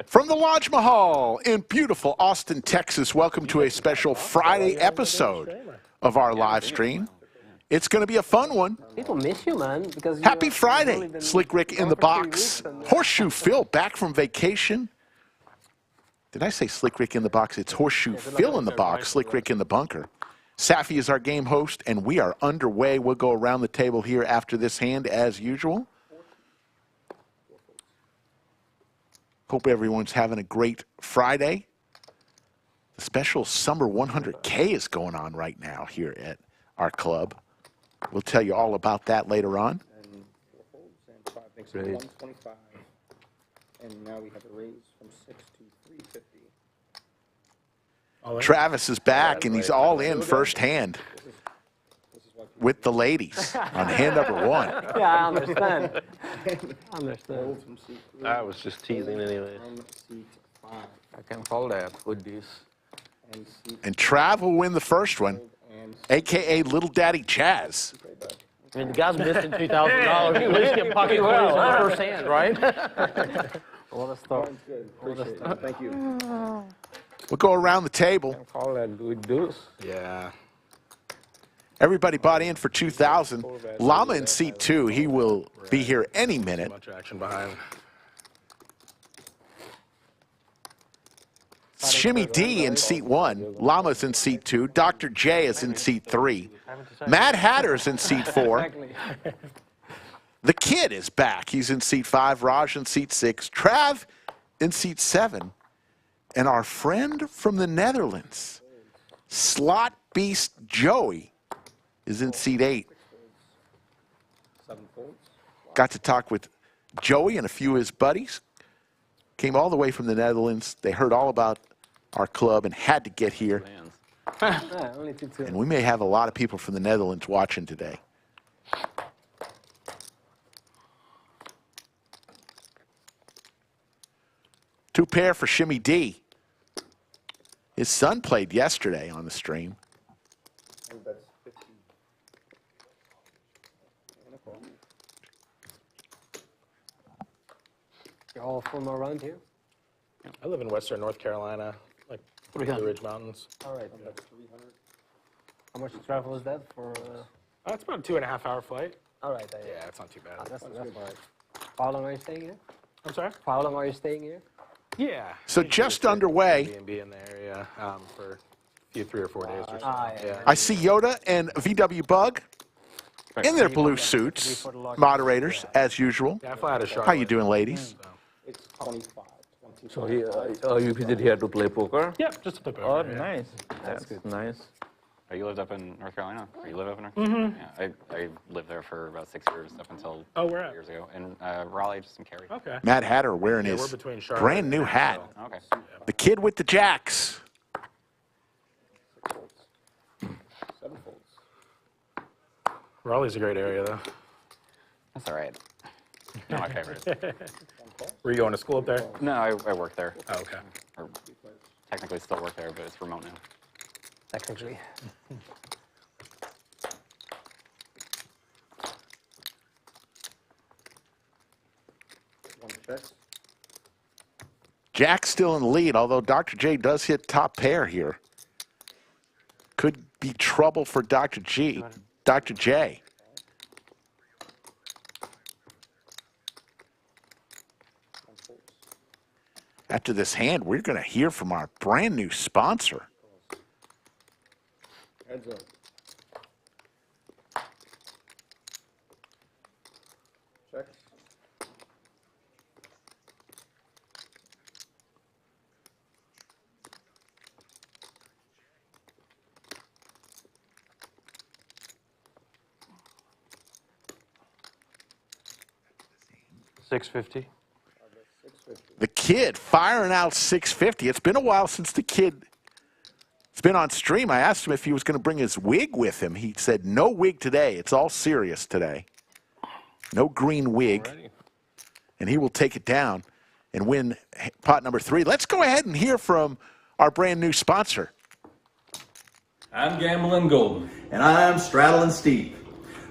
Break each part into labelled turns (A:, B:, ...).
A: From the Lodge Mahal in beautiful Austin, Texas, welcome to a special Friday episode of our live stream. It's going to be a fun one.
B: People miss you, man. Because
A: Happy Friday, Slick Rick in the box. Horseshoe Phil back from vacation. Did I say Slick Rick in the box? It's Horseshoe Phil in the box, Slick Rick in the bunker. Safi is our game host, and we are underway. We'll go around the table here after this hand as usual. Hope everyone's having a great Friday. The special Summer 100K is going on right now here at our club. We'll tell you all about that later on.
C: And 4 folds and 5 makes it 125. And now we have a raise from 6 to 350.
A: Travis is back, and he's all in first hand with the ladies on hand number 1.
B: Yeah, I understand. I understand.
D: I was just teasing anyway.
E: I can call that with this.
A: And Trav will win the first one, a.k.a. Little Daddy Chaz.
B: I mean, the guy's missing $2,000. At least get pocket well in the first hand, right? What a start.
C: Thank you.
A: We'll go around the table.
E: Call that with this.
D: Yeah.
A: Everybody bought in for 2,000. Llama in seat 2. He will be here any minute.
D: Much action behind.
A: Shimmy D in seat 1. Llama's in seat 2. Dr. J is in seat 3. Mad Hatter's in seat 4. The Kid is back. He's in seat 5. Raj in seat 6. Trav in seat 7. And our friend from the Netherlands, Slot Beast Joey, is in seat 8. Got to talk with Joey and a few of his buddies. Came all the way from the Netherlands. They heard all about our club and had to get here. And we may have a lot of people from the Netherlands watching today. Two pair for Shimmy D. His son played yesterday on the stream.
B: You're all from around here?
D: I live in Western North Carolina, like the Ridge Mountains.
B: All right. How much travel is that for?
D: It's about a 2.5-hour flight.
B: All right.
D: Yeah, it's not too bad.
B: That's all right. How long are you staying here?
D: I'm sorry?
B: How long are you staying here?
D: Yeah.
A: So just underway.
D: Airbnb in the area for a few 3 or 4 days or so.
B: Yeah.
A: I see Yoda and VW Bug in their blue suits, moderators, as usual.
D: Yeah, I fly out of Charlotte.
A: How you doing, ladies?
C: It's 25.
E: So you visit here to play poker?
D: Yeah, just to play poker.
E: Oh, nice. That's nice.
F: Oh, you lived up in North Carolina? Or you live up in North Carolina? Yeah, I lived there for about 6 years up until
D: where at?
F: years ago. In Raleigh, just in Cary.
D: Okay.
A: Mad Hatter wearing
D: Yeah,
A: his
D: we're between Charlotte
A: brand new
D: and
A: hat.
D: Nashville.
F: Okay.
A: The Kid with the Jacks.
C: 7 folds.
D: Raleigh's a great area, though.
F: That's all right. Not my favorite.
D: Were you going to school up there?
F: No, I work there.
D: Oh, okay.
F: Or technically still work there, but it's remote now.
B: Technically.
C: One check.
A: Jack's still in the lead, although Dr. J does hit top pair here. Could be trouble for Dr. J. After this hand, we're going to hear from our brand new sponsor.
C: Heads up. Check.
E: $650.
A: The Kid firing out 650. It's been a while since the Kid has been on stream. I asked him if he was going to bring his wig with him. He said, no wig today. It's all serious today. No green wig.
E: Alrighty.
A: And he will take it down and win pot number 3. Let's go ahead and hear from our brand new sponsor.
G: I'm Gambling Golden. And I'm Straddling Steve.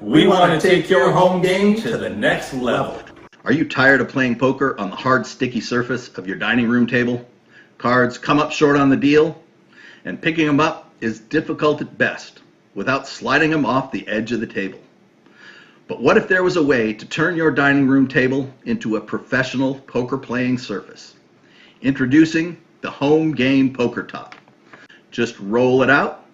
G: We want to take your home game to the next level.
H: Are you tired of playing poker on the hard, sticky surface of your dining room table? Cards come up short on the deal, and picking them up is difficult at best without sliding them off the edge of the table. But what if there was a way to turn your dining room table into a professional poker playing surface? Introducing the Home Game Poker Top. Just roll it out,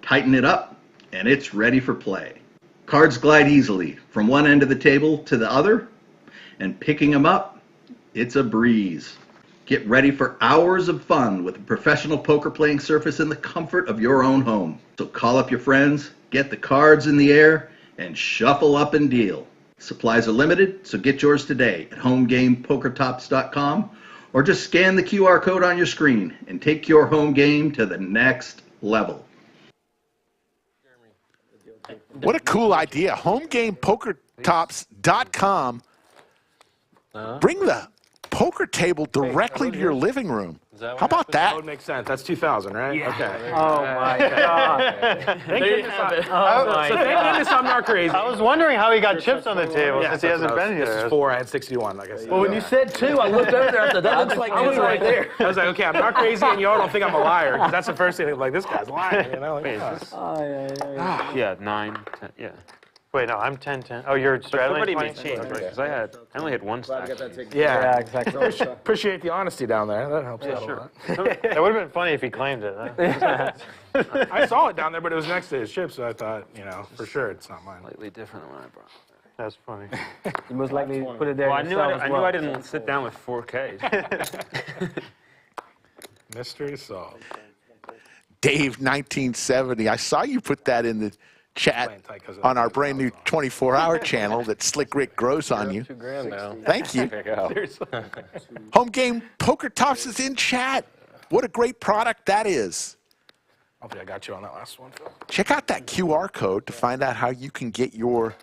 H: tighten it up, and it's ready for play. Cards glide easily from one end of the table to the other, and picking them up, it's a breeze. Get ready for hours of fun with a professional poker playing surface in the comfort of your own home. So call up your friends, get the cards in the air, and shuffle up and deal. Supplies are limited, so get yours today at homegamepokertops.com or just scan the QR code on your screen and take your home game to the next level.
A: What a cool idea. Homegamepokertops.com. Bring the poker table directly to your living room. How about
D: That
A: that?
D: would make sense. That's 2,000, right? Yeah. Okay.
B: Oh my God.
D: Thank goodness
B: God.
D: I'm not crazy.
B: I was wondering how he got chips on the table since he hasn't been
D: This
B: here.
D: is 4. I had 61, like I said.
B: Well, when you said 2, I looked over there. I said, that looks like
D: I was
B: it's right there.
D: I was like, okay, I'm not crazy, and y'all don't think I'm a liar. 'Cause that's the first thing. Like, this guy's lying. You know? Like,
F: Yeah, 9, 10, yeah.
B: Wait, no, I'm 10-10. Oh, you're straddling
F: Somebody
B: 20?
F: may change, right? Because I only had one stack.
D: yeah,
B: exactly.
D: Appreciate the honesty down there. That helps out a lot.
B: That would have been funny if he claimed it. Huh?
D: I saw it down there, but it was next to his chip, so I thought, you know, for sure it's not mine.
F: Slightly different than what I brought.
B: That's funny.
I: You most likely put it there.
F: Well, I knew
I: yourself as well.
F: I didn't sit down with 4Ks.
D: Mystery solved.
A: Dave 1970. I saw you put that in the chat on our brand new 24-hour channel that Slick Rick grows on you.
E: $2,000 now.
A: Thank you. Home Game Poker Tops is in chat. What a great product that is.
D: Hopefully I got you on that last one, Phil.
A: Check out that QR code to find out how you can get your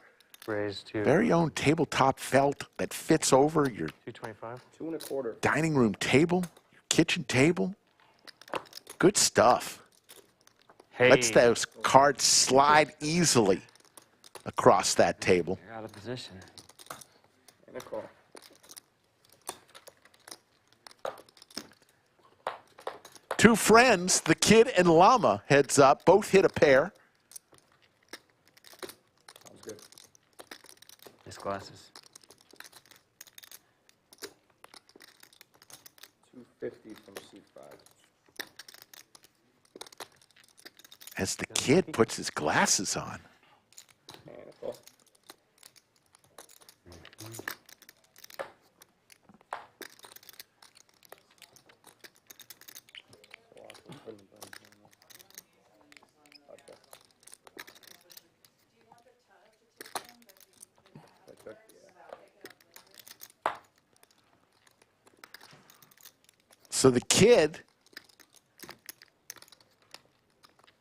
B: Raised to
A: very own tabletop felt that fits over your
B: 225.
C: 2 1/4.
A: dining room table, your kitchen table. Good stuff.
F: Hey,
A: Lets those cards slide easily across that table.
F: you're out of position.
C: And a call.
A: Two friends, the Kid and Llama, heads up. Both hit a pair.
C: Sounds good.
F: Nice glasses.
C: 250 from C5.
A: As the Kid puts his glasses on.
C: And a call.
A: So the Kid,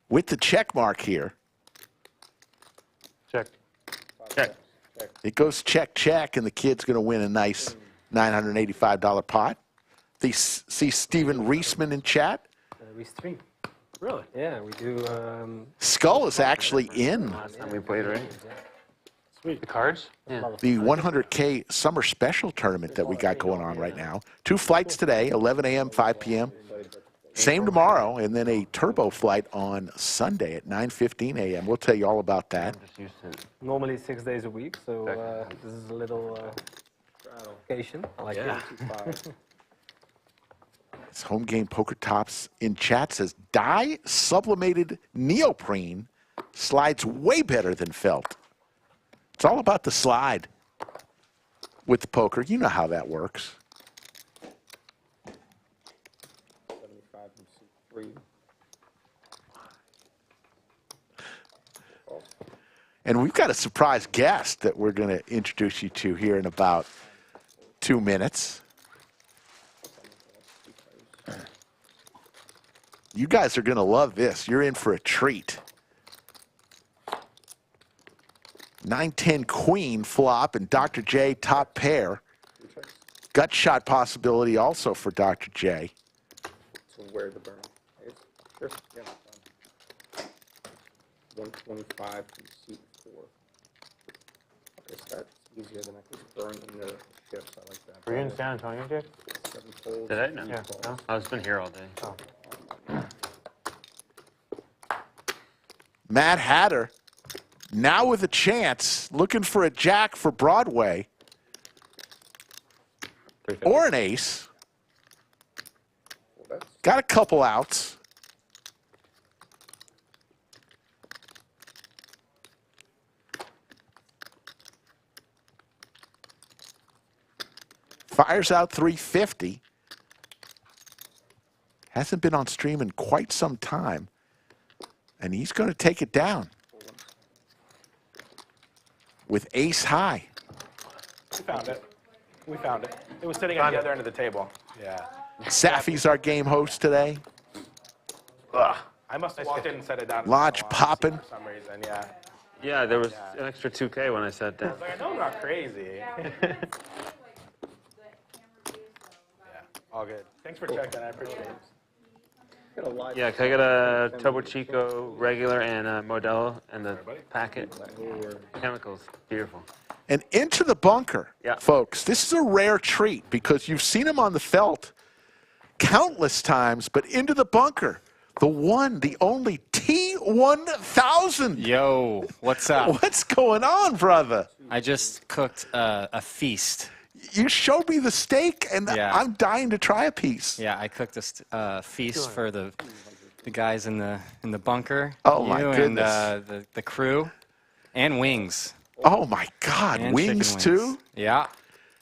A: with the check mark here,
B: Check.
F: Check.
A: it goes check, check, and the Kid's going to win a nice $985 pot. They see Stephen Reisman in chat.
I: We stream.
B: Really?
I: Yeah, we do.
A: Skull is actually in
F: Last time we played, right?
B: The cards?
A: the 100K Summer Special Tournament that we got going on right now. 2 flights today, 11 a.m., 5 p.m. Same tomorrow, and then a turbo flight on Sunday at 9:15 a.m. We'll tell you all about that.
I: Normally 6 days a week, so this is a little vacation. I like it.
A: It's Home Game Poker Tops in chat says, dye sublimated neoprene slides way better than felt. It's all about the slide with the poker. You know how that works.
C: 75 from C3.
A: And we've got a surprise guest that we're going to introduce you to here in about 2 minutes. You guys are going to love this. You're in for a treat. 9-10 queen flop and Dr. J top pair. Gut shot possibility also for Dr. J.
C: So where the burn is. Sure. Yeah. 125 from C4. Okay, so that's easier than I could burn in the shifts. I like that.
B: Were you in San Antonio, Jake?
C: 7 folds.
F: Did I? No.
B: Yeah. No? I've been here all day.
A: Mad Hatter now with a chance, looking for a jack for Broadway or an ace. Got a couple outs. Fires out 350. Hasn't been on stream in quite some time. And he's going to take it down with ace high.
D: We found it. We found it. It was sitting at the other end of the table. Yeah.
A: Safi's our game host today.
D: Ugh. I must have walked in and set it down.
A: Lodge popping.
D: For some reason, yeah.
B: Yeah, there was an extra 2K when I sat down.
D: I know I'm not crazy. Yeah. All good. Thanks for checking. I appreciate it.
B: Yeah, can I get a Topo Chico regular and a Modelo and the packet? Chemicals. Beautiful.
A: And into the bunker,
B: Yeah.
A: folks. This is a rare treat because you've seen him on the felt countless times, but into the bunker, the one, the only T1000.
J: Yo, what's up?
A: What's going on, brother?
J: I just cooked a feast.
A: You showed me the steak, and
J: Yeah.
A: I'm dying to try a piece.
J: Yeah, I cooked a feast for the guys in the bunker.
A: Oh, my
J: you
A: goodness.
J: And the crew, and wings.
A: Oh, my God.
J: And
A: Wings,
J: chicken wings.
A: too?
J: Yeah,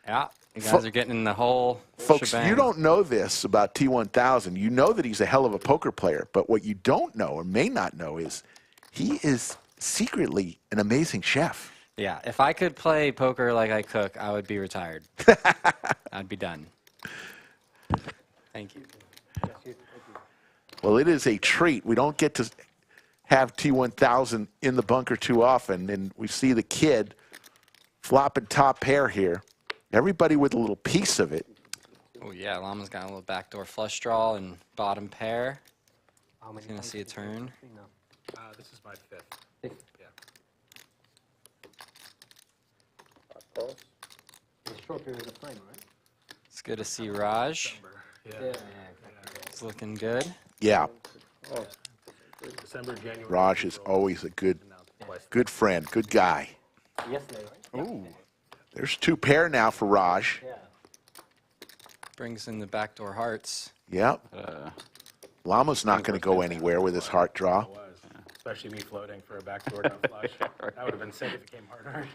J: yeah. You guys are getting the whole
A: Folks,
J: shebang.
A: you don't know this about T1000. You know that he's a hell of a poker player, but what you don't know or may not know is he is secretly an amazing chef.
J: Yeah, if I could play poker like I cook, I would be retired. I'd be done. Thank you.
A: Well, it is a treat. We don't get to have T1000 in the bunker too often, and we see the kid flopping top pair here. Everybody with a little piece of it.
J: Oh yeah, Llama's got a little backdoor flush draw and bottom pair. He's gonna see a turn.
D: This is my 5th. Yeah.
J: It's good to see Raj.
D: Yeah.
J: It's looking good.
A: Yeah,
D: December, January.
A: Raj is always a good friend, good guy.
B: Yesterday, right?
A: Ooh, there's 2 pair now for Raj.
J: Brings in the backdoor hearts.
A: Yep. Llama's not going to go anywhere with his heart draw.
D: Especially me floating for a backdoor down flush. That would have been sick if it came harder.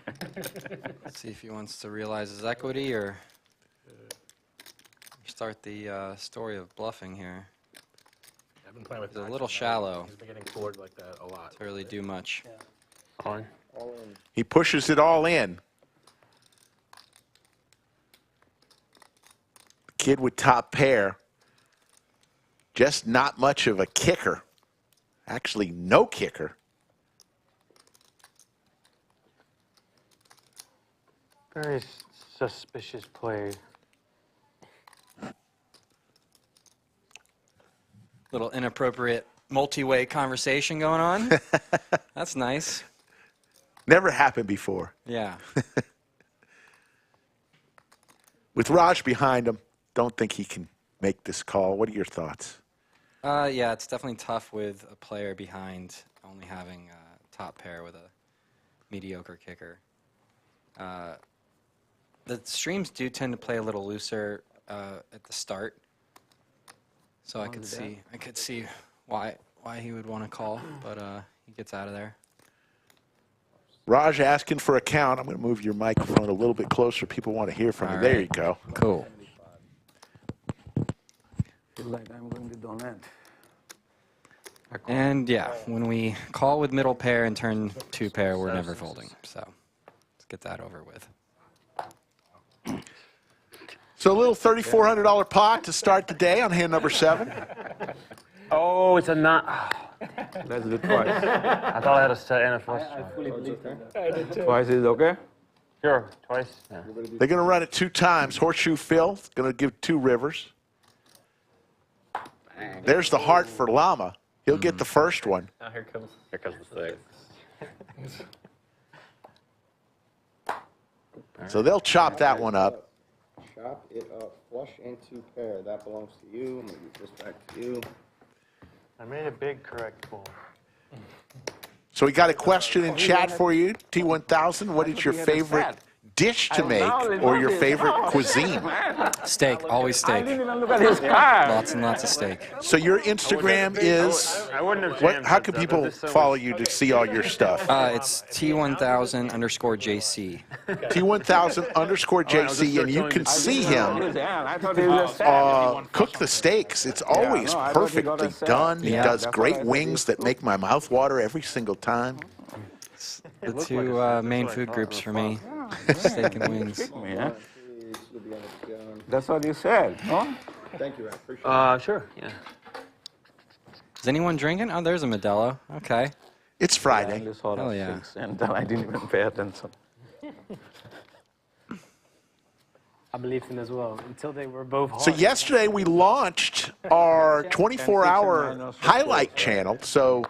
J: Let's see if he wants to realize his equity or start the story of bluffing here.
D: I've been playing with
J: He's a little shallow
D: He's been getting floored like that a lot.
J: to really do much.
A: He pushes it all in. Kid with top pair. Just not much of a kicker. Actually, no kicker.
B: Very suspicious play.
J: Little inappropriate multi-way conversation going on. That's nice.
A: Never happened before.
J: Yeah.
A: With Raj behind him, don't think he can make this call. What are your thoughts?
J: Yeah, it's definitely tough with a player behind only having a top pair with a mediocre kicker. The streams do tend to play a little looser at the start, so I could see why he would want to call, but he gets out of there.
A: Raj asking for a count. I'm going to move your microphone a little bit closer. People want to hear from you. There you go.
J: Cool.
E: Feel like I'm going to donate.
J: And yeah, when we call with middle pair and turn 2 pair, we're never folding. So let's get that over with.
A: So a little $3,400 pot to start the day on hand number 7.
B: Oh, it's a not.
E: Let's do twice.
B: I thought I had a set and a flush.
E: Twice is okay?
B: Sure, twice. Yeah.
A: They're going to run it 2 times. Horseshoe Phil going to give 2 rivers. There's the heart for Llama. He'll get the first one.
B: Now here comes
F: the 6.
A: So they'll chop that one up.
C: Chop it up. Flush into pair. That belongs to you. I'm going to give this back to you.
B: I made a big correct pull.
A: So we got a question in chat for you, T1000. What is your favorite dish to make or your favorite cuisine?
J: Steak, always steak.
E: I didn't even look at his card.
J: Lots and lots of steak.
A: So your Instagram is,
B: I wouldn't have
A: what,
B: jammed
A: how
B: it,
A: can
B: though,
A: people
B: but there's so
A: follow
B: much-
A: you to see all your stuff?
J: It's T1000_JC.
A: T1000_JC, and you can see him
E: I thought he was sad.
A: cook the steaks. It's always
E: no, I thought he got
A: perfectly
E: a set.
A: done. He
J: Yeah.
A: does
E: That's
A: great
E: what I thought.
A: wings that make my mouth water every single time.
J: The two main food groups for me, steak and wings.
E: Yeah.
C: Please, you'll be on the gun.
E: That's what you said, no?
C: Thank you, I appreciate it.
B: Sure, yeah.
J: Is anyone drinking? Oh, there's a Modelo. Okay.
A: It's
E: I
A: Friday.
E: only saw
J: Hell
E: the
J: yeah.
E: 6, and then I didn't even pay attention.
I: I believed in as well until they were both hard.
A: So yesterday we launched our 24-hour highlight channel. So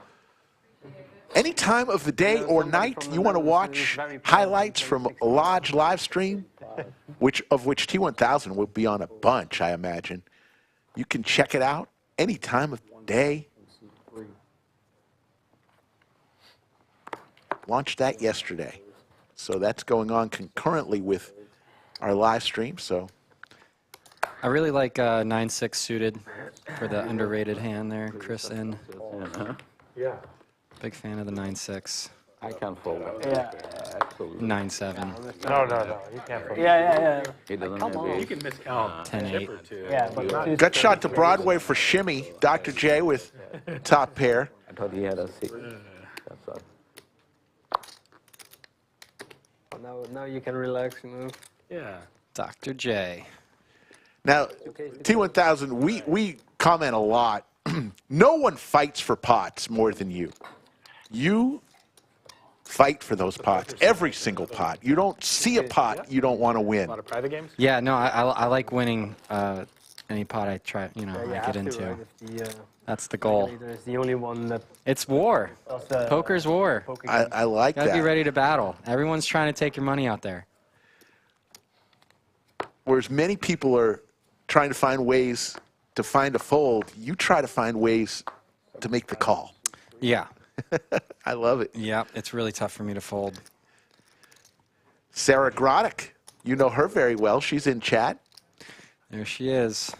A: any time of the day or night you want to watch highlights from a Lodge live stream, of which T1000 will be on a bunch, I imagine. You can check it out any time of the day. Launched that yesterday. So that's going on concurrently with our live stream. So
J: I really like 9-6 suited for the underrated hand there, Chris N.
I: Yeah.
J: Big fan of the 9-6.
E: I can't fold.
I: Yeah.
E: Absolutely.
J: 9-7.
B: No, you can't.
I: Yeah.
E: He doesn't have a...
D: You can miscount
J: 10-8.
I: Yeah, but not
A: gut shot to Broadway for Shimmy. Dr. J with top pair.
E: I thought he had a 6. That's all.
I: now you can relax, you know.
B: Yeah.
J: Dr. J.
A: Now, T1000, we comment a lot. No one fights for pots more than you. You fight for those pots, every single pot. You don't see a pot you don't want to win.
D: a lot of private games.
J: Yeah, no, I like winning any pot I try, I get into. That's the goal.
I: It's the only one that
J: It's war.
I: does
J: Poker's war.
I: poker
A: I,
I: games.
A: I like
J: Gotta be
A: that.
J: ready to battle. Everyone's trying to take your money out there.
A: Whereas many people are trying to find ways to find a fold, you try to find ways to make the call.
J: Yeah.
A: I love it.
J: Yeah, it's really tough for me to fold.
A: Sarah Groddick, you know her very well. She's in chat.
J: There she is.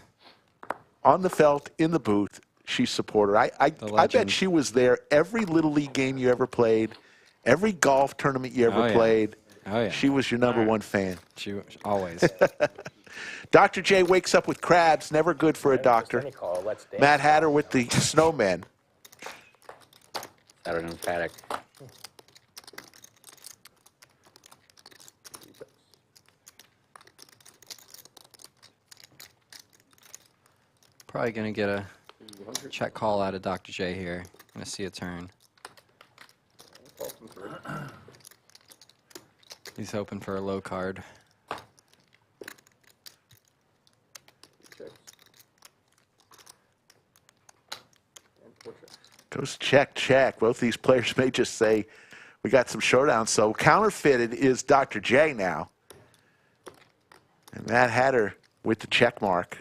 A: On the felt, in the booth, she's a supporter. I bet
J: legend.
A: she was there every Little League game you ever played, every golf tournament you ever
J: Oh, yeah.
A: played.
J: Oh, yeah.
A: She was your number one fan.
J: She always.
A: Dr. J wakes up with crabs, never good for a doctor. Matt Hatter with the snowmen.
F: Saturn emphatic.
J: Probably going to get a check call out of Dr. J here. Going to see a turn. He's hoping for a low card.
A: Goes check, check. Both these players may just say, we got some showdowns. So counterfeited is Dr. J now. And Matt Hatter with the check mark.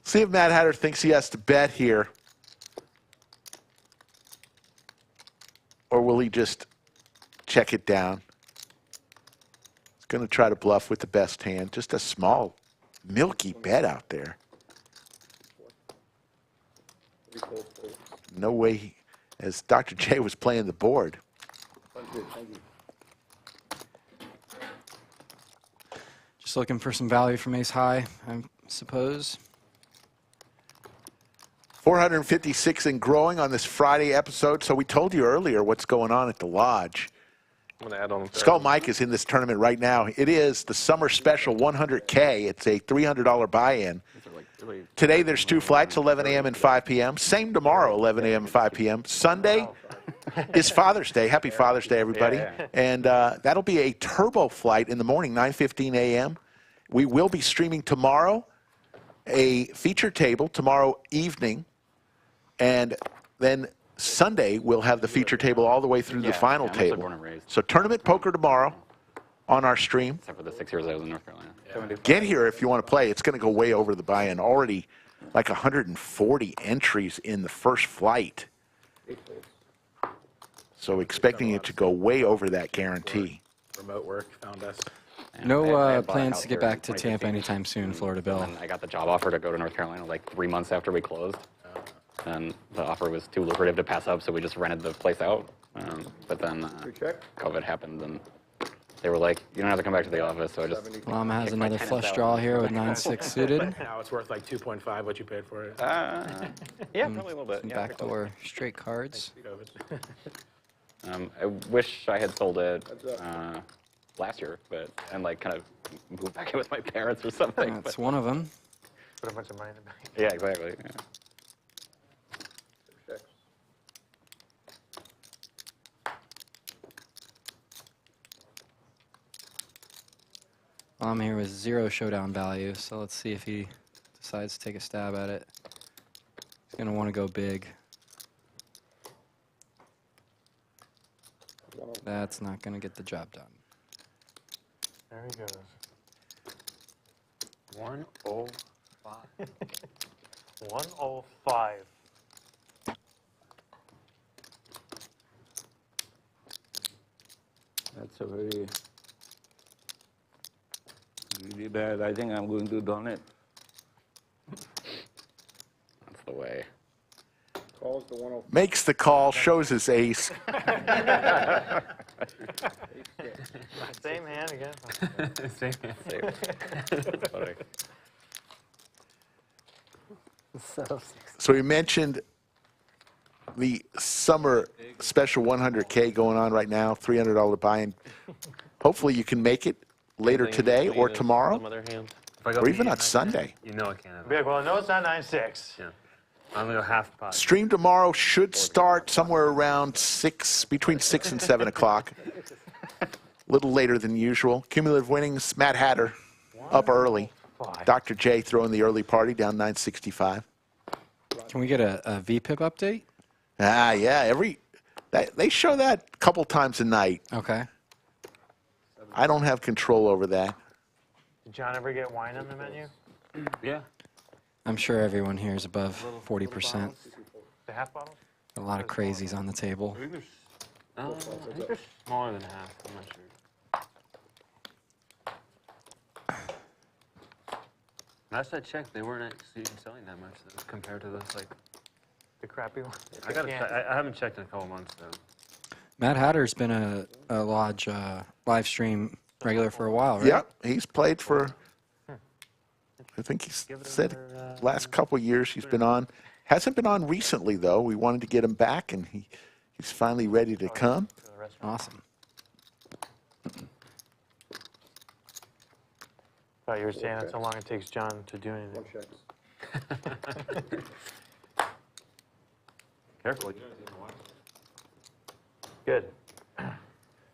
A: See if Matt Hatter thinks he has to bet here. Or will he just check it down? He's going to try to bluff with the best hand. Just a small, milky bet out there. No way, as Dr. J was playing the board.
J: Just looking for some value from ace high, I suppose.
A: 456 and growing on this Friday episode. So we told you earlier what's going on at the Lodge.
D: I'm gonna add on.
A: Skull Mike is in this tournament right now. It is the summer special 100K. It's a $300 buy-in. Today there's 2 flights, 11 a.m. and 5 p.m. Same tomorrow, 11 a.m. and 5 p.m. Sunday is Father's Day. Happy Father's Day, everybody. And that'll be a turbo flight in the morning, 9:15 a.m. We will be streaming tomorrow a feature table tomorrow evening, and then Sunday we'll have the feature table all the way through the final
F: I'm actually
A: table.
F: born and raised.
A: So tournament poker tomorrow on our stream.
F: Except for the 6 years I was in North Carolina.
A: Get here if you want to play. It's going to go way over the buy-in. Already like 140 entries in the first flight. So expecting it to go way over that guarantee.
D: Remote work found us.
J: No plans to get back to Tampa anytime soon, Florida Bill.
F: And I got the job offer to go to North Carolina like 3 months after we closed. And the offer was too lucrative to pass up, so we just rented the place out. But then COVID happened, and they were like, you don't have to come back to the office, so I just...
J: Llama has
F: kicked my
J: another
F: tenants
J: flush
F: out.
J: draw here with 9-6 suited.
D: Now it's worth like 2.5 what you paid for it.
F: Yeah, probably a little bit.
J: Some
F: Yeah,
J: backdoor straight cards.
F: I wish I had sold it last year, and like kind of moved back in with my parents or something.
J: That's one of them.
B: Put a bunch of money in the bank.
F: Yeah, exactly. Yeah.
J: I'm here with 0 showdown value, so let's see if he decides to take a stab at it. He's going to want to go big. That's not going to get the job done.
B: There he goes. 105. 105.
E: That's a very really bad. I think I'm going to donate.
F: That's the way.
C: Calls the 105.
A: Makes the call, shows his ace.
B: Same hand again. Same hand.
F: That's funny.
A: So we mentioned the summer special 100K going on right now, $300 buy-in. Hopefully you can make it later today or tomorrow, or even on Sunday.
B: You know I can't. Be like, well, no, it's not 9-6. Yeah. I'm going to go half pot.
A: Stream tomorrow should start somewhere around between 6 and 7 o'clock. A little later than usual. Cumulative winnings, Matt Hatter up early. Dr. J throwing the early party down 965.
J: Can we get a VPIP update?
A: Yeah, they show that a couple times a night.
J: Okay.
A: I don't have control over that.
B: Did John ever get wine on the menu?
F: Yeah.
J: I'm sure everyone here is above 40%.
B: The half bottle?
J: A lot of crazies on the table.
B: I think they're smaller than half. I'm not sure. Last I checked, they weren't actually selling that much though, compared to the crappy one. I haven't checked in a couple months though.
J: Matt Hatter's been a Lodge live stream regular for a while, right?
A: Yep, he's played for, I think he's said last couple years he's been on. Hasn't been on recently, though. We wanted to get him back, and he's finally ready to come.
J: Awesome.
B: Thought you were saying that's how long it takes John to do anything. Careful. Good.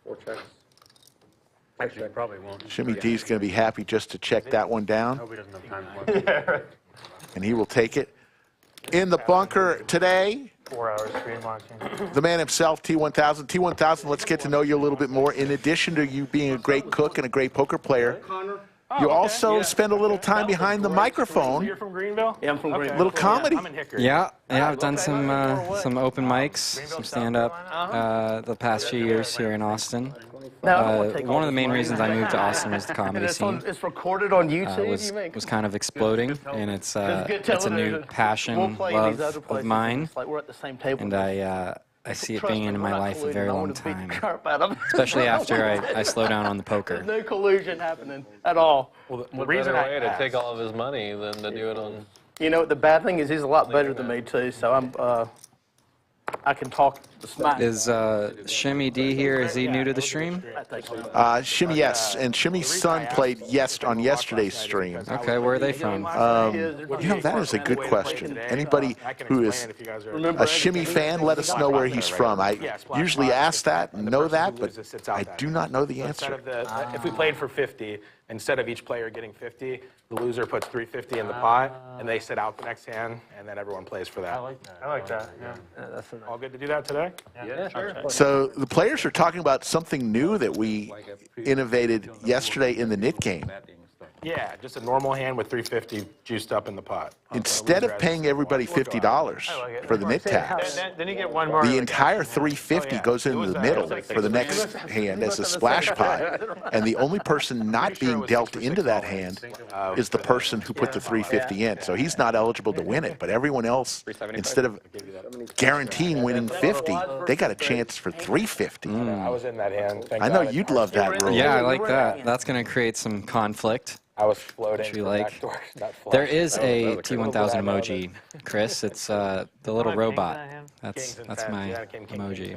C: 4 checks.
B: Actually, you probably won't.
A: Shimmy D's going to be happy just to check that one down,
B: Hope he doesn't have time for it.
A: and he will take it. In the bunker today,
B: 4 hours screen watching.
A: the man himself, T1000. T1000, let's get to know you a little bit more. In addition to you being a great cook and a great poker player, you also spend a little time behind the microphone.
D: You're from Greenville?
C: Yeah, I'm from Greenville.
A: Little comedy.
D: I'm in Hickory.
J: Yeah, I've done some open mics, some stand-up the past few years here in Austin. One of the main reasons I moved to Austin was the comedy scene.
C: It's recorded on YouTube.
J: Was kind of exploding, and it's a new passion, love of mine,
C: Like we're at the same table.
J: and I see it being in my life a very long time, especially after I slow down on the poker.
C: No collusion happening at all.
D: Well,
B: The reason
K: way to take all of his money than to do it on.
C: You know what the bad thing is? He's a lot better than me too. So
K: I can talk the smack.
J: Is Shimmy D here? Is he new to the stream?
K: I think so.
A: Shimmy, yes, and Shimmy's son played on yesterday's stream.
J: Okay, where are they from?
A: You know, that is a good question. Anybody who is a Shimmy fan, let us know where he's from. I usually ask that and know that, but I do not know the answer.
D: If we played for 50, instead of each player getting 50, the loser puts 350 in the pot, and they sit out the next hand, and then everyone plays for that.
B: I like that. Yeah.
D: All good to do that today?
B: Yeah, sure.
A: So the players are talking about something new that we innovated yesterday in the Nik game.
D: Yeah, just a normal hand with 350 juiced up in the pot.
A: Instead of paying everybody $50 for the Nik taps,
B: Then you get one more.
A: the entire 350 goes into the middle for the next hand as a splash pot, and the only person not being dealt into that hand is the person who put the 350 in. So he's not eligible to win it, but everyone else, instead of guaranteeing winning 50, they got a chance for 350.
D: I was in that hand.
A: I know you'd love that rule.
J: Yeah, I like that. That's going to create some conflict.
D: I was floating.
J: Which we like. There is a T1000 emoji, Chris. It's the little robot. That's my emoji.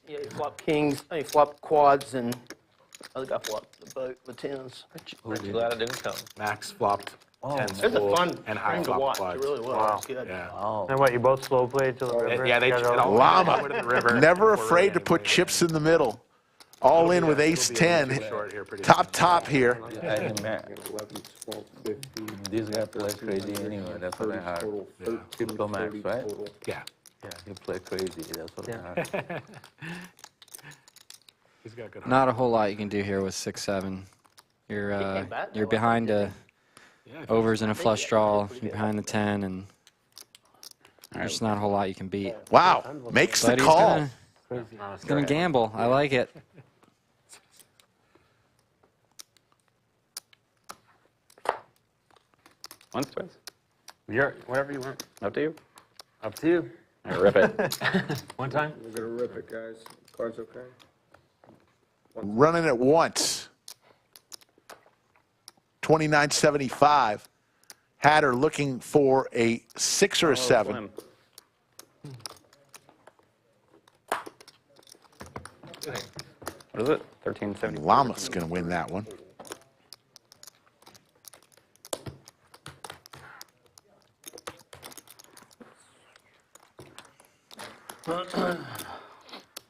K: Yeah, you flop kings, you flop quads, and other guy flopped the boat, the tens.
C: I'm glad I didn't come.
D: Max flopped tens
K: It's a
D: full
K: fun
D: and high
K: thing to
D: flop
K: watch.
D: quads.
K: It really was.
B: Wow.
K: It's good.
D: Yeah.
B: And what, you both slow played to the river?
D: Yeah, they
A: Llama, never afraid to put chips in the middle. All in with ace 10. Top here.
E: I think, man, this guy plays crazy anyway. That's what I heard. Crypto Max, right?
D: Yeah.
E: Yeah, he plays crazy. That's what I heard.
D: He's got good
J: Not a whole lot you can do here with 6-7. You're behind a overs and a flush draw. You're behind the 10, and there's not a whole lot you can beat.
A: Wow, makes the
J: But
A: call.
J: He's gonna gamble. I like it.
F: Once, twice.
B: Whatever you want.
F: Up to you.
B: Up to you.
F: All right, rip it.
B: One time.
C: We're gonna rip it, guys. Cards okay?
A: Running it once. 29.75. Hatter looking for a 6 or a 7.
F: What is it? 1370.
A: Llama's going to win that one.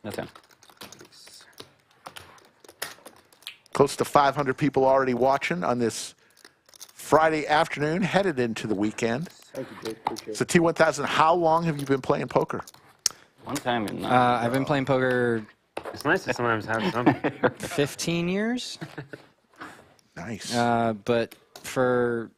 F: That's him.
A: Close to 500 people already watching on this Friday afternoon, headed into the weekend.
C: Thank you, Jake. Appreciate it.
A: So T1000, how long have you been playing poker?
F: One time in.
J: I've been playing poker
B: It's nice to sometimes have some.
J: 15 years.
A: Nice.
J: But for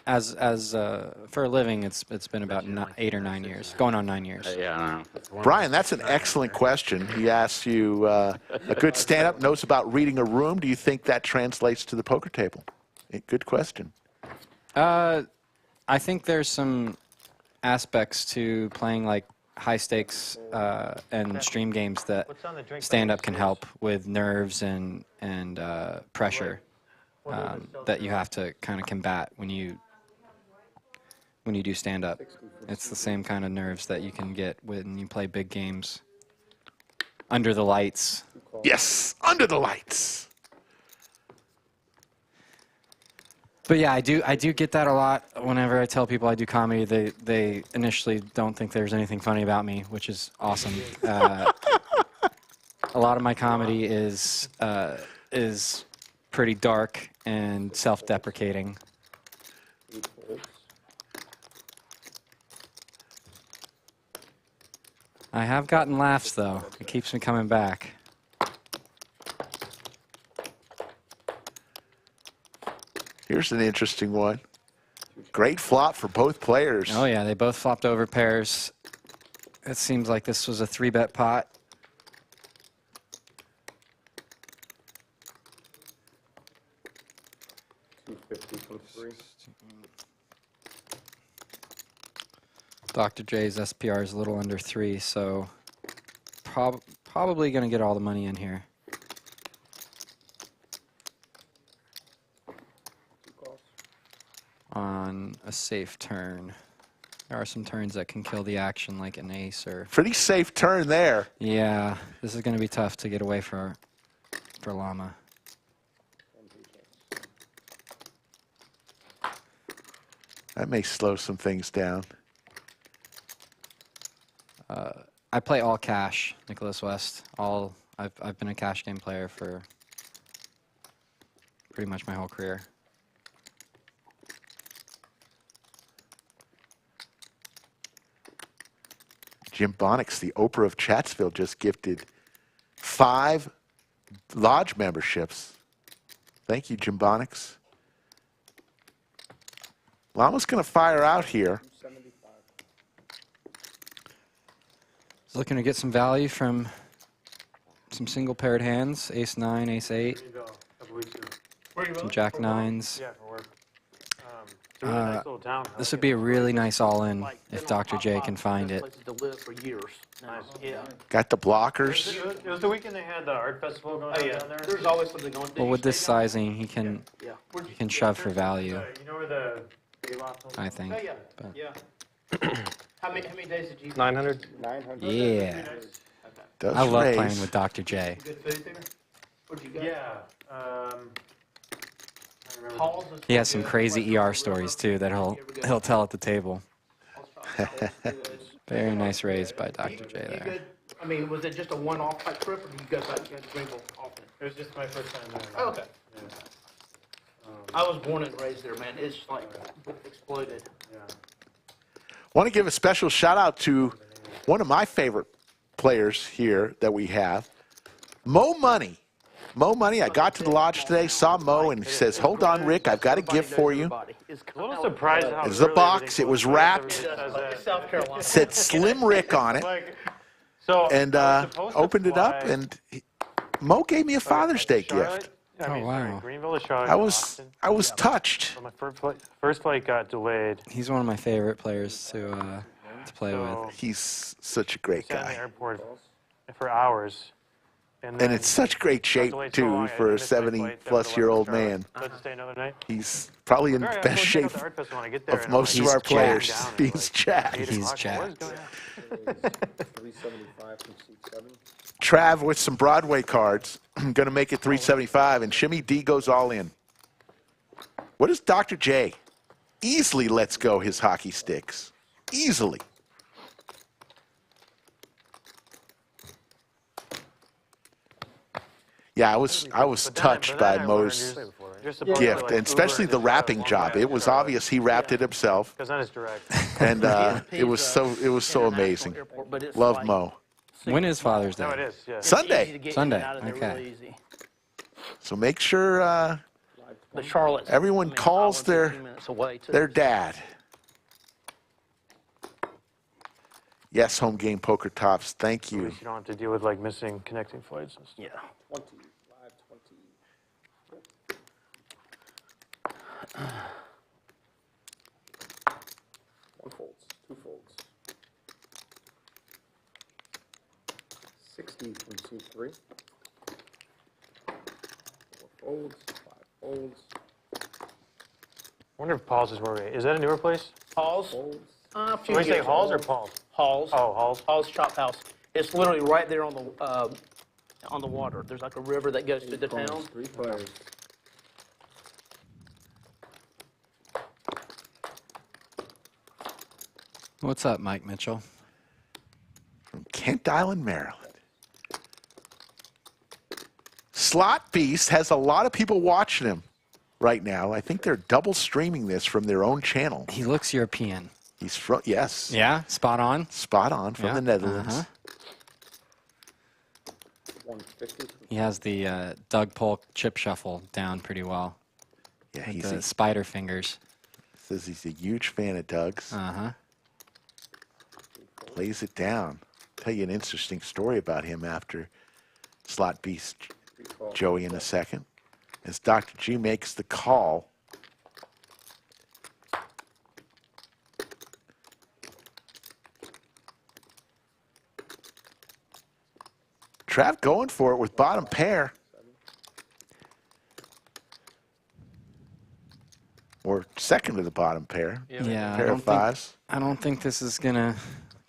J: for a living, it's been about 8 or 9 years, going on 9 years.
F: Yeah, I don't know.
A: Brian, that's an excellent question. He asks you, a good stand-up, knows about reading a room. Do you think that translates to the poker table? Good question.
J: I think there's some aspects to playing like high stakes and stream games that stand-up can help with nerves and pressure that you have to kind of combat when you do stand-up. It's the same kind of nerves that you can get when you play big games under the lights.
A: Yes, under the lights.
J: But yeah, I do get that a lot. Whenever I tell people I do comedy, they initially don't think there's anything funny about me, which is awesome. A lot of my comedy is pretty dark and self-deprecating. I have gotten laughs though. It keeps me coming back.
A: Here's an interesting one. Great flop for both players.
J: Oh yeah, they both flopped over pairs. It seems like this was a 3-bet pot. Dr. J's SPR is a little under 3, so probably going to get all the money in here. On a safe turn. There are some turns that can kill the action, like an ace or.
A: Pretty safe turn there.
J: Yeah, this is going to be tough to get away for Llama.
A: That may slow some things down.
J: I play all cash, Nicholas West. I've been a cash game player for pretty much my whole career.
A: Jim Bonix, the Oprah of Chatsville, just gifted 5 lodge memberships. Thank you, Jim Bonix. Llama's going to fire out here.
J: He's looking to get some value from some single paired hands, ace 9, ace 8, some jack 9s.
B: Yeah, for work. Doing a nice little town.
J: This would be a really nice all-in if Dr. J can find it.
K: Places to live for years. Nice. Yeah.
A: Got the blockers.
B: It was the weekend they had the art festival going on down there.
K: There's always something going on.
J: Well, with this sizing, he can shove for value,
B: You know where the
J: I think.
K: Oh, yeah.
J: But
K: Yeah. How many days did you?
D: 900.
C: 900.
J: yeah,
A: Does
J: I love
A: raise.
J: playing with Dr. J.
K: Good food there? What'd you get?
B: Yeah.
K: Halls is
J: He has some
K: good.
J: crazy ER stories too that he'll tell at the table. Very nice raise by Dr. J
K: You
J: there.
K: good? I mean, was it just a one-off type trip, or do you go back to Greenville often?
B: It was just my first time there.
K: Oh, okay.
B: Yeah.
K: I was born and raised there, man. It's like exploded.
B: Yeah.
A: Want to give a special shout out to one of my favorite players here that we have, Mo Money. Mo Money, I got to the lodge today, saw Mo, and he says, "Hold on, Rick, I've got a gift for you."
B: A little surprised how
A: It's the
B: early
A: box.
B: everything
A: It was
B: goes.
A: wrapped.
K: It's South Carolina.
A: It said Slim Rick on it.
B: So
A: And
B: I was supposed to
A: opened it up,
B: fly
A: and Mo gave me a Father's Day
B: Charlotte.
A: gift.
B: I mean,
J: Oh, wow.
B: sorry, Greenville to Charlotte.
A: I was
B: Austin.
A: touched.
B: So my first flight got delayed.
J: He's one of my favorite players to play with.
A: He's such a great
B: Sat in the
A: guy.
B: airport for hours.
A: And
B: then
A: it's such great
B: got
A: shape,
B: delayed so long,
A: too,
B: I
A: for a
B: missed my flight that was
A: 70-plus-year-old
B: to Charlotte.
A: man.
B: So I had to stay another night.
A: He's probably in
B: All right,
A: the
B: I'll
A: best
B: go check out
A: shape
B: the art festival when I get there,
A: of
B: and I'm
A: most
B: like,
A: of our
J: He's
A: players.
B: jacked.
A: He's jacked.
B: 8
J: He's
B: o'clock, what is
J: jacked.
B: going on?
C: 375 from seat 7.
A: Trav with some Broadway cards. Going to make it 375, and Shimmy D goes all in. What is Dr. J? Easily lets go his hockey sticks. Easily. Yeah, I was touched by Mo's gift, and especially the wrapping job. It was obvious he wrapped it himself,
B: Because that is direct.
A: and it was so amazing. Love Mo.
J: When is Father's Day?
B: No, it is, yeah.
A: Sunday.
J: Sunday,
K: Okay.
J: okay.
K: Really easy.
A: So make sure
K: The Charlotte.
A: everyone calls their
K: away too.
A: dad. Yes, home game poker tops. Thank
B: At
A: you.
B: least you don't have to deal with like missing connecting flights and stuff.
K: Yeah.
C: 25, 20. One folds, 2 folds. 60 from seat 3. 4 folds, 5 folds.
B: I wonder if Paul's is where we is that a newer place?
K: Halls.
C: Folds.
K: A few
B: Do we say
K: years
B: Halls or
K: old.
B: Paul's?
K: Halls.
B: Oh, Halls.
K: Halls Chop House. It's literally right there on the water. There's like a river that goes through the town.
C: 3 players.
J: What's up, Mike Mitchell?
A: From Kent Island, Maryland. Slot Beast has a lot of people watching him right now. I think they're double streaming this from their own channel.
J: He looks European.
A: He's from, yes.
J: Yeah, spot on.
A: Spot on, from
J: Yeah,
A: the Netherlands.
C: 150 from
J: He has the Doug Polk chip shuffle down pretty well.
A: Yeah,
J: With
A: he's
J: the
A: a,
J: spider fingers.
A: says he's a huge fan of Doug's.
J: Uh-huh.
A: Lays it down. Tell you an interesting story about him after Slot Beast Joey in a second. As Dr. G makes the call. Trav going for it with bottom pair. or second to the bottom pair.
J: Yeah,
A: Pair of fives.
J: I don't think this is gonna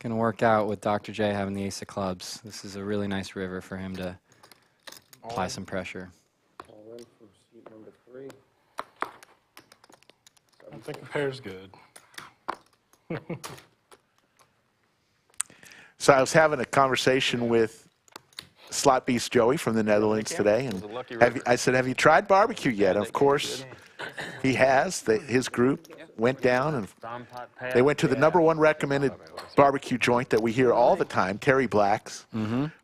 J: work out with Dr. J having the ace of clubs. This is a really nice river for him to apply some pressure.
C: All in from seat number 3.
D: I think the pair's good.
A: So I was having a conversation with Slot Beast Joey from the Netherlands today, and I said, have you tried barbecue yet? And of course, he has. His group went down, and they went to the #1 recommended barbecue joint that we hear all the time, Terry Black's.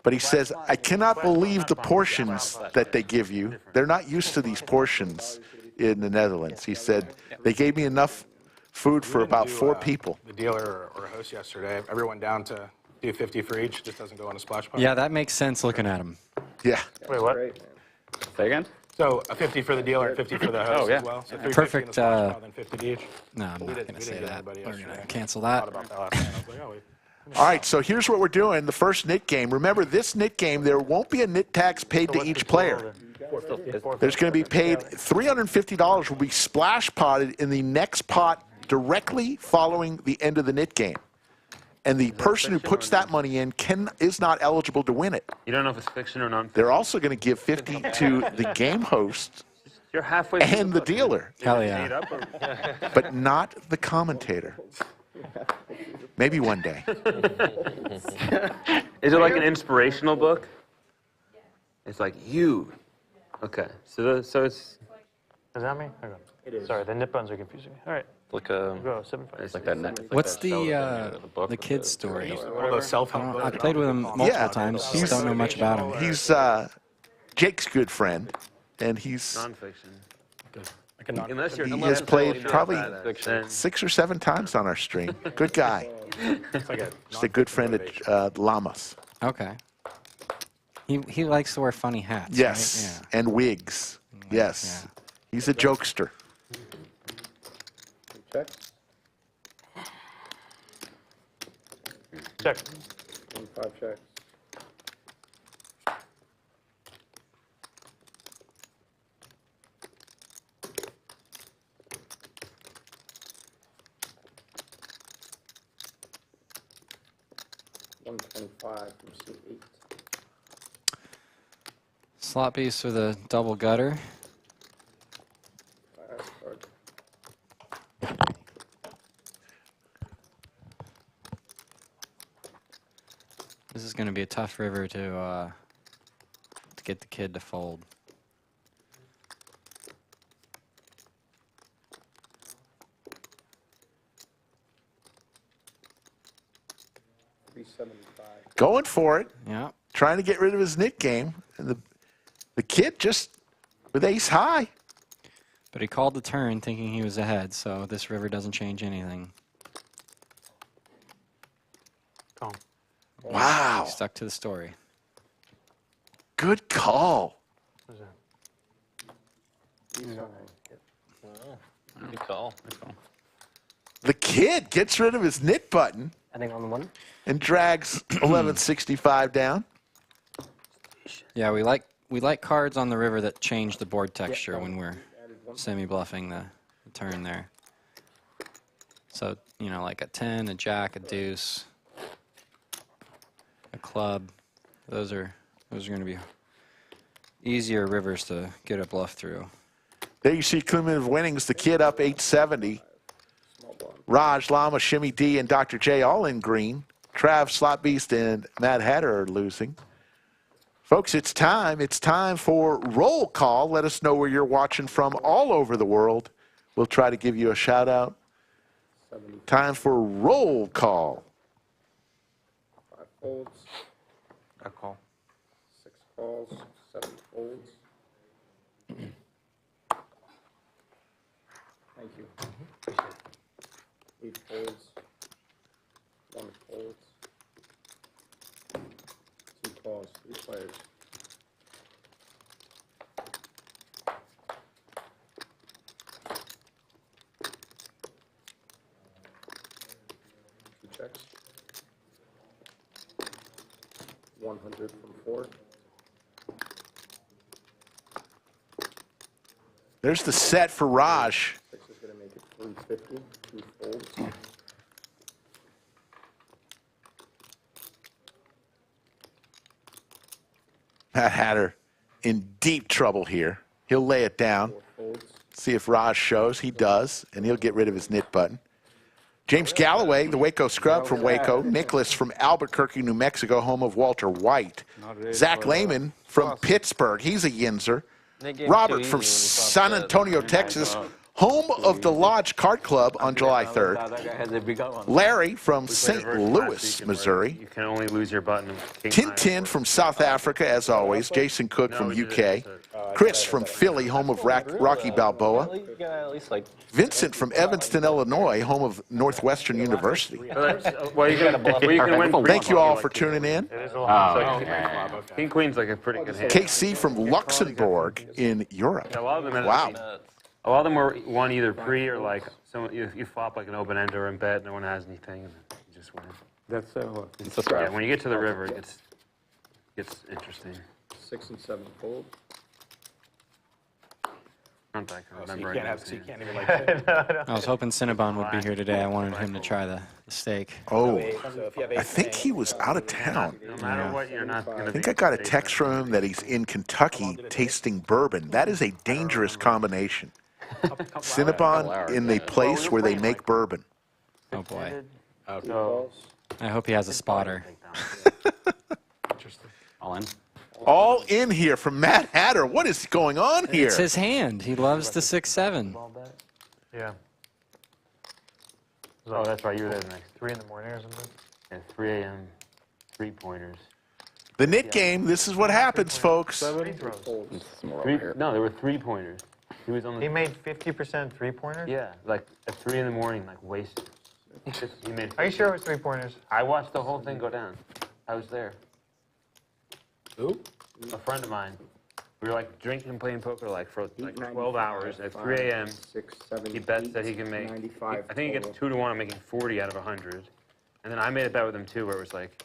A: But he says, I cannot believe the portions that they give you. They're not used to these portions in the Netherlands. He said, they gave me enough food for about 4 people.
D: The dealer or host yesterday, everyone down to do 50 for each, just doesn't go on a splash pile.
J: Yeah, that makes sense looking at him.
A: Yeah.
D: Wait, what?
F: Say again?
D: So a 50 for the dealer and 50 for the host as well. So 350
J: Perfect,
D: in the splash pile, then 50 to each.
J: No, I'm not going to
D: We
J: say
D: didn't get
J: that.
D: anybody
J: We're
D: yesterday.
J: going to cancel
D: Thought
J: that.
D: about that last night. I was like, oh, we
A: All right, so here's what we're doing. The first knit game. Remember, this knit game, there won't be a knit tax paid to each player. There's going to be paid $350 will be splash potted in the next pot directly following the end of the knit game. And the person who puts that money in is not eligible to win it.
B: You don't know if it's fiction or non-fiction.
A: They're also going to give 50 to the game host
B: You're halfway
A: and the dealer,
J: Hell yeah.
A: but not the commentator. Maybe one day.
B: Is it like an inspirational book? It's like you. Okay, so it's.
L: Is that me? Hang on. It is. Sorry, the nip buttons are confusing me. All right.
F: Like a,
L: Go, 7.5.
F: it's like that net. Like
J: What's
F: that show
J: the
F: book
J: kid's story?
D: all those self-help books.
J: I played with him multiple
A: Yeah.
J: times. Just don't know much about him.
A: He's Jake's good friend, and he's
B: Non-fiction.
D: I cannot.
B: Unless you're.
A: he has played probably
B: Then
A: 6 or 7 times on our stream. Good guy.
D: It's like
A: Just a good friend at Llamas.
J: Okay. He likes to wear funny hats.
A: Yes,
J: Right?
A: and wigs. Yes,
J: Yeah.
A: he's a jokester.
C: Check.
L: Check.
C: 5 checks. $125 from C8.
J: Slot piece with a double gutter.
C: Last card.
J: This is going to be a tough river to get the kid to fold.
C: $375.
A: Going for it,
J: Yeah.
A: trying to get rid of his knit game. And the kid just with ace high.
J: But he called the turn thinking he was ahead, so this river doesn't change anything.
L: Calm.
A: Wow,
J: Stuck to the story.
A: good call.
L: What is that?
F: Good call.
A: The kid gets rid of his knit button
I: Adding on the 1.
A: and drags 1165 down.
J: Yeah, we like cards on the river that change the board texture when we're semi-bluffing the turn there. So, you know, like a 10, a jack, a deuce, a club. Those are going to be easier rivers to get a bluff through.
A: There you see cumulative winnings. The kid up 870. Raj, Llama, Shimmy D, and Dr. J all in green. Trav, Slot Beast, and Mad Hatter are losing. Folks, it's time. It's time for roll call. Let us know where you're watching from all over the world. We'll try to give you a shout out. Time for roll call.
C: 5 folds.
D: A call.
C: 6 calls. 7 folds. Thank you. 8 folds. 1 folds. 2 calls. 3 players. Checks. 100 from 4.
A: There's the set for Raj.
C: 6 is going to make 350, 2 folds.
A: Matt Hatter in deep trouble here. He'll lay it down.
C: 4 folds.
A: See if Raj shows. He does, and he'll get rid of his knit button. James Galloway, the Waco scrub from Waco. Nicholas from Albuquerque, New Mexico, home of Walter White. Zach Lehman from Pittsburgh. He's a Yinzer. Robert from San Antonio, Texas, home of the Lodge Card Club on July 3rd. Larry from St. Louis, Missouri.
B: You can only lose your button.
A: Tintin from South Africa, as always. Jason Cook from UK. Chris from Philly, home of Rocky Balboa. Vincent from Evanston, Illinois, home of Northwestern University.
B: Well, you can win.
A: Thank you all for tuning in.
B: King Queen's like a pretty good hand.
A: KC from Luxembourg in Europe. Wow.
B: A lot of them were won either pre or like you flop like an open ender in bed, no one has anything, and then you just win.
E: That's what?
F: It's a strat.
B: Yeah, when you get to the river, it gets interesting.
C: 6 and 7 fold.
B: I don't think I remember.
D: You can't even like.
J: I was hoping Cinnabon would be here today. I wanted him to try the steak.
A: Oh, I think he was out of town.
B: No matter what, you're not going to.
A: I think I got a text from him that he's in Kentucky tasting bourbon. That is a dangerous combination. Cinnabon in the place where they make bourbon.
J: Oh boy.
B: So,
J: I hope he has a spotter.
F: All in.
A: All in here from Matt Hatter. What is going on here?
J: It's his hand. He loves the 6-7.
L: Yeah. Oh, that's right. You were there the next 3 in the morning or something?
B: yeah, 3 a.m. 3-pointers.
A: The knit game, this is what happens, folks.
L: Free throws.
B: No, there were 3-pointers. He was on the.
L: He made 50% 3-pointers?
B: Yeah, like at 3 in the morning, like wasted. He made.
L: Are you sure it was 3-pointers?
B: I watched the whole thing go down. I was there.
D: Who?
B: A friend of mine. We were like drinking and playing poker like for like 12
C: 95,
B: hours. At 3 a.m.
C: 6, 7,
B: he bets
C: 8,
B: that he can make.
C: 95
B: I think he gets 2 to 1 on making 40 out of 100. And then I made a bet with him too, where it was like,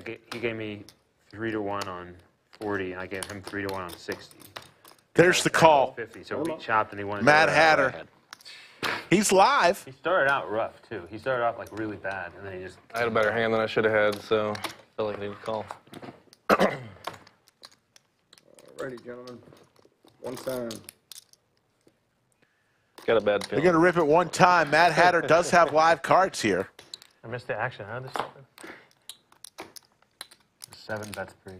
B: he gave me 3 to 1 on 40, and I gave him 3 to 1 on 60.
A: There's the call.
B: 50, so we chopped, and he won.
A: Matt Hatter. He's live.
B: He started out rough too. He started off like really bad, and then he just.
D: I had a better hand than I should have had, so I felt like I needed to call.
C: Alrighty, gentlemen. One time.
D: Got a bad
A: They're
D: feeling.
A: going to rip it one time. Matt Hatter does have live cards here.
L: I missed the action, huh? This
B: 7 bets 3.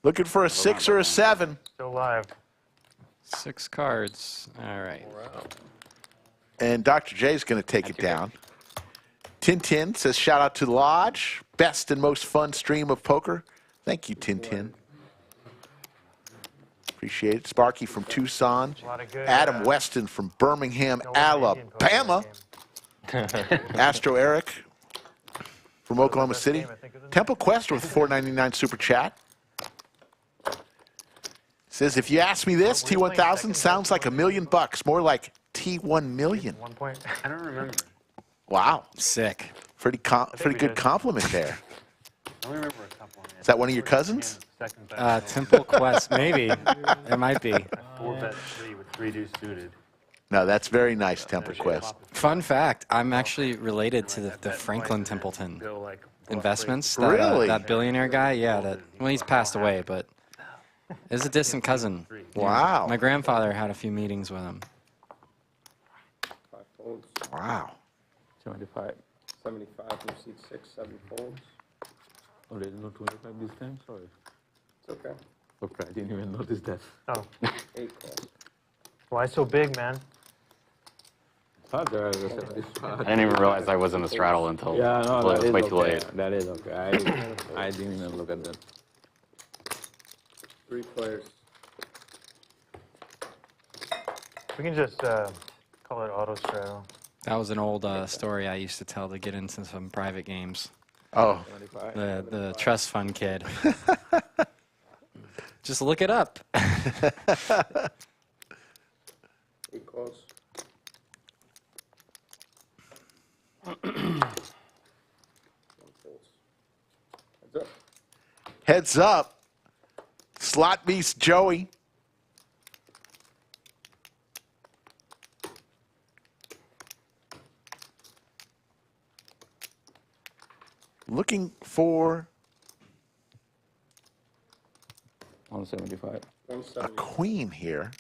A: Looking for a 6 or a 7.
L: Still live.
J: 6 cards. All right.
A: And Dr. J's going to take it down. Tintin says, shout out to the Lodge. Best and most fun stream of poker. Thank you, Tintin. Appreciate it. Sparky from Tucson. Adam Weston from Birmingham, Alabama. Astro Eric from Oklahoma City. Temple Quest with $4.99 super chat. Says, if you ask me this, T1000 sounds like $1 million. More like T1 million.
L: 1 point.
B: I don't remember.
A: Wow.
J: Sick.
A: Pretty good compliment there.
B: I only remember a couple.
A: Is that one of your cousins?
J: Temple Quest, maybe. It might be.
B: 4 bet 3 with 3 deuce suited.
A: No, that's very nice, Temple Quest.
J: Fun fact, I'm actually related to the Franklin Templeton investments. That,
A: Really?
J: That billionaire guy, yeah. Well, he's passed away, but is a distant cousin.
A: Wow.
J: My grandfather had a few meetings with him.
C: 5 folds.
A: Wow.
E: 75.
C: 75 from seat 6, 7 folds.
E: Oh, there's no 25 this time? Sorry.
C: It's okay.
E: Okay, I didn't even notice that.
L: Oh.
C: 8 calls.
L: Why so big, man?
E: I
F: I didn't even realize I was in the straddle until it was way too late.
E: That is okay. I didn't even look at that.
C: 3 players.
L: We can just call it auto straddle.
J: That was an old story I used to tell to get into some private games.
A: Oh.
J: The trust fund kid. Just look it up.
C: 8 calls. Heads up.
A: Heads up. Slot beast Joey. Looking for
E: 175.
A: a queen here.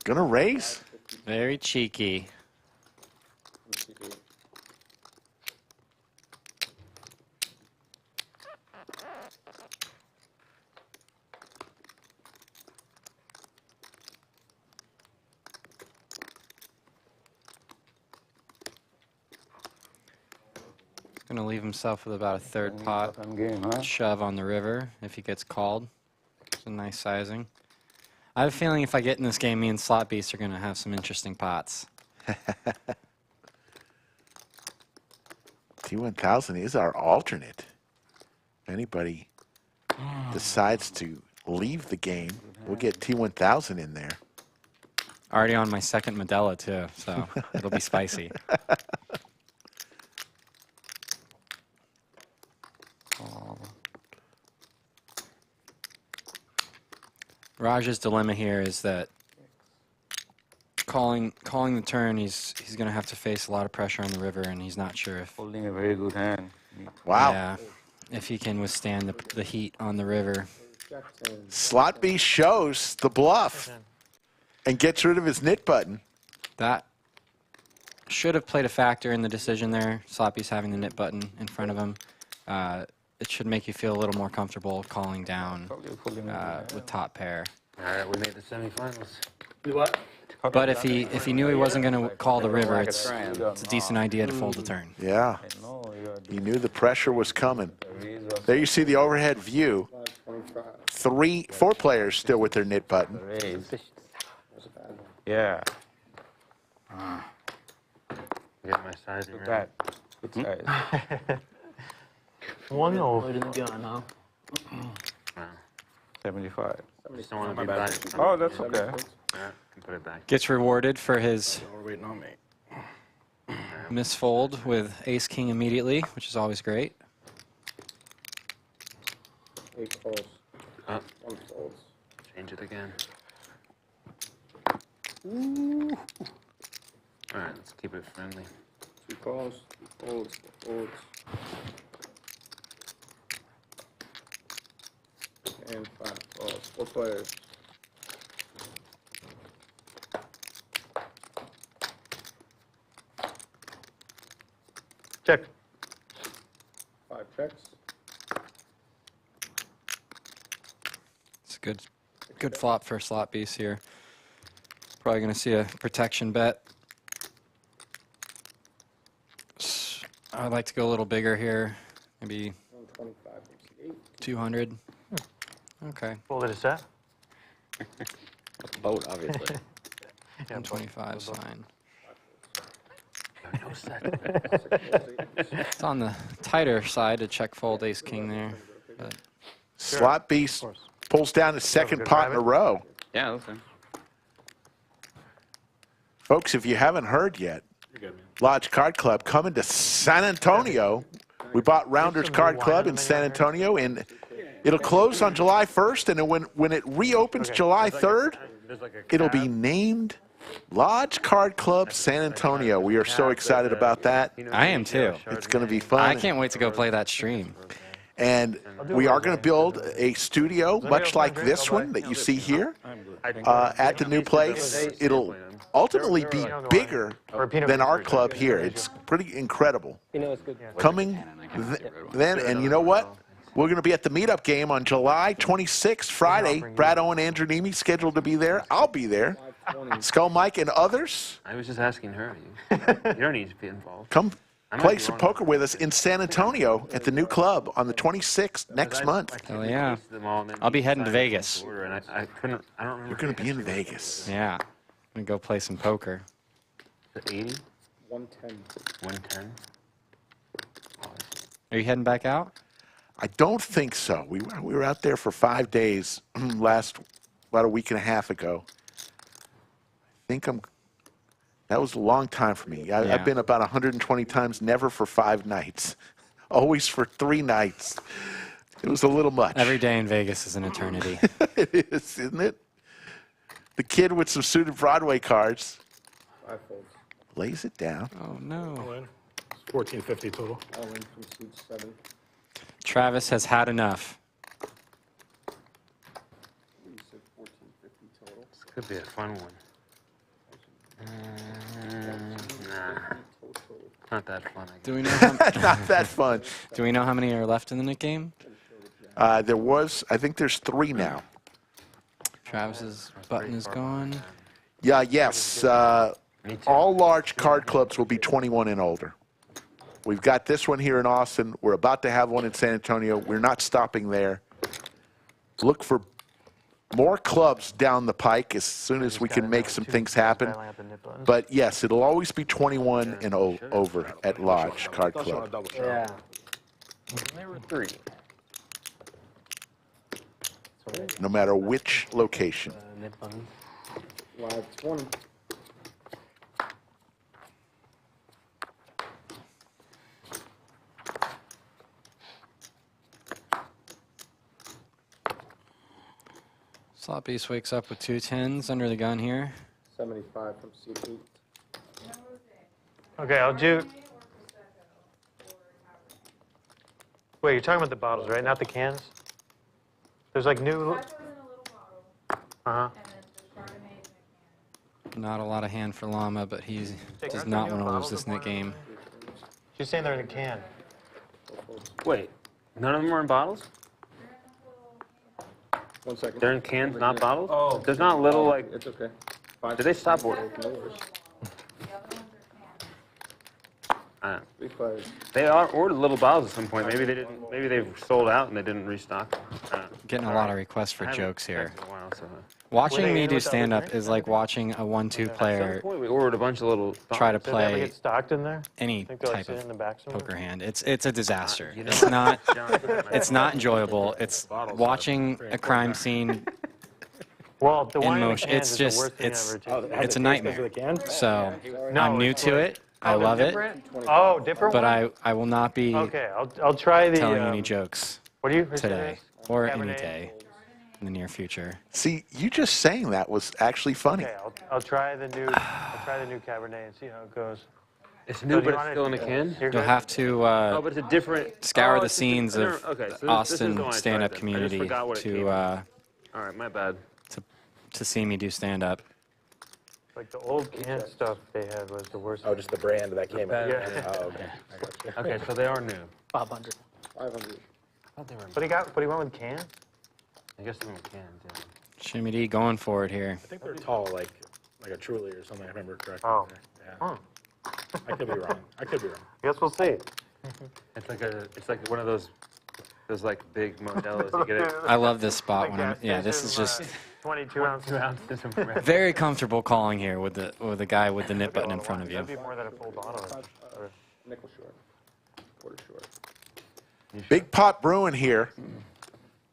A: Gonna raise.
J: Very cheeky. Gonna leave himself with about a third pot shove on the river if he gets called. It's a nice sizing. I have a feeling if I get in this game, me and Slot Beast are gonna have some interesting pots.
A: T1000 is our alternate. If anybody decides to leave the game, we'll get T1000 in there.
J: Already on my second Medella too, so it'll be spicy. Raj's dilemma here is that calling the turn, he's going to have to face a lot of pressure on the river, and he's not sure if
E: Holding a very good hand.
A: Wow.
J: Yeah, if he can withstand the heat on the river.
A: Slot B shows the bluff and gets rid of his knit button.
J: That should have played a factor in the decision there. Sloppy's having the knit button in front of him. It should make you feel a little more comfortable calling down with top pair.
B: All right, we made the semifinals.
K: What?
J: But if he knew he wasn't going to call the river, it's a decent idea to fold the turn.
A: Yeah. He knew the pressure was coming. There you see the overhead view. 4 players still with their knit button.
E: Yeah.
B: Get my sizing right.
E: Good size.
L: 1 or
K: Load in the gun, huh?
B: Wow.
E: 75.
B: Just don't want to be back.
E: Oh, that's okay.
B: Yeah, can put it back.
J: Gets rewarded for his
D: Waiting on me.
J: misfold with ace-king immediately, which is always great.
C: 8 calls. 1 folds.
B: Change it again. All right, let's keep it friendly.
C: 2 calls, 2 folds, 4 folds. And 5 calls. 4 players.
L: check.
C: 5 checks.
J: It's a good flop for Slot Beast here. Probably going to see a protection bet. I'd like to go a little bigger here, maybe
C: 125,
J: 200. Okay.
L: Folded a set.
F: Boat, obviously.
J: 125 sign.
B: No set.
J: It's on the tighter side to check fold ace king there. But
A: Slot Beast pulls down his second pot in a row.
F: Yeah, that's fine.
A: Folks, if you haven't heard yet, Lodge Card Club coming to San Antonio. We bought Rounders Card Club in San Antonio, and it'll close on July 1st, and then when it reopens July 3rd, it'll be named Lodge Card Club San Antonio. We are so excited about that.
J: I am too.
A: It's going to be fun.
J: I can't wait to go play that stream.
A: And we are going to build a studio much like this one that you see here at the new place. It'll ultimately be bigger than our club here. It's pretty incredible. Coming then, and you know what? We're going to be at the meetup game on July 26th, Friday. Brad Owen, Andrew Neeme scheduled to be there. I'll be there. Skull Mike and others.
B: I was just asking her. You don't need to be involved.
A: Come play some poker with us in San Antonio at the new club on the 26th next month.
J: Hell yeah. I'll be heading to Vegas.
B: I don't remember.
A: You're going to be in Vegas.
J: Yeah. I'm going to go play some poker.
B: The 80?
C: 110.
B: 110.
J: Are you heading back out?
A: I don't think so. We were out there for 5 days about a week and a half ago. I think that was a long time for me. I've been about 120 times, never for 5 nights. Always for 3 nights. It was a little much.
J: Every day in Vegas is an eternity.
A: It is, isn't it? The kid with some suited Broadway cards
C: 5 folds.
A: lays it down.
J: Oh, no.
D: All in. It's 1450 total.
C: All in from seed 7.
J: Travis has had enough.
C: You said 1450 total.
B: This could be a fun one. Nah. Not that fun, I guess.
J: Do we know how,
A: Not that fun.
J: do we know how many are left in the Nik game?
A: I think there's 3 now.
J: Travis's button is gone.
A: Yeah, yes. All large card clubs will be 21 and older. We've got this one here in Austin. We're about to have one in San Antonio. We're not stopping there. Look for more clubs down the pike as soon as we can make some things happen. But yes, it'll always be 21 and over at Lodge Card Club.
I: Yeah.
B: There were 3.
A: No matter which location.
C: Live 20.
J: Slot Beast wakes up with 2 10s under the gun here.
C: 75 from seed 8.
L: Okay, I'll do. Wait, you're talking about the bottles, right? Not the cans? There's like new. Uh-huh.
J: Not a lot of hand for Llama, but he does not want to lose this Nik game.
L: She's saying they're in a can.
B: Wait, none of them are in bottles?
C: 1 second.
B: They're in cans, not bottles?
C: Oh.
B: There's not little, like...
C: It's okay.
B: Did they stop ordering? They are ordered little bottles at some point. Maybe they didn't. Maybe they've sold out and they didn't restock.
J: Getting a lot of requests for jokes here.
B: In a while, so.
J: Watching me do stand-up is like watching a 1-2
B: At some
J: player
B: point, we ordered a bunch of little.
J: try to
L: Did they ever
J: play
L: get stocked in there?
J: any
L: Think they're, like,
J: type
L: sitting in the back
J: of
L: somewhere?
J: poker hand. It's a disaster.
B: You know,
J: It's not
B: John,
J: it's not enjoyable. It's watching a crime scene
L: Well, the
J: in
L: wine in the
J: motion.
L: cans
J: It's
L: is the
J: just
L: worst thing ever, too.
J: it's a nightmare. So
L: No,
J: I'm new
L: it's
J: to
L: like-
J: it. I love it,
L: Oh, different
J: but
L: one?
J: I will not be
L: Okay, I'll try the.
J: telling any jokes
L: What do you
J: today or any
L: Cabernet?
J: day in the near future.
A: See, you just saying that was actually funny.
L: Okay, I'll try the new. I'll try the new Cabernet and see how it goes.
B: It's
L: So
B: new,
L: do you
B: but
L: want
B: it's
L: it-
B: still in a can.
L: You're
J: You'll
L: good?
J: have to
B: Oh, but it's a different.
J: scour
B: oh,
J: the
B: it's a
J: scenes
B: different-
J: of
B: okay, so
J: the
B: this is the one I
J: Austin
B: tried
J: stand-up
B: then. I just
J: community
B: forgot what it came
J: to
B: in. All right, my bad.
J: to see me do stand-up.
L: Like the old canned stuff they had was the worst.
D: Oh, just the brand that came in.
L: Yeah.
D: Oh, okay. I got you.
B: Okay, so they are new.
I: 500.
C: 500.
L: But he went with cans?
B: I guess they were cans. Yeah.
J: Shimmy D going for it here.
D: I think they're tall, like a Truly or something. I remember correctly.
L: Oh.
D: Yeah. I could be wrong. I could be wrong.
L: Guess we'll see.
B: It's like one of those like big Modelos. You get it.
J: I love this spot
L: Like
J: when I'm.
L: gas
J: Yeah, this is
L: station,
J: just
L: 22 ounces.
B: 2 ounces of red.
J: very comfortable calling here with the guy with the nip button in front of you.
L: That'd be more than a full bottle. Or-
C: Nickel short. Quarter short.
A: Big pot brewing here.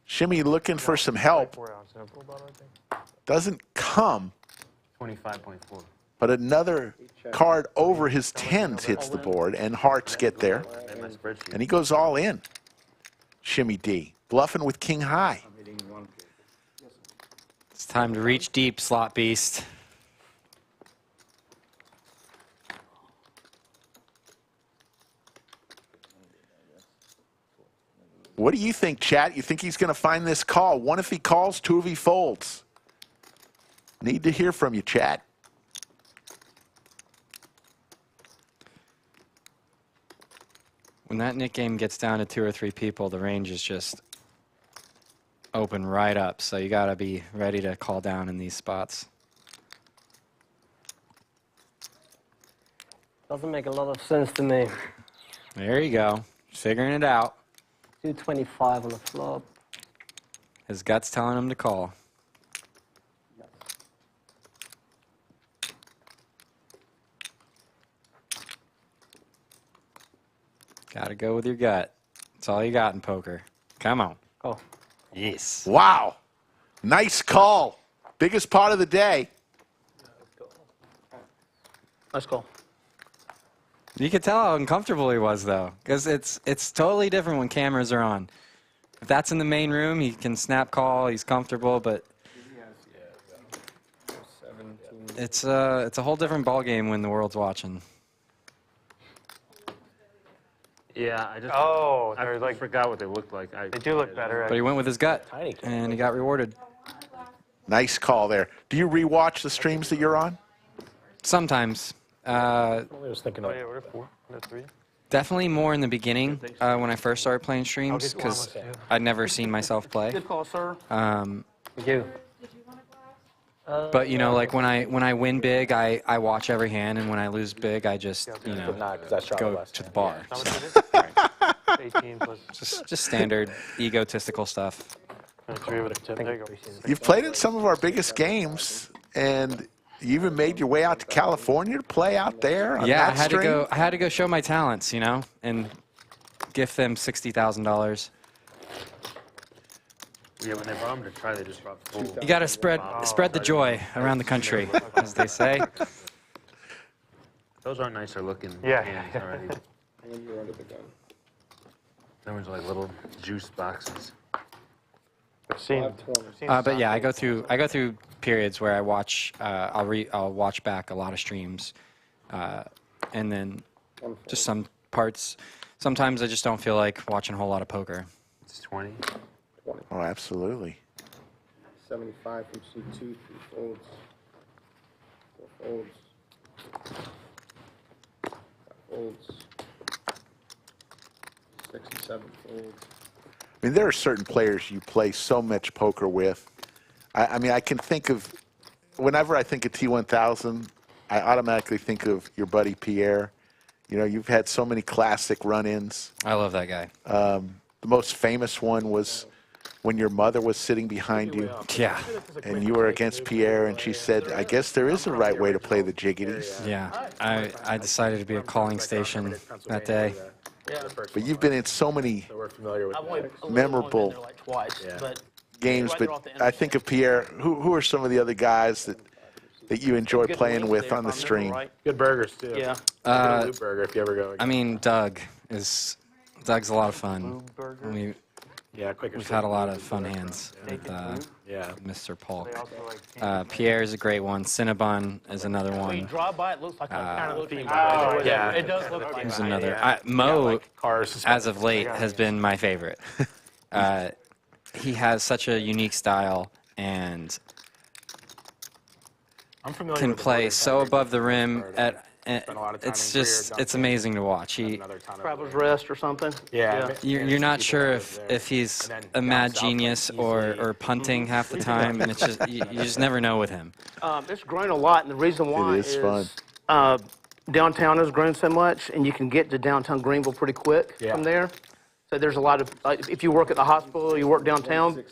A: Shimmy looking for some help.
L: 4 ounces in a full bottle, I think.
A: Doesn't come,
B: 25.4.
A: but another card over his 10s hits the board, and hearts get there.
B: In my spreadsheet.
A: And he goes all in. Shimmy D, bluffing with king high.
J: It's time to reach deep, Slot Beast.
A: What do you think, chat? You think he's going to find this call? 1 if he calls, 2 if he folds. Need to hear from you, chat.
J: When that Nik game gets down to 2 or 3 people, the range is just open right up. So you got to be ready to call down in these spots.
I: Doesn't make a lot of sense to me.
J: There you go. Figuring it out.
I: 225 on the flop.
J: His gut's telling him to call. Gotta go with your gut. That's all you got in poker. Come on.
I: Oh.
J: Yes.
A: Wow. Nice call. Biggest part of the day.
K: Let's go.
J: You could tell how uncomfortable he was, though, because it's totally different when cameras are on. If that's in the main room, he can snap call. He's comfortable, but it's a whole different ball game when the world's watching.
B: Yeah, I just
L: they're like,
B: forgot what they looked like.
L: they do look better.
J: But he went with his gut, and he got rewarded.
A: Nice call there. Do you rewatch the streams that you're on?
J: Sometimes.
D: I was thinking of
L: What are 4? What are 3?
J: Definitely more in the beginning when I first started playing streams, because I'd never seen myself play.
K: Good call, sir.
I: You.
J: But you know, like when I win big, I watch every hand, and when I lose big, I just go to the bar. So,
L: 18 plus
J: just standard egotistical stuff.
L: 3 with a tip. There you go.
A: You've played in some of our biggest games, and you even made your way out to California to play out there on
J: Yeah,
A: that stream?
J: I had to go show my talents, you know, and gift them $60,000.
B: Yeah, when they brought them to try, they just brought full.
J: You got to spread the joy around the country, as they say.
B: Those aren't nicer looking
L: Yeah.
B: cans already.
C: And you're under the gun.
B: Those ones are like little juice boxes.
L: I've seen,
C: 520.
J: But yeah, I go through periods where I watch. I'll watch back a lot of streams, and then just some parts. Sometimes I just don't feel like watching a whole lot of poker.
B: It's 20.
C: 20.
A: Oh, absolutely.
C: 75 from C2, 3 folds. 4 folds. 5 folds. 67 folds.
A: I mean, there are certain players you play so much poker with. I mean, I can think of, whenever I think of T1000, I automatically think of your buddy Pierre. You know, you've had so many classic run-ins.
J: I love that guy.
A: The most famous one was when your mother was sitting behind you.
J: Yeah.
A: And you were against Pierre, and she said, I guess there is a right way to play the jiggities.
J: Yeah. I decided to be a calling station that day.
A: But you've been in so many memorable
K: memorable like twice, but
A: games, but I think of Pierre. Who are some of the other guys that you enjoy playing with on the stream?
D: Good burgers, too.
K: Yeah.
D: Loop burger if you ever go.
J: I mean, Doug's a lot of fun. We've had a lot of fun hands with Mr. Polk. Pierre's a great one. Cinnabon is another
K: When you
J: one.
K: drive by, it looks like kind of looks like
D: yeah.
K: It does look like
J: There's
K: that.
J: another. Mo,
D: Cars.
J: as of late, has been my favorite. He has such a unique style and
D: I'm familiar
J: can
D: with the
J: play
D: Morgan
J: so
D: County
J: above the
D: County
J: rim.
D: Road.
J: It's
D: Spent a lot of time in
J: just,
D: Greer,
J: it's amazing to watch.
K: Travelers Rest or something.
D: Yeah.
J: You're not sure if he's a mad genius or punting half the time, and it's just you just never know with him.
K: It's grown a lot, and the reason why
A: is fun.
K: Downtown has grown so much, and you can get to downtown Greenville pretty quick from there. So there's a lot of, if you work at the hospital, you work downtown,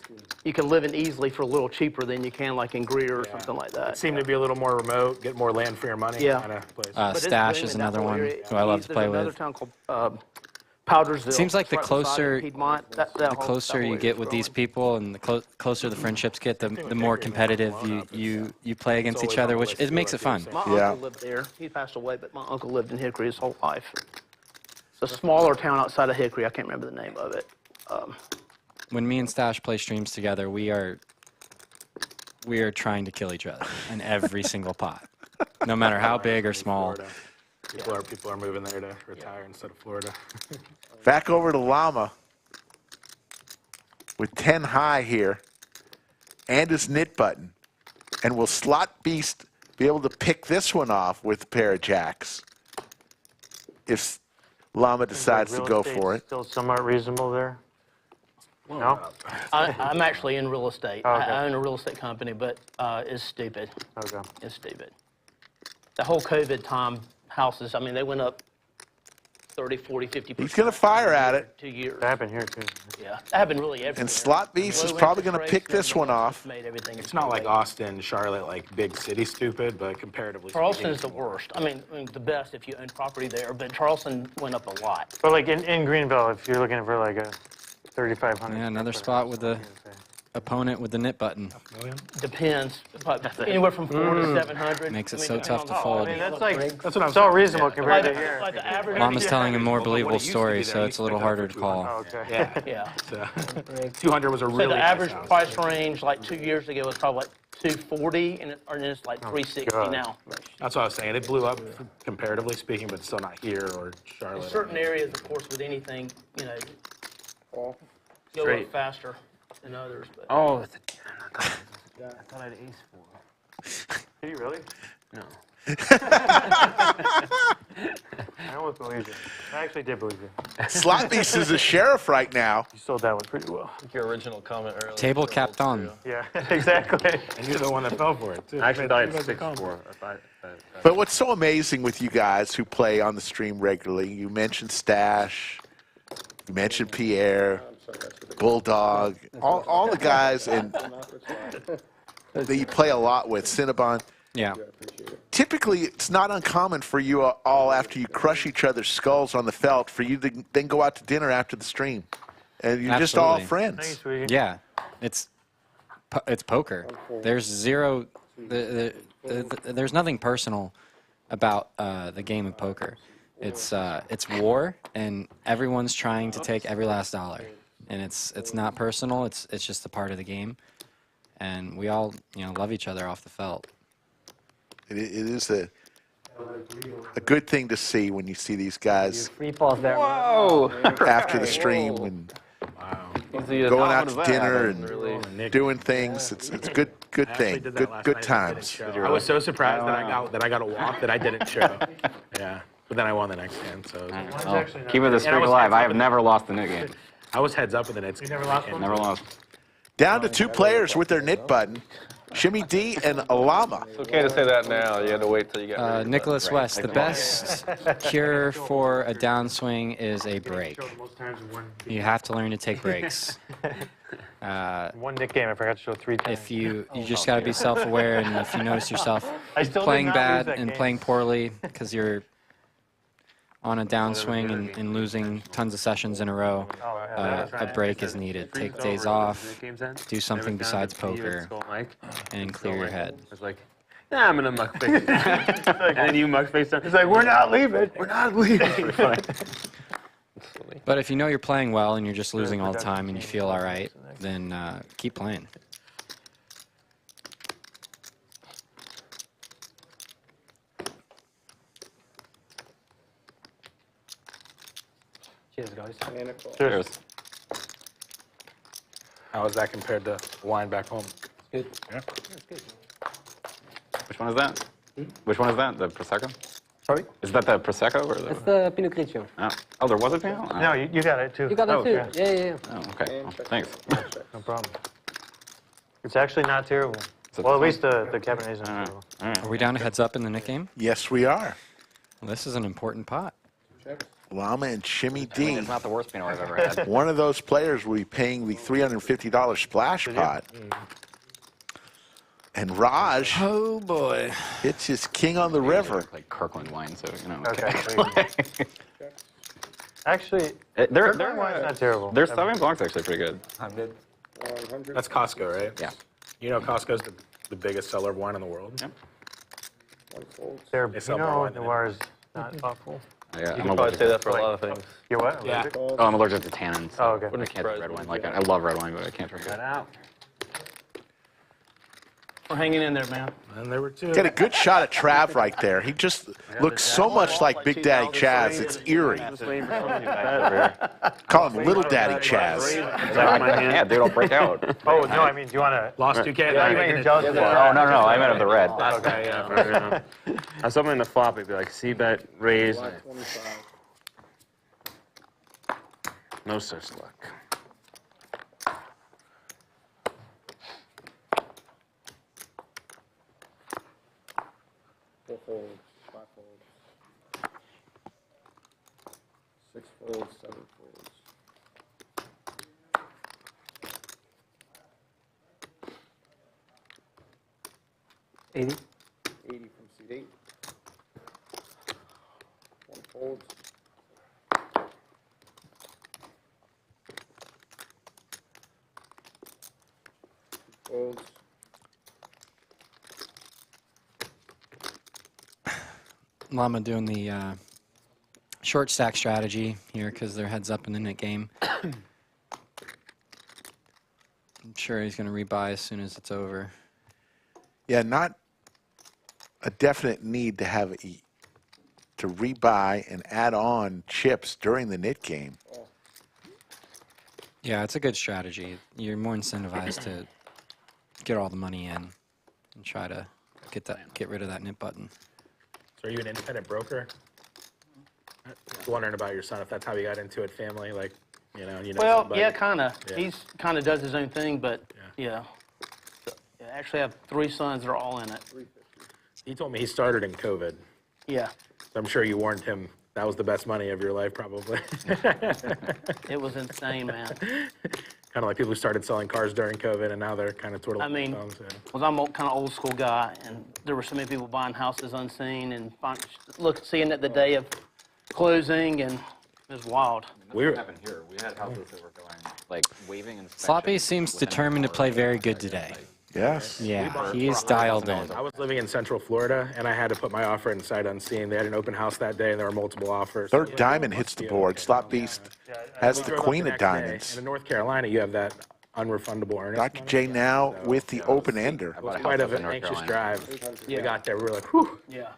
K: you can live in easily for a little cheaper than you can like in Greer or something like that.
D: It seemed to be a little more remote, get more land for your money.
K: Yeah.
D: Kind of place.
K: But it's
J: Stash
K: booming
J: is
K: in that
J: another
K: whole
J: one
K: area.
J: who I love to play
K: There's another
J: with.
K: town called Powdersville.
J: Seems like the
K: It's right beside
J: closer
K: Piedmont. That
J: the
K: whole-
J: closer
K: that whole
J: you
K: area's
J: get with these
K: growing.
J: people, and the closer the friendships get, the more competitive you play against each other, which it makes it fun.
K: My
A: Yeah.
K: uncle lived there. He passed away, but my uncle lived in Hickory his whole life. It's a smaller town outside of Hickory. I can't remember the name of it.
J: When me and Stash play streams together, we are trying to kill each other in every single pot, no matter how big or small.
D: People are moving there to retire instead of Florida.
A: Back over to Llama with 10 high here and his knit button. And will Slot Beast be able to pick this one off with a pair of jacks if Llama decides to
L: Real
A: go
L: estate's
A: for it?
L: Still somewhat reasonable there. No?
K: I'm actually in real estate.
L: Oh, okay.
K: I own a real estate company, but it's stupid.
L: Okay.
K: It's stupid. The whole COVID time houses, I mean, they went up 30, 40, 50%.
A: He's going to fire at it.
K: 2 years.
L: That happened here, too.
K: Yeah, that happened really everywhere.
A: And Slot Beast is
K: Low
A: probably going to
K: interest
A: pick
K: rates
A: this one off.
K: made everything
D: It's not like Austin, Charlotte, like big city stupid, but comparatively
K: Charleston
D: speaking,
K: is the worst. I mean, the best if you own property there, but Charleston went up a lot.
L: But like in Greenville, if you're looking for like a 3,500.
J: Yeah, another spot with the opponent with the knit button.
K: Depends. Anywhere from 400 to 700.
J: Makes it
K: I mean,
J: so
K: depending
J: tough
K: on
J: to
K: how-
J: fold.
K: I mean,
L: That's what I'm saying. Reasonable compared to here.
K: Like the average.
J: Mama's telling a more
D: Well, what
J: believable
D: it used to be
J: story,
D: there,
J: so
D: I
J: it's
D: used
J: a
D: to
J: little
D: pick that
J: harder
D: for
J: to call.
L: Oh, okay.
D: Yeah.
K: Yeah.
D: So, 200 was a
K: So
D: really
K: the
D: nice
K: average
D: house.
K: price range, like 2 years ago, was probably like 240, and it's like 360
L: God.
K: now.
D: That's what I was saying. It blew up comparatively speaking, but still not here or
K: In
D: Charlotte.
K: certain areas, of course, with anything, you know, go
B: Straight.
K: up faster than others. But
B: Oh, that's a, I thought I had ace 4.
L: Did you really?
B: No.
L: I almost believed you. I actually did believe you.
A: Slot Beast is a sheriff right now.
L: You sold that one pretty well.
E: Your original comment earlier.
J: Table capped on.
L: Yeah, exactly.
D: And you're the one that fell for it, too.
B: I actually thought I had 6-4.
A: But what's so amazing with you guys who play on the stream regularly, you mentioned Stash, you mentioned Pierre, Bulldog, all the guys and that you play a lot with, Cinnabon.
J: Yeah.
A: Typically, it's not uncommon for you all, after you crush each other's skulls on the felt, for you to then go out to dinner after the stream. And you're just all
J: Absolutely.
A: friends.
L: Thanks, sweetie.
J: Yeah, it's poker. There's zero. There's nothing personal about the game of poker. It's war, and everyone's trying to take every last dollar, and it's not personal. It's just a part of the game, and we all love each other off the felt.
A: It is a good thing to see when you see these guys
I: Free pause there.
E: Whoa!
A: after the stream and going out to dinner and doing things. It's a good thing. Good times.
D: I was so surprised that I got a walk that I didn't show. Yeah. But then I won the next hand, so.
F: Keep it the streak alive. I have never lost a knit game.
D: I was heads up with the Nits. You
L: never lost one?
F: Never lost.
A: Down to 2 players with their knit button, Shimmy D and Llama.
E: It's okay to say that now. You had to wait till you get ready.
J: Nicholas West, the best cure for a downswing is a break. You have to learn to take breaks.
L: One Nick game, I forgot to show 3 times.
J: If you just got to be self-aware, and if you notice yourself
L: I still did
J: playing
L: not
J: bad
L: lose that
J: and
L: game.
J: playing poorly because you're on a downswing and losing tons of sessions in a row, a break is needed. Take days off, do something besides poker, and clear your head.
B: I was like, nah, I'm gonna muck face. And then you muck face down.
L: He's like, we're not leaving. We're not leaving.
J: But if you know you're playing well and you're just losing all the time and you feel all right, then keep playing.
I: Cheers, guys.
F: Cheers.
D: How is that compared to wine back home?
I: Good.
D: Yeah.
F: Which one is that? Which one is that? The Prosecco?
I: Sorry?
F: Is that the Prosecco or the?
I: That's the Pinot Grigio.
F: Oh, there was a Pinot? Oh.
L: No, you got it too.
I: You got that
L: Oh,
I: too?
L: okay.
I: Yeah.
F: Oh, okay. Well, thanks.
L: No problem. It's actually not terrible.
F: it
L: Well, at
F: fun?
L: least the Cabernet is not terrible.
F: All right.
J: Are we down to heads up in the Nick game?
A: Yes, we are.
J: Well, this is an important pot.
A: Llama and Shimmy
F: I mean,
A: D.
F: it's not the worst Pinot I've ever had.
A: One of those players will be paying the $350 splash pot. And Raj,
J: Oh boy.
A: it's his king on the river.
F: Like Kirkland wine, so you know.
L: Okay. Actually,
F: They're
L: wine's not terrible.
F: Their Sauvignon Blanc's actually pretty good.
D: That's Costco, right?
F: Yeah.
D: You know Costco's the biggest seller of wine in the world?
F: Yep.
L: Their
D: They sell
L: Pinot
D: more wine than
L: Noir is not thoughtful.
F: Yeah,
E: You
F: I'm
E: can probably
F: allergic.
E: say that for a lot of things.
L: You're what?
D: Yeah.
L: Allergic?
F: Oh, I'm allergic to tannins.
L: Oh, okay.
F: I
E: Wouldn't
F: can't drink
E: surprise
F: red
E: me.
F: wine. Like I love red wine, but I can't drink it.
B: out.
K: We're hanging in there, man.
D: And there were 2.
A: Get a good shot of Trav right there. He just looks so much like Big Daddy Chaz. It's eerie. Call him Little Daddy Chaz.
F: Yeah, dude, I'll break out.
L: Oh, no, I mean, do you want to...
D: Lost 2K.
L: Yeah, you're jealous of that.
F: Oh, no, I meant of the red.
D: Okay, yeah.
B: I was hoping in the flop it'd be like C-bet, raise. No such luck.
C: folds, 7 folds.
I: $80.
C: 80 from seat 8. 1 folds. Folds.
J: Llama doing the short stack strategy here because they're heads up in the net game. I'm sure he's going to rebuy as soon as it's over.
A: Yeah, not a definite need to have to rebuy and add on chips during the knit game.
J: Yeah, it's a good strategy. You're more incentivized to get all the money in and try to get rid of that knit button.
D: So are you an independent broker? I was wondering about your son, if that's how he got into it, family, like, you know
K: Well,
D: somebody.
K: yeah, kind of.
D: Yeah.
K: He's kind of does his own thing, but yeah. Yeah, actually, I have 3 sons that are all in it.
D: He told me he started in COVID.
K: Yeah.
D: So I'm sure you warned him that was the best money of your life, probably.
K: It was insane, man.
D: Kind of like people who started selling cars during COVID, and now they're kind of twiddling
K: I mean,
D: their thumbs. Yeah.
K: well, I'm a kind of old school guy, and there were so many people buying houses unseen and seeing it the day of closing, and it was wild.
F: What happened here? We had houses that were going like waving and.
J: Sloppy seems determined to play very good today.
A: Yes.
J: Yeah, he's dialed in.
D: I was living in Central Florida, and I had to put my offer in sight unseen. They had an open house that day, and there were multiple offers.
A: Third diamond hits the board. Slot Beast has the queen of diamonds.
D: And in North Carolina, you have that unrefundable earnest
A: Dr.
D: money.
A: J now with the open ender.
D: It was quite an anxious drive. We got there, we were like, whew.
K: Yeah.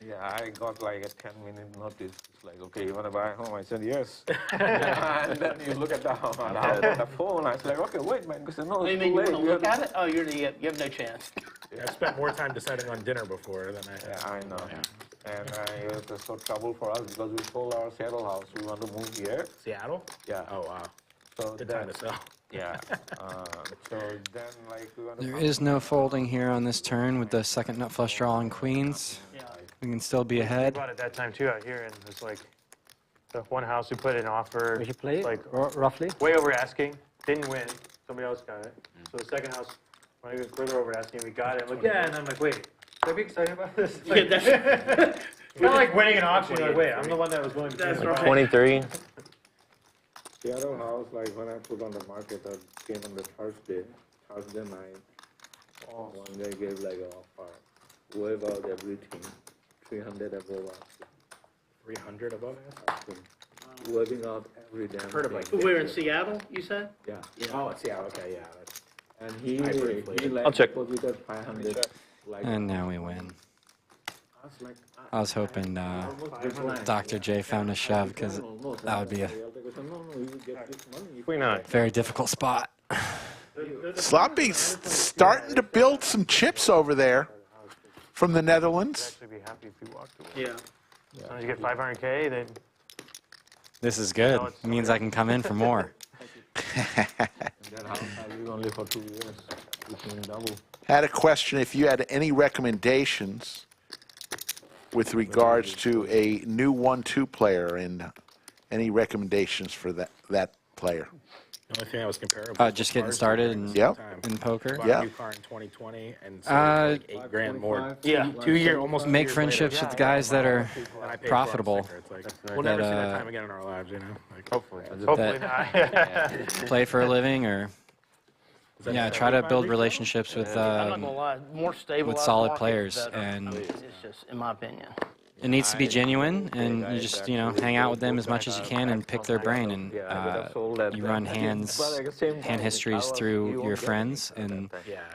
M: Yeah, I got like a 10-minute notice. It's like, okay, you want to buy a home? I said, yes. And then you look at the phone. I was like, okay, wait, man. Because no,
K: What do you
M: it's
K: mean,
M: too
K: you
M: late.
K: want to look at it? Oh, you have no chance.
D: I spent more time deciding on dinner before than I had.
M: Yeah, I know. And it was so trouble for us because we sold our Seattle house. We want to move here.
D: Seattle?
M: Yeah.
D: Oh, wow.
M: So
D: Good
M: then,
D: time to sell.
M: Yeah. So then, like, we want to.
J: There is no folding here on this turn with the second nut flush draw on queens. We can still be
L: We
J: ahead.
L: bought it that time too out here, and it was like the one house we put in offer.
I: We should play it,
L: like
I: roughly.
L: way over asking, didn't win. Somebody else got it. So the second house went even further over asking. We got it. I'm like, yeah, and I'm like, wait, should I be excited about this? Like, it's kind of like winning an auction. You're like, wait, I'm the one that was going to.
K: That's
L: like,
K: right.
B: 23.
C: Seattle house, like when I put on the market, that came on the Thursday night. One day gave like an offer, way about everything, 300 above asking.
D: 300 above
C: asking. Waving out every damn
D: Heard of
C: thing.
D: like
K: We're in Seattle, you said?
C: Yeah.
D: Oh, it's Seattle. Okay, yeah. That's,
C: And he
B: I'll check.
C: deposited 500. Like,
J: And now we win.
C: I was like,
J: I was hoping Dr. J found a shove because that would be a
L: Queen nine.
J: very difficult spot.
A: Sloppy's starting to build some chips over there from the Netherlands.
L: I'd actually be happy if you walked away.
K: Yeah.
L: As long as you get 500K, then
J: This is good. It means I can come in for more.
M: That house I lived only for 2 years. Between double.
A: Had a question if you had any recommendations with regards to a new 1-2 player and any recommendations for that player.
D: the only thing that was comparable.
J: Just getting started in poker.
D: Bought a new car in 2020 and sold like $8,000 more.
K: Yeah.
D: 2 year, almost.
J: Make friendships with guys that are profitable.
D: We'll never see that time again in our lives, you know. Like,
L: hopefully
J: that play for a living or try to build relationships with
K: I'm not gonna lie, more stable
J: with
K: out of
J: solid
K: pocket
J: players,
K: is better.
J: and
K: It's just, in my opinion.
J: it needs to be genuine, and you just hang out with them as much as you can and pick their brain, and you run hand histories through your friends, and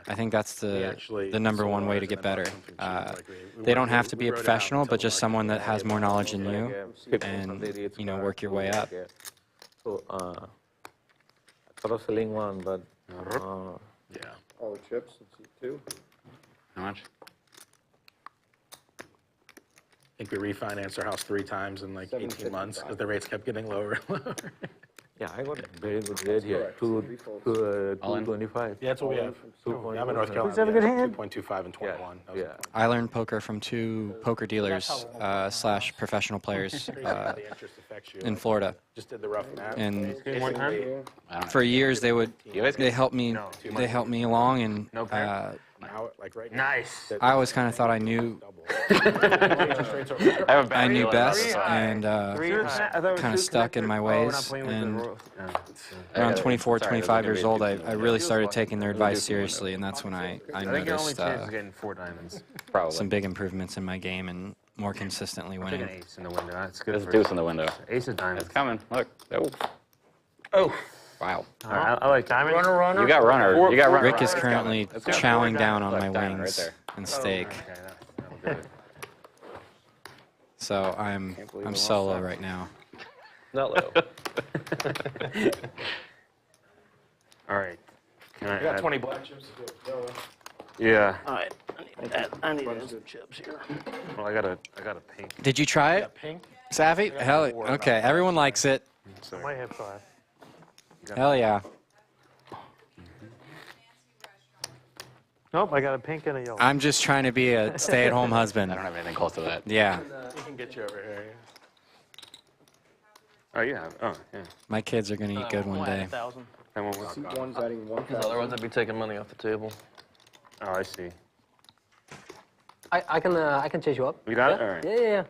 J: I think that's the number one way to get better. They don't have to be a professional, but just someone that has more knowledge than you, and work your way up.
M: So, I thought of selling one, but
C: all chips, it's 2.
F: How much?
D: I think we refinanced our house 3 times in like 18 months because the rates kept getting lower and lower.
M: Yeah, I got very good rate here. 225.
D: Yeah, that's what we have. I'm in North Carolina.
L: Please have a good hand.
D: 2.25 and 21.
M: Yeah.
J: I learned poker from two poker dealers slash professional players in Florida.
D: Just did the rough math.
J: And
B: One time?
J: for years they helped me along, and
D: now, like right now,
B: Nice.
J: I always kind of thought I knew I knew best, and kind of stuck in my ways. And around 24, 25 years old, I really started taking their advice seriously, and that's when I
B: think your only
J: noticed
B: chance is getting 4 diamonds.
J: some big improvements in my game and more consistently
B: Take
J: winning.
B: an ace in the window. That's good.
F: There's a
B: for
F: deuce in the window.
B: Ace of diamonds.
F: It's coming. Look. Oh.
B: Oh.
F: Wow.
B: All right, I like diamond. Runner.
F: You got runner. You got runner.
J: Rick is currently chowing down on my
F: diamond
J: wings
F: right
J: and steak.
B: Okay, that'll do it.
J: So I'm solo right now.
I: Not low.
B: All right. Can I
D: I got
B: add-
D: 20 black chips to go.
B: Yeah.
K: All right, I need some chips here.
B: Well, I got a pink.
J: Did you try it,
D: Pink?
J: Savvy? Hell, okay. Everyone likes it.
L: I might have 5.
J: Hell yeah.
L: Nope, I got a pink and a yellow.
J: I'm just trying to be a stay-at-home husband.
F: I don't have anything close to that.
J: Yeah.
D: We can get you over here.
B: Oh, yeah. Oh, yeah.
J: My kids are gonna eat good one day.
B: That one was.
I: One's adding 1,000. Otherwise, I'd be taking money off the table.
B: Oh, I see.
I: I can chase you up.
B: You got it?
I: Yeah.
B: All right.
I: Yeah.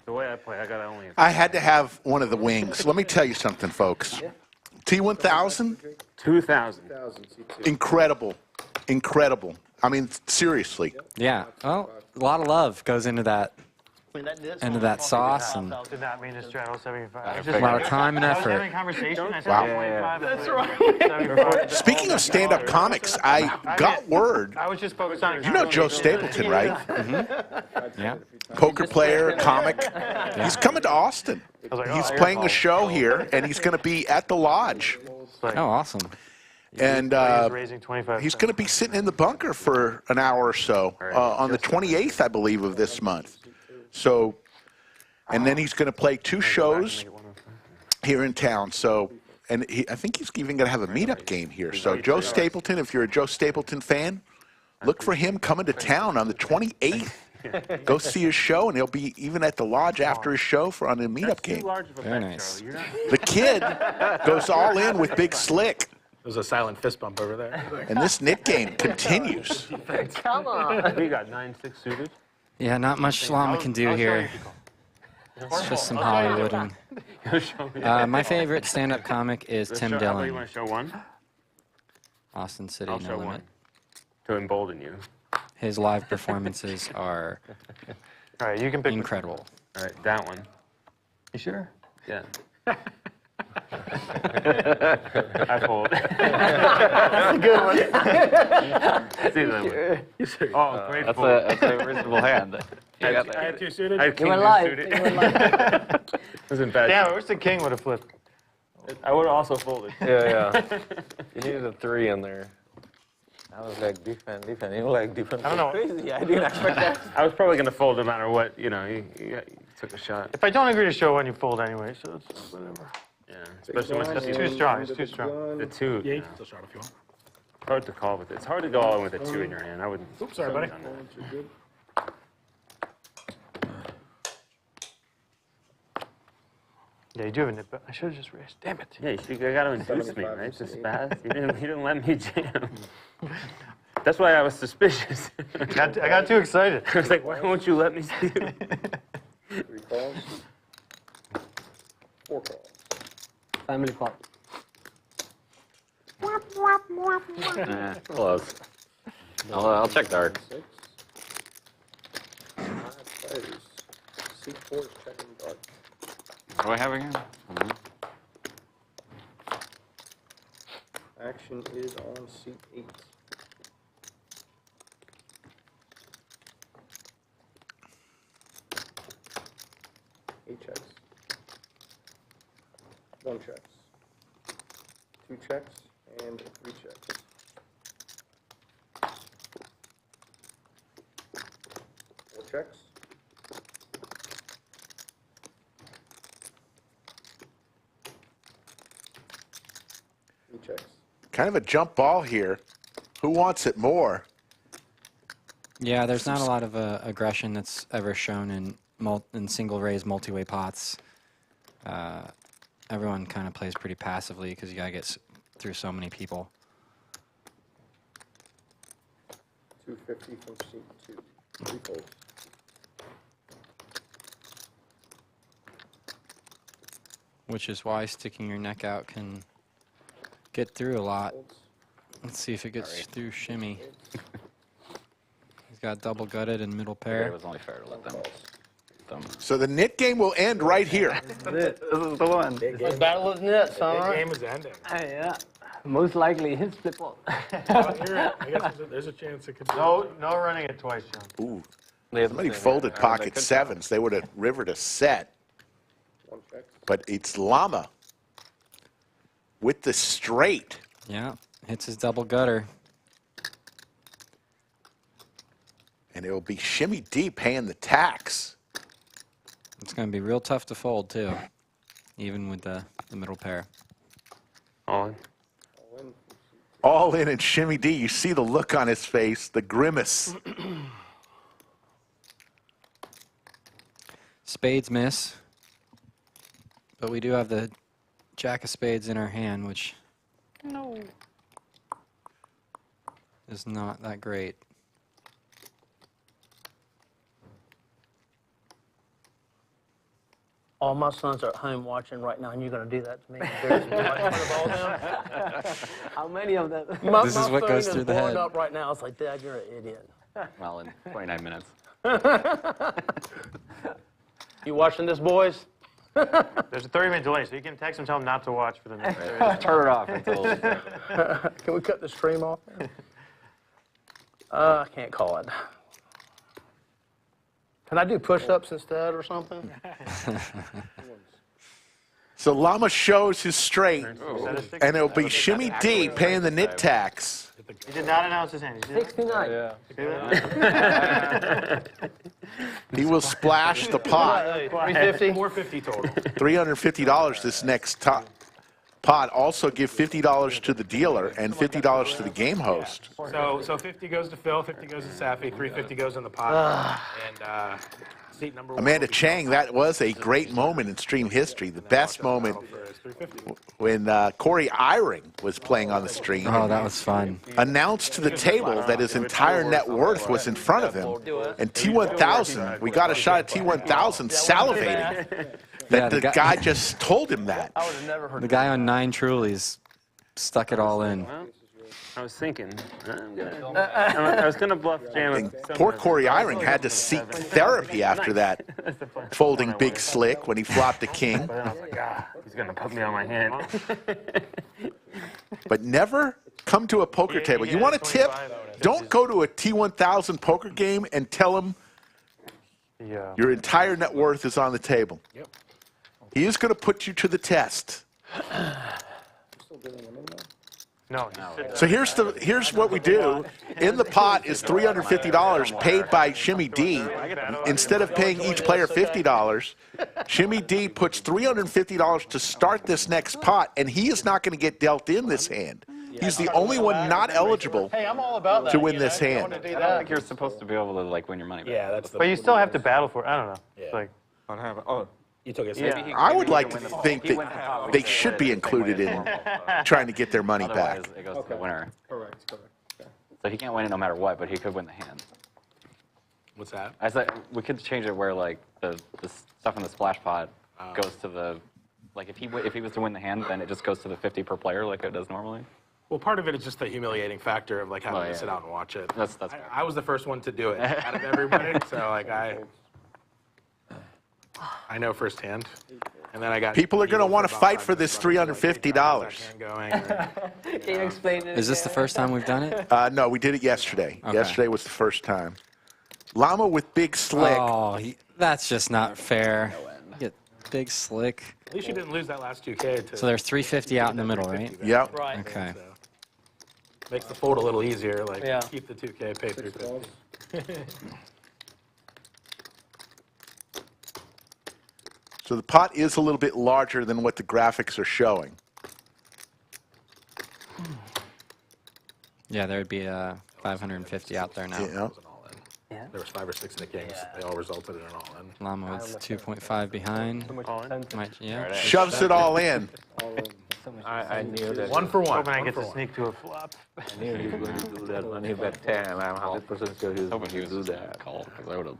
B: The way I play, I got only.
A: I had to have one of the wings. Let me tell you something, folks. T1000,
B: 2,000.
A: incredible, incredible. I mean, seriously.
J: Yeah. Well, a lot of love goes into that sauce, and
L: Did not mean to straddle 75.
J: a lot of time and
L: I was having a
J: effort.
L: conversation. I said
A: Wow.
L: 25. That's right.
A: Speaking of stand-up comics, I got word.
L: I was just focused on.
A: You know Joe Stapleton, right?
J: Yeah.
A: Poker player, comic. He's coming to Austin. He's playing a show here, and he's going to be at the lodge.
J: Oh, awesome.
A: And
L: raising 25.
A: he's going to be sitting in the bunker for an hour or so on the 28th, I believe, of this month. So, and then he's going to play 2 shows here in town. So, and I think he's even going to have a meetup game here. So, Joe Stapleton, if you're a Joe Stapleton fan, look for him coming to town on the 28th. Go see his show, and he'll be even at the lodge after his show on a meetup game.
J: Very nice.
A: The kid goes all in with Big Slick.
D: There's a silent fist bump over there.
A: And this Nik game continues.
I: Come on.
B: We got 9-6 suited.
J: Yeah, not much Llama can do here. It's just some Hollywooding. My favorite stand-up comic is Tim
B: You
J: Dillon.
B: want to show one?
J: Austin City,
B: I'll
J: no
B: show
J: limit.
B: one. To embolden you.
J: His live performances are
L: All right, you can pick.
J: incredible.
B: All right, that one.
I: You sure?
B: Yeah. I fold.
K: That's a good one.
B: It's either one. Oh, great fold.
F: That's a reasonable hand.
L: I had 2 suited.
B: I had king
I: went
B: deuce
I: live.
B: suited.
I: You went live.
B: Wasn't bad.
L: Damn, I wish the king would have flipped.
B: I would have also folded.
I: Yeah. You needed a 3 in there.
M: I was like, defend. You like defend.
L: I don't know.
M: Crazy. I didn't expect that.
B: I was probably going to fold no matter what. You know, you took a shot.
L: If I don't agree to show one, you fold anyway, so it's whatever.
B: Yeah, especially when
L: That's too strong. It's too strong.
B: the 2.
D: Yeah,
B: You
D: you
B: know,
D: can still shot if you want.
B: hard to call with it. It's hard to go all in with a 2 in your hand. I wouldn't.
D: Oops, sorry, buddy.
B: done that.
L: Yeah, you do have a nip. I should have just raised. Damn it.
B: Yeah, you got to induce me, right? To spaz. You didn't let me jam. That's why I was suspicious.
L: I got too excited.
B: I was like, why won't you let me steal?
I: 3 calls. 4 calls. Family clock.
F: Close. I'll check dark.
I: 6. 5 players. Seat 4 is checking dark.
F: What do I have again?
I: Action is on seat 8. Eight checks. 1 checks. 2 checks and 3 checks. 4 checks. 5
A: Kind of a jump ball here. Who wants it more?
J: Yeah, there's not a lot of aggression that's ever shown in single raise multi-way pots. Everyone kind of plays pretty passively because you gotta get through so many people.
N: 250 from seat 2. 3 folds.
J: Which is why sticking your neck out can get through a lot. Let's see if it gets through Shimmy. He's got double gutted and middle pair.
F: It was only fair to let them.
A: So the Nik game will end right here.
I: This is the one.
K: The battle of nits, huh?
D: The game is ending.
I: Yeah. Most likely his flip flop.
D: Here, I guess there's a chance it could be.
L: No running it twice, John.
A: Ooh. Somebody folded pocket sevens. They would have rivered a set. But it's Llama with the straight.
J: Yeah, hits his double gutter.
A: And it will be Shimmy D paying the tax.
J: It's going to be real tough to fold, too, even with the middle pair.
B: All in.
A: All in and Shimmy D. You see the look on his face, the grimace.
J: Spades miss. But we do have the jack of spades in our hand, which is not that great.
K: All my sons are at home watching right now, and you're going to do that to me. Embarrass me right in front of all them?
I: How many of them?
J: This is what goes through the head.
K: Up right now. It's like, Dad, you're an idiot.
F: Well, in 29 minutes.
K: You watching this, boys?
L: There's a 30-minute delay, so you can text and tell them not to watch for the next 30 minutes.
F: Just turn it off until.
K: Can we cut the stream off? I can't call it. Can I do push-ups instead or something?
A: So Llama shows his straight, and it'll be Shimmy D paying the nit tax.
L: He did not announce his hand.
I: 69.
L: Yeah.
A: He will splash the pot.
K: 350?
D: 450 total.
A: $350 this next pot. Also give $50 to the dealer and $50 to the game host.
D: So 50 goes to Phil, 50 goes to Safi, 350 goes in the pot. And seat number 1.
A: Amanda Chang, that was a great moment in stream history. The best moment when Corey Eyring was playing on the stream.
J: Oh, that was fun.
A: Announced to the table that his entire net worth was in front of him. And T1000, we got a shot at T1000 salivating. That the guy just told him that.
K: I would have never heard
J: The guy on 9 Trulies stuck it all in.
B: I was thinking, I was going to bluff jam.
A: And poor Corey Eyring had to seek therapy after that, folding big slick when he flopped a king.
B: But then I was like, he's going to put me on my hand.
A: But never come to a poker table. You want a tip? Don't go to a T1000 poker game and tell him your entire net worth is on the table. He is going to put you to the test.
L: No.
A: So here's what we do. In the pot is $350 paid by Shimmy D. Instead of paying each player $50, Shimmy D puts $350 to start this next pot, and he is not going to get dealt in this hand. He's the only one not eligible to win this hand.
F: I don't think you're supposed to be able to win your money back.
D: Yeah, that's the.
L: But you still have to battle for it. I don't know. It's like,
D: You took it.
L: Yeah.
A: I would like to think that they should be included in trying to get their money back.
F: Otherwise, it goes to the winner.
N: Correct.
F: So he can't win it no matter what, but he could win the hand.
D: What's that?
F: I said we could change it where the stuff in the splash pot goes to the if he was to win the hand, then it just goes to the 50 per player like it does normally.
D: Well, part of it is just the humiliating factor of having to sit out and watch it.
F: That's
D: I was the first one to do it out of everybody, so I know firsthand. And then I got
A: People are going to want to fight for this $350.
I: Can you explain it?
J: Is this the first time we've done it?
A: No, we did it yesterday.
J: Okay.
A: Yesterday was the first time. Llama with big slick.
J: Oh, that's just not fair. You get big slick.
D: At least you didn't lose that last 2K.
J: So there's 350 out in the middle, right?
A: Yep.
K: Right.
J: Okay.
D: So makes the fold a little easier.
K: Yeah.
D: Keep the 2K, pay 350.
A: So the pot is a little bit larger than what the graphics are showing.
J: Yeah, there would be 550 out there now.
A: Yeah.
D: Yeah. There was 5 or 6 in the kings. They all resulted in an all-in.
J: Llama with 2.5 behind. Yeah.
A: Shoves it all in.
M: I knew that.
D: 1 for 1.
L: Hoping I get to sneak to a flop.
M: I knew he was going to do that when he bet 10. I'm 100% sure he was going to do that.
F: Call because I would have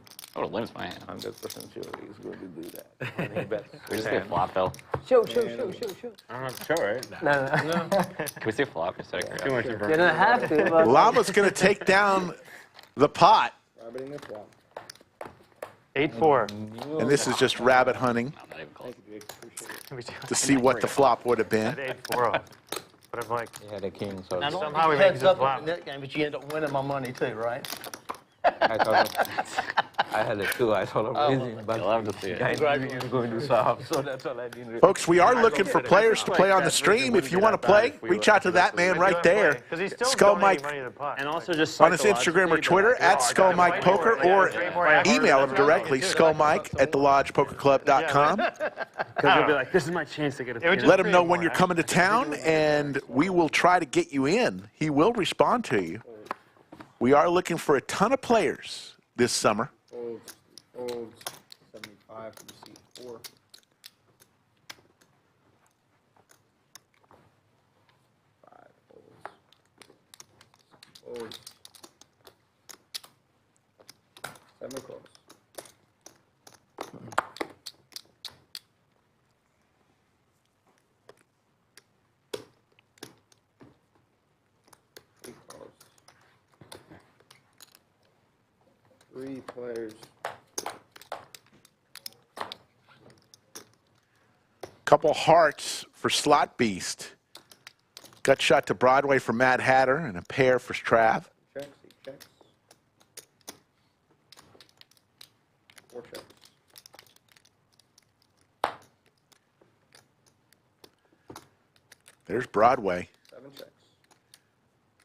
F: limped my hand.
M: 100% sure he's going to do that when he bets
F: Can we just see a flop, Phil?
I: Show.
B: I don't have to show, right?
I: No.
F: Can we see a flop? Just like,
B: Too much
I: You don't have to. But
A: Llama's going to take down the pot.
N: Rabbiting the flop.
L: 8-4.
A: And this is just rabbit hunting
F: I'm not even close.
A: to see what the flop would have been.
L: 8-4. But I'm like,
M: He had a king, so
K: Now,
L: somehow we
K: you
L: make
K: heads
L: it
K: up
L: flop.
K: in that game, but you end up winning my money too, right?
M: I thought I had a 2. I thought of raising, but
F: You'll have to see it.
M: I knew you were going to solve, so that's all I didn't.
A: Folks, we are looking for players to play on the stream. If you want to play, reach out to that man right there, Skull Mike,
B: and also just
A: on his Instagram or Twitter, at Skull Mike Poker, or email him directly, skullmike@thelodgepokerclub.com.
B: Because he'll be like, this is my chance to get a
A: Let him know when you're coming to town, and we will try to get you in. He will respond to you. We are looking for a ton of players this summer.
N: Folds 75 for the seat 4. Folds. 7 calls. Calls. 3 players.
A: Couple hearts for Slot Beast. Gut shot to Broadway for Mad Hatter, and a pair for Trav.
N: Checks, he checks. 4 checks.
A: There's Broadway
N: 7 checks.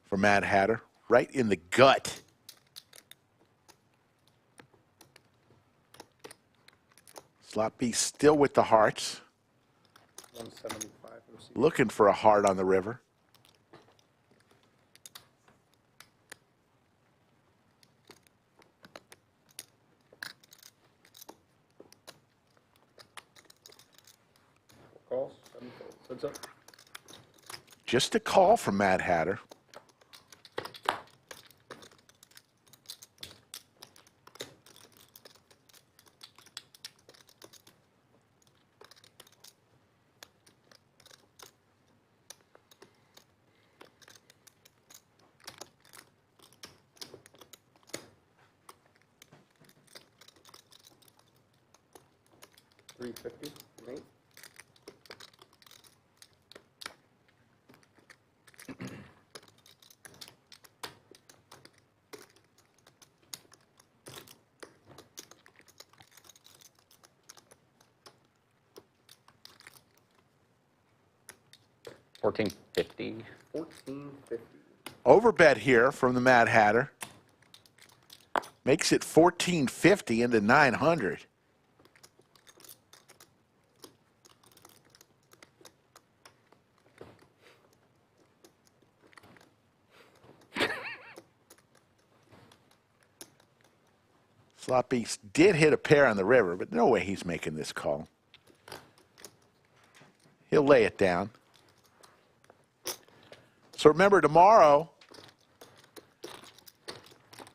A: for Mad Hatter, right in the gut. Slot Beast still with the hearts,
N: 175 for the seat.
A: looking for a heart on the river.
N: Calls, 7 folds. Heads up.
A: Just a call from Mad Hatter.
N: $350. Nate.
F: $14.50.
N: $14.50.
A: Overbet here from the Mad Hatter. Makes it $14.50 into 900. Slot Beast did hit a pair on the river, but no way he's making this call. He'll lay it down. So remember, tomorrow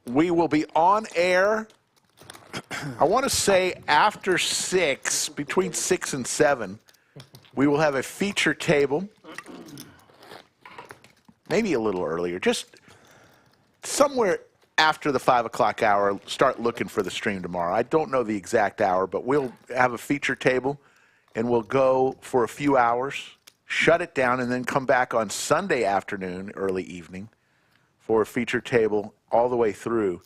A: we will be on air, I want to say after 6, between 6 and 7. We will have a feature table, maybe a little earlier, just somewhere after the 5 o'clock hour. Start looking for the stream tomorrow. I don't know the exact hour, but we'll have a feature table, and we'll go for a few hours, shut it down, and then come back on Sunday afternoon, early evening, for a feature table all the way through.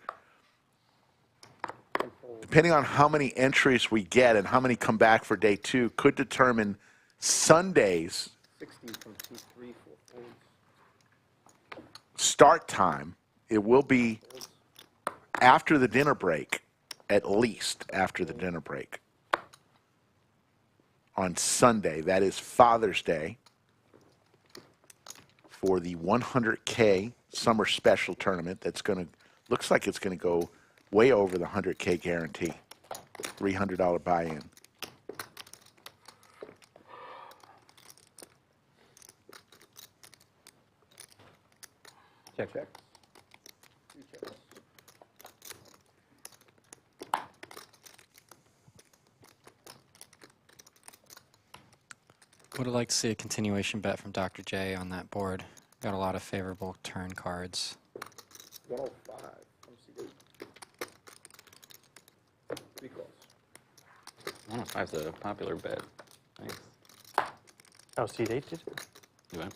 A: Depending on how many entries we get and how many come back for day 2, could determine Sunday's
N: 60 from T3 for folds.
A: start time. It will be after the dinner break, at least after the dinner break. On Sunday, that is Father's Day, for the 100K summer special tournament that's going to, looks like it's going to go way over the 100K guarantee. $300 buy-in.
N: Check. Two checks.
J: Would have liked to see a continuation bet from Dr. J on that board. Got a lot of favorable turn cards.
N: 105 from CD. Pretty close.
F: 105's a popular bet. Thanks.
L: Oh, Seed 8 did?
F: You went?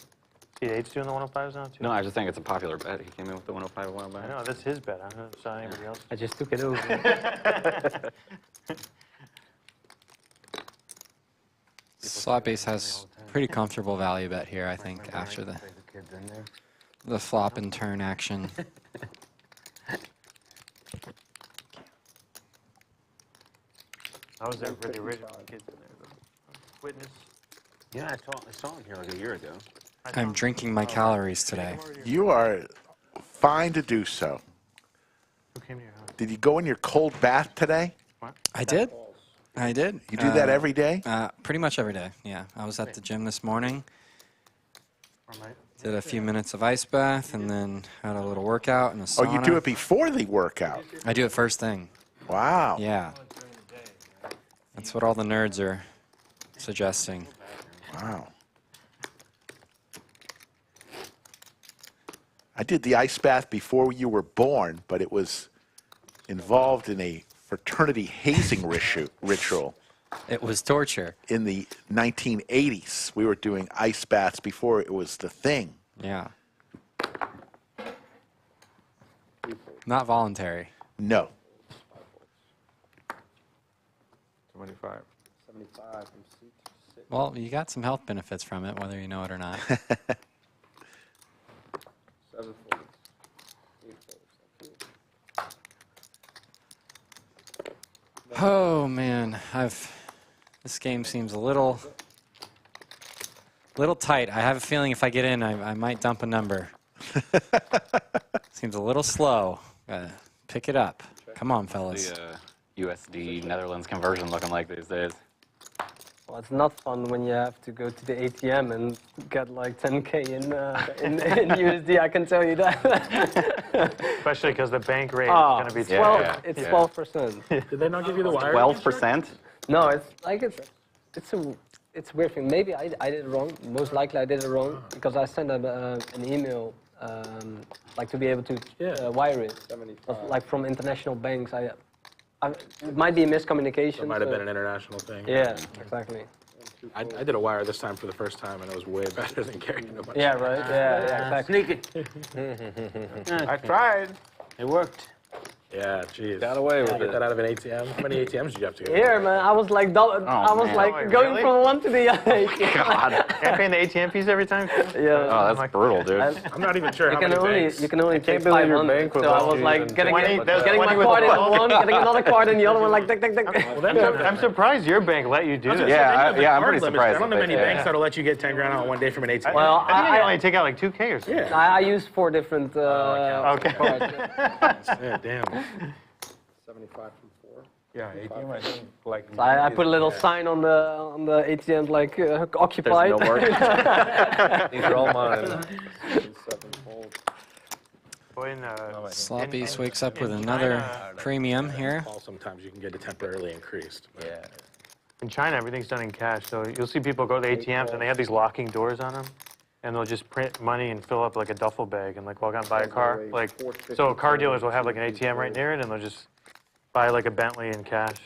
L: Seed 8's doing the 105s now, too?
F: No, I was just saying it's a popular bet. He came in with the 105 a while back.
L: I know, that's his bet. I don't saw anybody else.
I: I just took it over.
J: Slot base has pretty comfortable value bet here, I think, after the flop and turn action.
L: I was there for the original kids in there, though. Witness.
B: Yeah, I saw him here like a year ago.
J: I'm drinking my calories today.
A: You are fine to do so.
L: Who came to your house?
A: Did you go in your cold bath today?
J: I did. I did.
A: You do that every day?
J: Pretty much every day, yeah. I was at the gym this morning. Did a few minutes of ice bath and then had a little workout and a sauna.
A: Oh, you do it before the workout?
J: I do it first thing.
A: Wow.
J: Yeah. That's what all the nerds are suggesting.
A: Wow. I did the ice bath before you were born, but it was involved in a fraternity hazing ritual.
J: It was torture.
A: In the 1980s, we were doing ice baths before it was the thing.
J: Yeah. Not voluntary.
A: No.
M: 25.
N: 75 from C6.
J: Well, you got some health benefits from it, whether you know it or not.
N: 7 folds. 8 folds. Thank you.
J: Oh man, this game seems a little tight. I have a feeling if I get in, I might dump a number. Seems a little slow. Pick it up. Come on, fellas.
F: The USD Netherlands conversion looking like these days.
I: Well, it's not fun when you have to go to the ATM and get like 10K in USD, I can tell you that.
L: Especially because the bank rate is
I: Oh,
L: going to be
I: 12, it's 12%.
D: Did they not give you the wire?
F: 12%?
I: No, it's like it's a weird thing. Maybe I did it wrong. Most likely I did it wrong because I sent them an email like to be able to wire it. But, like from international banks, it might be a miscommunication.
D: It might have been an international thing.
I: Yeah, exactly.
D: I did a wire this time for the first time, and it was way better than carrying a bunch.
I: Yeah, right. Yeah, exactly.
B: Sneak it.
M: I tried.
B: It worked.
D: Yeah, jeez.
M: Got away with
D: Get
M: it.
D: that out of an ATM. How many ATMs did you have to go?
I: Here, man, I was like,
L: man.
I: going
L: Really?
I: from one to the other.
F: God.
L: Can't pay the ATM fees every time?
I: Yeah.
F: Oh, that's brutal, dude.
D: I'm not even sure
I: You
D: how
I: can
D: many
I: only
D: banks.
I: you can only take
M: believe your
I: 500.
M: bank was
I: So I
M: all
I: was like
M: using
I: getting
L: 20
I: my
L: that's
I: card
L: 20
I: in
L: with
I: one,
L: the
I: getting another card in the other one, like tick, tick, tick.
L: I'm surprised your bank let you do that.
F: Yeah, I'm pretty
D: I
F: surprised.
D: don't know many
F: that they-
D: banks that'll let you get 10 grand out in one day from an ATM.
I: Well,
L: I think
I: I
L: they only take out like 2K or something.
D: Yeah.
I: I used 4 different
L: Okay.
I: cards.
D: Yeah, damn.
N: 75 from 4.
M: Yeah, ATM, I think, like.
I: So I put a little sign on the ATM like occupied.
F: There's no work.
M: These are all mine.
N: 7 folds.
J: Sloppies wakes up with another premium here.
D: Sometimes you can get it temporarily increased. But.
M: Yeah.
L: In China, everything's done in cash. So you'll see people go to the ATMs and they have these locking doors on them. And they'll just print money and fill up like a duffel bag and like walk out and buy a car. Like, so car dealers will have like an ATM right near it and they'll just buy like a Bentley in cash.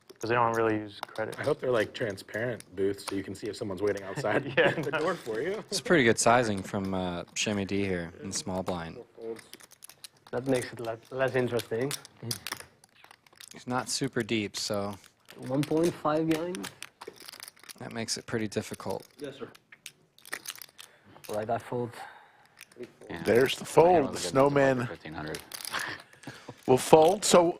L: Because they don't really use credit.
D: I hope they're like transparent booths so you can see if someone's waiting outside the door for you.
J: It's pretty good sizing from Shimmy D here in small blind.
I: That makes it less interesting.
J: It's not super deep, so
I: 1.5 behind.
J: that makes it pretty difficult.
N: Yes, sir.
I: Right, I fold.
F: Yeah.
A: There's the fold. The snowman
F: 1500.
A: will fold. So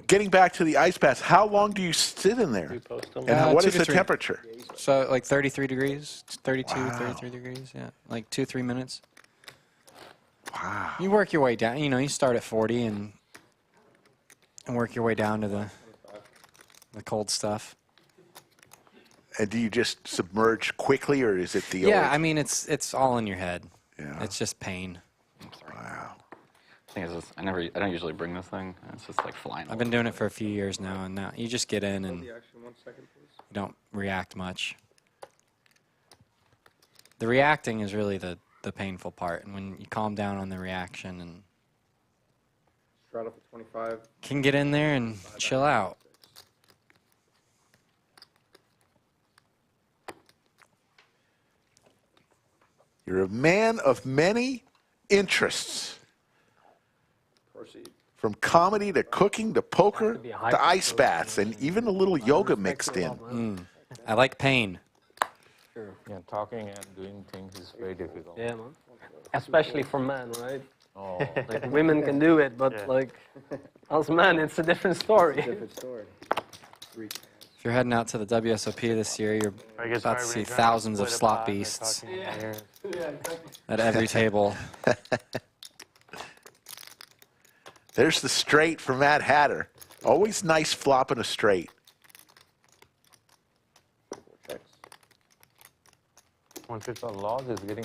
A: getting back to the ice baths, how long do you sit in there? And what
J: 2
A: is
J: to
A: the
J: 3.
A: temperature?
J: So like 33 degrees, 32, 33 degrees, yeah. Like 2-3 minutes.
A: Wow.
J: You work your way down. You know, you start at 40 and work your way down to the cold stuff.
A: And do you just submerge quickly, or is it the
J: Yeah,
A: old?
J: I mean, it's all in your head.
A: Yeah.
J: It's just pain.
A: Wow.
F: Thing is, I don't usually bring this thing. It's just like flying.
J: I've been doing it for a few years now, and now you just get in and
N: The
J: you
N: action 1 second, please.
J: don't react much. The reacting is really the painful part, and when you calm down on the reaction and
N: Straddle for 25.
J: can get in there and chill out.
A: You're a man of many interests.
N: Proceed.
A: From comedy to cooking to poker to ice baths and even a little yoga mixed in.
J: I like pain.
M: Yeah, talking and doing things is very difficult.
I: Yeah, man. Especially for men, right?
M: Oh.
I: Like women can do it, but like us men, it's a different story.
N: Different story.
J: If you're heading out to the WSOP this year, you're about to see thousands of slot beasts at every table.
A: There's the straight for Mad Hatter. Always nice flopping a straight.
M: The loss is getting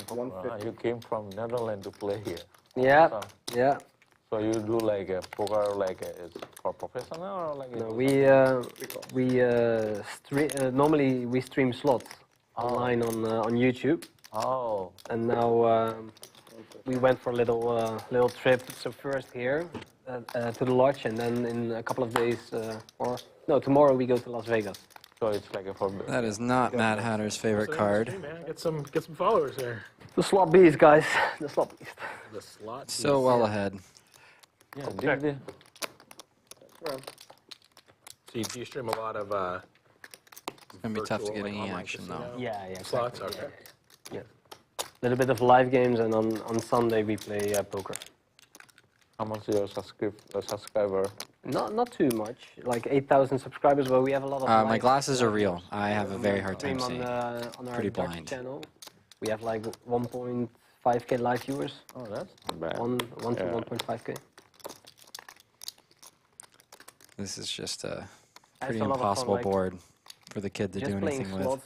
M: you came from Netherlands to play here.
I: Yeah,
M: So,
I: yeah.
M: so you do like a poker, like is for professional or like?
I: No, normally we stream slots online on YouTube.
M: Oh.
I: And now we went for a little trip. So first here to the lodge, and then in a couple of days, or no, tomorrow we go to Las Vegas.
M: So it's like a for.
J: That is not Mad Hatter's favorite card.
D: Hey, man, get some followers there.
I: The slot beast, guys. The slot beast.
D: The slot.
J: So well ahead.
M: Yeah,
D: So you stream a lot of.
J: It's gonna be tough to get any
D: online
J: action
D: casino
J: though.
I: Yeah,
D: Slots,
I: exactly.
D: okay.
I: Yeah. A little bit of live games, and on Sunday we play poker.
M: How much is your subscriber?
I: Not too much, like 8,000 subscribers, but we have a lot of.
J: My
I: live
J: glasses are real. I have a very hard time
I: stream
J: seeing.
I: on our
J: Pretty
I: Dutch
J: blind.
I: channel. We have like 1.5k live viewers.
M: Oh, that's not bad.
I: 1 to 1.5k.
J: This is just a
I: That's
J: pretty
I: a lot of fun,
J: impossible
I: like,
J: board for the kid to
I: Just
J: do
I: playing
J: anything with.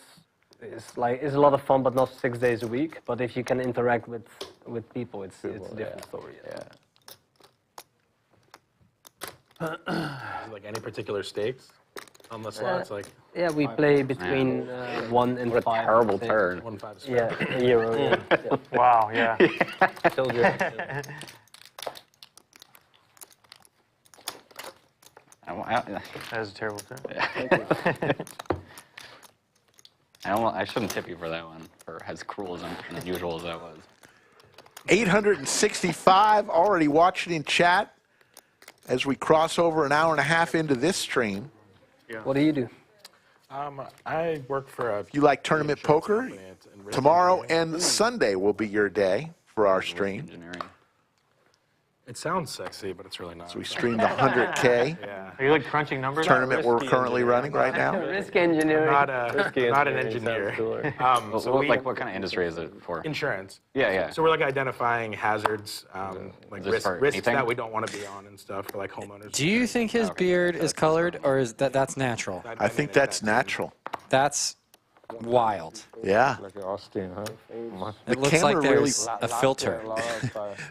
I: slots is a lot of fun, but not 6 days a week. But if you can interact with people, it's a different story.
M: Yeah.
D: Like any particular stakes on the slots, like.
I: Yeah, we play between 1 and 5.
F: What a terrible
I: I think.
F: turn.
D: 1-5
I: Yeah, a euro. Yeah.
L: Wow, yeah.
I: Told you.
B: That was a terrible turn.
F: I shouldn't tip you for that one, for as cruel and unusual as that was.
A: 865 already watching in chat as we cross over an hour and a half into this stream.
I: What do you do?
D: I work for a.
A: You like tournament poker?
D: company. It's in risk
A: Tomorrow
D: engineering.
A: and Sunday will be your day for our stream.
F: Engineering.
D: It sounds sexy, but it's really not.
A: So we streamed the 100K
D: Yeah.
L: Are you like crunching numbers?
A: tournament we're currently running right now.
I: Risk engineering.
D: Not an engineer. So we,
F: Like, what kind of industry is it for?
D: insurance.
F: Yeah.
D: So we're like identifying hazards, like
F: Is this for
D: risks
F: anything?
D: that we don't want to be on and stuff for like homeowners.
J: Do you think his beard is colored, or is that's natural?
A: I think that's natural.
J: That's wild.
A: Yeah.
M: Like Austin, huh?
J: It looks
A: camera
J: like
A: really-
J: there's a filter.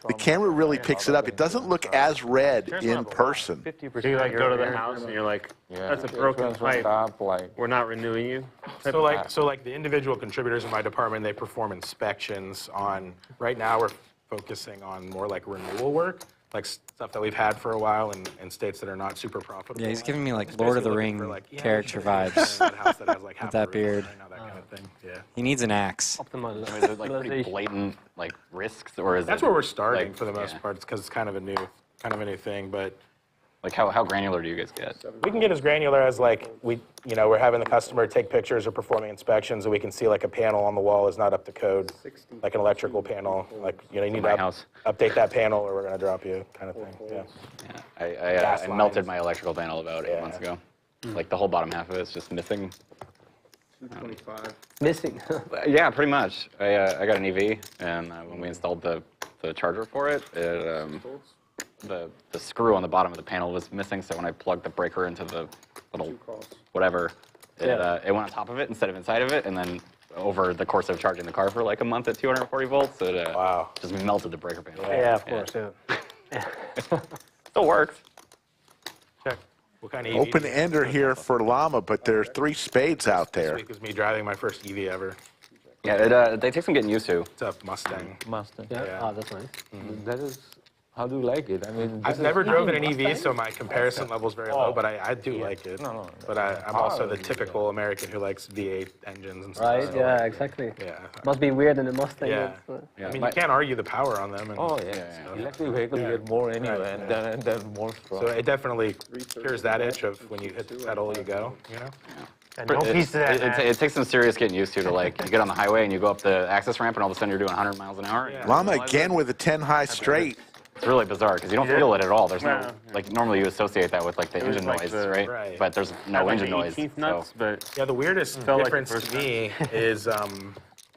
A: The camera really picks it up. It doesn't look as red in person.
B: 50%. You like go to the house and you're like, that's a broken pipe.
M: Like,
B: We're not renewing you.
D: So like the individual contributors in my department, they perform inspections on. Right now, we're focusing on more like renewal work, like stuff that we've had for a while in states that are not super profitable.
J: Yeah, he's giving me like
D: Just
J: Lord of the
D: basically looking
J: Ring
D: for, like, yeah,
J: character
D: we should
J: vibes.
D: that house that has, like, half
J: With that
D: a roof,
J: beard.
D: you know, that kind of thing. Yeah.
J: He needs an axe.
F: I mean, is it like pretty blatant like risks, or is
D: That's
F: it?
D: where we're starting
F: like,
D: for the most
F: yeah.
D: part, because it's kind of a new thing. But
F: Like how granular do you guys get?
D: we can get as granular as like we're having the customer take pictures or performing inspections, and we can see like a panel on the wall is not up to code, like an electrical panel. Like you need
F: My
D: to
F: house.
D: update that panel, or we're gonna drop you, kind of thing. Yeah.
F: Yeah,
D: Gas
F: I melted
D: lines.
F: my electrical panel about 8
D: Yeah.
F: months ago. Like the whole bottom half of it is just missing.
N: 225.
I: Missing.
F: Yeah, pretty much. I got an EV, and when we installed the the charger for it, the screw on the bottom of the panel was missing. So when I plugged the breaker into the little whatever, it went on top of it instead of inside of it, and then over the course of charging the car for like a month at 240 volts, it just melted the breaker panel.
L: Yeah, of course. Yeah.
F: Still works.
L: Check.
D: What kind of
A: Open ender here for Llama, but there are 3 spades out there.
D: This week is me driving my first EV ever.
F: Yeah, they take some getting used to.
D: It's a Mustang.
E: Mustang.
I: Yeah. Oh, that's nice.
E: That is, how do you like it? I mean,
D: I've never driven an EV, so my comparison level is very low, but I do like it.
E: No.
D: But I'm also the typical American who likes V8 engines and stuff.
I: Right,
D: so
I: yeah, exactly.
D: Yeah.
I: Must be weird in a Mustang.
D: Yeah. I mean, you can't argue the power on them. And
E: electric vehicles get more anyway, and then more strong.
D: So it definitely cures that itch of when you hit the pedal, you go, you know?
L: No piece of that.
F: It takes some serious getting used to like, you get on the highway and you go up the access ramp and all of a sudden you're doing 100 miles an hour.
A: Llama again with a 10 high straight.
F: It's really bizarre because you don't feel it at all. There's no, like, normally you associate that with like the engine noise, right? But there's no engine noise.
D: Yeah, the weirdest difference to me is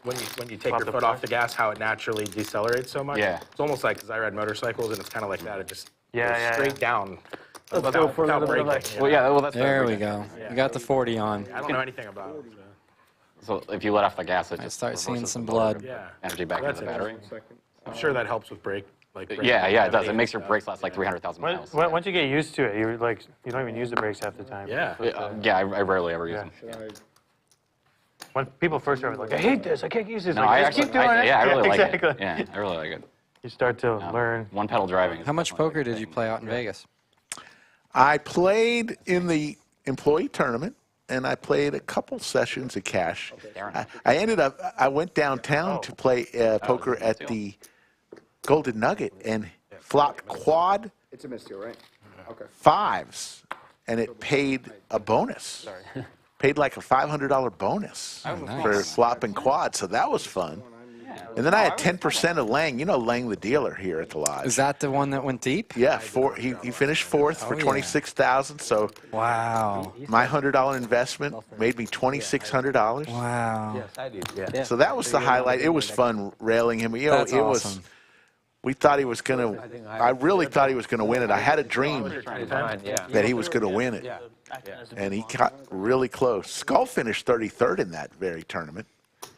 D: when you take your foot off the gas, how it naturally decelerates so much.
F: Yeah.
D: It's almost like, because I ride motorcycles and it's kind of like that. It just goes
L: Yeah.
D: straight down.
I: Let's go for a little bit of
D: braking.
F: Well, yeah, well, that's
J: There we go. You got the 40 on.
D: I don't know anything about it.
F: So if you let off the gas, it
J: I
F: just
J: start seeing
F: reverses
J: some
F: the motor
J: blood.
F: energy back into the battery.
D: I'm sure that helps with brake.
F: Yeah, it does. It makes your brakes last like 300,000 miles.
L: Once you get used to it, you're like, you don't even use the brakes half the time.
D: Yeah.
F: Yeah, I rarely ever use them.
L: When people first start like, I hate this, I can't use this.
F: No,
L: like,
F: I
L: just
F: actually,
L: keep doing it.
F: yeah, I really like
L: exactly.
F: it. Yeah, I really like it.
L: You start to learn.
F: One pedal driving.
J: How much poker did you play out in Vegas?
A: I played in the employee tournament, and I played a couple sessions of cash. I went downtown to play poker at the Golden Nugget and flopped quad
N: It's a misdeal, right? Okay.
A: 5s, and it paid a bonus. Paid like a $500 bonus for flopping quad, so that was fun. And then I had 10% of Lang. You know Lang, the dealer here at the lodge.
J: Is that the one that went deep?
A: Yeah, he finished 4th for $26,000. So
J: wow,
A: my $100 investment made me $2,600.
J: Wow.
E: Yes, I did. Yeah.
A: So that was the highlight. It was fun railing him. You know,
J: That's awesome.
A: We thought he was going to. I really thought he was going to win it. I had a dream that he was going to win it, and he got really close. Skull finished 33rd in that very tournament.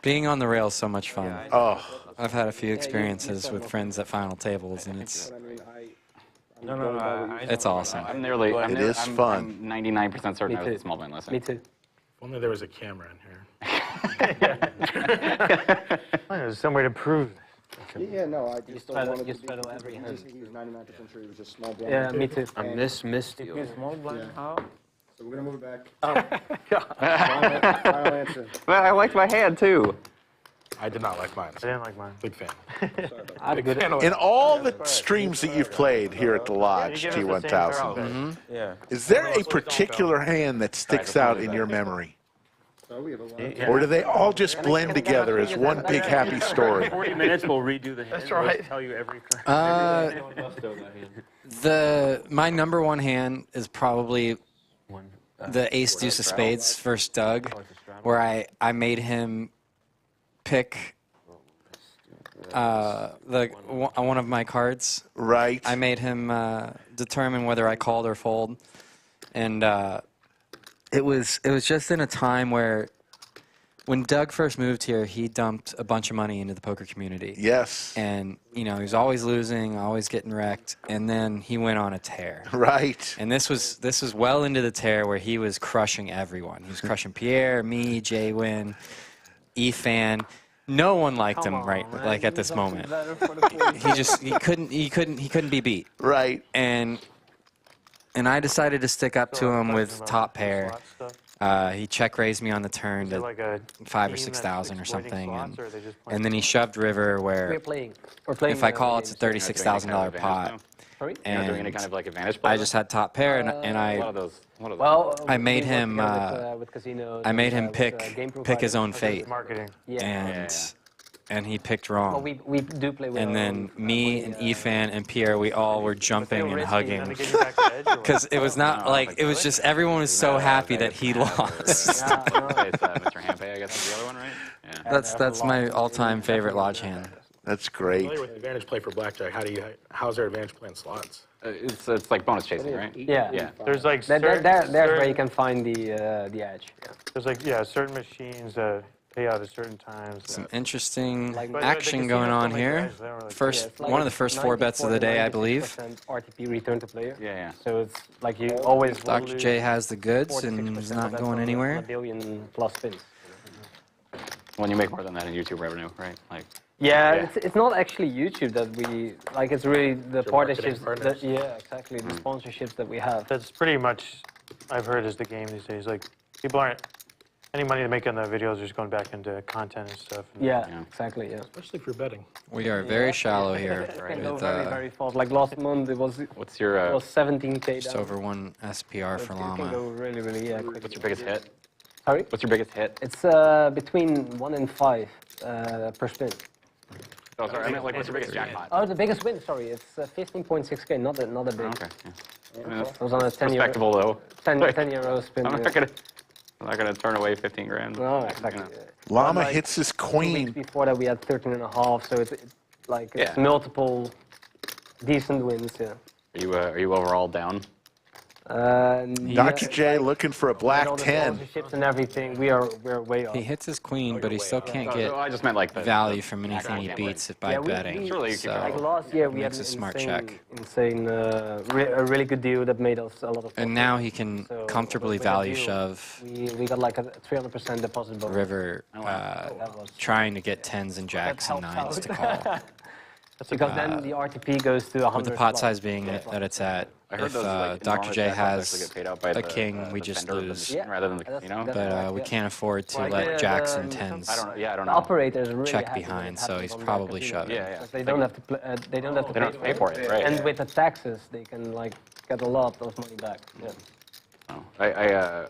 J: Being on the rail is so much fun.
A: Oh,
J: I've had a few experiences with friends at final tables, and it's it's awesome.
F: I'm nearly.
A: It is fun.
F: I'm 99% certain I was a small blind listing.
I: Me too.
D: If only there was a camera in here.
L: There's some way to prove it.
N: Yeah, no, I just don't want to.
I: You straddle every hand.
N: He was 99% sure he was just small blind.
I: Yeah, me too.
E: I missed you.
N: Small blind? How? So we're going to move it
I: Oh,
N: back. Final answer.
F: But I liked my hand too.
D: I did not like mine.
L: I didn't like mine.
D: Big fan.
I: I'm good.
A: in all the streams that you've played here at the Lodge,
L: You give us the same
A: T1000,
L: Charles.
E: Yeah.
A: is there a particular hand that sticks out in your memory?
N: Oh, we have a lot.
A: Or do they all just blend together as one big happy story?
B: 40 minutes, we'll redo the hand.
L: That's right.
B: We'll tell you every.
J: My number one hand is probably the ace deuce of spades versus Doug, where I made him pick one of my cards.
A: Right.
J: I made him determine whether I called or fold, and it was just in a time where, when Doug first moved here, he dumped a bunch of money into the poker community.
A: Yes.
J: And, you know, he was always losing, always getting wrecked, and then he went on a tear.
A: Right.
J: And this was well into the tear where he was crushing everyone. He was crushing Pierre, me, Jay Wynn, E-Fan. No one liked him like at this moment. he couldn't be beat.
A: Right.
J: And I decided to stick up to him with top pair. He check raised me on the turn to
L: like
J: 5,000 or 6,000 or something, and then he shoved river where
I: We're playing
J: if I call, it's a $36,000 pot.
I: Sorry?
J: And
F: doing any kind of like advantage play?
J: I just had top pair, and I made him I made him pick his own fate,
L: Marketing.
J: and he picked wrong.
I: Well, we do play with.
J: And then me and Efan and Pierre, we all were jumping and hugging. Because it was not like, it was just everyone was so happy that he lost.
F: It's Mr. Hampe, I guess that's the other one, right? Yeah.
J: That's my all-time favorite lodge hand.
A: That's great.
D: Familiar with advantage play for blackjack? How's their advantage play in slots?
F: It's like bonus chasing, right?
I: Yeah.
L: There's like
I: There's where you can find the edge. Yeah.
L: There's like certain machines that pay out at certain times.
J: Some interesting
L: But
J: action
L: the
J: going
L: casinos
J: on
L: don't make
J: here.
L: noise, they don't really
J: First,
I: Like
J: one of the first 4 bets of the day, I believe.
I: 96% RTP return to player.
F: Yeah.
I: So it's like you always.
J: Dr. J has the goods and is not going anywhere.
I: A billion plus spins.
F: When you make more than that in YouTube revenue, right? Like.
I: Yeah, it's not actually YouTube that we like. It's really the partnerships.
D: partners.
I: Exactly. The sponsorships that we have.
L: That's pretty much, I've heard, is the game these days. Like, people aren't, any money they make on the videos is just going back into content and stuff.
I: Yeah, exactly. Yeah.
D: Especially if you're betting.
J: We are very shallow here.
I: It can go
J: With,
I: very fast. Like last month, it was.
F: What's your?
I: It was 17K
J: just
I: down.
J: over 1 SPR for
I: It can
J: Llama.
I: go really quick.
F: What's your biggest hit?
I: Sorry?
F: What's your biggest hit?
I: It's between 1 and 5 per spin.
F: Oh, sorry. I meant like what's your biggest jackpot?
I: Oh, the biggest win. Sorry, it's 15.6K. Not a big.
F: Okay. Yeah.
I: It was on a 10
F: Respectable though.
I: 10 euro spin.
F: I'm not gonna turn away 15 grand.
I: No, exactly.
A: Llama
I: Like,
A: hits his
I: 2 weeks
A: queen.
I: before that, we had 13.5. So it's multiple decent wins. Yeah.
F: Are you overall down?
A: Dr. J looking for a black 10.
I: Sponsorships and everything. We're way off.
J: He hits his queen, but he still can't get
F: I just meant like
J: value from anything he beats it by betting.
I: Like
J: So
I: last year, we had
J: makes
I: an
J: a smart
I: insane,
J: check.
I: a really good deal that made us a lot of.
J: And now he can
I: So
J: comfortably
I: with the
J: value
I: deal,
J: shove
I: We got like a 300% deposit bonus.
J: river,
I: That was-
J: trying to get 10s and jacks and
I: helped
J: 9s to
I: out.
J: call.
I: Because then the RTP goes to 100.
J: With the pot size being that it's at,
F: I heard
J: if
F: those, like,
J: Dr. J
F: enormous jackpots actually
J: has
F: get paid out by
J: a
F: the,
J: king, we
F: the
J: just
F: vendor of the
J: lose.
F: machine rather than the
I: That's-
F: casino.
I: that's
J: But
I: correct,
J: we
I: yeah.
J: can't afford to
I: Like
J: let jacks and
I: the-
J: 10s
F: I don't
I: The
F: know.
I: operators really
J: check
I: happy
J: behind,
I: with
J: so
I: having
J: he's
I: on their
J: probably
I: casino.
J: shoving.
F: Yeah.
I: Because they don't have to they don't have to
F: They don't have to pay for it, right?
I: And with the taxes, they can like get a lot of money back. Yeah.
F: Oh,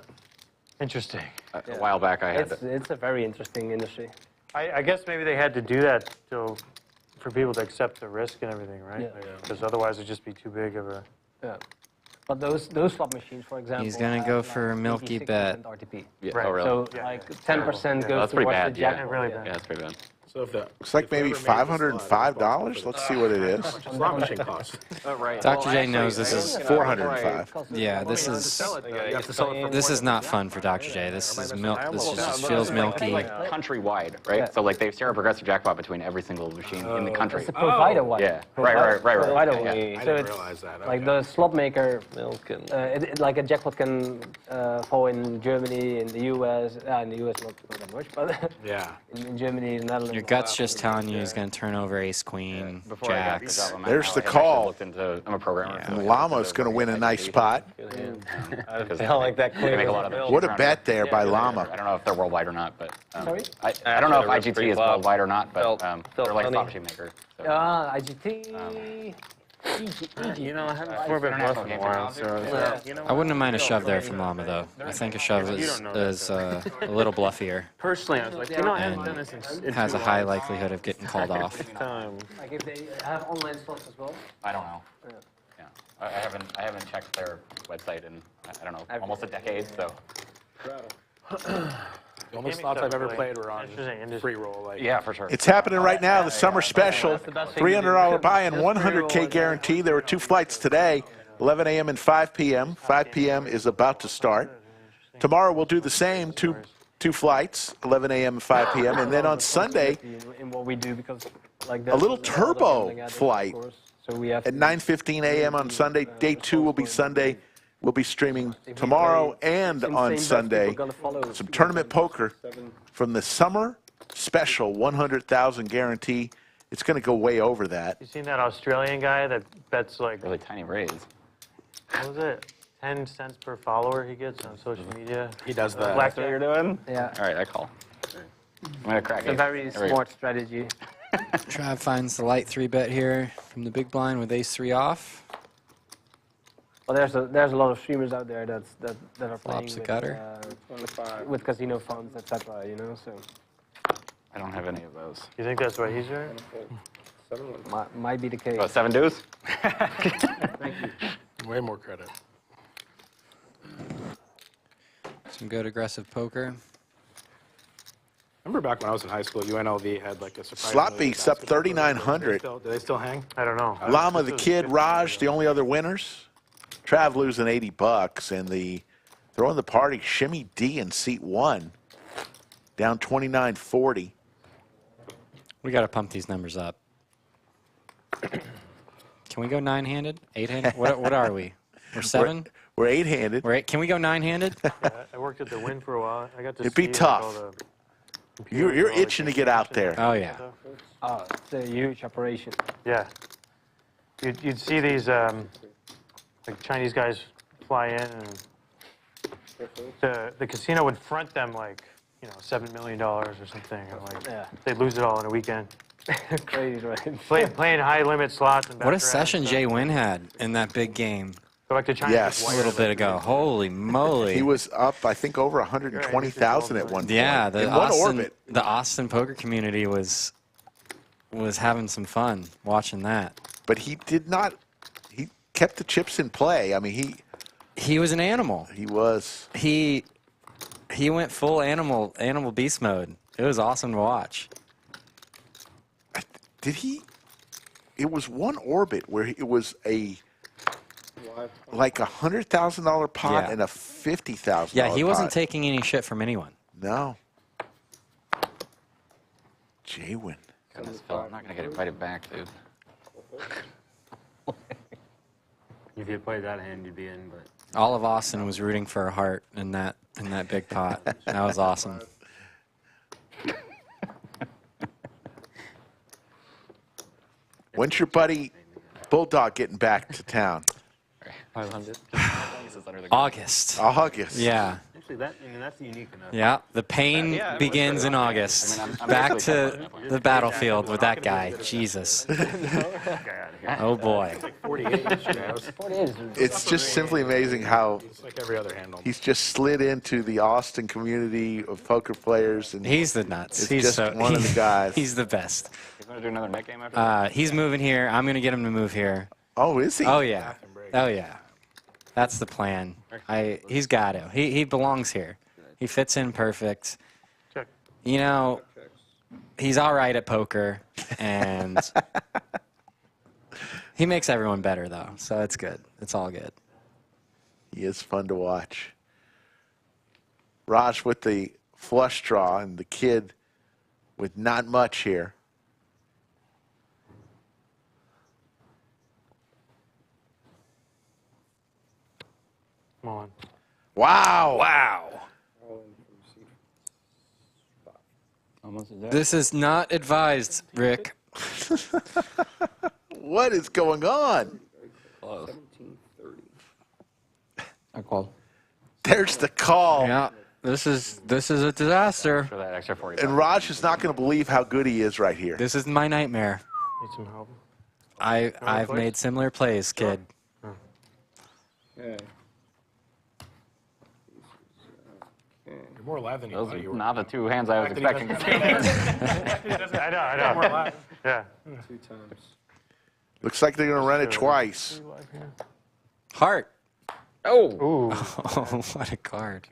L: Interesting.
F: a while back I had.
I: It's a very interesting industry.
L: I guess maybe they had to do that for people to accept the risk and everything, right?
I: Yeah.
L: Because otherwise it'd just be too big of a.
I: Yeah. But those slot machines, for example,
J: He's gonna go
I: have,
J: for a milky
I: 86%
J: bet.
I: RTP.
F: Yeah,
L: Right.
F: oh, really?
I: So
L: Yeah.
I: like 10%
L: Yeah.
I: goes
F: That's pretty
I: towards
F: bad,
I: the
F: yeah.
I: jackpot.
L: Really
I: Yeah.
L: bad.
F: Yeah, that's pretty bad.
D: So if the
A: Looks like maybe $505. Let's see what it is.
D: slot machine costs.
F: Oh, right.
J: Dr. J knows this is
A: 405.
J: Yeah, this is not fun for Dr. J. This is This just feels milky.
F: Like countrywide, right?
I: Yeah.
F: So like they share a progressive jackpot between every single machine in the country.
I: It's a provider one.
F: Yeah. Right.
I: Provider
F: Yeah.
I: one.
D: I
I: So
D: didn't
I: it's
D: realize that.
I: like the slot maker, like a jackpot can fall in Germany, in the US. In the US, not that much, but
D: Yeah.
I: in Germany, the Netherlands.
J: Your gut's just telling you he's going to turn over ace, queen,
F: Before I got the
J: jacks.
F: job, I'm
A: There's
F: now,
A: the
F: I actually
A: call.
F: looked into, I'm a programmer.
J: Yeah.
F: so
A: And Llama's going to win a nice spot.
F: because
K: felt like that
F: they make a lot of them.
A: What a bet there by Llama.
F: I don't know if they're worldwide or not, but
I: Sorry?
F: I don't know if
K: Actually,
F: IGT is worldwide or not, but
K: Felt
F: they're like a
K: funny.
F: slot machine maker. So.
I: IGT.
L: You know, I haven't
F: four-bit
L: bluff
F: international
L: in a
F: game
L: while,
F: technology.
L: so
J: I wouldn't mind a shove there from Llama, though. I think a shove is a little bluffier
L: personally, I was like, I haven't done this in
J: has a high likelihood of getting called off.
L: time.
I: Like if they have online slots as well.
F: I don't know. Yeah, I haven't checked their website in I don't know almost a decade. So
D: The only slots I've ever played were on free roll. Like,
F: yeah, for sure.
A: It's happening right now, the summer special. $300 buy and 100K guarantee. There were 2 flights today, 11 a.m. and 5 p.m. 5 p.m. is about to start. Tomorrow we'll do the same, two flights, 11 a.m. and 5 p.m. And then on Sunday,
I: in what we do, because like
A: a little turbo flight
I: so we have
A: at 9:15 a.m. on Sunday. Day 2 will be Sunday. We'll be streaming tomorrow and on Sunday some tournament poker from the summer special 100,000 guarantee. It's going to go way over that.
L: You seen that Australian guy that bets like
F: really tiny raise?
L: What was it? 10 cents per follower he gets on social media.
D: He does that.
L: Black you're doing?
I: Yeah.
F: All right, I call. I'm gonna crack
I: It's a
F: it.
I: very
F: There we go.
I: smart strategy.
J: Trav finds the light 3-bet here from the big blind with ace-3 off.
I: Well, there's a lot of streamers out there that are playing
J: Flops the gutter.
I: with casino funds, etc. You know, so
F: I don't have any of those.
L: You think that's what he's doing?
I: might be the case.
F: What, 7 dues?
I: Thank you.
D: Way more credit.
J: Some good aggressive poker.
D: Remember back when I was in high school, UNLV had like a surprise.
A: Slot Beats up 3,900.
D: Do they still hang?
L: I don't know.
A: Llama, the Kid, Raj, the only other winners. Trav losing $80, and the throwing the party, Shimmy D in seat 1, down 29.40.
J: We got to pump these numbers up. Can we go 9-handed? 8-handed? What are we? We're 7?
A: We're 8-handed.
J: We're 8. Can we go 9-handed?
L: Yeah, I worked at the Wynn for a while. I got to
A: It'd be
L: see, like,
A: tough.
L: all the
A: You're itching to get out there.
J: Oh, yeah.
I: Oh, it's a huge operation.
L: Yeah. You'd see these like Chinese guys fly in, and the casino would front them like, you know, $7 million or something. And like,
I: Yeah.
L: they'd lose it all in a weekend.
I: Crazy, right?
L: Playing high limit slots and
J: What a
L: baccarat
J: session
L: and
J: Jay
L: stuff.
J: Wynn had in that big game.
L: Go back to China.
A: Yes.
J: A little bit ago. Holy moly.
A: He was up, I think, over 120,000 at one point.
J: Yeah,
A: in one orbit.
J: The Austin poker community was having some fun watching that.
A: But he did not. He kept the chips in play. I mean,
J: he was an animal.
A: He was.
J: He went full animal beast mode. It was awesome to watch.
A: Did he? It was one orbit where it was like $100,000 pot
J: Yeah.
A: and a $50,000.
J: Yeah, he wasn't
A: pot.
J: taking any shit from anyone.
A: No. Jay Wynn.
F: Goodness, Phil, I'm not going to get invited back, dude.
B: If you played that hand, you'd be in, but
J: All of Austin was rooting for a heart in that big pot. That was awesome.
A: When's your buddy Bulldog getting back to town?
F: 500.
J: August.
A: August.
J: Yeah.
B: actually, that's unique enough.
J: Yeah, the pain begins in August. Back to the battlefield with that guy. Jesus. Oh boy.
A: It's just simply amazing how
D: like every other hand
A: he's just slid into the Austin community of poker players. And
J: he's the nuts.
A: It's
J: He's
A: just
J: so,
A: one of the guys.
J: He's the best.
F: He's going to do another Nik game after
J: He's moving here. I'm going to get him to move here.
A: Oh, is he?
J: Oh, yeah. Oh, yeah. That's the plan. He's got to. He belongs here. He fits in perfect. You know, he's all right at poker, and he makes everyone better, though, so it's good. It's all good.
A: He is fun to watch. Raj with the flush draw and the kid with not much here.
L: Come on.
A: Wow.
J: Wow. This is not advised, Rick.
A: What is going on?
E: I called.
A: There's the call.
J: Yeah, this is a disaster.
F: For that extra 40
A: And Raj is not going to believe how good he is right here.
J: This is my nightmare.
L: Need some help.
J: I've made similar plays, kid.
N: Okay.
D: You're more alive than you
F: Those
D: thought you
F: are
D: were.
F: not the two hands I was expecting to see.
L: I know. Yeah.
N: 2 times.
A: Looks like they're going to run it twice.
J: Heart.
F: Oh.
L: Ooh.
J: Oh, what a card.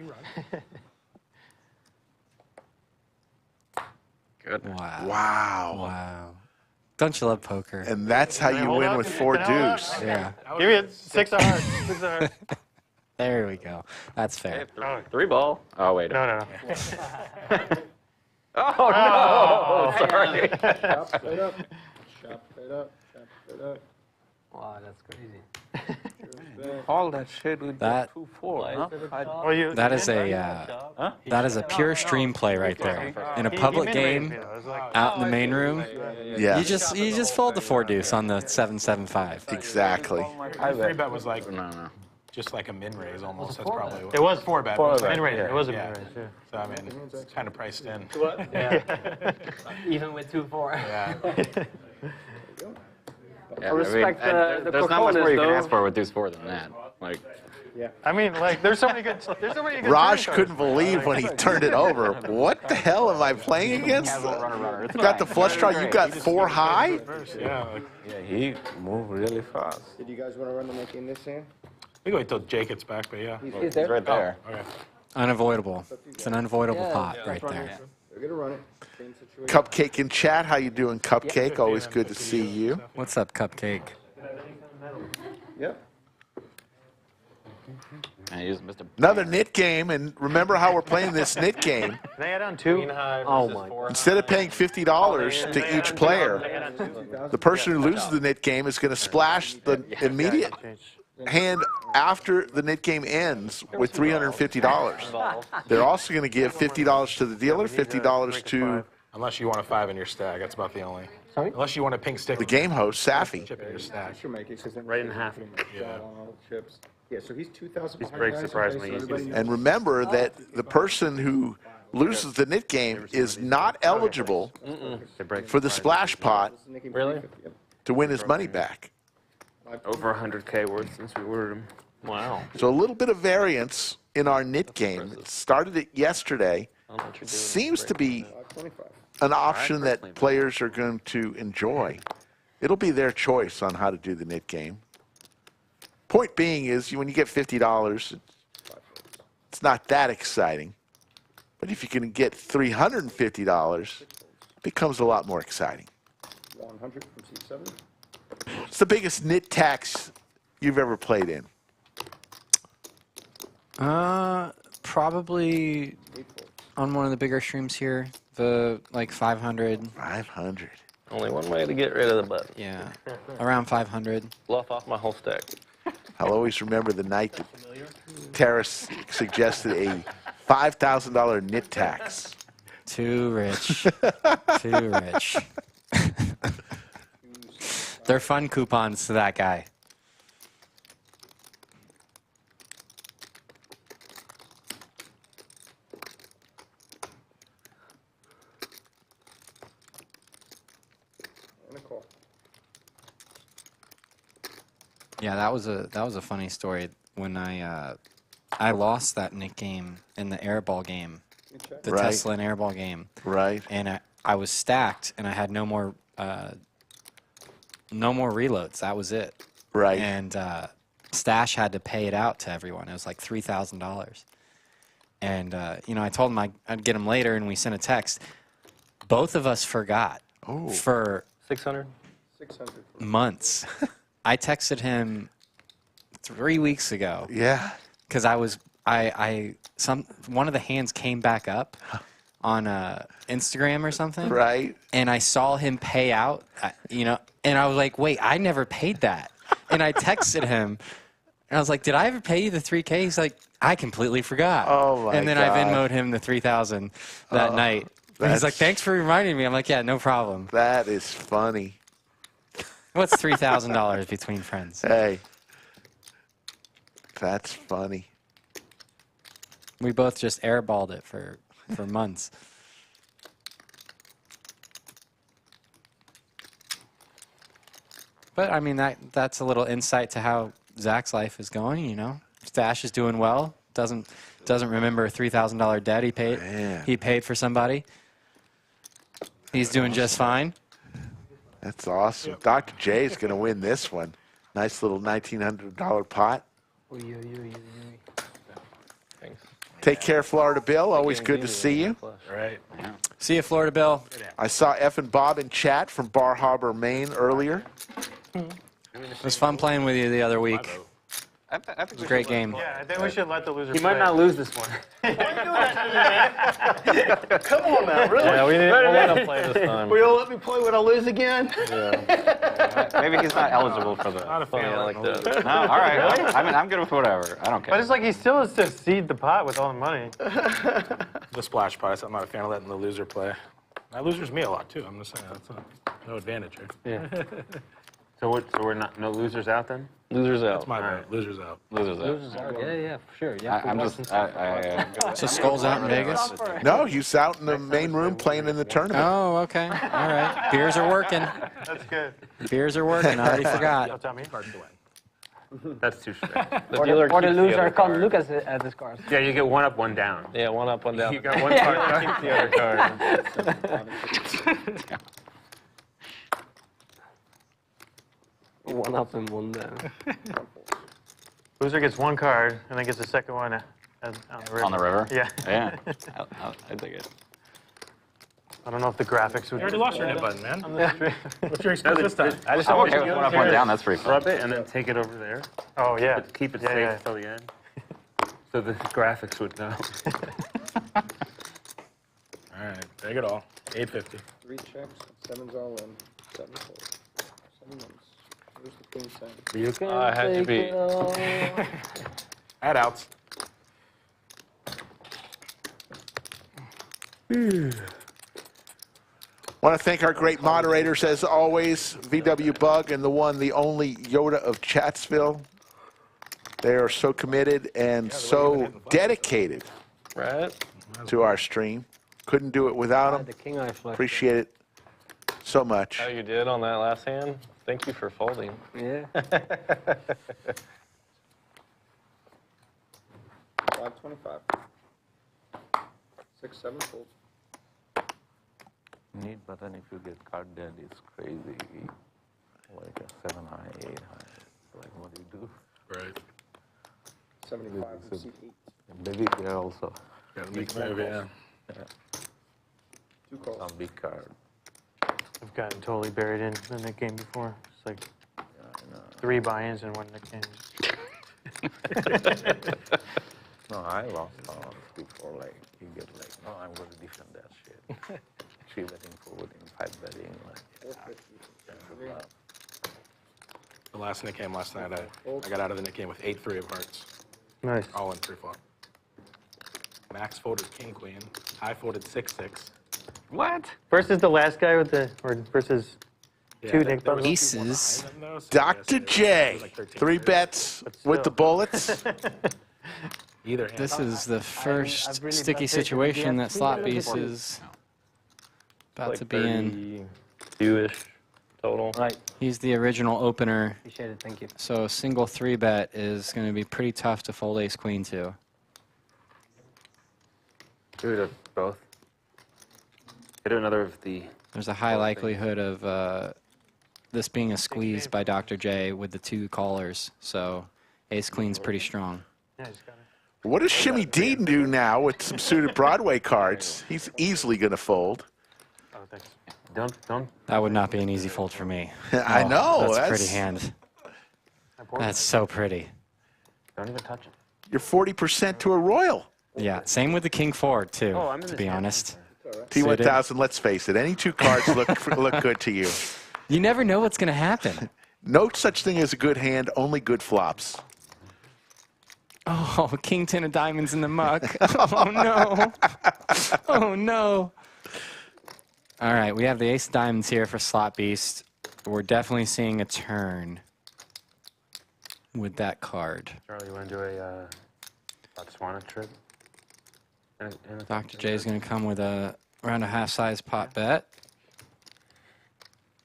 F: Good.
J: Wow.
A: Wow.
J: Wow. Don't you love poker?
A: And that's how you win with 4 deuce.
J: Yeah.
L: Give me a 6 of hearts. 6 of hearts.
J: There we go. That's fair.
F: Three ball. Oh, wait.
L: No.
F: Oh, no. Sorry.
N: Chop it up. Chop it up. Chop it up.
I: Wow, that's crazy.
M: All that shit with
J: That
M: 2-4, huh?
L: Well, you,
J: that is a pure stream play right there. In a public game, out in the main room,
A: Yeah.
J: you just fold the 4 deuce on the 7-7-5.
A: Exactly.
D: My 3-bet was like
F: No.
D: just like a min raise almost. That's probably what
L: It was
D: 4-bet.
L: min raise. It was a min raise. Yeah.
D: So I mean, it's kind of priced in.
I: Yeah. Even with 2-4.
D: Yeah.
F: Yeah,
I: Respect the
F: there's not much more you can
I: cojones,
F: ask for with deuce 4 than that. Like,
L: I mean, like, there's so many good.
A: Raj couldn't believe when he turned it over. What the hell am I playing against?
F: runner.
A: You got the flush draw. You got 4 high.
D: Yeah. Like,
M: Yeah, he moved really fast.
N: Did you guys want to run the Nik in this hand?
D: we can wait till Jake gets back, but yeah.
I: He's
F: he's
I: there.
F: right there.
D: Okay.
J: Unavoidable. It's an unavoidable
I: Yeah,
J: pot
I: yeah,
J: right
I: that's
J: there.
N: gonna run it. Same situation.
A: Cupcake in chat. How you doing, Cupcake? Always good to see you.
J: What's up, Cupcake?
N: Yep.
F: I used Mr.
A: Another knit game, and remember how we're playing this knit game.
L: Can I add on 2?
I: Oh my God.
A: Instead of paying $50 to each player, the person who loses the knit game is going to splash the immediate hand after the knit game ends with $350. They're also going to give $50 to the dealer, $50 to
D: Unless you want a 5 in your stack, that's about the only.
I: Sorry?
D: Unless you want a pink stick.
A: the game host, Safi.
D: Chip in your stack.
N: Should make it because then
B: Right in half.
N: Yeah. Chips. Yeah, so he's 2,000.
B: These breaks surprisingly easy.
A: And remember that the person who loses the knit game is not eligible for the splash pot
B: Really?
A: to win his money back.
B: Over 100K worth since we ordered them.
I: Wow.
A: So a little bit of variance in our knit game. It started it yesterday. Seems to be an option that players are going to enjoy. It'll be their choice on how to do the knit game. Point being is when you get $50, it's not that exciting. But if you can get $350, it becomes a lot more exciting.
N: 100 from seat 7.
A: What's the biggest knit tax you've ever played in?
J: Probably on one of the bigger streams here, the like 500.
A: 500.
O: Only one way to get rid of the button.
J: Yeah, around 500.
O: Bluff off my whole stack.
A: I'll always remember the night that Terrace suggested a $5,000 knit tax.
J: Too rich. Too rich. They're fun coupons to that guy. Yeah, that was a funny story when I lost that Nik game in the airball game, the
A: Right.
J: Tesla and airball game.
A: Right.
J: And I was stacked and I had no more reloads. That was it.
A: Right.
J: And Stash had to pay it out to everyone. It was like $3,000. And you know, I told him I'd get him later, and we sent a text. Both of us forgot for
O: 600.
N: 600.
J: months. I texted him 3 weeks ago.
A: Yeah.
J: Because one of the hands came back up on Instagram or something.
A: Right.
J: And I saw him pay out, you know, and I was like, wait, I never paid that. And I texted him, and I was like, did I ever pay you the 3K? He's like, I completely forgot.
A: Oh, my
J: And then
A: God.
J: I Venmo'd him the 3,000 that night. And he's like, thanks for reminding me. I'm like, yeah, no problem.
A: That is funny.
J: What's $3,000 between friends?
A: Hey. That's funny.
J: We both just airballed it for months. But I mean, that's a little insight to how Zach's life is going. You know, Stash is doing well. Doesn't remember a $3,000 debt he paid.
A: Man.
J: He paid for somebody. He's doing just fine.
A: That's awesome. Dr. J is going to win this one. Nice little $1,900 pot.
O: Thanks.
A: Take care, Florida Bill. Always good to see you.
D: Right.
J: See you, Florida Bill.
A: I saw F and Bob in chat from Bar Harbor, Maine earlier.
J: It was fun playing with you the other week.
F: I think
J: It was a great game.
L: Yeah, I think we should let the loser
B: He might not lose this one.
K: Come on now, really?
O: Yeah, we'll let him play this time.
K: Will you let me play when I lose again?
F: maybe he's not eligible for the.
L: Not a fan.
O: Yeah, like that.
F: No, all right. I mean, I'm good with whatever. I don't care.
L: But it's like he still has to seed the pot with all the money.
D: The splash pot. I'm not a fan of letting the loser play. That loser's me a lot too. I'm just saying that's no advantage here.
B: Yeah. So we're not no losers out then?
O: Losers out.
D: That's my bad. Losers out.
F: Losers out.
I: Losers out. Yeah, for sure. Yeah.
F: I'm just.
J: So Skull's out in Vegas?
A: No, he's out in the main room playing in the tournament.
J: Oh, okay. All right. Beers are working.
L: That's good.
J: Beers are working. I already forgot.
L: Don't tell me.
B: That's too straight.
I: Or the loser can't look at his cards.
B: Yeah, you get one up, one down.
O: Yeah, one up, one down.
B: You got one card. Keep the other card.
I: One up and one down.
L: Loser gets one card and then gets the second one on the river.
F: On the river?
L: Yeah.
F: Yeah. I dig it.
L: I don't know if the graphics would.
D: You already lost your hit button, man. What's your
B: No,
D: excuse this time?
B: I just
F: I'm
B: want
F: okay
B: to
F: with
B: go
F: one up,
B: here,
F: one down. That's pretty fun.
B: rub it, and then take it over there.
L: Oh yeah.
B: But keep it
L: Yeah,
B: safe
L: yeah.
B: till the end. So the graphics would know.
D: All right, take it all. 850.
N: 3 checks, 7's all in, 7 fold. 7 ones. Where's the queen 7?
O: You can I had to be.
D: Add outs.
A: Want to thank our great moderators, as always, VW Bug and the one, the only Yoda of Chatsville. They are so committed and so dedicated
O: Right.
A: to our stream. Couldn't do it without them.
I: The king eye flush.
A: Appreciate it so much.
O: How you did on that last hand? Thank you for folding.
I: Yeah.
N: 525. 6, 7 fold.
E: Neat, but then if you get card dead, it's crazy. Like a 7 high, 8 high. Like, what do you do?
D: Right.
N: 75 from seat 8.
E: And big here also.
D: Got a big move, yeah.
N: 2 calls.
E: Some big card.
L: I've gotten totally buried in the Nik game before. It's like 3 buy-ins and 1 Nik game.
E: No, I lost all before. Like, you get like, no, I'm going to defend that shit. 3 betting, 4 betting, 5 betting. Like,
N: 450.
D: The last Nik game last night, I got out of the Nik game with 8-3 of hearts.
L: Nice.
D: All in pre-flop. Max folded king queen. I folded 6-6.
L: What? Versus the last guy with the, or versus two Nik buttons?
J: Aces.
A: Dr. J, 3 bets with the bullets.
D: Either hand.
J: This is the first
I: really
J: sticky
I: bad
J: situation that
I: patience.
J: Slot Beast is about
O: Like
J: to be in.
O: 32-ish total.
I: Right.
J: He's the original opener,
I: Appreciate it. Thank you.
J: so a single 3-bet is going to be pretty tough to fold ace queen to.
B: Do it both. Hit another of the.
J: There's a high likelihood of this being a squeeze by Dr. J with the 2 callers, so ace queen's pretty strong.
L: Yeah, he's got it.
A: What does Shimmy D do now with some suited Broadway cards? He's easily going to fold.
L: Oh, thanks.
B: Don't.
J: That would not be an easy fold for me.
A: I
J: Oh,
A: know.
J: That's a pretty hand. That's so pretty.
B: Don't even touch it.
A: You're 40% to a royal.
J: Yeah, same with the king 4 too,
B: Oh, I'm in
J: to
B: this
J: be
B: hand.
J: honest.
A: T1000, let's face it. Any 2 cards look good to you.
J: You never know what's going to happen.
A: No such thing as a good hand, only good flops.
J: Oh, king 10 of diamonds in the muck. Oh, no. Oh, no. All right, we have the ace of diamonds here for Slot Beast. We're definitely seeing a turn with that card.
B: Charlie, you want to do a Botswana trip?
J: Dr. J is going to come with around a half-size pot bet.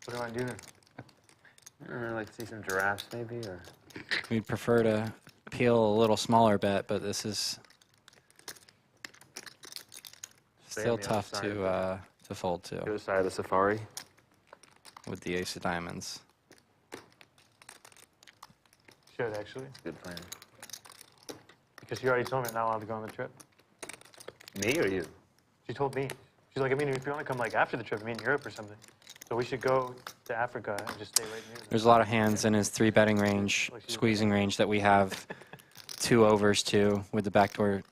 L: What do I do then?
B: I don't know, like see some giraffes maybe, or.
J: We'd prefer to peel a little smaller bet, but this is still
B: the
J: tough
B: other
J: to fold to
B: The other side of the safari.
J: with the ace of diamonds.
L: Should actually,
B: Good plan.
L: because you already told me I'm not allowed to go on the trip.
B: Me or you?
L: She told me. She's like, I mean, if you want to come like after the trip, I mean Europe or something. So we should go to Africa and just stay right near them.
J: There's a lot of hands in his 3-betting range, squeezing range that we have 2 overs to with the backdoor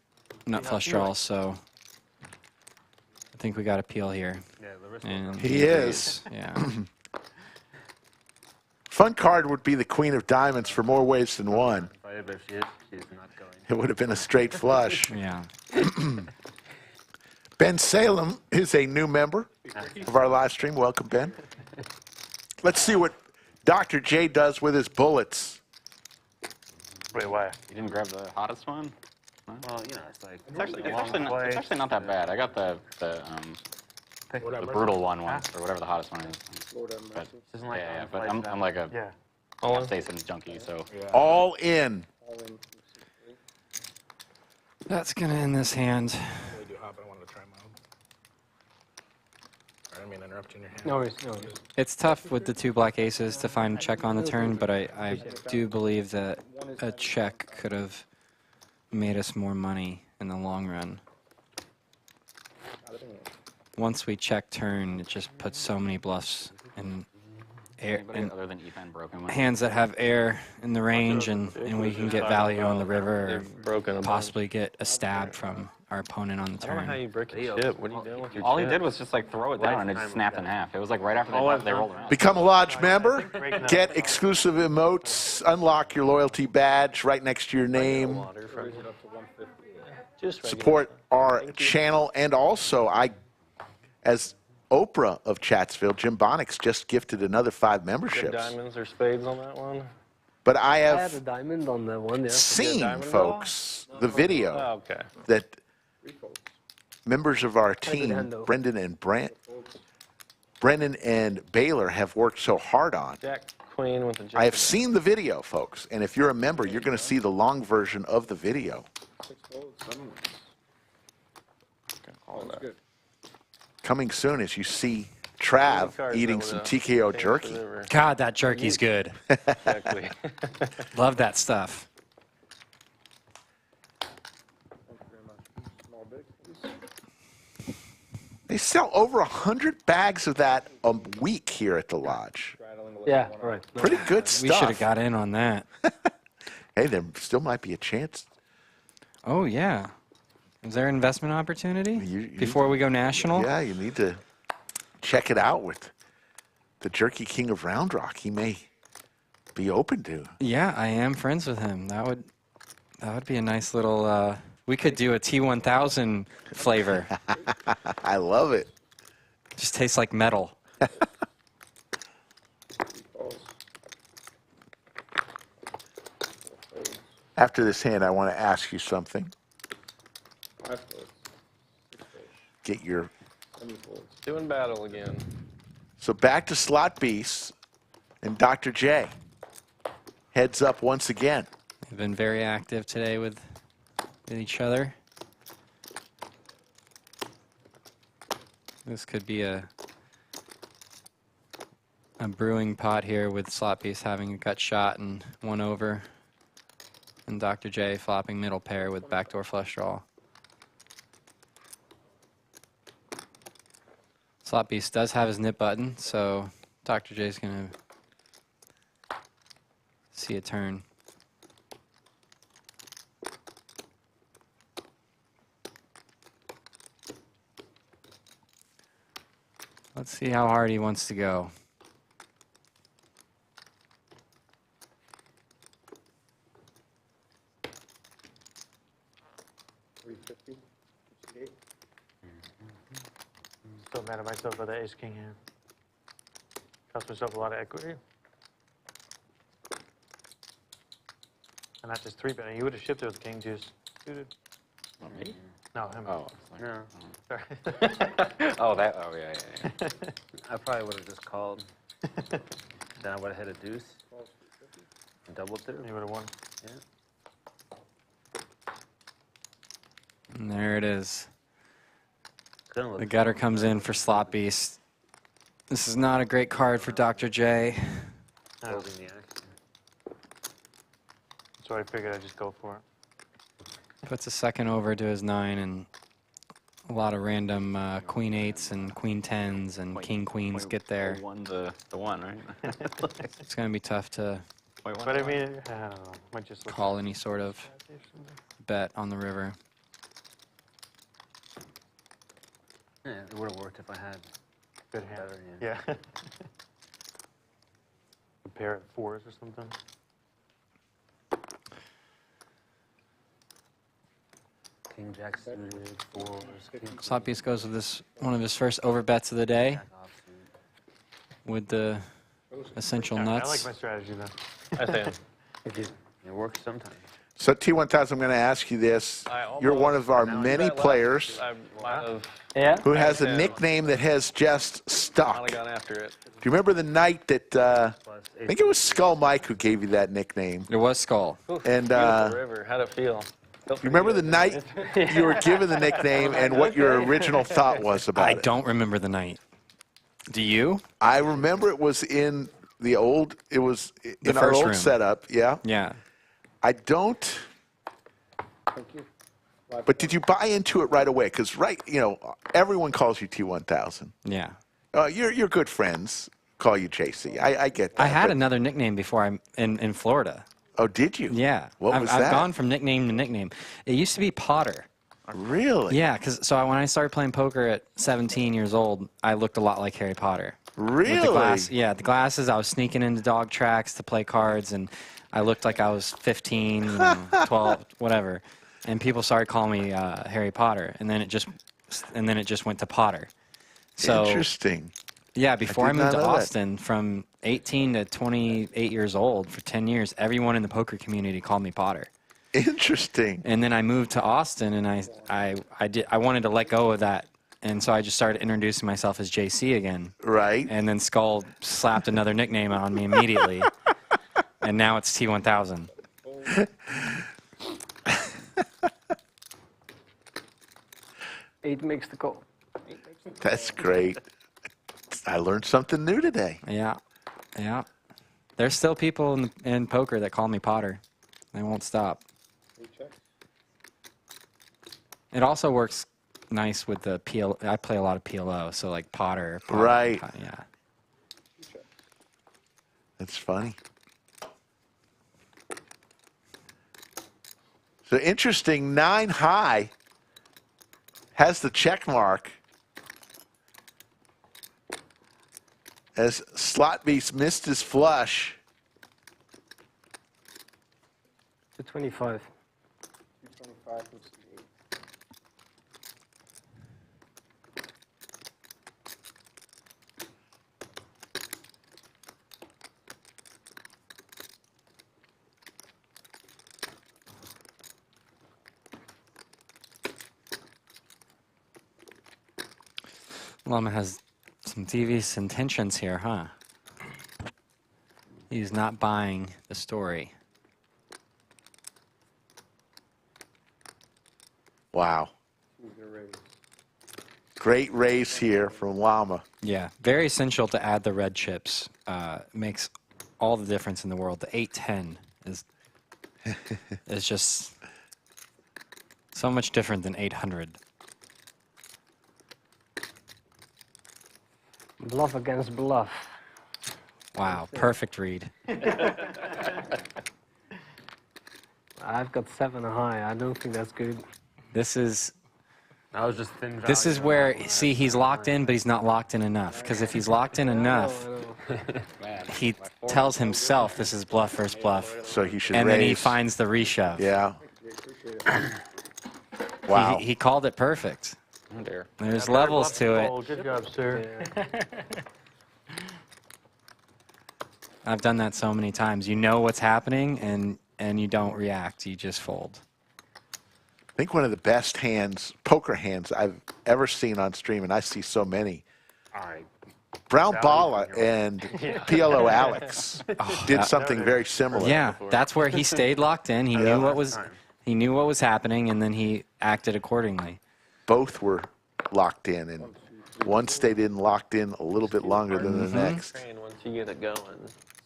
J: nut flush draw, so I think we got a peel here.
B: Yeah, Larissa.
J: And
A: He is.
J: Yeah.
A: Fun card would be the Queen of Diamonds for more ways than one.
B: But if she's not going.
A: It would have been a straight flush.
J: Yeah.
A: Ben Salem is a new member of our live stream. Welcome, Ben. Let's see what Dr. J does with his bullets.
L: Wait, why?
F: You didn't grab the hottest one? No?
B: Well, you know, it's like.
F: It's actually not that bad. I got the brutal one once, or whatever the hottest one is. But,
L: Isn't like
F: yeah, but I'm like a
L: yeah.
F: Stason junkie, so.
A: All in.
N: All in.
J: That's going to end this hand.
D: Really do hot, but I wanted to try mode. I didn't mean to interrupt you in your hand.
I: No worries, no worries.
J: It's tough with the 2 black aces to find a check on the turn, but I do believe that a check could have made us more money in the long run.
N: Out of the hand.
J: once we check turn, it just puts so many bluffs in air,
F: Anybody
J: in
F: other than Ethan broken one?
J: hands that have air in the range, and we can get value on the river,
O: They've broken
J: or
O: a
J: possibly get a stab from our opponent on the
O: I don't know how
J: turn.
O: you break your chip. What are you doing with your
F: All he
O: chip?
F: did was just like throw it down and it just snapped in half. It was like right after they rolled around.
A: Become a lodge member, get exclusive emotes, unlock your loyalty badge right next to your name. Support our channel, and also as Oprah of Chatsville, Jim Bonix just gifted another 5
O: Good
A: memberships.
O: diamonds or spades on that one?
A: But I
I: I had a
A: have
I: diamond on that one, yeah.
A: seen,
O: diamond
A: folks, the video
O: Oh, okay.
A: that members of our
I: good
A: team,
I: hand, though.
A: Brendan and Baylor, have worked so hard on.
O: Jack Queen with the jack.
A: I have seen the video, folks, and if you're a member, you're going to see the long version of the video.
N: 6 folds, 7 ones. That's good.
A: Coming soon as you see Trav eating some TKO jerky.
J: God, that jerky's good.
O: Exactly.
J: Love that stuff.
N: Thank you very much. Small big, please.
A: They sell over 100 bags of that a week here at the lodge.
I: Yeah, right.
A: Pretty good
J: We should
A: stuff.
J: have got in on that.
A: Hey, there still might be a chance.
J: Oh, yeah. Is there an investment opportunity
A: You-
J: before we go national?
A: Yeah, you need to check it out with the Jerky King of Round Rock. He may be open to.
J: Yeah, I am friends with him. That would be a nice little. We could do a T1000 flavor.
A: I love it.
J: Just tastes like metal.
A: After this hand, I want to ask you something.
N: 5 folds, 6 folds,
A: Get your
N: 7 folds.
O: Doing battle again.
A: So back to Slot Beast and Dr. J. Heads up once again.
J: They've been very active today with each other. This could be a brewing pot here with Slot Beast having a gut shot and 1 over. And Dr. J flopping middle pair with backdoor flush draw. Slot Beast does have his nip button, so Dr. J is going to see a turn. Let's see how hard he wants to go.
L: Still mad at myself for the ace king hand. Cost myself a lot of equity. And not just 3-betting. You would have shipped it with king juice. Suited.
F: Not me?
L: No, him.
F: Oh,
L: No.
F: sorry. Oh, that. Oh, yeah, yeah, yeah.
B: I probably would have just called. Then I would have hit a deuce. And doubled through.
L: You would have won.
B: Yeah.
J: And there it is.
B: Couldn't look
J: The gutter comes in for Slot Beast. This is not a great card for Dr. J.
B: holding the action.
L: So I figured I'd just go for it.
J: Puts a second over to his 9 and a lot of random queen 8s and queen 10s and king queens get there.
F: 1 to 1, right?
J: It's going to be tough to
L: But I mean, I don't know. Might just look
J: call any sort of bet on the river.
B: Yeah, it would have worked if I had
L: good hand.
B: better,
L: Yeah. A pair of 4s or something.
B: King Jack suited, 4s, King
J: Slot Beast goes with this one of his first over bets of the day
B: Jack offsuit.
J: with the essential
L: I
J: nuts.
L: like my strategy then.
O: I think.
B: It works sometimes.
A: So T1000, I'm going to ask you this. You're one of our many players
O: I might have
I: Yeah?
A: who has a
O: Yeah.
A: nickname that has just stuck.
O: only
A: Do
O: gone after it.
A: you remember the night that, I think it was Skull Mike who gave you that nickname?
J: It was Skull.
A: And
O: Beautiful river. How'd it feel? Felt
A: you remember the
O: pretty
A: night you were given the nickname and what your original thought was about
J: I
A: it?
J: don't remember the night. Do you?
A: I remember it was in the old, it was in our
J: first
A: old
J: room.
A: setup, yeah.
J: Yeah.
A: I don't,
N: Thank you.
A: But did you buy into it right away? Because everyone calls you T1000.
J: Yeah.
A: Your good friends call you JC. I get that.
J: I had another nickname before I'm in Florida.
A: Oh, did you?
J: Yeah.
A: What was that?
J: I've gone from nickname to nickname. It used to be Potter.
A: Really?
J: Yeah, when I started playing poker at 17 years old, I looked a lot like Harry Potter.
A: Really?
J: With the the glasses. I was sneaking into dog tracks to play cards, and I looked like I was 15, 12, whatever. And people started calling me Harry Potter, and then it just went to Potter. So
A: interesting.
J: Yeah, before I moved to
A: know that.
J: Austin, from 18 to 28 years old, for 10 years, everyone in the poker community called me Potter.
A: Interesting.
J: And then I moved to Austin, and I wanted to let go of that, and so I just started introducing myself as JC again.
A: Right.
J: And then Skull slapped another nickname on me immediately, and now it's T1000.
I: Eight makes the call.
A: That's great. I learned something new today.
J: Yeah, yeah. There's still people in poker that call me Potter. They won't stop. It also works nice with the PL. I play a lot of PLO, so like Potter.
A: Right.
J: Yeah.
A: That's funny. So interesting, 9 high has the check mark as Slot Beast missed his flush.
I: 225.
N: 225 puts the 8.
J: Llama has some devious intentions here, huh? He's not buying the story.
A: Wow. Great raise here from Llama.
J: Yeah, very essential to add the red chips. Makes all the difference in the world. The 810 is just so much different than 800.
I: Bluff against bluff.
J: Wow, perfect read.
I: I've got 7 high. I don't think that's good.
J: This is
B: I was just thin.
J: This is where, see, he's locked in, but he's not locked in enough. Because if he's locked in enough, he tells himself this is bluff versus bluff.
A: So he should
J: And then he
A: raise.
J: finds the reshove.
A: Yeah. Wow.
J: He called it perfect.
F: Oh dear.
J: There's levels to it.
L: Good job, sir.
J: I've done that so many times. You know what's happening, and you don't react. You just fold.
A: I think one of the best poker hands I've ever seen on stream, and I see so many.
B: All right.
A: Brown Balla and PLO Alex did something very similar.
J: Yeah, that's where he stayed locked in. He knew what was happening, and then he acted accordingly.
A: Both were locked in, and one stayed in locked in a little bit longer than the next.
O: Once you get it going.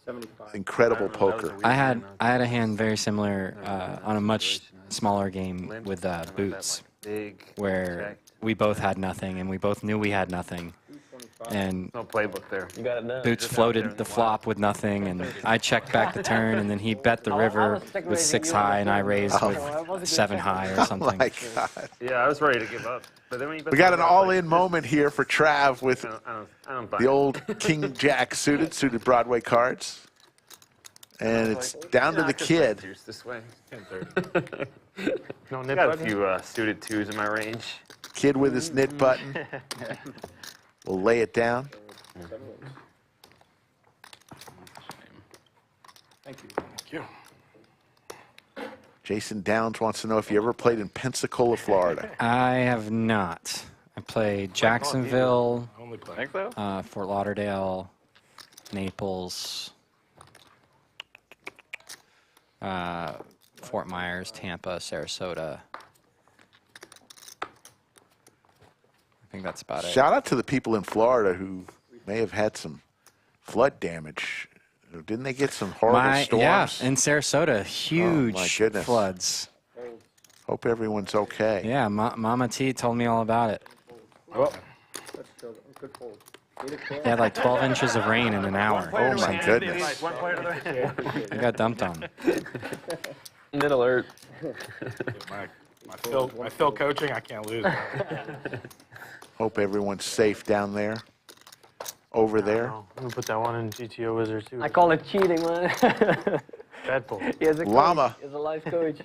N: 75.
A: Incredible poker.
J: I had a hand very similar on a much smaller game with Boots, where we both had nothing, and we both knew we had nothing. And
B: No playbook there.
O: You got it done.
J: Boots floated the flop with nothing, and I checked back the turn, and then he bet the river with 6 high, and I raised with 7 high or
A: Oh
J: something.
A: my God.
B: Yeah, I was ready to give up. But then when you
A: We got an all-in moment here for Trav with
B: I don't buy
A: the
B: it.
A: old King Jack suited Broadway cards. And it's down to the kid.
B: Here's this way.
L: No
B: I
L: nip
B: got a
L: button?
B: few suited 2s in my range.
A: Kid with his knit button. We'll lay it down.
N: Thank you.
D: Thank you.
A: Jason Downs wants to know if you ever played in Pensacola, Florida.
J: I have not. I played Jacksonville,
D: I only play.
F: Think so?
J: Fort Lauderdale, Naples, Fort Myers, Tampa, Sarasota. I think that's about it.
A: Shout out to the people in Florida who may have had some flood damage. Didn't they get some horrible storms?
J: Yeah, in Sarasota, huge
A: goodness.
J: floods.
A: Hope everyone's okay.
J: Yeah, Mama T told me all about it.
N: That's still good fold.
J: They had like 12 inches of rain in an hour.
A: Oh my goodness.
B: One player to the hand.
J: I got dumped on.
O: Mid alert.
D: My Phil coaching, I can't lose.
A: Hope everyone's safe down there. Over there.
L: I'm going to put that one in GTO Wizard too.
I: I call it cheating, man.
L: Bad pull.
I: He has a coach.
A: Llama.
I: He has a life coach.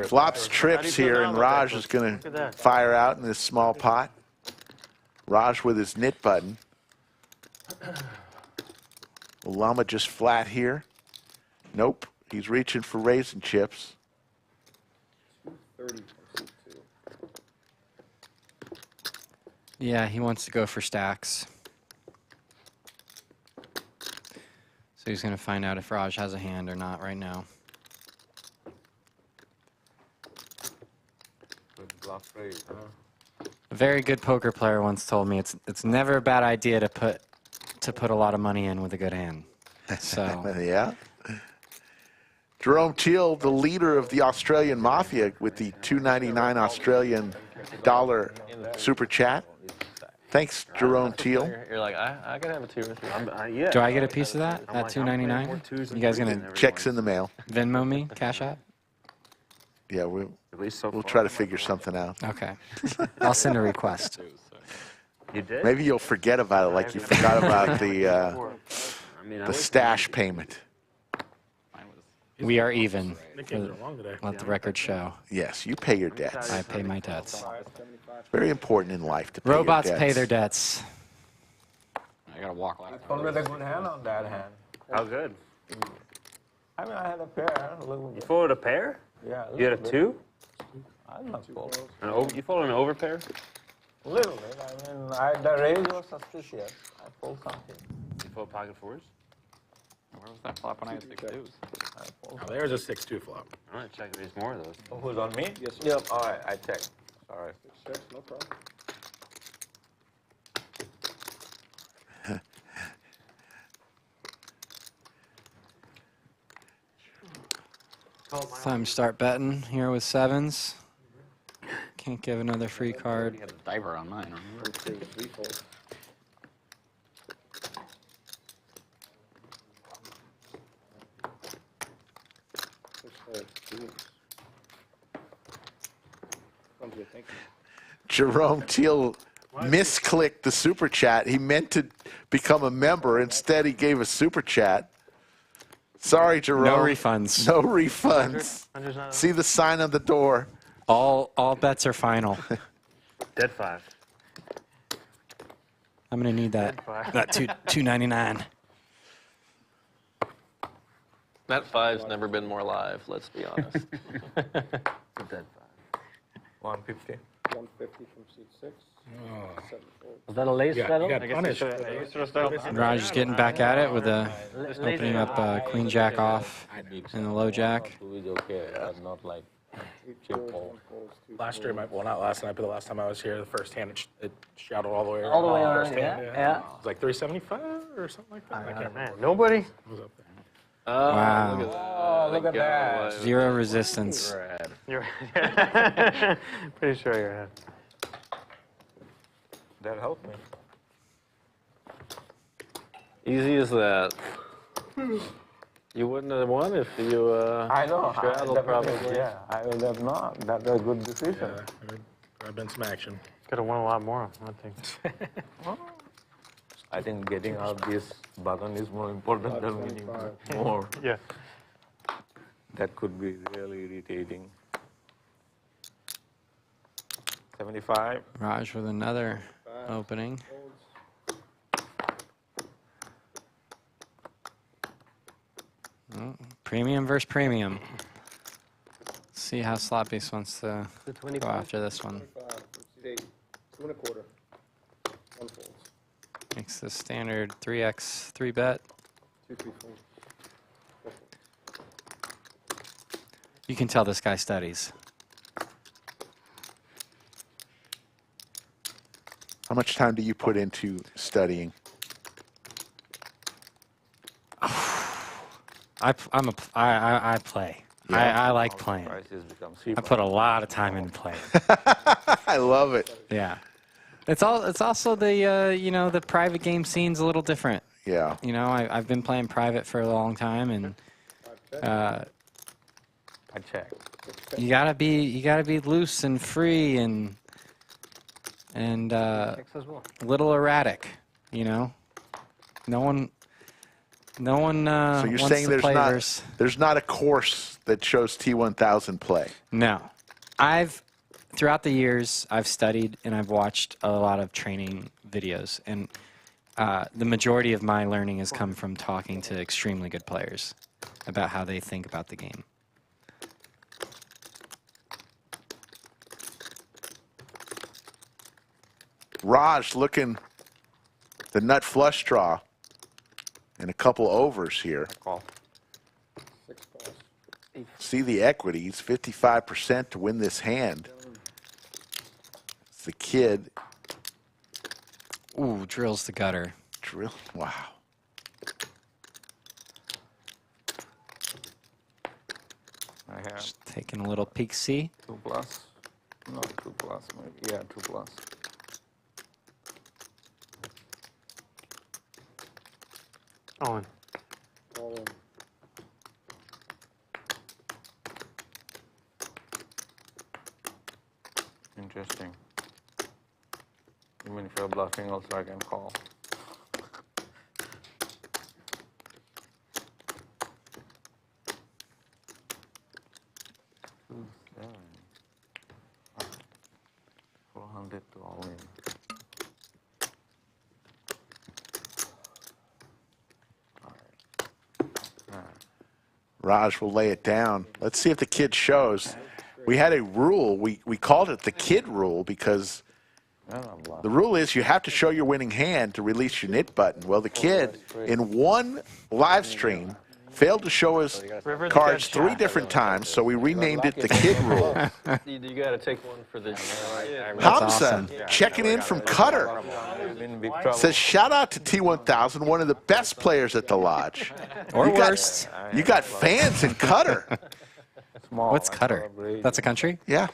A: Flops trips here, and Raj is going to fire out in this small pot. Raj with his knit button. Llama just flat here. Nope. He's reaching for raisin chips.
N: 230 from C2.
J: Yeah, he wants to go for stacks. So he's going to find out if Raj has a hand or not right now.
M: Bluff raise, huh?
J: A very good poker player once told me it's never a bad idea to put a lot of money in with a good hand. So
A: Yeah. Jerome Teal, the leader of the Australian Mafia, with the $2.99 Australian dollar super chat. Thanks, Jerome Teal.
O: You're like, I could have a 2 or 3.
B: Yeah.
J: do I get a piece of that? That $2.99? You guys gonna
A: Checks in the mail.
J: Venmo me, Cash App?
A: Yeah, we'll
B: At least so
A: we'll
B: far.
A: try to figure something out.
J: Okay. I'll send a request.
B: You did?
A: Maybe you'll forget about it, like you forgot about
B: I mean,
A: the stash payment.
J: We are even.
D: The kids are long today.
J: Let the record show.
A: Yes, you pay your debts.
J: I pay my debts.
A: Very important in life to pay
J: Robots
A: your
J: pay
A: debts.
J: their debts.
F: I gotta walk like.
M: Always a good hand on that hand.
B: How good?
M: I mean, I had a pair. A little
B: You
M: bit.
B: folded a pair?
M: Yeah.
B: You had a 2?
M: I'm not fold.
B: You folded an overpair?
M: A little bit. I mean, the raise was suspicious. I fold something.
B: You fold pocket fours?
F: Where was that flop when I had 6 2s?
M: I fold
D: Oh, there's a 6-2 flop.
B: I'm going to check if there's more of those.
M: something. Who's on me?
N: Yes, sir.
M: Yep. All right, I checked. Sorry.
N: 6, no problem.
J: It's time to start betting here with sevens. Can't give another free card.
F: You had a diver on mine, remember?
N: 3 fold.
A: Jerome Teal misclicked the super chat. He meant to become a member. Instead, he gave a super chat. Sorry, Jerome.
J: No refunds.
A: No refunds. See the sign on the door.
J: All bets are final.
B: Dead 5.
J: I'm gonna need that. That $2.99.
O: That 5's never been more live, let's be honest.
B: Dead 5.
M: 150.
N: 150 from C6. 7 fold.
I: Was that a lace straddle?
D: You got punished.
J: Raj is getting back at it with a opening up Queen Jack off and the low jack.
M: Two is okay, but not like chip fold.
D: Last year, well, not last night, but the last time I was here, the first hand, it shouted all the way around.
I: All the way around,
D: First hand,
I: yeah.
D: It was like 375 or something like that. I can't remember.
L: Man, nobody?
D: It was up there.
J: Wow.
O: Look at that.
M: Oh, look at that.
J: Zero resistance.
O: Brad.
L: You're pretty sure you're ahead.
M: That helped me.
O: Easy as that. You wouldn't have won if you
M: I know.
O: straddled probably.
M: Yeah, I would have not. That's a good decision.
D: Yeah, I've been some action.
L: Could have won a lot more, I think.
M: I think getting out this button is more important than winning more.
L: Yeah.
M: That could be really irritating. 75.
J: Raj with another opening. Oh, premium versus premium. See how Sloppies wants to go after this one.
N: 25 from C8. 2 1/4. 1 folds.
J: Makes the standard 3x 3-bet.
N: 2 3 folds. 4 folds.
J: You can tell this guy studies.
A: How much time do you put into studying?
J: I play. I like playing.
M: Prices become
J: I put a lot of time into playing.
A: I love it.
J: Yeah. It's also the you know, the private game scene's a little different.
A: Yeah.
J: You know, I've been playing private for a long time, and
M: I check.
J: you gotta be loose and free and a little erratic. You know, no one.
A: So you're
J: wants
A: saying
J: to
A: there's not a course that shows T1000 play?
J: No, throughout the years I've studied and I've watched a lot of training videos, and the majority of my learning has come from talking to extremely good players about how they think about the game.
A: Raj looking the nut flush draw and a couple overs here. See the equities, 55% to win this hand. It's the kid.
J: Ooh, drills the gutter.
A: Drill, wow.
M: I have
J: Just taking a little peek see.
M: 2 plus. No, 2 plus, maybe. Yeah, 2 plus.
L: All in.
N: All in.
M: Interesting. Even if you're bluffing, also I can call. Two, 7. 400 to all in.
A: Raj will lay it down. Let's see if the kid shows. We had a rule. We called it the kid rule because the rule is you have to show your winning hand to release your knit button. Well, the kid in one live stream failed to show his cards 3 different times, so we renamed it the kid rule.
O: You got to take one for the.
A: Hamza checking in from Qatar says, shout out to T1000, one of the best players at the lodge.
J: Or worst.
A: You got fans in Qatar.
J: What's Qatar? That's a country?
A: Yeah.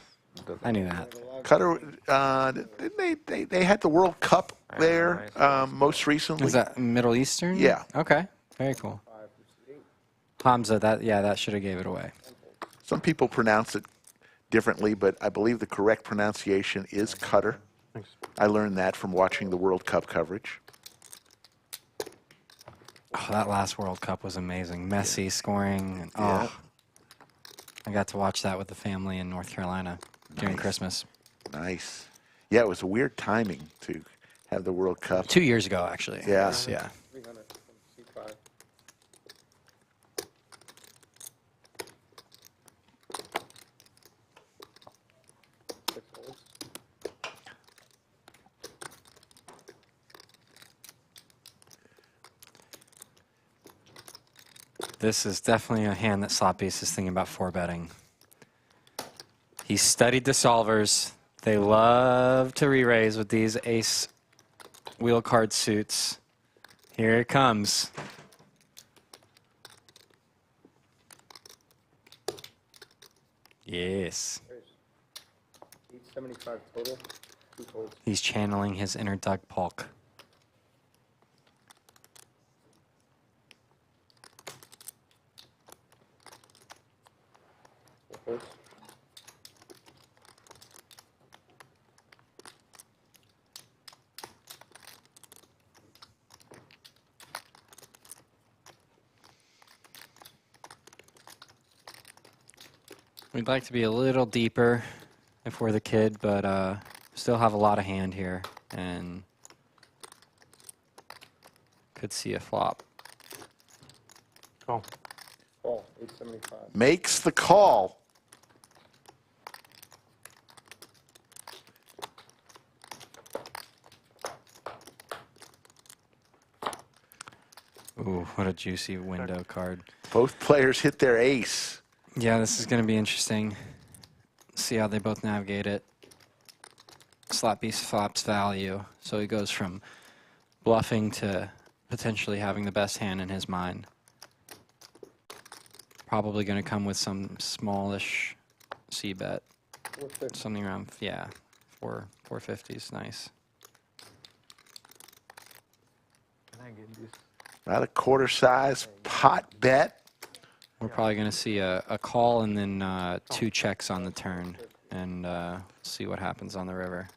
J: I knew that.
A: Qatar, they had the World Cup there most recently.
J: Is that Middle Eastern?
A: Yeah.
J: Okay. Very cool. Hamza, that should have gave it away.
A: Some people pronounce it differently, but I believe the correct pronunciation is Qatar.
L: Thanks.
A: I learned that from watching the World Cup coverage.
J: Oh, that last World Cup was amazing. Messi scoring. And,
A: Yeah.
J: oh, I got to watch that with the family in North Carolina during Christmas.
A: Nice. Yeah, it was a weird timing to have the World Cup.
J: 2 years ago, actually.
A: Yeah.
J: Yeah.
N: 300 from C5. Six holds.
J: This is definitely a hand that Sloppiest is thinking about 4-betting. He studied the solvers. They love to re-raise with these ace wheel card suits. Here it comes. Yes.
N: 875 total. 2 holds.
J: He's channeling his inner Doug Polk.
N: Holds.
J: We'd like to be a little deeper if we're the kid, but still have a lot of hand here and could see a flop.
L: Call.
N: Call. 875.
A: Makes the call.
J: Ooh, what a juicy window card.
A: Both players hit their ace.
J: Yeah, this is going to be interesting. See how they both navigate it. Sloppiest flops value, so he goes from bluffing to potentially having the best hand in his mind. probably going to come with some smallish C bet.
N: 450.
J: Something around, yeah, 450 is nice.
M: Can I get this?
A: About a quarter size pot bet.
J: We're probably going to see a call and then 2 checks on the turn, and see what happens on the river,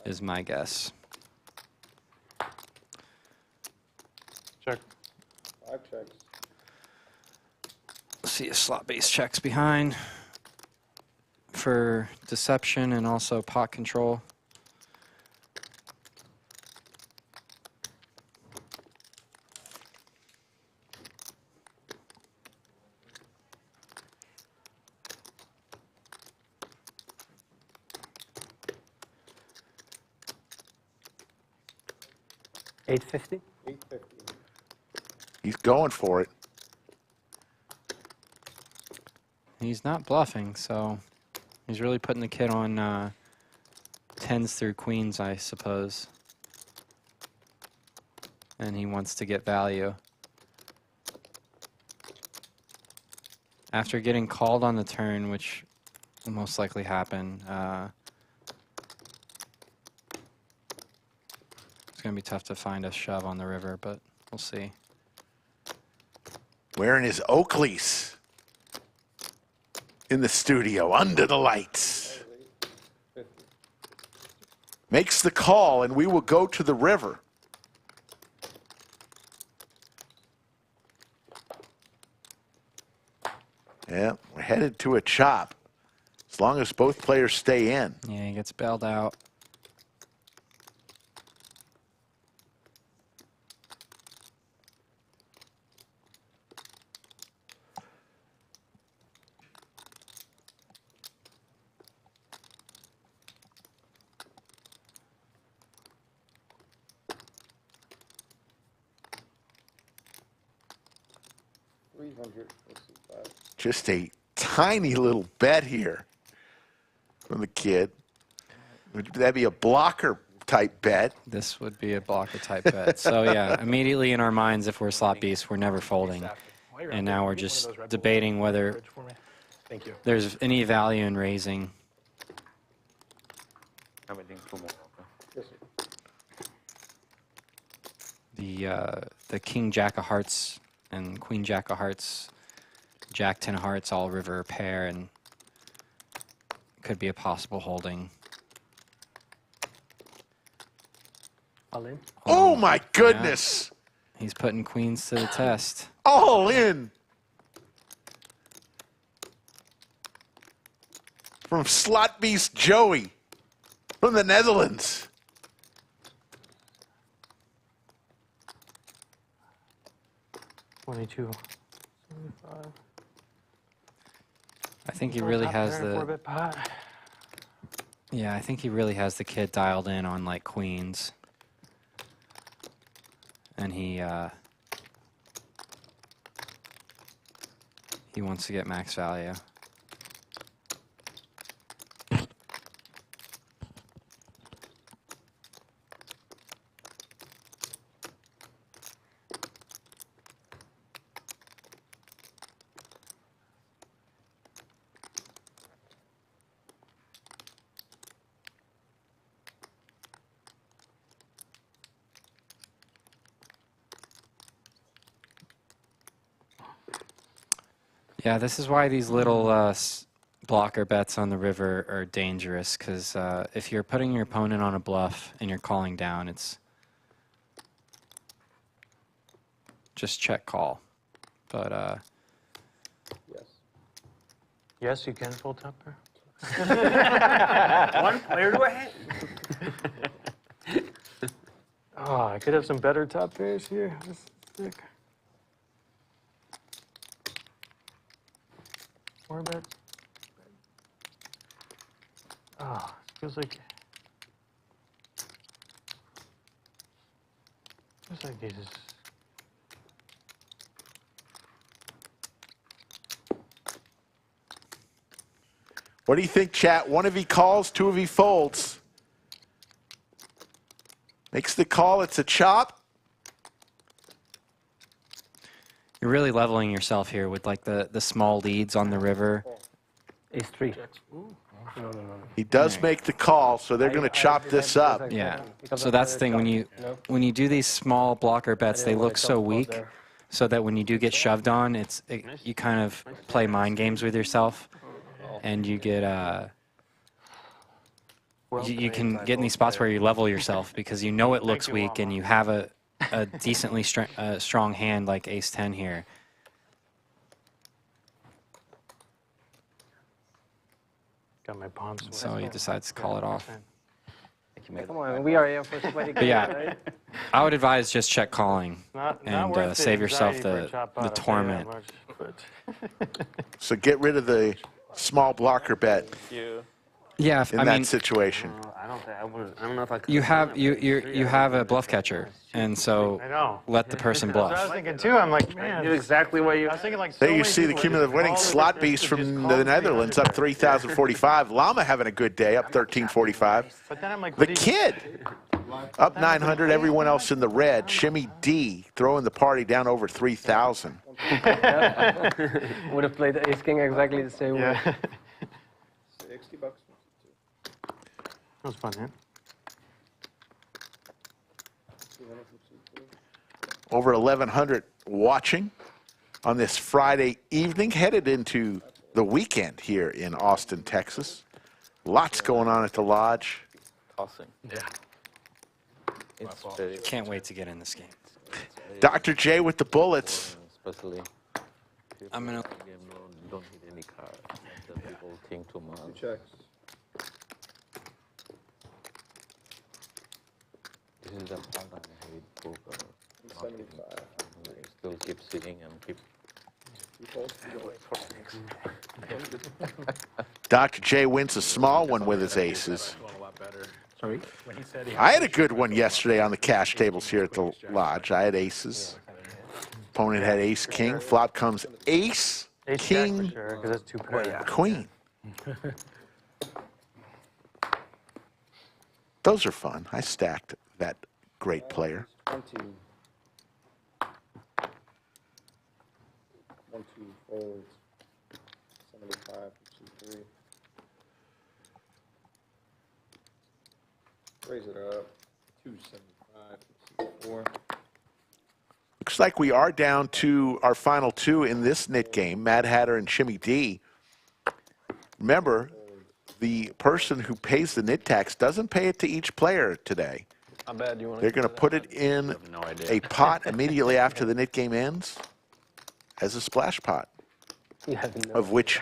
J: is my guess.
L: Check.
N: 5 checks.
J: See a slot base checks behind for deception and also pot control.
I: $850.
N: 850.
A: He's going for it.
J: He's not bluffing, so he's really putting the kid on 10s through queens, I suppose. And he wants to get value. After getting called on the turn, which will most likely happen, it's going to be tough to find a shove on the river, but we'll see.
A: Wearing his Oakleys in the studio, under the lights. Makes the call, and we will go to the river. Yeah, we're headed to a chop, as long as both players stay in.
J: Yeah, he gets bailed out.
A: Just a tiny little bet here from the kid. Would that be a blocker type bet?
J: This would be a blocker type bet. So yeah, immediately in our minds, if we're slot beast, we're never folding. And now we're just debating whether there's any value in raising. The King Jack of Hearts and Queen Jack of Hearts, Jack 10 of Hearts, all river pair, and could be a possible holding.
I: All in.
A: Oh my goodness!
J: Yeah. He's putting queens to the test.
A: All in! From Slot Beast Joey from the Netherlands.
L: $22.75.
J: I think he really has the. Yeah, I think he really has the kid dialed in on like queens, and he wants to get max value. Yeah, this is why these little blocker bets on the river are dangerous, because if you're putting your opponent on a bluff and you're calling down, it's just check call. But
N: yes.
L: Yes, you can fold top pair. One player to a hand. Oh, I could have some better top pairs here. This is sick. More bets. Oh, feels like these.
A: What do you think, chat? One of he calls, two of he folds. Makes the call, it's a chop.
J: You're really leveling yourself here with like the small leads on the river.
I: Ace 3.
A: He does make the call, so they're going to chop this up.
J: Yeah. So that's the thing, when you do these small blocker bets, they look so weak, so that when you do get shoved on, you kind of play mind games with yourself, and you get you can get in these spots where you level yourself because you know it looks weak and you have a decently strong hand like Ace 10 here.
L: Got my palms.
J: So he decides to call it off.
I: Come on, we are here for somebody.
J: But yeah, I would advise just check calling and save yourself the torment.
A: So get rid of the small blocker bet.
J: Yeah,
A: in that situation.
O: I don't know if I could.
J: You have a bluff catcher, and so let the person
L: That's what I
J: bluff.
L: was thinking too. I'm like, man.
O: Do exactly what you.
L: I was thinking like.
A: There you see the cumulative winning slot beast from the Netherlands up 3,045. Llama having a good day, up 1,345.
L: But then I'm like,
A: The Kid up 900. Everyone else in the red. Shimmy D throwing the party down over 3,000.
I: Would have played the Ace King exactly the same way.
N: $60.
L: That was fun, man.
A: Over 1,100 watching on this Friday evening, headed into the weekend here in Austin, Texas. Lots going on at the lodge.
E: Tossing.
L: Yeah.
J: Can't wait to get in this game.
A: Dr. J with the bullets.
E: Especially.
J: I'm gonna.
E: Don't hit any card. People think too much.
N: Checks.
E: This is the part I hate poker.
N: 75.
E: Still keep sitting and keep.
A: Dr. J wins a small one with his aces.
L: Sorry?
A: I had a good one yesterday on the cash tables here at the lodge. I had aces. Opponent had ace king. Flop comes ace, king,
L: for sure, that's two pair.
A: queen. Those are fun. I stacked that great player.
N: 20. 1, 2 folds. 75, 2, 3. Raise it up. 275, 2, 4.
A: Looks like we are down to our final two in this knit game, Mad Hatter and Shimmy D. Remember, the person who pays the knit tax doesn't pay it to each player today.
O: How bad do you want
A: They're going to put it in a pot immediately after the knit game ends as a splash pot, of which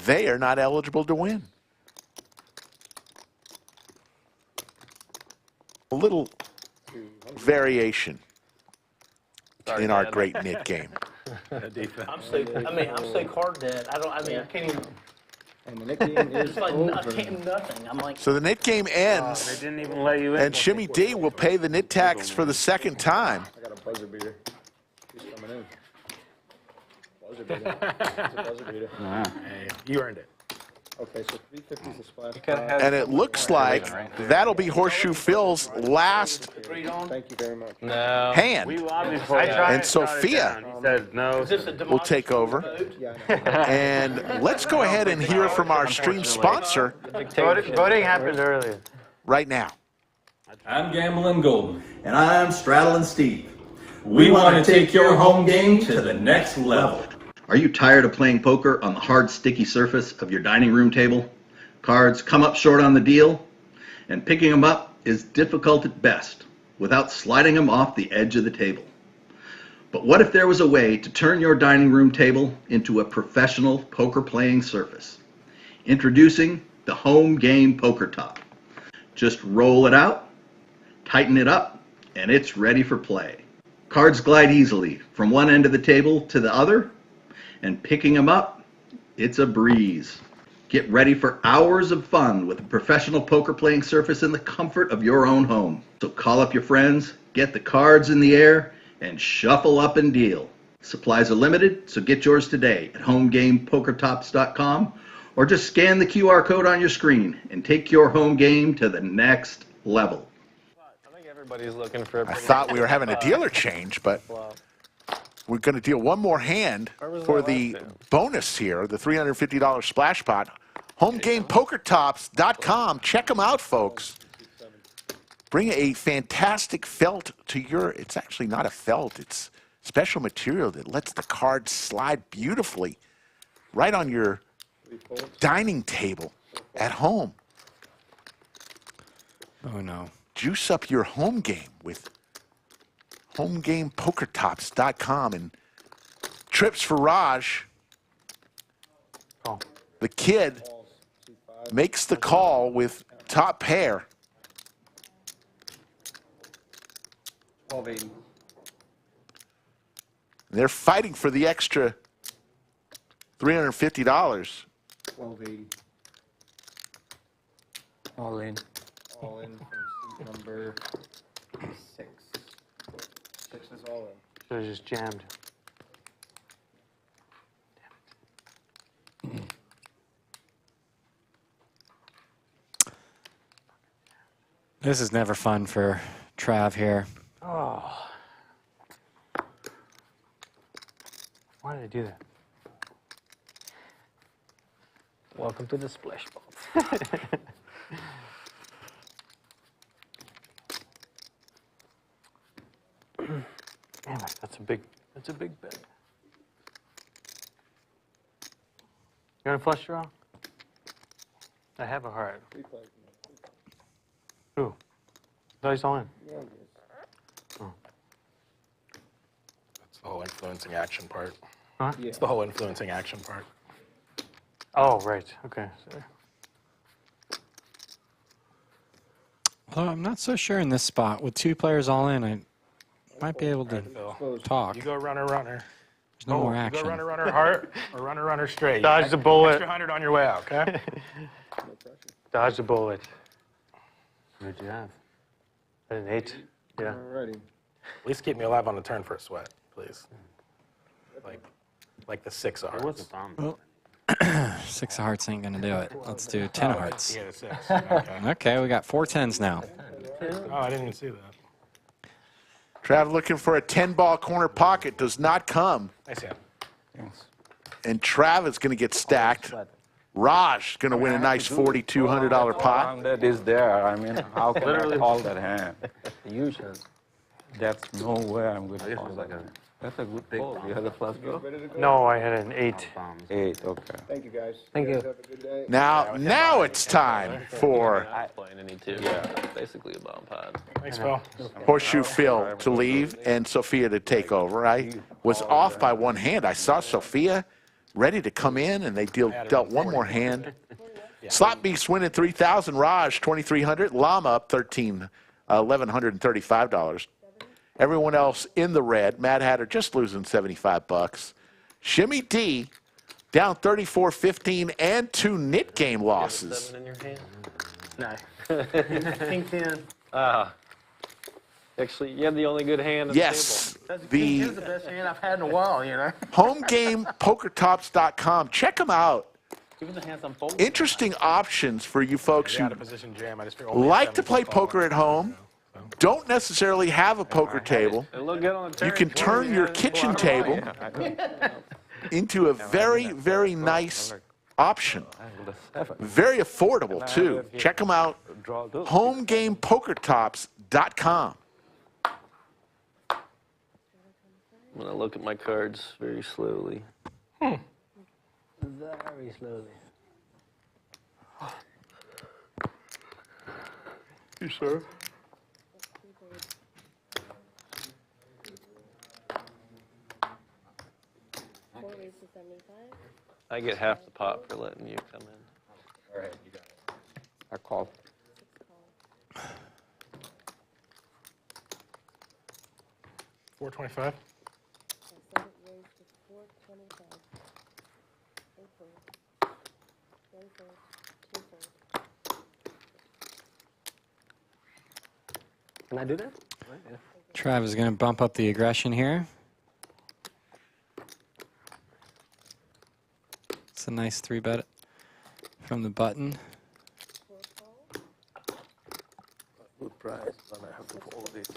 A: they are not eligible to win. A little variation in our great knit game.
K: I'm so card dead. I can't even.
N: And the nickname is
K: It's like
N: over.
K: I can't nothing. I'm like.
A: So the knit game ends,
O: They didn't even let you in.
A: and Shimmy D will pay the knit tax for the second time.
N: I got a buzzer beater. He's coming in. Buzzer beater. It's a buzzer beater.
D: Hey, you earned it.
N: Okay, so 350 is a splash.
A: And it looks like that'll be Horseshoe Phil's last
N: Thank you very much.
O: No.
A: hand.
O: We obviously. I tried
A: And
O: to shut it
A: Sophia
O: down. He said no.
A: will take over. And let's go ahead and hear from our stream sponsor
L: Voting happened earlier.
A: right now.
G: I'm Gambling Golden.
H: And I'm Straddling Steve. We want to take your home game to the next level. Are you tired of playing poker on the hard, sticky surface of your dining room table? Cards come up short on the deal, and picking them up is difficult at best without sliding them off the edge of the table. But what if there was a way to turn your dining room table into a professional poker playing surface? Introducing the Home Game Poker Top. Just roll it out, tighten it up, and it's ready for play. Cards glide easily from one end of the table to the other, and picking them up, it's a breeze. Get ready for hours of fun with a professional poker playing surface in the comfort of your own home. So call up your friends, get the cards in the air, and shuffle up and deal. Supplies are limited, so get yours today at homegamepokertops.com or just scan the QR code on your screen and take your home game to the next level.
O: I think everybody's looking for.
A: I thought we were having a dealer change, but we're going to deal one more hand for the bonus here, the $350 splash pot. HomeGamePokerTops.com. Check them out, folks. Bring a fantastic felt to your, it's actually not a felt, it's special material that lets the cards slide beautifully right on your dining table at home.
J: Oh, no.
A: Juice up your home game with HomeGamePokerTops.com. And trips for Raj. The kid makes the call with top pair.
N: 1280.
A: They're fighting for the extra $350.
N: 1280.
E: All in.
N: All in from seat number 6. 6 is all in.
L: Should have just jammed.
J: This is never fun for Trav here.
L: Oh. Why did I do that?
I: Welcome to the splash box.
L: Damn it, that's a big bet. You want a flush draw? I have a heart. Who? No, he's all in.
D: That's the whole influencing action part.
L: Huh?
D: It's the whole influencing action part.
L: Oh, right. Okay. Sorry.
J: Although I'm not so sure in this spot. With 2 players all in, I might be able to talk.
D: You go runner, runner.
J: There's no more action.
D: You go runner, runner, heart, or runner, runner, straight.
L: Dodge the bullet.
D: Extra 100 on your way out, okay?
L: Dodge the bullet. What did you have? An 8? Yeah.
N: Alrighty.
D: At least keep me alive on the turn for a sweat, please. Like the 6 of hearts.
B: What's the bomb?
J: Well, 6 of hearts ain't gonna do it. Let's do 10 of hearts.
D: Yeah, 6. Okay.
J: Okay, we got 4 10s now.
D: Oh, I didn't even see that.
A: Trav looking for a 10-ball corner pocket. Does not come.
D: I see it.
A: And Trav is going to get stacked. Raj is going to win a nice $4,200 pot.
E: That is there. I mean, how can I call that hand?
I: Huge hand.
E: That's no way I'm going to call that hand. That's a good call. You had a flush draw?
L: No, I had an 8.
E: 8, okay.
N: Thank you, guys.
I: Thank you.
N: Have a good day.
A: Now it's time for
O: Playing any two. Yeah, basically a bomb pod.
D: Thanks, Phil.
A: Horseshoe Phil to leave and Sophia to take over. I was off by one hand. I saw Sophia ready to come in, and they dealt one more hand. Slot Beast winning $3,000. Raj $2,300. Llama up $1,135. Everyone else in the red. Mad Hatter just losing $75. Shimmy D down 34-15 and 2 knit game losses.
O: 7 in your hand?
I: No.
K: King 10.
O: Actually, you have the only good hand at
A: Yes.
K: King 10's the best hand I've had in a while, you know.
A: HomeGamePokerTops.com. Check them out.
O: Even the hands I'm folding.
A: Interesting options for you folks who
D: Out of position jam. I just figured only
A: like
D: a
A: to play
D: 7 ball.
A: poker at home, don't necessarily have a poker table.
O: It looked good on the turn.
A: You can turn your kitchen table into a very, very nice option. Very affordable, too. Check them out, HomeGamePokerTops.com.
O: I'm going to look at my cards very slowly.
I: Very slowly.
L: You sure?
O: I get half the pot for letting you come in.
E: All right, you got it. I call.
D: $425.
I: Can I do that?
J: Trav is going to bump up the aggression here. It's a nice 3-bet from the button.
E: Good price, but I have to fold this.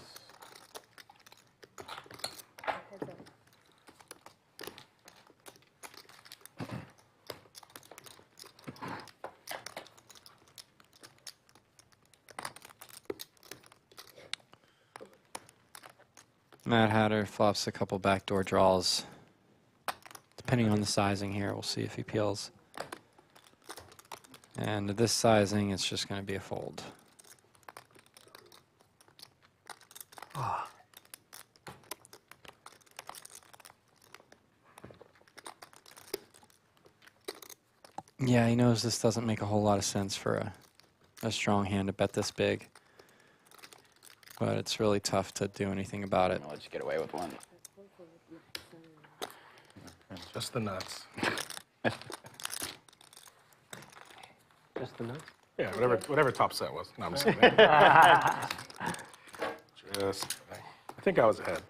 J: Mad Hatter flops a couple backdoor draws. Depending on the sizing here, we'll see if he peels. And at this sizing, it's just going to be a fold. Yeah, he knows this doesn't make a whole lot of sense for a strong hand to bet this big. But it's really tough to do anything about it.
F: I'll let you get away with one.
D: Just the nuts.
I: Just the nuts?
D: Yeah, whatever top set was. No, I'm just kidding. Just, I think I was ahead.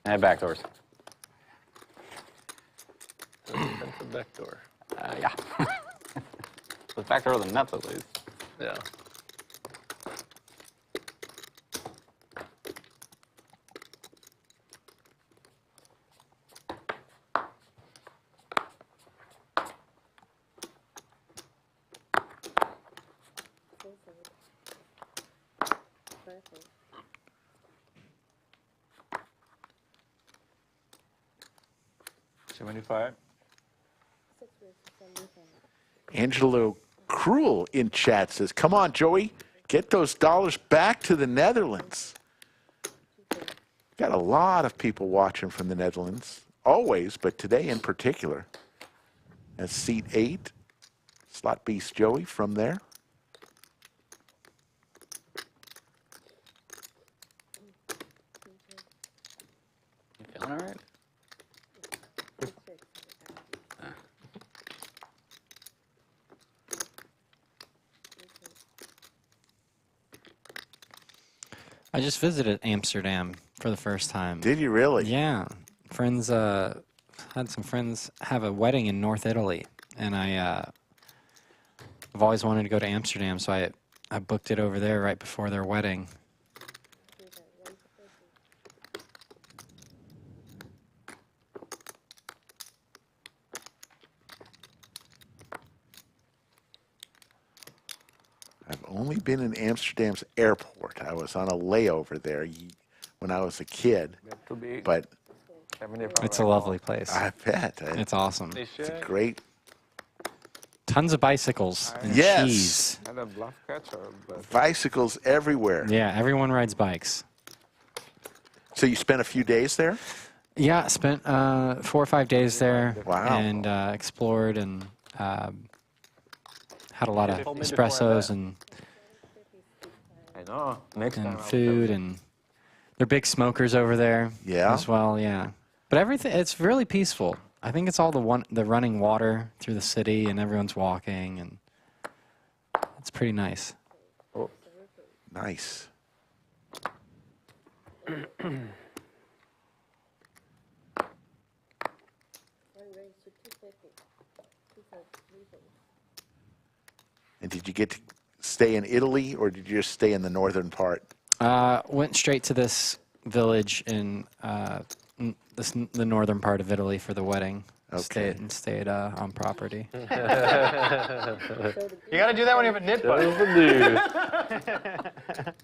F: And backdoors.
O: That's the back door.
F: Yeah. The backdoor of the nuts, at least.
O: Yeah.
A: Angelo Cruel in chat says, come on, Joey, get those dollars back to the Netherlands. Got a lot of people watching from the Netherlands, always, but today in particular. As seat 8, Slot Beast Joey from there.
F: You feeling all right?
J: I just visited Amsterdam for the first time.
A: Did you really?
J: Yeah. Friends, had some friends have a wedding in North Italy, and I've always wanted to go to Amsterdam, so I booked it over there right before their wedding.
A: I've only been in Amsterdam's airport. I was on a layover there when I was a kid, but
J: It's a lovely place.
A: I bet.
J: It's awesome.
A: It's a great.
J: Tons of bicycles and
A: Yes.
J: cheese.
M: And a bluff catcher.
A: Bicycles everywhere.
J: Yeah, everyone rides bikes.
A: So you spent a few days there?
J: Yeah, spent 4 or 5 days there.
A: Wow.
J: And explored and had a lot of espressos and
M: I know. Next time.
J: and food, and they're big smokers over there.
A: Yeah.
J: As well, yeah. But everything, it's really peaceful. I think it's all the running water through the city, and everyone's walking, and it's pretty nice.
A: Oh, nice. And did you get to stay in Italy, or did you just stay in the northern part?
J: Went straight to this village in the northern part of Italy for the wedding.
A: Okay.
J: Stayed on property.
L: You got to do that when you have a nip button.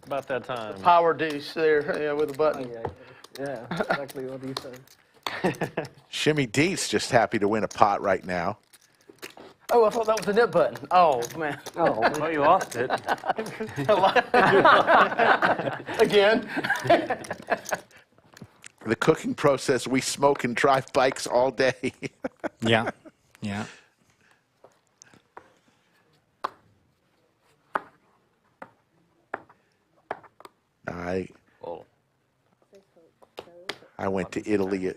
O: About that time.
K: Power deuce there, yeah, with a button.
I: Yeah, exactly what he said.
A: Shimmy D's just happy to win a pot right now.
K: Oh, I thought that was the nip button. Oh, man.
I: Oh,
L: Well, you lost it.
K: Again.
A: The cooking process, we smoke and drive bikes all day.
J: Yeah, yeah.
A: I went to Italy a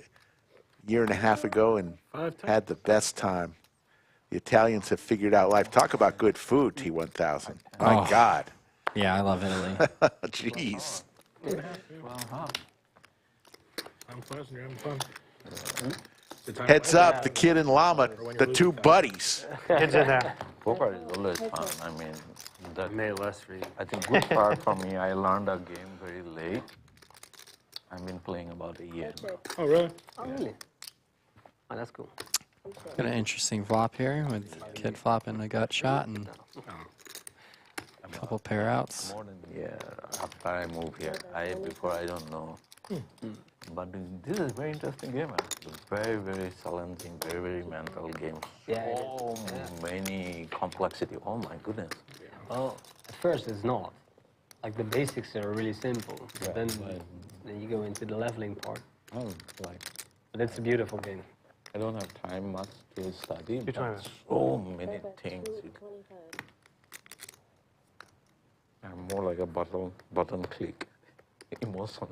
A: year and a half ago and had the best time. The Italians have figured out life. Talk about good food, T1000. My
J: Oh.
A: God.
J: Yeah, I love Italy.
A: Jeez.
D: I'm pleasant. You're having fun.
A: Heads up, the kid and Llama, the two buddies.
L: Kids in there.
E: Poker is always fun. I mean, that
B: Made it less for you.
E: I think good part for me, I learned a game very late. I've been playing about a year now.
D: Oh, really?
I: Oh, really? Oh, that's cool.
J: Got an interesting flop here with Kid flopping a gut shot, and Couple pair outs.
E: More than after I moved here. Before I don't know. But this is a very interesting game. Very, very challenging, very, very mental game. So many complexity. Oh my goodness.
I: Well, at first it's not. Like the basics are really simple. But then you go into the leveling part.
E: Oh, like.
I: But it's a beautiful game.
E: I don't have time much to study. But so many things. I'm more like a button click emotion.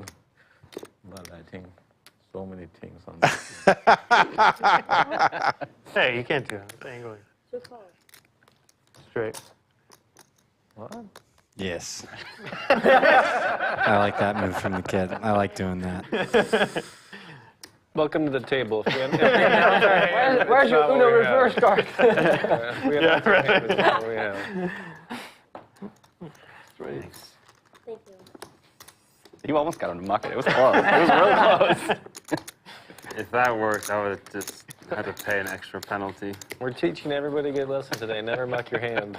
E: But I think so many things on this.
L: Hey, you can't do that. It's angling. Straight.
E: What?
J: Yes. I like that move from the kid. I like doing that.
O: Welcome to the table.
I: Where's your Uno reverse card?
O: Thanks.
F: Thank you. You almost got him to muck it. It was close. It was really close.
B: If that worked, I would have just had to pay an extra penalty.
O: We're teaching everybody a good lesson today. Never muck your hand.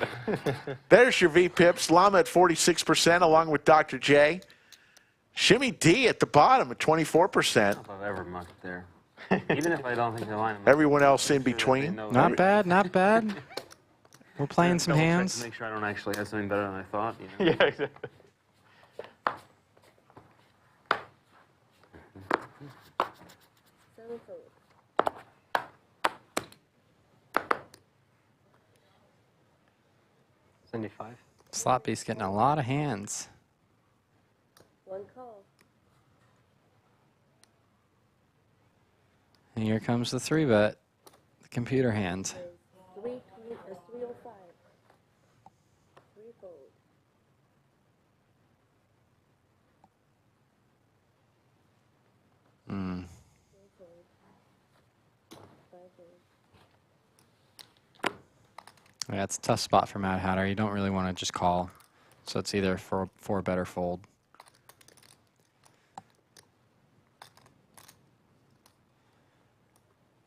A: There's your V-Pips. Llama at 46%, along with Dr. J. Shimmy D at the bottom at 24%.
B: I don't know if I've ever mucked there. Even if I don't think the line.
A: Everyone else in between.
J: Not bad, not bad. We're playing some hands.
B: To make sure I don't actually have something better than I thought. You know?
L: Yeah, exactly.
J: Sloppy's getting a lot of hands.
P: One call.
J: And here comes the 3-bet, the computer hand.
P: 305. 3 fold.
J: Hmm.
P: 5 fold.
J: Yeah, it's a tough spot for Mad Hatter. You don't really want to just call. So it's either four bet or fold.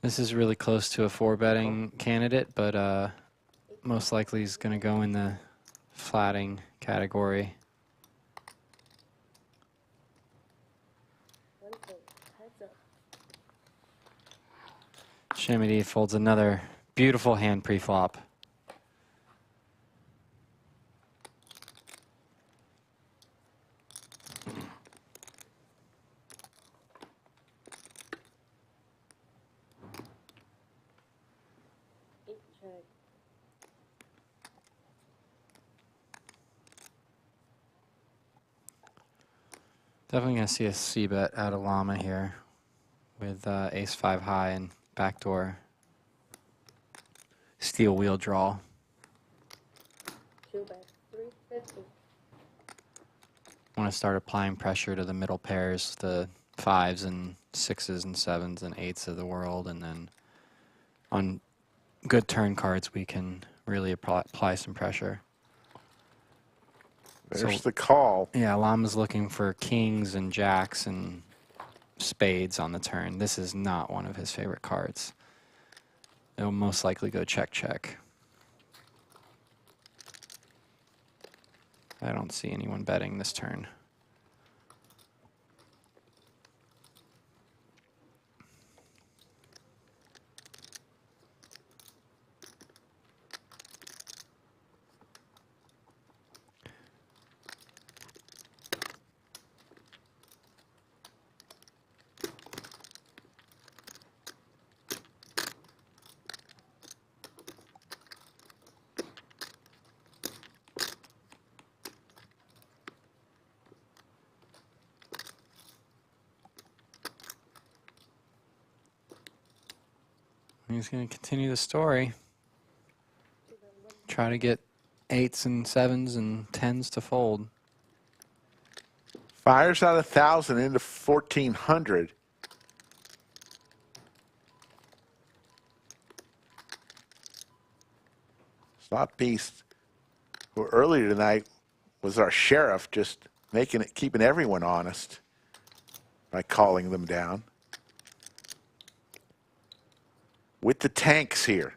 J: This is really close to a 4-betting candidate, but most likely he's going to go in the flatting category. Shimmy folds another beautiful hand pre-flop. Definitely going to see a C-bet out of Llama here with ace-5 high and backdoor steel wheel draw.
P: 2 bet 350.
J: Want to start applying pressure to the middle pairs, the 5s and 6s and 7s and 8s of the world, and then on good turn cards we can really apply some pressure.
A: There's the call.
J: Yeah, Llama's looking for kings and jacks and spades on the turn. This is not one of his favorite cards. It'll most likely go check, check. I don't see anyone betting this turn. He's going to continue the story. Try to get 8s and 7s and 10s to fold.
A: Fires out 1,000 into 1,400. Slot Beast, who earlier tonight was our sheriff, just keeping everyone honest by calling them down. With the tanks here.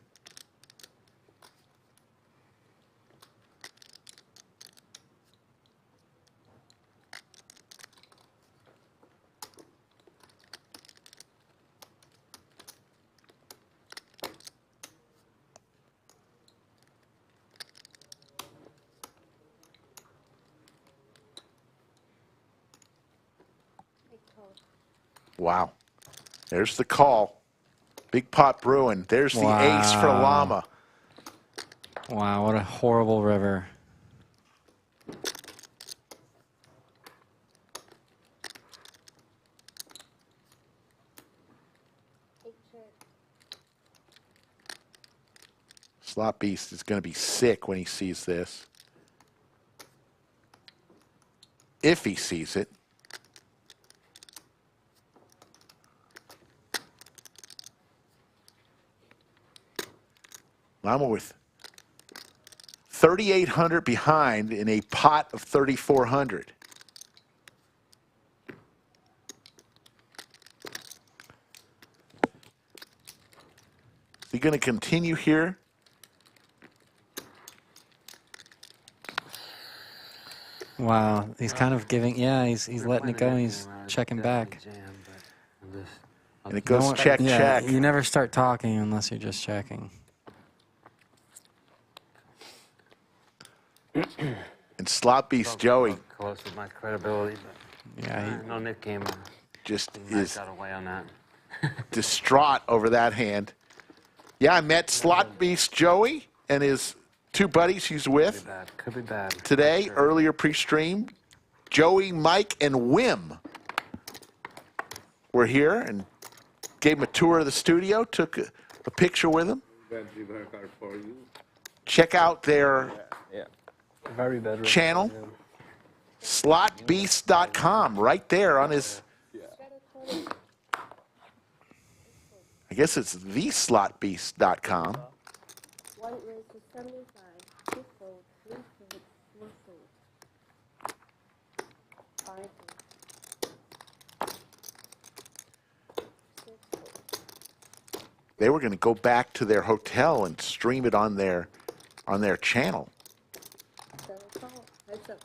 A: Wow. There's the call. Big pot brewing. There's the ace for Llama.
J: Wow, what a horrible river.
A: Slot Beast is going to be sick when he sees this. If he sees it. Llama with 3,800 behind in a pot of 3,400. Is he going to continue here?
J: Wow, he's kind of giving, yeah, he's letting it go, he's checking back.
A: And it goes check, check.
J: You never start talking unless you're just checking.
A: And Slot Beast Joey
B: Close with my credibility, but
J: yeah,
B: no Nik game.
A: just
B: is got away on that.
A: distraught over that hand. Yeah, I met Slot Beast Joey and his two buddies he's with
B: Could be bad.
A: today, earlier pre-stream. Joey, Mike, and Wim were here and gave him a tour of the studio, took a picture with him. Check out their
I: Very bad.
A: channel, slotbeast.com, right there on his, I guess it's theslotbeast.com.
P: One raise to 75, 2 fold, 3 fold, 4 fold, 5 fold, 6 fold.
A: They were going to go back to their hotel and stream it on their channel.
P: 7 call, heads up.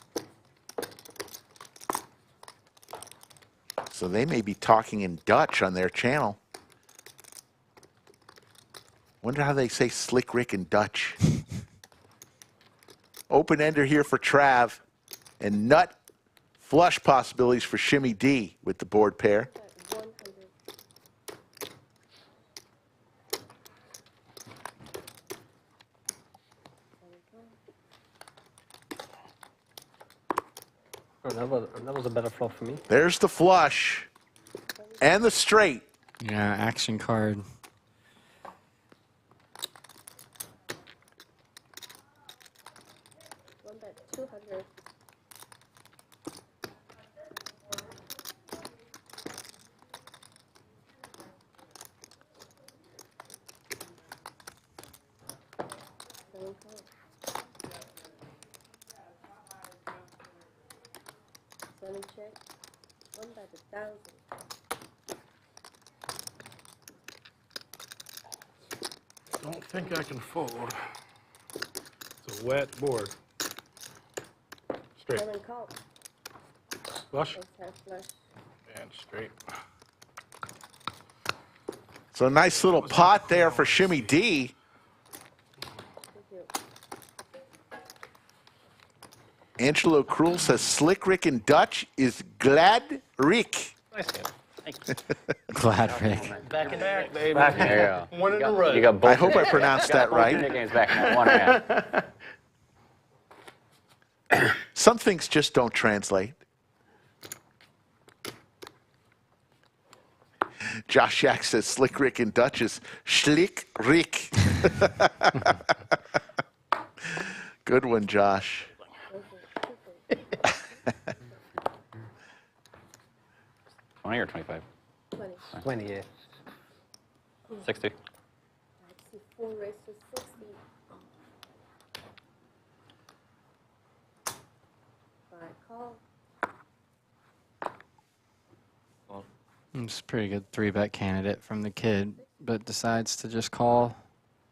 A: So they may be talking in Dutch on their channel. Wonder how they say Slick Rick in Dutch. Open ender here for Trav, and nut flush possibilities for Shimmy D with the board pair.
P: 100.
I: Oh, that was a better flop for me.
A: There's the flush and the straight.
J: Yeah, action card.
P: One bet, 200. Seven call. Seven check. One bet, 1,000.
D: Don't think I can fold. It's a wet board. Straight.
P: Seven call.
D: Flush
P: Ace high flush.
D: and straight.
A: So a nice little pot there for Shimmy D.
P: Thank you.
A: Angelo Krull says Slick Rick in Dutch is glad Rick.
K: Nice game.
J: Glad Rick.
K: Back in back, baby.
F: There you go.
K: One in a row.
F: You got both.
A: I hope I pronounced that right.
F: Nik games back in that one hand.
A: Some things just don't translate. Josh Shack says Slick Rick in Dutch is Schlick Rick. Good one, Josh.
F: 20 or 25?
P: 20.
I: 20, yeah.
F: 60.
P: I see 4 raise to 60. 5 call.
J: It's a pretty good 3-bet candidate from the kid, but decides to just call.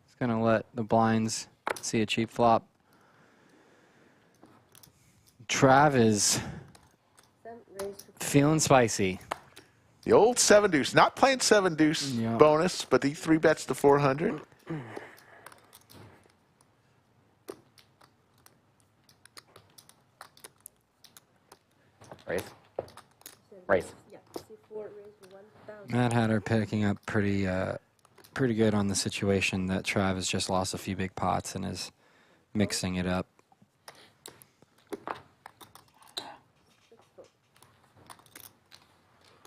J: He's going to let the blinds see a cheap flop. Trav is feeling spicy.
A: The old 7-deuce, not playing 7-deuce bonus, but he 3-bets to 400.
F: Raise. Raise.
P: Yeah. C4 raised 1,000.
J: Mad Hatter picking up pretty good on the situation that Trav has just lost a few big pots and is mixing it up.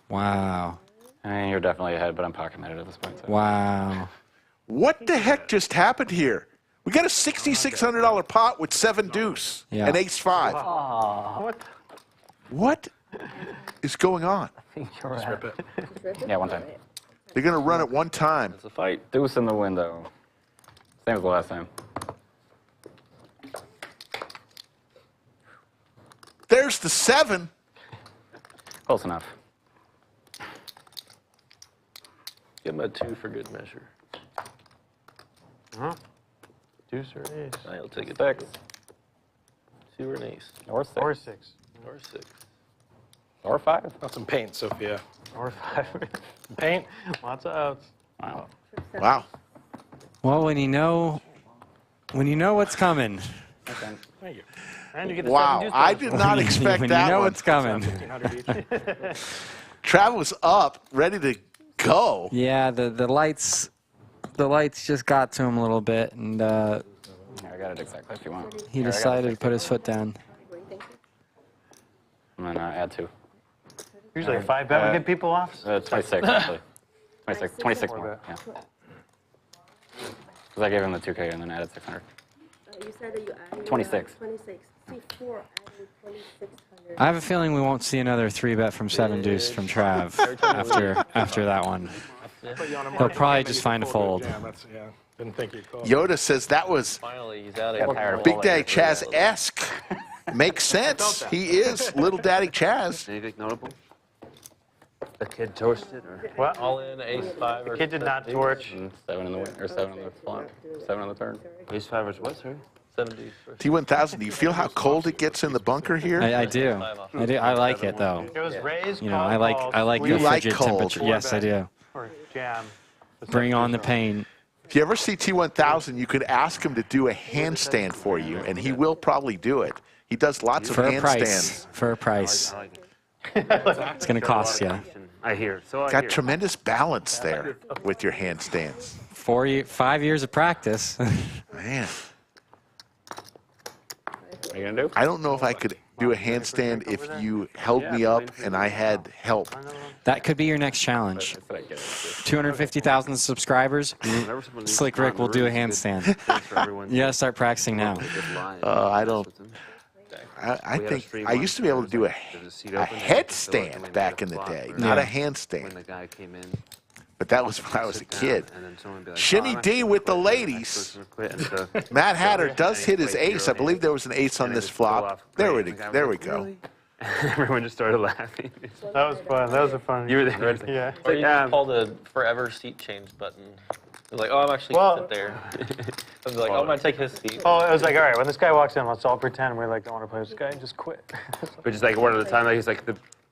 J: Wow.
F: You're definitely ahead, but I'm pocket matted at this point. So.
J: Wow.
A: What the heck just happened here? We got a $6,600 pot with 7 deuce
J: Yeah.
A: and ace 5.
I: What?
A: What is going on?
I: I think you're right.
F: Yeah, one time.
A: They're going to run it one time.
F: It's a fight. Deuce in the window. Same as the last time.
A: There's the 7.
F: Close enough.
O: Give him a 2 for good measure.
L: Huh? Deuce or ace?
O: I'll take it.
F: 6.
O: 2 or an ace.
F: Or 6.
L: Or 6.
O: Or 6.
F: Or 5.
D: Got some paint, Sophia.
L: Or 5.
D: Paint.
L: Lots of outs.
F: Wow.
A: Wow.
J: Well, when you know what's coming.
D: Thank you.
L: And you get the
A: Wow,
L: 7 deuce
A: I
L: bonus.
A: did not expect
J: when
A: that
J: you know
A: one.
J: what's coming.
A: Trav was up, ready to go.
J: Yeah, the lights just got to him a little bit, and
F: Yeah, I got it exactly if you want.
J: he decided to put his foot down.
F: And then add 2.
L: Usually 5 bet would get people off.
F: 26, actually. 26 more, yeah. Because I gave him the 2K and then added 600.
P: You said that you added
F: 26.
P: 26. C4 adding 2,600.
J: I have a feeling we won't see another 3-bet from 7 deuce from Trav after that one. He'll probably just find a fold.
D: Didn't think you'd call.
A: Yoda says that was
O: Finally, he's out of
A: Big Daddy Chaz-esque. Makes sense. He is Little Daddy Chaz.
B: Anything notable? The kid toasted, or
L: What?
O: All in, ace 5
L: The
O: or
L: kid did not torch.
F: 7 in the win, or 7 on the flop. 7 on the turn.
B: ace 5 or what, sorry?
O: 70.
A: T1000, do you feel how cold it gets in the bunker here?
J: I do. I like it though.
L: It was raised.
J: You know, I like
A: You
J: the
A: like
J: frigid
A: cold.
J: temperature. Yes, I do.
L: Or jam.
J: Bring on the pain.
A: If you ever see T1000, you could ask him to do a handstand for you, and he will probably do it. He does lots of
J: For a
A: handstands.
J: price. For a price.
B: I like it.
J: It's going to cost you.
B: I hear. So I
A: Got
B: hear.
A: tremendous balance there with your handstands.
J: 5 years of practice.
A: Man,
F: What are you going to do?
A: I don't know if I could do a handstand if you held me up and I had help.
J: That could be your next challenge. 250,000 subscribers. Slick Rick will do a handstand. You got to start practicing now.
A: I don't. I think I used to be able to do a headstand back in the day, not a handstand.
B: When the guy came in,
A: But that was when I was a kid.
B: and then someone would be like,
A: Shimmy
B: "Oh,
A: D with the ladies. Matt Hatter does hit his ace. I believe there was an ace on this flop. There we go.
B: Everyone just started laughing.
L: That was fun. That was a fun.
B: You were there.
L: Yeah.
O: Or you just call the forever seat change button. It's like, oh, I'm actually going to sit there. I was like, oh, I'm going to take his seat.
L: Oh, it was like, all right, when this guy walks in, let's all pretend we're like, don't want to play with this guy, and just quit.
B: But just like one at a time, like he's like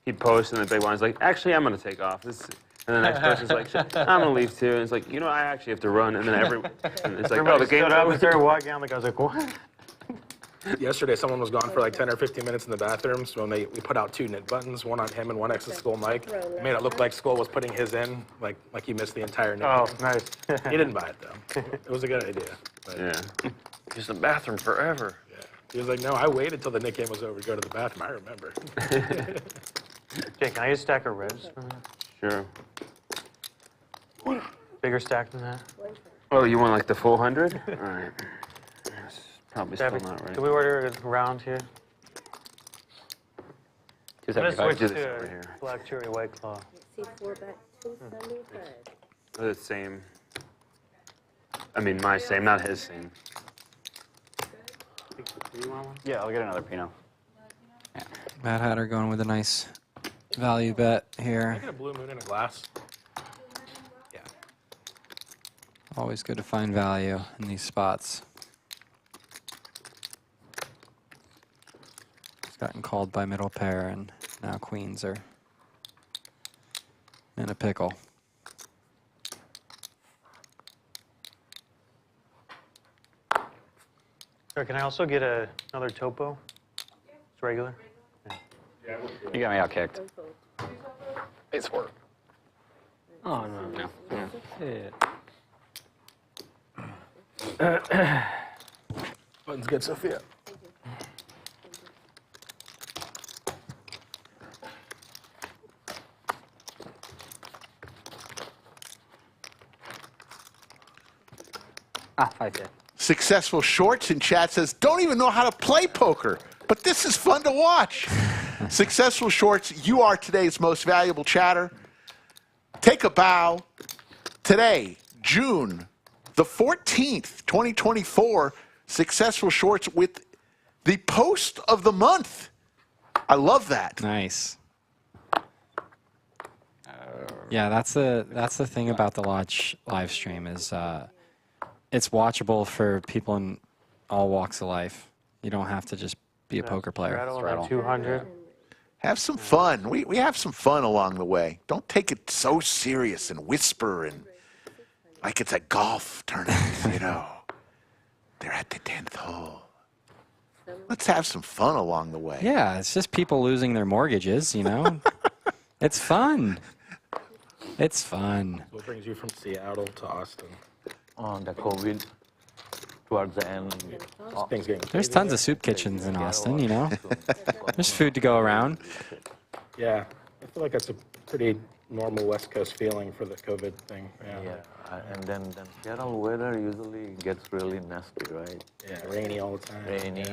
B: he'd post and the big one's like, actually, I'm gonna take off. And the next person's like, I'm gonna leave too. And it's like, I actually have to run. And then and it's like,
L: Everybody
B: oh, the game's
L: stood up
B: over.
L: and started walking out. Like I was like, what?
D: Yesterday, someone was gone for like 10 or 15 minutes in the bathroom, so we put out 2 knit buttons, one on him and one next to Skull Mike. It made it look like Skull was putting his in, like he missed the entire knit.
L: Oh, nice.
D: He didn't buy it, though. It was a good idea. But,
B: Yeah.
O: He's in the bathroom forever.
D: yeah. He was like, no, I waited till the knit game was over to go to the bathroom. I remember.
L: Okay, can I get a stack of reds?
B: Sure.
L: Bigger stack than that?
B: Oh, you want like the full 100? All right. That's probably still not right.
L: Can we order a round here? I'm going to switch
B: Do this over
L: to
B: here.
L: black cherry white claw.
P: C4 back 275.
B: The same. I mean, my same, not his same.
F: Yeah, I'll get another Pinot.
J: Mad Hatter going with a nice value bet here.
D: Can I get a blue moon in a glass? Yeah.
J: Always good to find value in these spots. It's gotten called by middle pair, and now queens are in a pickle.
L: Sure, can I also get another topo? It's regular.
F: You got me out kicked. It's 4.
I: Oh, no.
F: No.
I: Yeah.
D: Buttons good, Sophia.
I: Ah, 5, yeah.
A: Successful Shorts in chat says, don't even know how to play poker, but this is fun to watch. Successful Shorts, you are today's most valuable chatter. Take a bow. Today, June the 14th, 2024, Successful Shorts with the post of the month. I love that.
J: Nice. Yeah, that's the thing about the live stream is it's watchable for people in all walks of life. You don't have to just be a poker player.
L: Straddle 200.
A: Have some fun. We have some fun along the way. Don't take it so serious and whisper and like it's a golf tournament, you know. They're at the 10th hole. Let's have some fun along the way.
J: Yeah, it's just people losing their mortgages, you know. It's fun. It's fun.
D: What brings you from Seattle to Austin?
E: On the COVID, towards the end.
D: Things getting
J: There's tons of soup kitchens in Austin, you know. There's food to go around.
D: Yeah, I feel like that's a pretty normal West Coast feeling for the COVID thing.
E: Yeah, and then Seattle weather usually gets really nasty, right?
D: Yeah, rainy all the time.
E: Rainy.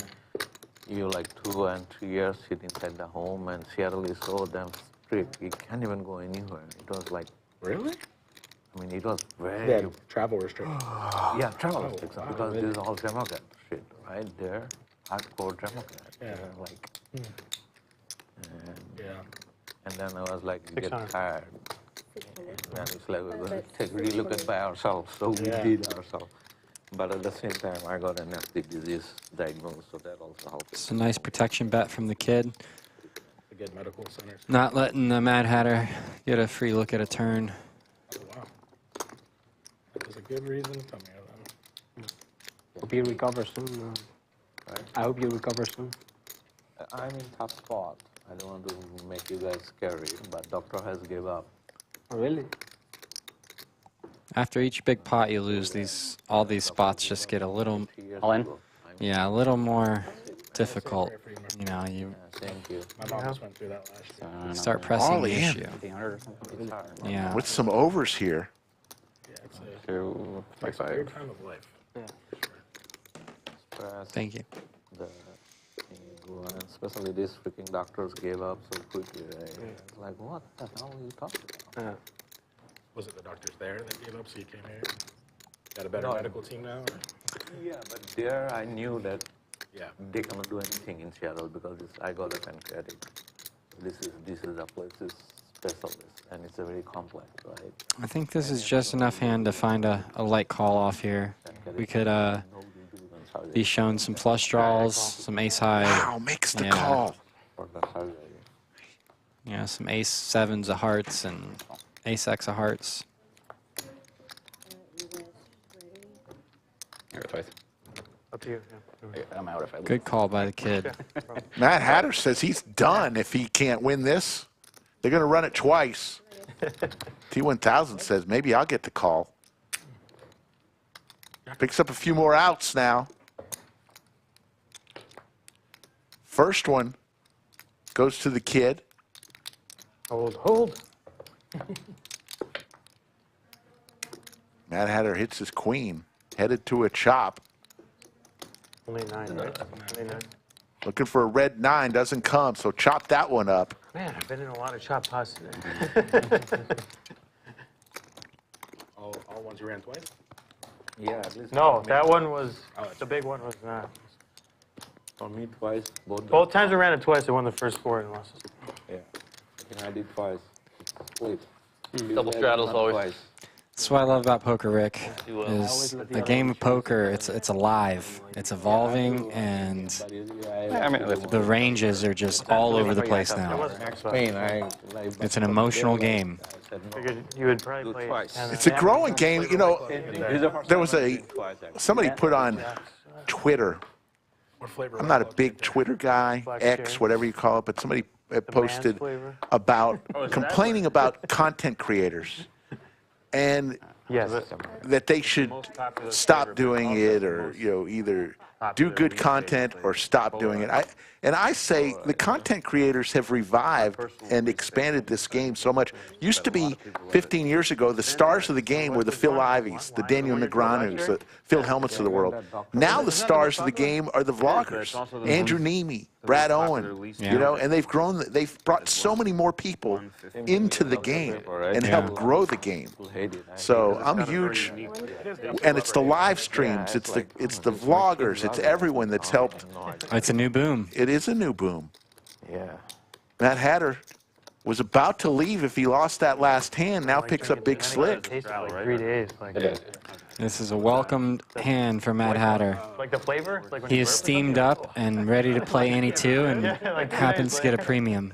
E: You like 2 and 3 years sit inside the home, and Seattle is so damn strict. You can't even go anywhere. It was like...
D: Really?
E: I mean, it was very...
D: Yeah, travel restrictions.
E: Yeah, travel restrictions, because this is all Democrat shit, right there. Hardcore Democrat.
D: Yeah.
E: Like...
D: Yeah.
E: And then I was like, get
L: 600.
E: tired. And it's like, we're going to take a relook at by ourselves. So we did ourselves. But at the same time, I got a nasty disease diagnosed, so that also helped.
J: It's a nice protection bet from the kid.
D: The good medical centers.
J: Not letting the Mad Hatter get a free look at a turn.
D: Oh, wow. That was a good reason to come here, then.
I: Hope you recover soon.
E: Right?
I: I hope you recover soon.
E: I'm in tough spot. I don't want to make you guys scary, but doctor has gave up.
I: Oh, really?
J: After each big pot you lose, all these spots just get a little,
F: All in?
J: yeah, a little more difficult. You know, you
E: Thank you.
D: My mom just went through that last year.
J: start pressing
A: All
J: the
A: in.
J: issue.
F: 1,500 or something.
J: Yeah.
A: With some overs here.
D: Yeah, it's a
F: Two,
D: weird
F: 25.
D: time of life.
J: Thank you.
E: And especially these freaking doctors gave up so quickly. Right? It's like, what the hell are you talking about?
D: Was it the doctors there that gave up so you came here? Got a better medical team now? Or?
E: Yeah, but there I knew that
D: Yeah.
E: they cannot do anything in Seattle because I got a pancreatic. This is a place is specialist, and it's a very complex, right?
J: I think this is just enough hand to find a light call off here. We could be shown some flush draws, some ace high.
A: Wow, makes the call.
E: For the surgery.
J: Yeah, some ace sevens of hearts and ace X of hearts.
F: Here, twice.
L: Up to you. Yeah.
F: I'm out if I lose.
J: Good call by the kid.
A: Matt Hatter says he's done if he can't win this. They're going to run it twice. T1000 says maybe I'll get the call. Picks up a few more outs now. First one goes to the kid.
L: Hold.
A: Matt Hatter hits his queen, headed to a chop.
L: Only 9, right? Only 9.
A: Looking for a red 9, doesn't come, so chop that one up.
L: Man, I've been in a lot of chop pots today.
D: All ones you ran twice?
E: Yeah, at least.
L: No, that one was, the big one was not.
E: For me twice,
L: Both times I ran it twice, I won the first 4 and losses.
E: Yeah, I did twice. Split.
O: Double straddles always.
J: That's what I love about poker, Rick, is the game of poker, it's alive, it's evolving, and the ranges are just all over the place now. It's an emotional game.
L: Figured you would probably play.
A: It's a growing game. You know, there was somebody put on Twitter. I'm not a big Twitter guy, X, whatever you call it, but somebody posted about complaining about content creators and that they should stop doing it, or either do good content or stop doing it. I say the content creators have revived and expanded this game so much. Used to be 15 years ago, the stars of the game were the Phil Iveys, the Daniel Negreanus, the Phil Hellmuths of the world. Now the stars of the game are the vloggers, Andrew Neeme, Brad Owen, and they've grown. They've brought so many more people into the game and helped grow the game. So I'm huge, and it's the live streams, it's the vloggers, it's everyone that's helped.
J: It's a new boom.
A: It is a new boom.
E: Yeah.
A: Matt Hatter was about to leave if he lost that last hand. Now picks up big slick.
L: 3 days.
J: This is a welcomed hand for Matt Hatter.
L: Like the flavor?
J: He is steamed up and ready to play Ante 2 and happens to get a premium.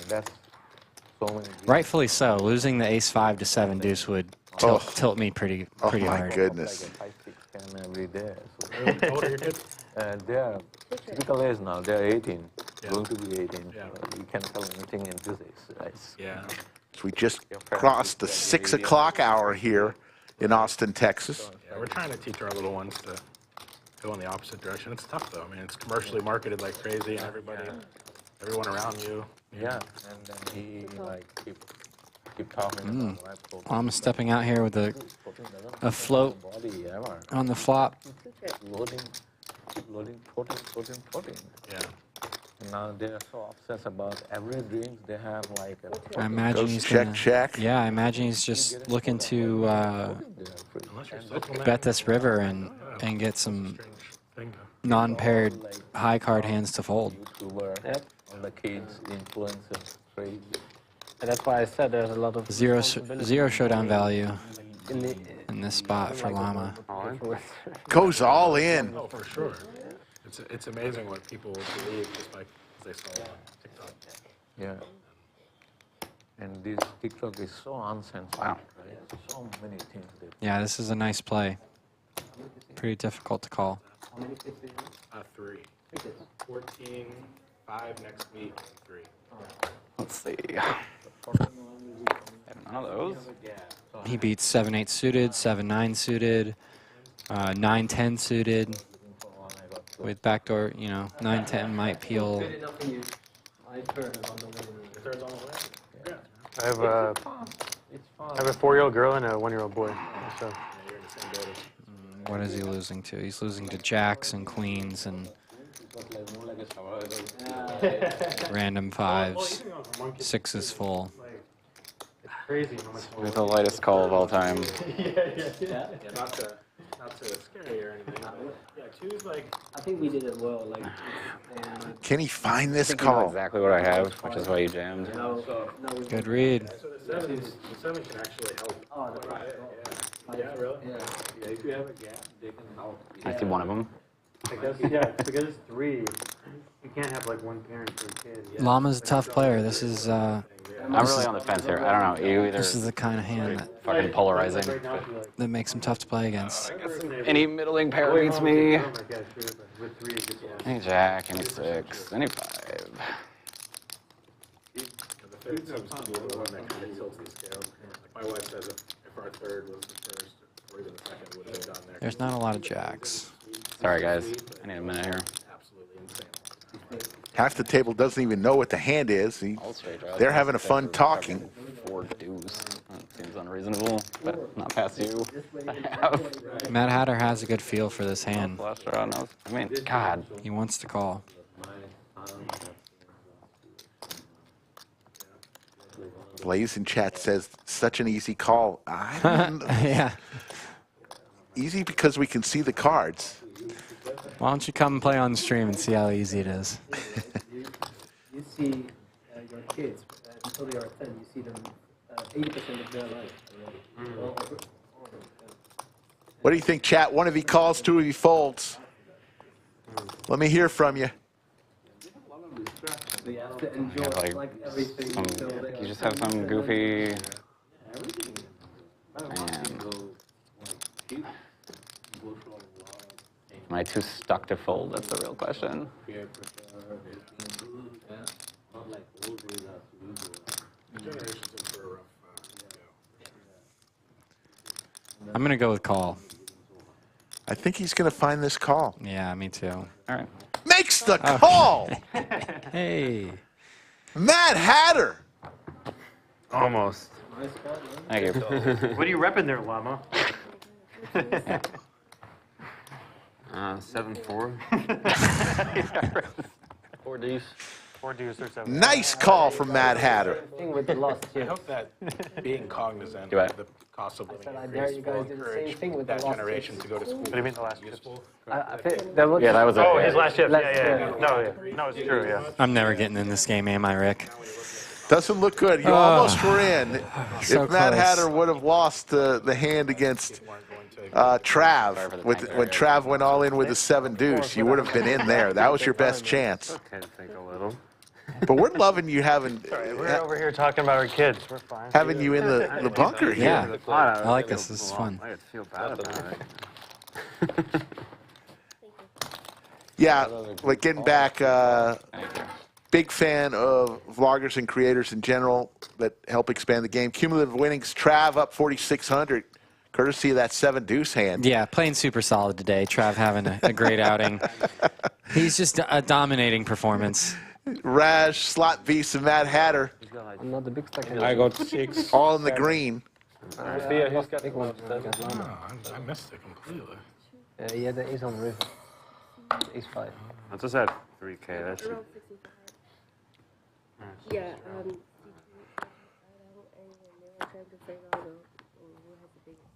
E: That's so many.
J: Rightfully so. Losing the ace-5 to 7 deuce would tilt me pretty hard.
A: Oh my goodness.
E: Every day. They're typical age now. They're 18, going to be 18.
D: Yeah.
E: You can't tell anything in this age.
D: Yeah.
A: So we just crossed the 6 o'clock hour here in Austin, Texas.
D: Yeah, we're trying to teach our little ones to go in the opposite direction. It's tough though. I mean, it's commercially marketed like crazy, and everyone around you.
E: Yeah, and then he keep talking.
J: I'm stepping out here with a float on the flop.
E: Loading, protein.
D: Yeah.
E: Now they're so obsessed about every drink they have, like.
J: I imagine he's
A: check.
J: Yeah, I imagine he's just looking to bet this river and get some non-paired high card hands to fold.
E: All the kids, influencers, crazy.
I: And that's why I said there's a lot of
J: Zero showdown value in this spot for Llama.
A: Goes all in.
D: Oh, for sure. It's amazing what people believe just like they saw on TikTok.
E: Yeah. And this TikTok is so uncensored. Wow. Right? So many things.
J: Yeah, this is a nice play. Pretty difficult to call.
D: 3. 14, 5 next week, and 3.
F: Let's see. None of those.
J: He beats 7-8 suited, 7-9 suited, 9-10 suited. With backdoor, 9-10 might peel.
L: I have a 4-year-old girl and a 1-year-old boy. So.
J: What is he losing to? He's losing to jacks and queens and random 5s. 6 is full.
L: Crazy.
F: It's the lightest call of all time.
D: Yeah. Not to scare you or anything. Yeah, 2's like.
I: I think we did it well. Like.
A: Can he find this
F: You know
A: call?
F: exactly what I have, which is why you jammed.
J: Good read.
D: So the 7 can actually help.
I: Oh,
D: yeah, really?
E: Yeah, if you have a gap, they can help.
F: I see one of them.
L: Because it's 3, you can't have like one parent per kid.
J: Llama's a tough player. This is.
F: I'm really on the fence here. I don't know. You either.
J: This is the kind of hand
F: fucking polarizing.
J: that makes him tough to play against.
F: Any middling pair beats me. Any jack, any 6, any 5.
D: The third seems to be the one that kind of tilts the scale. Like my wife says if our third was the first, or even the second, would have gone there.
J: There's not a lot of jacks.
F: Sorry, guys. I need a minute here.
D: Absolutely insane.
A: Half the table doesn't even know what the hand is. They're having a fun talking.
F: 4 deuce. That seems unreasonable, but not past you.
J: Matt Hatter has a good feel for this hand.
F: I mean, God.
J: He wants to call.
A: Blaze in chat says, such an easy call.
J: Yeah.
A: Easy because we can see the cards.
J: Why don't you come and play on stream and see how easy it is?
I: You see your kids until they are 10. You see them 80% of their life.
A: What do you think, chat? One of you calls, 2 of you folds. Let me hear from you.
I: They have to enjoy like everything.
F: You just have some goofy. Am I too stuck to fold? That's the real question.
J: I'm going to go with call.
A: I think he's going to find this call.
J: Yeah, me too.
F: All right.
A: Makes the call.
J: Hey.
A: Mad Hatter.
B: Almost.
F: Thank you.
L: What are you repping there, Llama?
B: 7-4.
O: 4 deuce.
L: 4 deuce or 7.
A: Nice call from Mad Hatter.
I: With the lost
D: I hope that being cognizant
F: Do I?
D: of the cost of living
I: I dare
D: increase
I: you
D: will
I: guys do the same
D: encourage
I: thing with the
D: that
I: lost
D: generation to go to school.
L: What do you mean the last
D: Useful.
I: I think that was,
F: Yeah, that was it.
L: Oh,
F: yeah.
L: his last shift.
I: Last
L: Yeah.
I: shift.
L: No, it's true, yeah.
J: I'm never getting in this game, am I, Rick?
A: Doesn't look good. You almost were in.
J: So
A: If Mad
J: close.
A: Hatter would have lost the hand against Trav, when Trav went all in with the 7 deuce, you would have been in there. That was your best chance.
B: Okay, think a little.
A: But we're loving you having
L: We're over here talking about our kids. We're fine.
A: having you in the bunker here.
J: Yeah, I like this. This is fun.
B: I feel bad about it.
A: Yeah, like getting back, big fan of vloggers and creators in general that help expand the game. Cumulative winnings, Trav up 4,600, courtesy of that 7 deuce hand.
J: Yeah, playing super solid today. Trav having a great outing. He's just a dominating performance.
A: Raj, Slot Beast, and Mad Hatter,
I: I'm not the big stack.
M: I got 6.
A: all in the green.
O: Sophia, who's got
I: Big one.
D: Oh, I missed it completely.
I: Yeah, the ace on the river. Ace 5.
B: I just had 3K. That should.
P: Yeah, and they were trying to figure out who has the biggest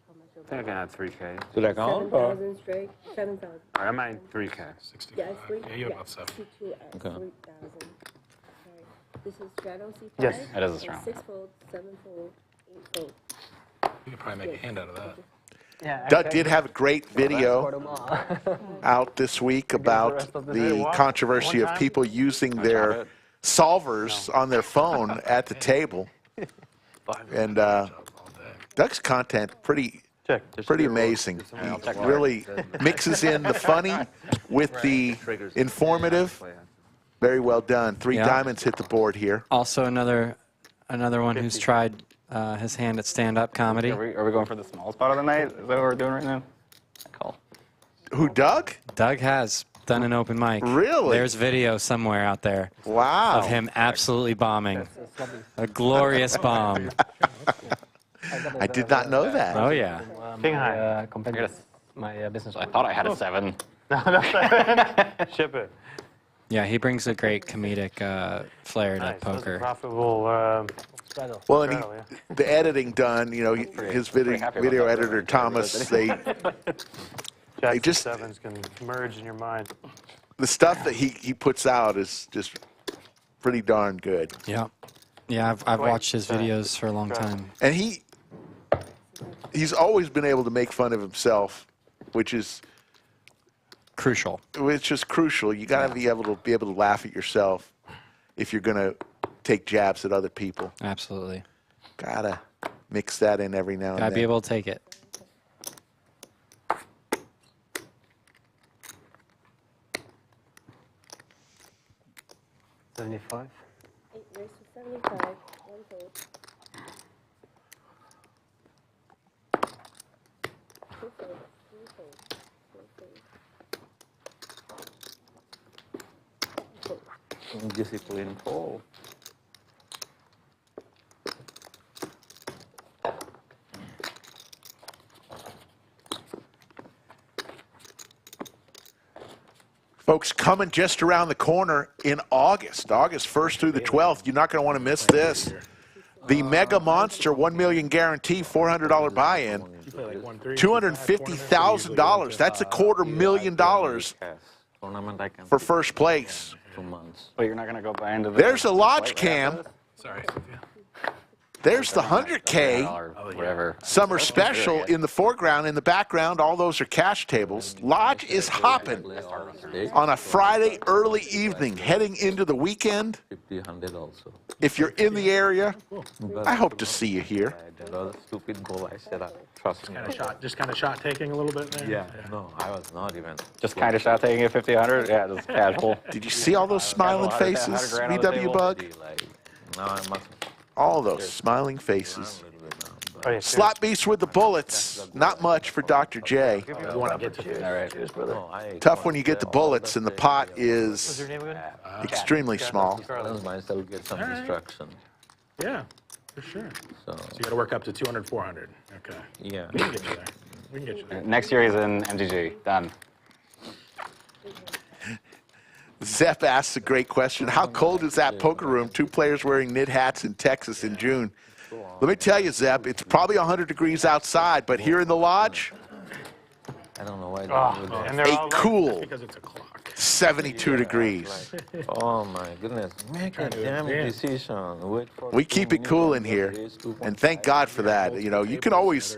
P: how much
B: I think I can have 3K.
M: Did I count? Or?
P: 7,000 straight, 7,000.
B: I'm at 3K.
D: 65.
P: Yeah, it's 3.
D: Yeah, you have about 7.
P: 62 at
F: Okay.
P: 3,000. Sorry. This is straddle C5.
L: Yes,
F: that is a straddle.
P: 6 fold, 7 fold, 8 fold.
D: You could probably make a hand out of that.
I: Yeah,
A: Doug did have a great video out this week about the controversy of people using their solvers on their phone at the table. And Doug's content pretty amazing. He really mixes in the funny with the informative. Very well done. 3 diamonds hit the board here.
J: Also another one who's tried his hand at stand-up comedy.
F: Are we going for the small spot of the night? Is that what we're doing right now? Cool.
A: Who, Doug?
J: Doug has done an open mic.
A: Really?
J: There's video somewhere out there.
A: Wow.
J: Of him absolutely bombing. A glorious bomb.
A: I did not know that.
J: Oh, yeah.
L: King high.
I: My business.
F: I thought I had a 7.
L: No, ship it.
J: Yeah, he brings a great comedic flair to
L: Nice. That was a
J: poker.
L: profitable.
A: Well, and the editing done, you know, his video editor, Thomas, they just,
L: sevens can merge in your mind.
A: the stuff that he puts out is just pretty darn good.
J: Yeah. Yeah, I've watched his videos for a long time.
A: And he's always been able to make fun of himself, which is
J: crucial.
A: Crucial. You got to be able to laugh at yourself if you're going to take jabs at other people.
J: Absolutely.
A: Gotta mix that in every now and then.
J: Gotta be able to take it.
I: $75.
P: 8 raised to 75, 1 fold. 2 fold, 3 fold, 4 fold.
F: Discipline fold.
A: Folks, coming just around the corner in August 1st through the 12th. You're not going to want to miss this. The Mega Monster 1 million guarantee, $400 buy-in, $250,000. That's $250,000 for first place.
F: 2 months. But you're not going to go buy into the.
A: There's a lodge cam.
D: Sorry.
A: There's the 100K
F: whatever.
A: summer special in the foreground. In the background, all those are cash tables. Lodge is hopping on a Friday early evening, heading into the weekend.
E: 50, 100 also.
A: If you're in the area, I hope to see you here.
E: That was a stupid goal I set up. Trust me.
D: Just kind of shot taking a little bit there?
E: Yeah, no, I was not even.
F: Just kind of shot taking at 50, 100? Yeah, just casual.
A: Did you see all those smiling faces, VW Bug?
E: No, I must.
A: All those smiling faces. Slot Beast with the bullets. Not much for Dr. J.
D: You want to get to this.
F: All right.
A: Tough when you get the bullets and the pot is extremely small.
E: Myself get some distraction.
D: Yeah, for sure.
E: So
D: you got to work up to 200, 400. Okay.
E: Yeah.
D: We can get you there. We can get you there.
F: Next year he's in MGG. Done.
A: Zepp asks a great question. How cold is that poker room? 2 players wearing knit hats in Texas in June. Let me tell you, Zepp, it's probably 100 degrees outside, but here in the lodge,
E: I don't know why.
A: a cool 72 degrees.
E: Oh my goodness! Make a damn decision. Wait for
A: We keep it cool in here, and thank God for that. You know, you can always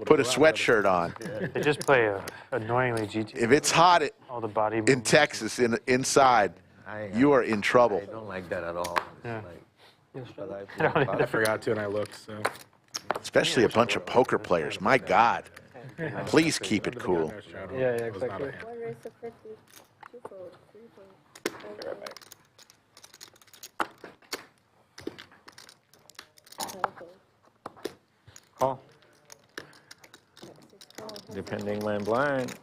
A: put a sweatshirt on.
L: They just play annoyingly GT.
A: If it's hot
L: all the body
A: in Texas, inside, you are in trouble.
E: I don't like that at all.
L: Yeah.
D: I forgot to, and I looked. So.
A: Especially a bunch of poker players. My God. Please keep it cool.
I: Yeah, exactly.
P: 1 raise to 50, 2 fold, 3 fold, 4 fold.
E: Call. Depending my blind.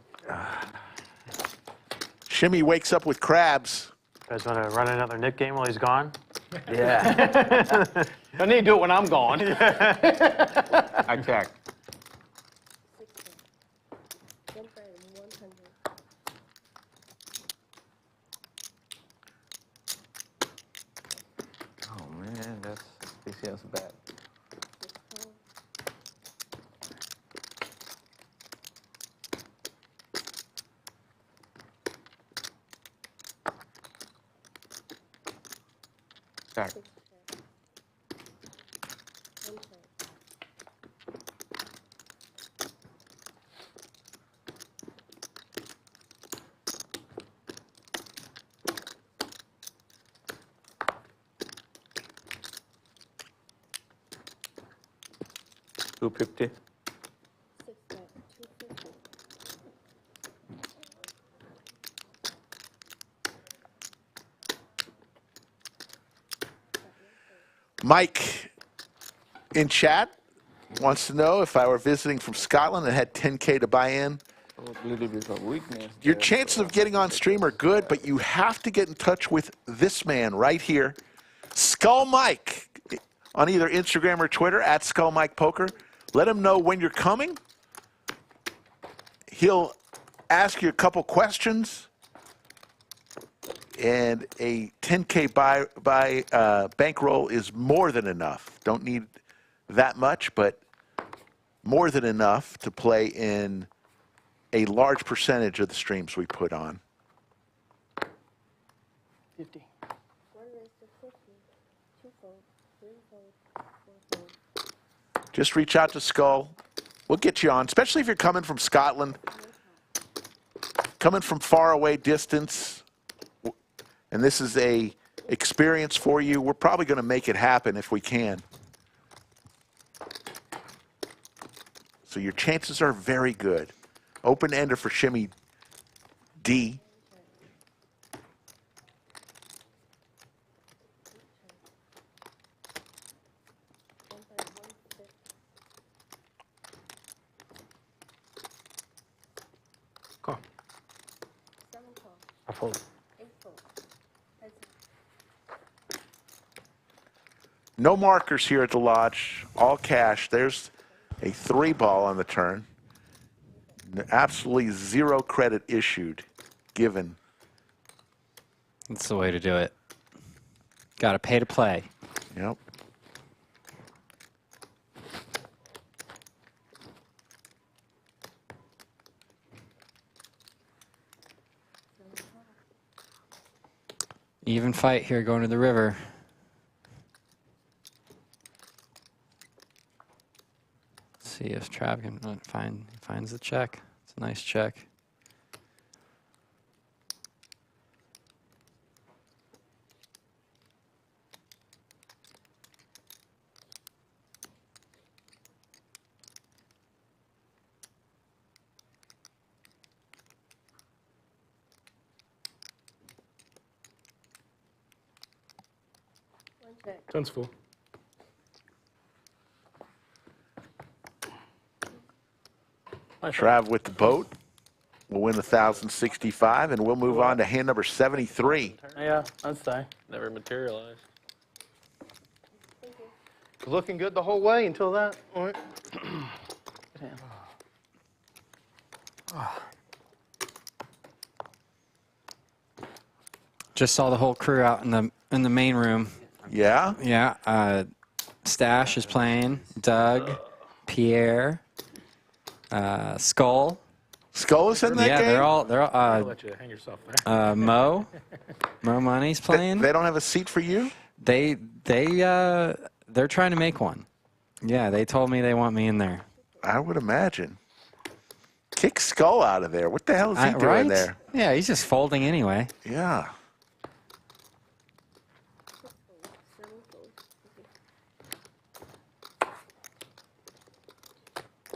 A: Shimmy wakes up with crabs.
L: You guys want to run another Nik game while he's gone?
K: Yeah. I need to do it when I'm gone.
E: I check.
P: 100.
E: Oh man, that's suspicious bad. Check. $250.
A: Mike in chat wants to know if I were visiting from Scotland and had 10K to buy in.
E: A little bit of weakness.
A: Your chances of getting on stream are good, but you have to get in touch with this man right here, Skull Mike, on either Instagram or Twitter, at Skull Mike Poker. Let him know when you're coming. He'll ask you a couple questions, and a 10K bankroll is more than enough. Don't need that much, but more than enough to play in a large percentage of the streams we put on.
K: 50.
P: 1 raise to 50, 2 fold, 3 fold, 4 fold.
A: Just reach out to Skull. We'll get you on, especially if you're coming from Scotland, coming from far away distance, and this is a experience for you. We're probably going to make it happen if we can. So your chances are very good. Open ender for Shimmy D.
D: Call.
P: 7 call,
K: I fold.
P: 8 fold. Heads up.
A: No markers here at the lodge. All cash. There's a 3-ball on the turn. Absolutely 0 credit issued, given.
J: That's the way to do it. Got to pay to play.
A: Yep.
J: Even fight here going to the river. See if Trav can finds the check. It's a nice check.
D: Gun's full.
A: Trav with the boat. We'll win 1,065, and we'll move on to hand number 73.
K: Yeah, I'd say.
O: Never materialized.
K: Looking good the whole way until that. All right.
J: Just saw the whole crew out in the main room.
A: Yeah?
J: Yeah. Stash is playing. Doug, Pierre, Skull.
A: Skull is in that
J: yeah,
A: game?
J: they're all.
D: I'll let you hang yourself there.
J: Mo Money's playing.
A: They don't have a seat for you?
J: They're trying to make one. Yeah, they told me they want me in there.
A: I would imagine. Kick Skull out of there. What the hell is he doing
J: right?
A: there?
J: Yeah, he's just folding anyway.
A: Yeah.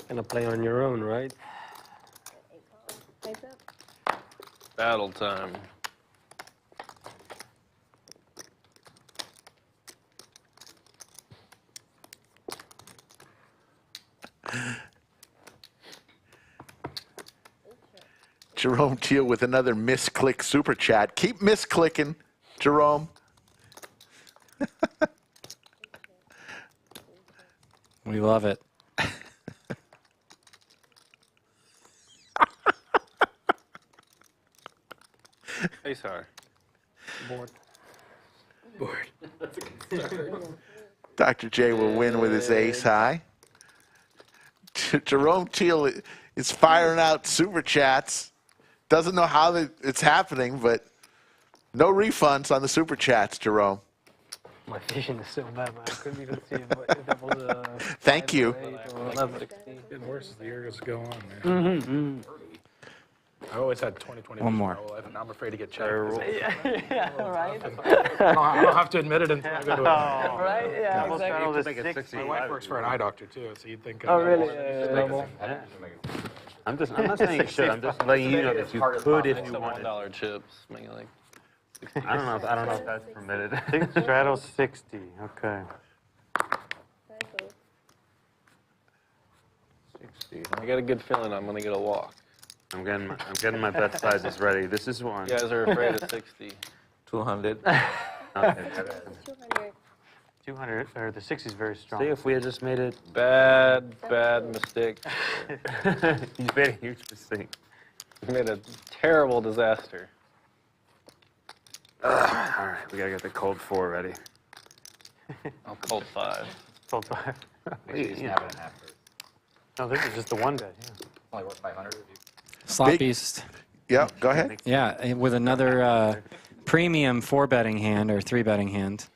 I: Gonna play on your own, right?
O: Battle time.
A: Jerome Teal with another misclick super chat. Keep misclicking, Jerome.
J: We love it.
O: Ace high.
I: Board.
A: Dr. J will win with his ace high. Jerome Teal is firing out super chats. Doesn't know how it's happening, but no refunds on the super chats, Jerome.
I: My vision is so bad, man. I couldn't even see if that was
A: Thank you.
I: 11.
D: Getting worse as the years go on, man. I always had 20/20
J: One more.
D: in my whole life, and now I'm afraid to get checked.
I: Yeah, right.
D: I don't have to admit it until I go to a
I: Right? Yeah,
L: Almost
I: exactly.
L: battled a
B: Make it
L: 60.
B: 60.
D: My wife works for an eye doctor too, so you'd think.
I: Oh, really?
B: I'm not saying you should. I'm just letting you know that you could if you
O: The
B: wanted.
O: $1 chips. Make it like
B: I don't know if that's permitted.
L: I think straddles 60. Okay.
O: 60. I got a good feeling I'm gonna get a walk.
B: I'm getting my bet sizes ready. This is one.
O: You guys are afraid of 60.
E: 200.
B: Okay.
P: 200.
L: 200, or the 60 is very strong.
B: See if we had just made it.
O: Bad mistake.
B: You made a huge mistake.
O: You made a terrible disaster.
B: All right, we gotta get the cold 4 ready.
O: I'll cold 5.
L: Cold 5.
B: Yeah.
L: No, this is just the one bet. Yeah.
N: Only worth 500.
J: Slot Beast.
A: Yeah, go ahead.
J: Yeah, with another premium 4-betting hand or 3-betting hand.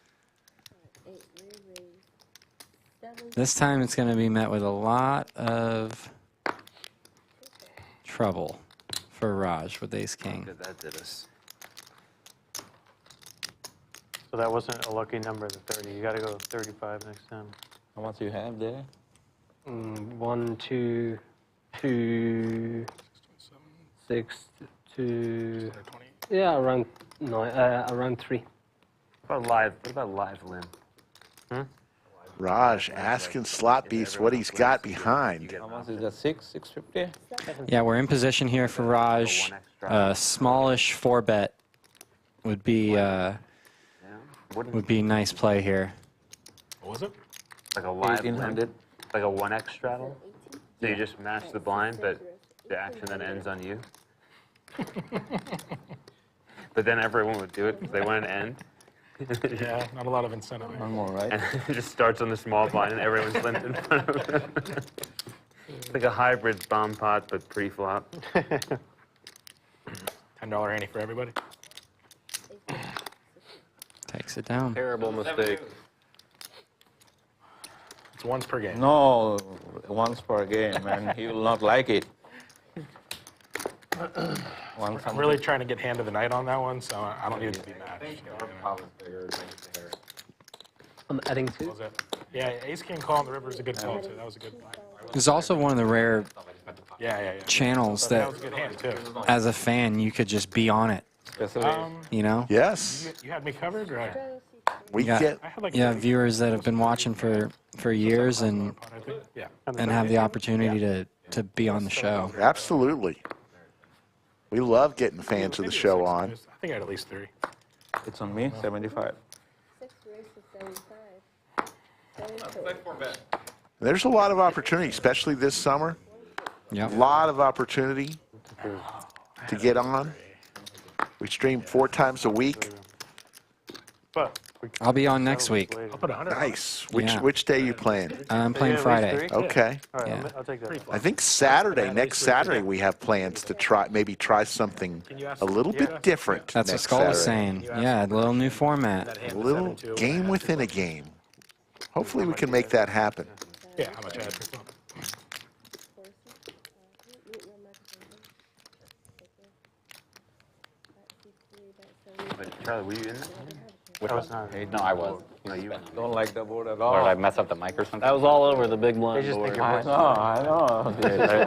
J: This time it's going to be met with a lot of trouble for Raj with Ace King.
B: Good, that did us.
L: So that wasn't a lucky number, the 30. You got to go 35 next time.
E: How much you have there?
I: 1, 2, 2, 6, 2. Yeah, around 9, around 3.
B: What about live limb?
A: Raj asking Slot Beast what he's got behind.
E: How much is that? 650?
J: Yeah, we're in position here for Raj. Smallish 4-bet would be nice play here.
D: What was it?
B: Like a live limb?
E: 1800.
B: Like a 1x straddle? So you just match the blind, but the action then ends on you? But then everyone would do it because they want an end.
D: Yeah, not a lot of incentive.
E: One more, right?
B: And it just starts on the small blind and everyone's limped in front of them. It's like a hybrid bomb pot, but pre-flop.
D: $10 ante for everybody.
J: Takes it down.
O: Terrible mistake.
D: It's once per game.
M: No, once per game, and he will not like it.
D: I'm really trying to get hand of the night on that one, so I don't need it to be matched.
I: I'm adding 2.
D: Was it? Yeah, Ace King call on the river is a good call, too. That was a good play.
J: It's also one of the rare
D: Yeah.
J: channels
D: That
J: that,
D: was a good hand, too.
J: as a fan, you could just be on it. You know?
A: Yes.
D: You had me covered, right?
A: We
J: got,
A: get
J: viewers that have been watching for years and have the opportunity to be on the show.
A: Absolutely. We love getting fans of the show on.
D: I think I had at least 3.
M: It's on me, 75.
P: 6 races, 75.
A: There's a lot of opportunity, especially this summer.
J: Yeah.
A: A lot of opportunity to get on. We stream 4 times a week.
J: I'll be on next week.
A: Nice.
J: Yeah.
A: Which day you playing?
J: I'm playing Friday.
A: Okay.
J: Yeah.
L: I'll take that.
A: I think Saturday, next Saturday, we have plans to try something a little bit different.
J: That's what
A: next
J: Skull was
A: Saturday.
J: saying. Yeah, a little new format.
A: A little game within a game. Hopefully we can make that happen.
D: Yeah, how much I had per flop.
B: Wait, Charlie, were you in there?
F: Which one? No, I was.
B: No, you
M: Don't like the board at
F: Or did
M: all.
F: I mess up the mic or something?
O: That was all over the big blind
L: just think
O: board.
L: you're
M: I know.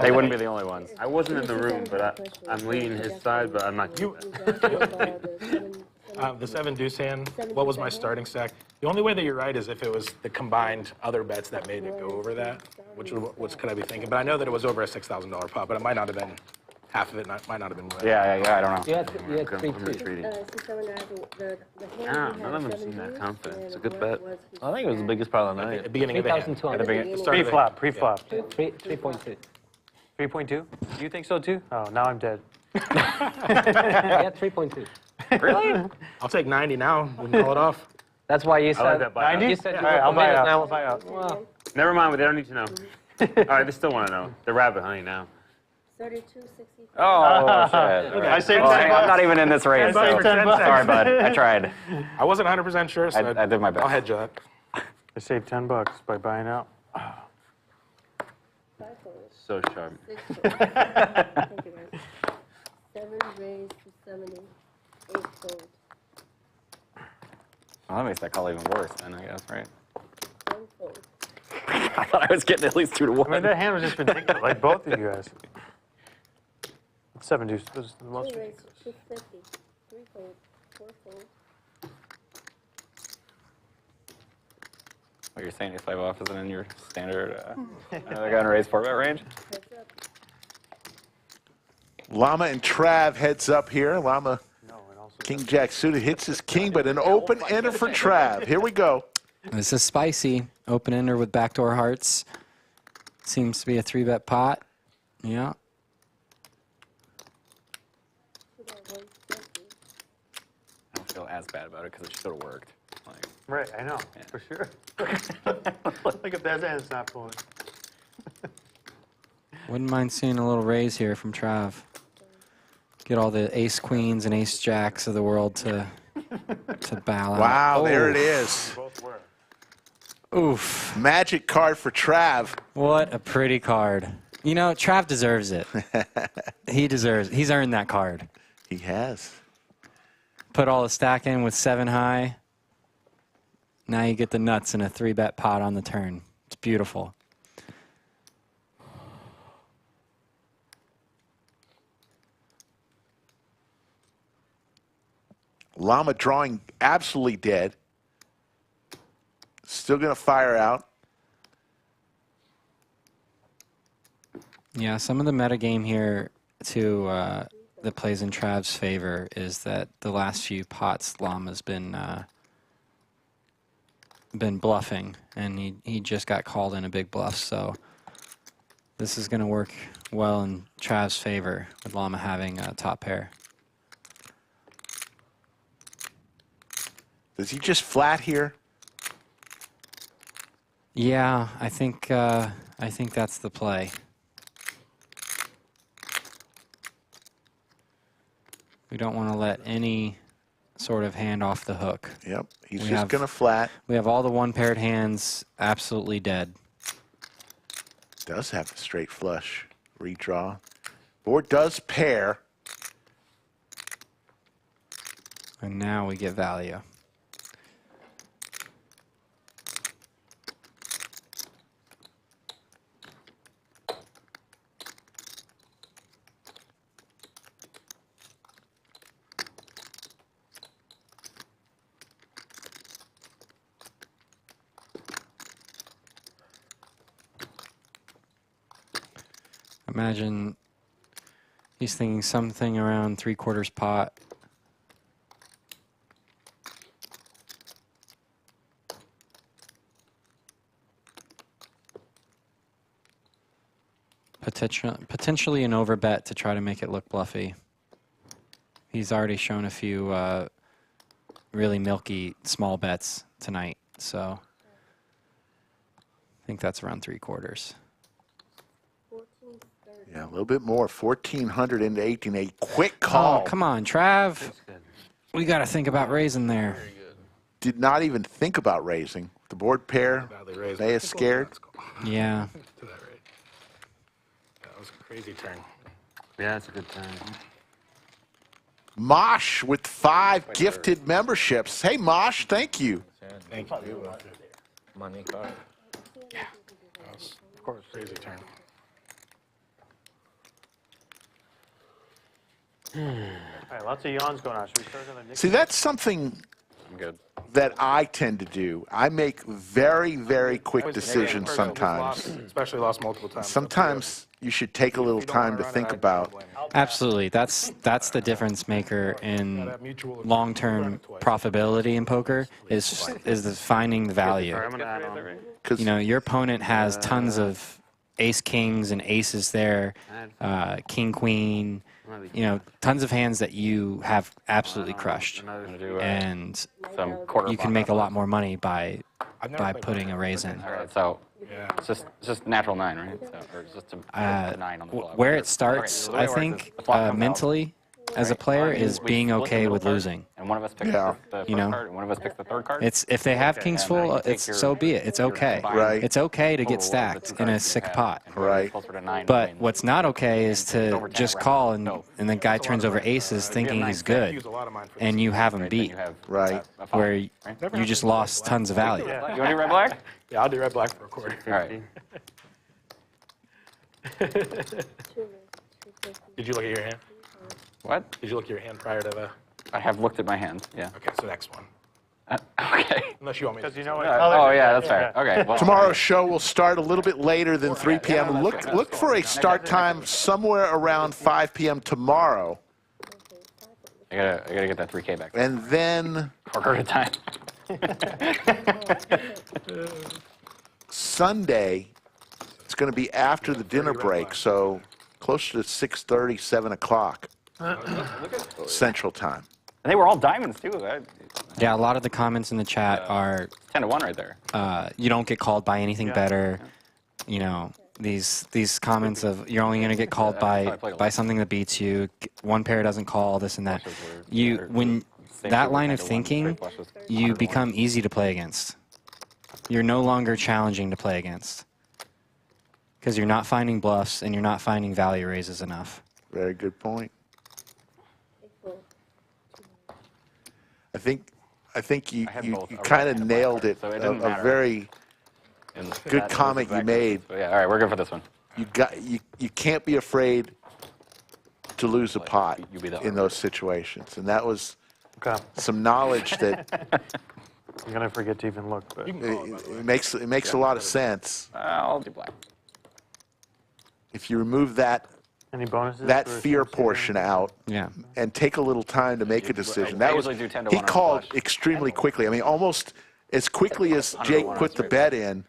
F: They wouldn't be the only ones.
B: I wasn't in the room, but I'm leaning his side, but I'm not.
J: Oh,
D: The 7 deuce hand, what was my starting stack? The only way that you're right is if it was the combined other bets that made it go over that, which could I be thinking? But I know that it was over a $6,000 pot, but it might not have been, half of it might not have been right.
F: Yeah, I don't know.
I: You had
B: I'm
I: 3
B: retreating. None of them seem that confident. It's a good bet.
O: I think it was the biggest part of the
D: At the
O: night.
D: beginning of the hand.
I: 3,200.
D: At the start of the-
L: Pre-flop.
I: 3.2.
L: 3.2? You think so too? Oh, now I'm dead.
I: You had 3.2
F: Really?
D: I'll take 90 now. We can call it off.
I: That's why you
B: I like
I: said
B: that buy.
L: 90?
I: You said you
L: All right, I'll
I: were
L: buy
I: committed
L: out.
I: now.
L: I'll buy out.
I: Well,
B: Never mind, they don't need to know. All right, they still want to know. They're rabbit hunting now.
P: 32.65.
F: Oh, shit.
L: I saved
F: Well,
L: 10
F: I'm not even in this race, so. Sorry, bud. I tried.
D: I wasn't 100% sure, so
F: I did my best.
D: I'll hedge that.
L: I saved $10 by buying out.
P: 5 fold.
B: So sharp.
P: 6 fold. Thank you, guys. 7 raised to 70. 8 fold.
F: Well, that makes that call even worse then, I guess, right?
P: 1 fold.
F: I thought I was getting at least 2 to 1.
L: I mean, that hand was just ridiculous, like both of you guys. 7 deuce was the most
P: 2 raised
L: ridiculous.
P: to 250. 3 fold. 4 fold.
F: What you're saying is 5 off isn't in your standard, they're going to raise 4-bet range?
P: Heads up.
A: Llama and Trav heads up here. Llama, King Jack suited, hits his king, but an open ender for Trav. Here we go.
J: This is spicy. Open ender with backdoor hearts. Seems to be a 3-bet pot. Yeah.
F: I don't feel as bad about it because it should have worked. Like,
L: Right, I know, for sure. Look at that hand's not pulling.
J: Wouldn't mind seeing a little raise here from Trav. Get all the ace queens and ace jacks of the world to bow out.
A: Wow, there it
J: Oof.
A: is.
J: Oof.
A: Magic card for Trav.
J: What a pretty card. You know, Trav deserves it. He's earned that card.
A: He has.
J: Put all the stack in with 7 high. Now you get the nuts in a 3-bet pot on the turn. It's beautiful.
A: Llama drawing absolutely dead. Still going to fire out.
J: Yeah, some of the metagame here, too, that plays in Trav's favor is that the last few pots Llama's been bluffing, and he just got called in a big bluff, so this is going to work well in Trav's favor with Llama having a top pair.
A: Does he just flat here?
J: Yeah, I think that's the play. We don't want to let any sort of hand off the hook.
A: Yep, he's just going to flat.
J: We have all the one-paired hands absolutely dead.
A: Does have a straight flush redraw. Board does pair.
J: And now we get value. Imagine he's thinking something around 3/4 pot. Potentially an overbet to try to make it look bluffy. He's already shown a few really milky small bets tonight, so I think that's around 3/4.
A: Yeah, a little bit more. 1,400 into 18. A quick call.
J: Oh, come on, Trav. We got to think about raising there.
A: Did not even think about raising. The board pair, they is scared.
J: Yeah.
D: That was a crazy turn.
B: Yeah, that's a good turn.
A: Mosh with 5 gifted memberships. Hey, Mosh, thank you.
D: Thank you.
M: Money card.
D: Yeah. That was, of course, crazy turn.
L: All right, lots of yawns going on. Should we start on the Nik?
A: See, that's something
F: I'm good.
A: that I tend to do. I make very, very quick decisions sometimes.
D: Especially lost multiple times.
A: Sometimes you should take a little time to think about.
J: Absolutely. That's the difference maker in long-term profitability in poker is the finding the value. You know, your opponent has tons of ace kings and aces there, king queen, you know, tons of hands that you have absolutely crushed, and you can make a lot more money by putting a raise in.
F: All right, so it's just natural 9, right? So, or it's just a 9 on the flop.
J: Where it starts, I think, mentally, as a player, is being okay with losing.
F: And one of us picks the first card, and one of us picks the third card.
J: It's if they have kings full, it's so be it. It's okay.
A: Right.
J: It's okay to get stacked in a sick pot.
A: Right.
J: But what's not okay is to just call and the guy turns over aces thinking he's good, and you have him beat.
A: Right.
J: Where you just lost tons of value.
F: You want to do red black?
D: Yeah, I'll do red black for a quarter.
F: All right.
D: Did you look at your hand?
F: What?
D: Did you look at your hand prior to the?
F: I have looked at my hand. Yeah.
D: Okay, so next one.
F: Okay.
D: Unless you want me to.
L: Because you know what?
F: Oh yeah, that's right. Okay. Well,
A: Tomorrow's show will start a little bit later than 3 p.m. Look for a start time somewhere around 5 p.m. tomorrow.
F: I gotta get that 3K back.
A: And then
F: quarter at a time.
A: Sunday, it's going to be after the dinner break, so closer to 6:30, 7 o'clock Central Time.
F: And they were all diamonds too.
J: Yeah, a lot of the comments in the chat are
F: 10-1 right there.
J: You don't get called by anything better. You know, these comments of you're only going to get called by something that beats you. One pair doesn't call this and that. When that line of thinking, you become easy to play against. You're no longer challenging to play against because you're not finding bluffs and you're not finding value raises enough.
A: Very good point. I think you kind of nailed it. A very good comment you made.
F: Yeah, all right, we're good for this one.
A: You can't be afraid to lose a pot in those situations, and that was some knowledge that
L: I'm gonna forget to even look. But
A: it makes a lot of sense.
F: I'll do black.
A: If you remove that
L: any bonuses?
A: That fear portion out, and take a little time to make a decision. That was he called extremely quickly. I mean, almost as quickly as Jake put the bet in.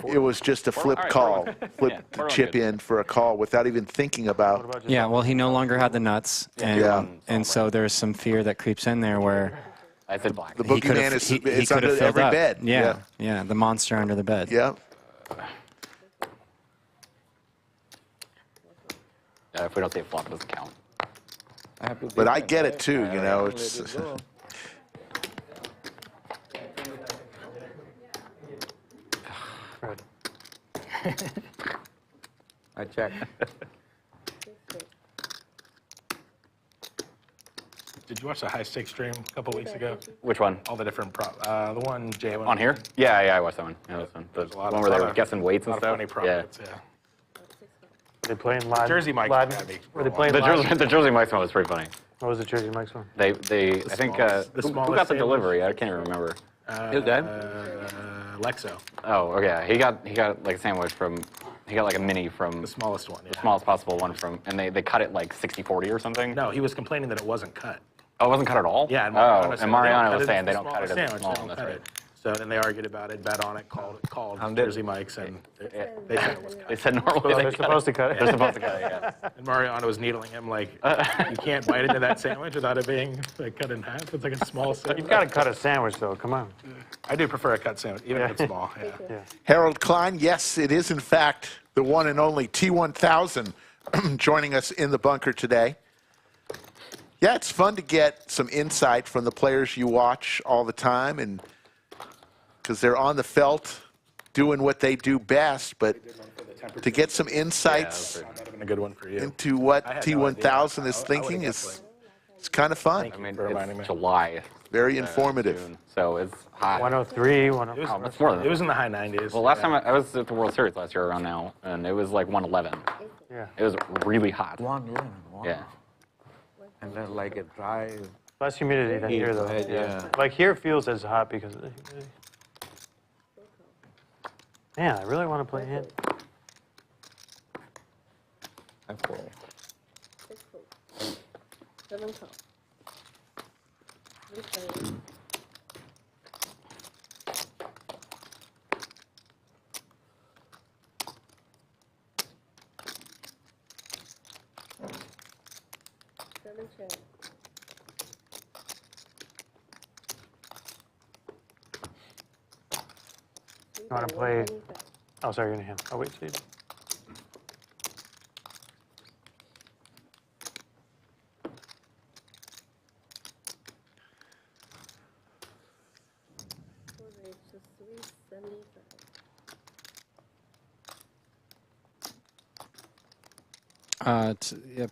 A: It was just a flip call, flip the chip in for a call without even thinking about.
J: Yeah, well, he no longer had the nuts, and so there's some fear that creeps in there where
F: I said black.
A: The boogeyman is under every bed.
J: Yeah, the monster under the bed.
A: Yeah.
F: If we don't see a flop, it doesn't count.
A: But I get it too, you know. It's.
M: I check.
D: Did you watch the high stakes stream a couple weeks ago?
F: Which one?
D: All the different the one Jay
F: On here? Yeah, I watched that one. Yeah, that one. The one where they were guessing weights and stuff.
D: Funny profits, yeah.
L: They playing live.
D: Jersey Mike's
L: Were they playing
F: the
L: live?
F: The Jersey Mike's one was pretty funny.
L: What was the Jersey Mike's one?
F: I think, who got the delivery? I can't remember.
K: Who did?
D: Lexo.
F: Oh, okay. He got like a sandwich from, he got like a mini from.
D: The smallest one, yeah.
F: The smallest possible one from, and they cut it like 60-40 or something.
D: No, he was complaining that it wasn't cut.
F: Oh, it wasn't cut at all?
D: Yeah,
F: and Mariano was saying they don't cut it as small, that's right.
D: So then they argued about it, bet on it, called Jersey Mike's, and they said it was cut.
F: They said normally
L: they're supposed to cut it.
F: They're supposed to cut it, yeah.
D: And Mariano was needling him like, you can't bite into that sandwich without it being like cut in half. It's like a small sandwich.
L: You've got to cut a sandwich, though. Come on.
D: I do prefer a cut sandwich, even if it's small. Yeah.
A: Harold Klein, yes, it is in fact the one and only T1000 joining us in the bunker today. Yeah, it's fun to get some insight from the players you watch all the time, and because they're on the felt doing what they do best, but to get some insights
D: a good one for you.
A: into what T1000 is thinking is it's kind of fun.
F: I mean, it's July.
A: Very informative.
F: June, so it's hot.
L: 103, 104.
F: It's more than
D: It was in the high 90s.
F: Well, last time I was at the World Series last year around now, and it was like 111.
L: Yeah.
F: It was really hot.
M: 111. Wow.
F: Yeah.
M: And then like a dry.
L: Less humidity than here, though.
M: Right, yeah.
L: Like here feels as hot because of the humidity. Man, I really want to play him.
M: I pull.
P: 7 call. 3 7 check.
L: You want to play? Oh, sorry, you're in him. Oh, wait, Steve.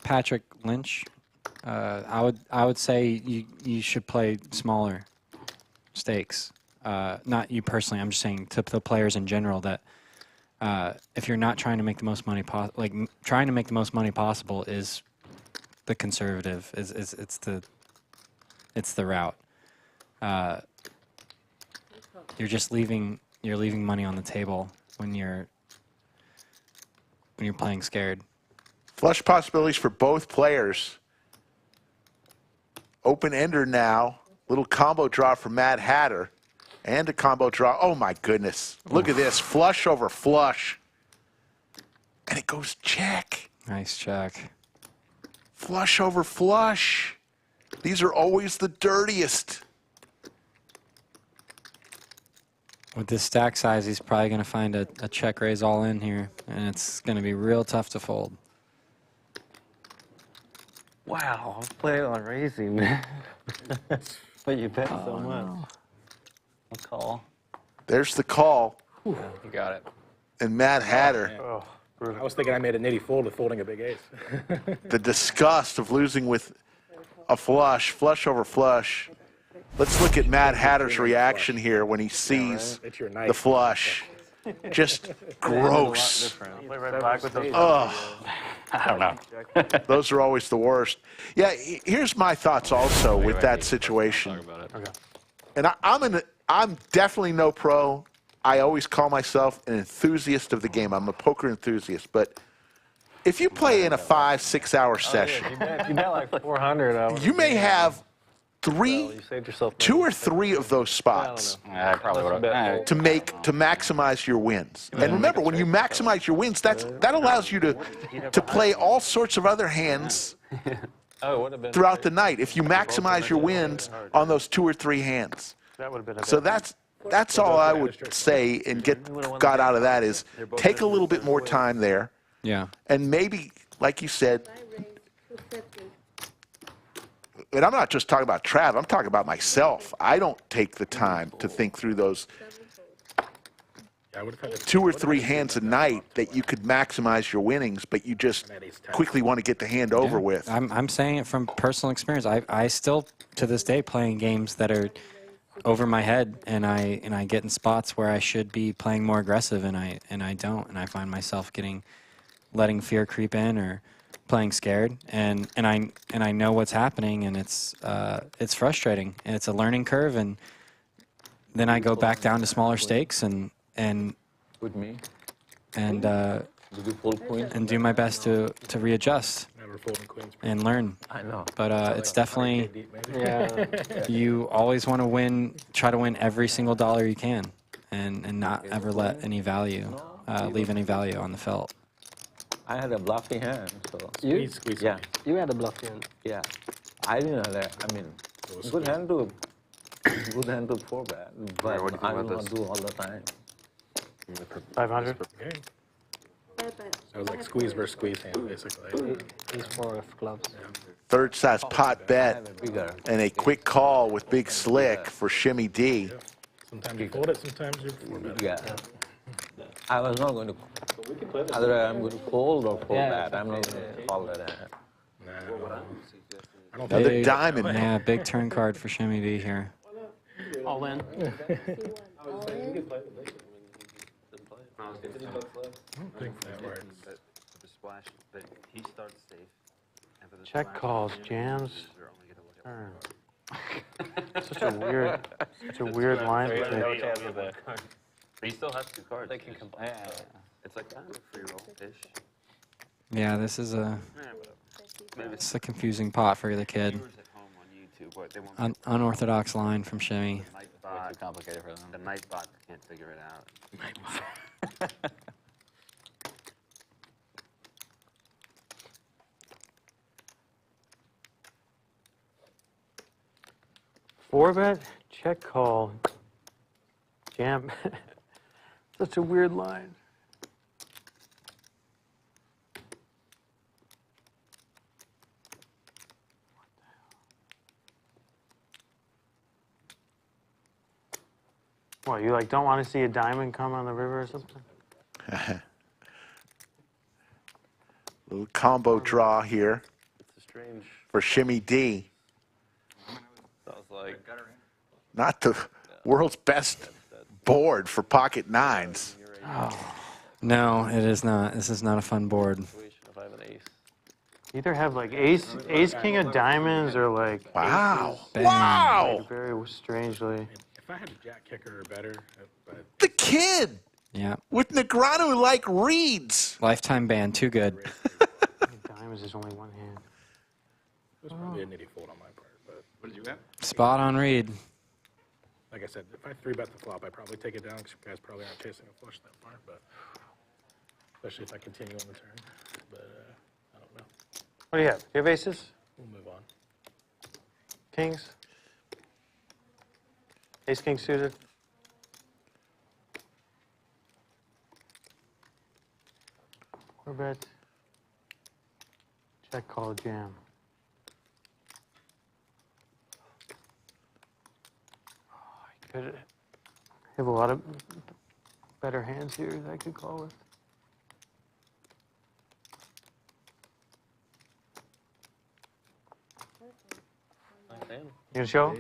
J: Patrick Lynch. I would say you should play smaller stakes. Not you personally. I'm just saying to the players in general that if you're not trying to make the most money trying to make the most money possible is the conservative. It's the route. You're leaving money on the table when you're playing scared.
A: Flush possibilities for both players. Open-ender now. Little combo draw for Mad Hatter. And a combo draw. Oh, my goodness. Look at this. Flush over flush. And it goes check.
J: Nice check.
A: Flush over flush. These are always the dirtiest.
J: With this stack size, he's probably going to find a check raise all in here. And it's going to be real tough to fold.
O: Wow, I'm playing on raising, man. But you bet so much. I'll call.
A: There's the call.
F: Yeah, you got it.
A: And Mad Hatter.
D: Oh, I was thinking I made a nitty fold with folding a big ace.
A: The disgust of losing with a flush, flush over flush. Let's look at Mad Hatter's reaction here when he sees the flush. Just gross. Oh,
F: I don't know.
A: Those are always the worst. Yeah, here's my thoughts also with that situation. And I'm definitely no pro. I always call myself an enthusiast of the game. I'm a poker enthusiast. But if you play in a 5-6 hour session,
O: You bet like 400.
A: you may have 2 or 3 of those spots
F: I probably would have.
A: to maximize your wins. And remember, when you maximize your wins, that allows you to play all sorts of other hands throughout the night. If you maximize your wins on those 2 or 3 hands, so that's all I would say and got out of that is take a little bit more time there.
J: Yeah.
A: And maybe, like you said. And I'm not just talking about Trav, I'm talking about myself. I don't take the time to think through those. 2 or 3 hands a night that you could maximize your winnings, but you just quickly want to get the hand over with.
J: I'm saying it from personal experience. I still, to this day, playing games that are over my head, and I get in spots where I should be playing more aggressive, and I don't, and I find myself letting fear creep in or playing scared, and I know what's happening, and it's frustrating, and it's a learning curve, and then I go back down to smaller stakes and
E: With me.
J: and
E: Did you fold queens?
J: and do my best to readjust and learn.
E: I know.
J: But it's definitely, you always want to win, try to win every single dollar you can, and not ever let any value, leave any value on the felt.
E: I had a bluffy hand, so.
I: You?
E: Yeah.
I: You had a bluffy hand.
E: Yeah. I didn't have that. I mean, good hand to 4-bet, but I will not do all the time.
L: 500?
D: So it was like squeeze versus squeeze hand, basically.
I: He's 4 of clubs.
A: Third size pot bet and a quick call with big slick for Shimmy D.
D: Sometimes you fold it, sometimes you 4-bet.
E: Yeah. I was not going to, either I'm going to fold or 4-bet. I'm not going to call that hand.
A: Another diamond.
J: Yeah, big turn card for Shimmy D here.
K: All in.
L: Check calls, jams, turn. Such a weird line.
O: But he still has 2 cards. They can combine. Yeah. It's like kind of a free roll-ish.
J: Yeah, this is it's a confusing pot for the kid. Unorthodox line from Shimmy.
O: Way too complicated for them. The Nightbot can't figure it out.
L: Four bet, check call, jam. Such a weird line. What, you like don't want to see a diamond come on the river or something?
A: Little combo draw here
O: It's a strange.
A: for Shimmy D.
O: Sounds like.
A: Not the world's best board for pocket nines.
J: No, it is not. This is not a fun board.
O: If I have an ace.
L: Either have like ace king of diamonds or like.
A: Wow.
J: Bang.
A: Wow.
L: Like very strangely.
D: If I had a jack kicker or better, but
A: The kid
J: Yeah.
A: with Negreanu like reads.
J: Lifetime ban, too good.
L: Diamonds is only one hand.
D: it was probably a nitty fold on my part. But
N: What did you have?
J: Spot on read.
D: like I said, if I 3-bet the flop, I'd probably take it down because you guys probably aren't chasing a flush that far. But especially if I continue on the turn. But I don't know.
L: What do you have? Do you have aces?
D: We'll move on.
L: Kings? Ace king suited? Four bet. Check call jam. I could have a lot of better hands here that I could call with. You gonna show?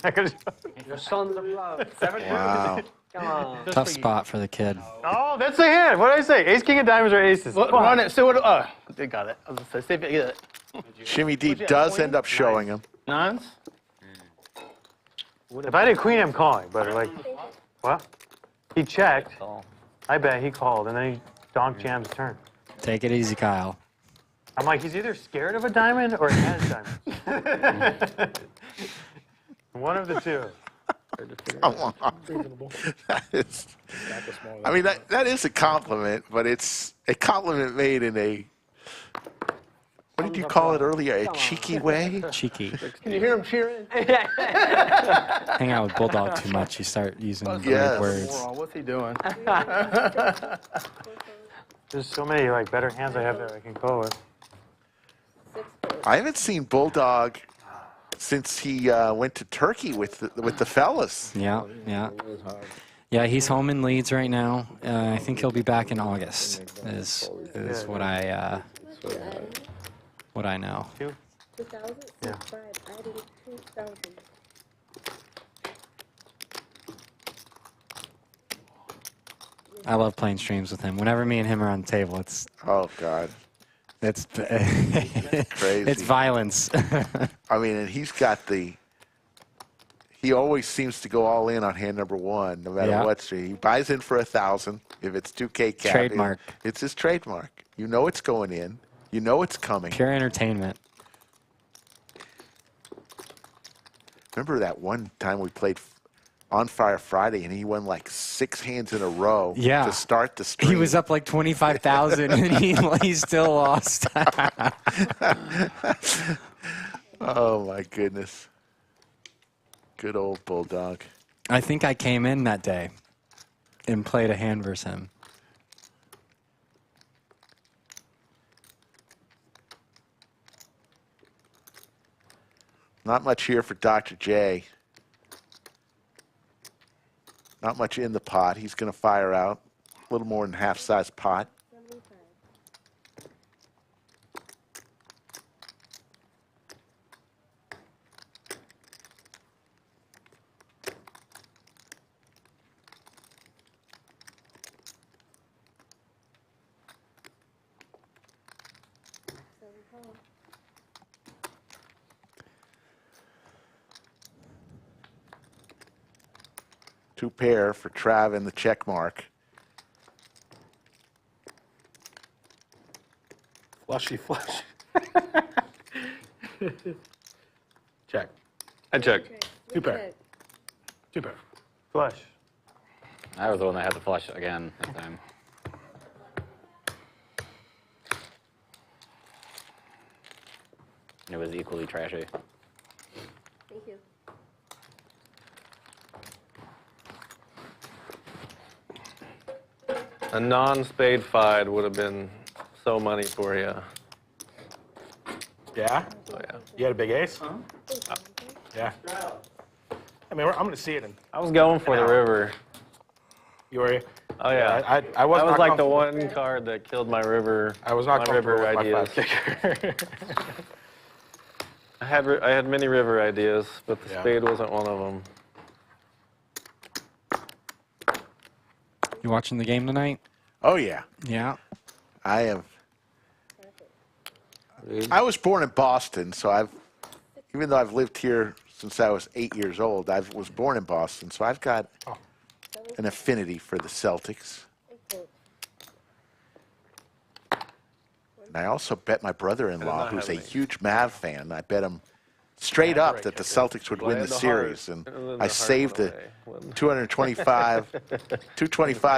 L: Not gonna show?
I: Your sons of love.
A: Wow.
I: Come on.
J: Tough spot for the kid.
L: Oh, that's the hand. What did I say? Ace king of diamonds or aces?
K: Run it. So what? They got it. I was gonna say, see if you get it.
A: Shimmy D does end up showing him.
K: Nines?
L: If I did queen, I'm calling, but like, what? He checked. I bet he called, and then he donk jams turn.
J: Take it easy, Kyle.
L: I'm like, he's either scared of a diamond or he has diamonds. One of the two.
A: Come on. That is, I mean, that is a compliment, but it's a compliment made in a, what did you call it earlier? A cheeky way?
J: Cheeky.
K: Can you hear him cheering?
J: Hang out with Bulldog too much. You start using weird words.
K: What's he doing?
L: There's so many like better hands I have that I can call with.
A: I haven't seen Bulldog since he went to Turkey with the fellas.
J: Yeah, yeah. Yeah, he's home in Leeds right now. I think he'll be back in August. Is what I know.
P: 2000?
L: Yeah.
P: I did 2000.
J: I love playing streams with him. Whenever me and him are on the table, it's
A: God,
J: it's
A: crazy.
J: It's violence.
A: I mean, and he's got the. He always seems to go all in on hand number one, no matter what stream. He buys in for 1,000. If it's 2K cap,
J: Trademark.
A: It's his trademark. You know it's going in. You know it's coming.
J: Pure entertainment.
A: Remember that one time we played On Fire Friday, and he won like 6 hands in a row to start the stream.
J: He was up like 25,000, and he still lost.
A: Oh my goodness! Good old Bulldog.
J: I think I came in that day and played a hand versus him.
A: Not much here for Dr. J. Not much in the pot. He's going to fire out a little more than half-size pot. Two pair for Trav and the check mark.
D: Flushy flush. Check.
O: I check.
D: Two pair. Two pair.
L: Flush.
F: I was the one that had the flush again this time. And it was equally trashy.
P: Thank you.
O: A non-spade five would have been so money for you.
D: Yeah?
O: Oh, yeah.
D: You had a big ace? Yeah. I mean, I'm going to see it.
O: I was going for the river.
D: You were?
O: Oh, yeah.
D: I was not
O: like the one card that killed my river.
D: I was not
O: my river ideas. I had many river ideas, but the spade wasn't one of them.
J: You watching the game tonight?
A: Oh, yeah.
J: Yeah.
A: I am. I was born in Boston, so even though I've lived here since I was 8 years old, I was born in Boston, so I've got an affinity for the Celtics. And I also bet my brother-in-law, who's a huge Mav fan, I bet him straight up that the Celtics would win the series, and I saved the 225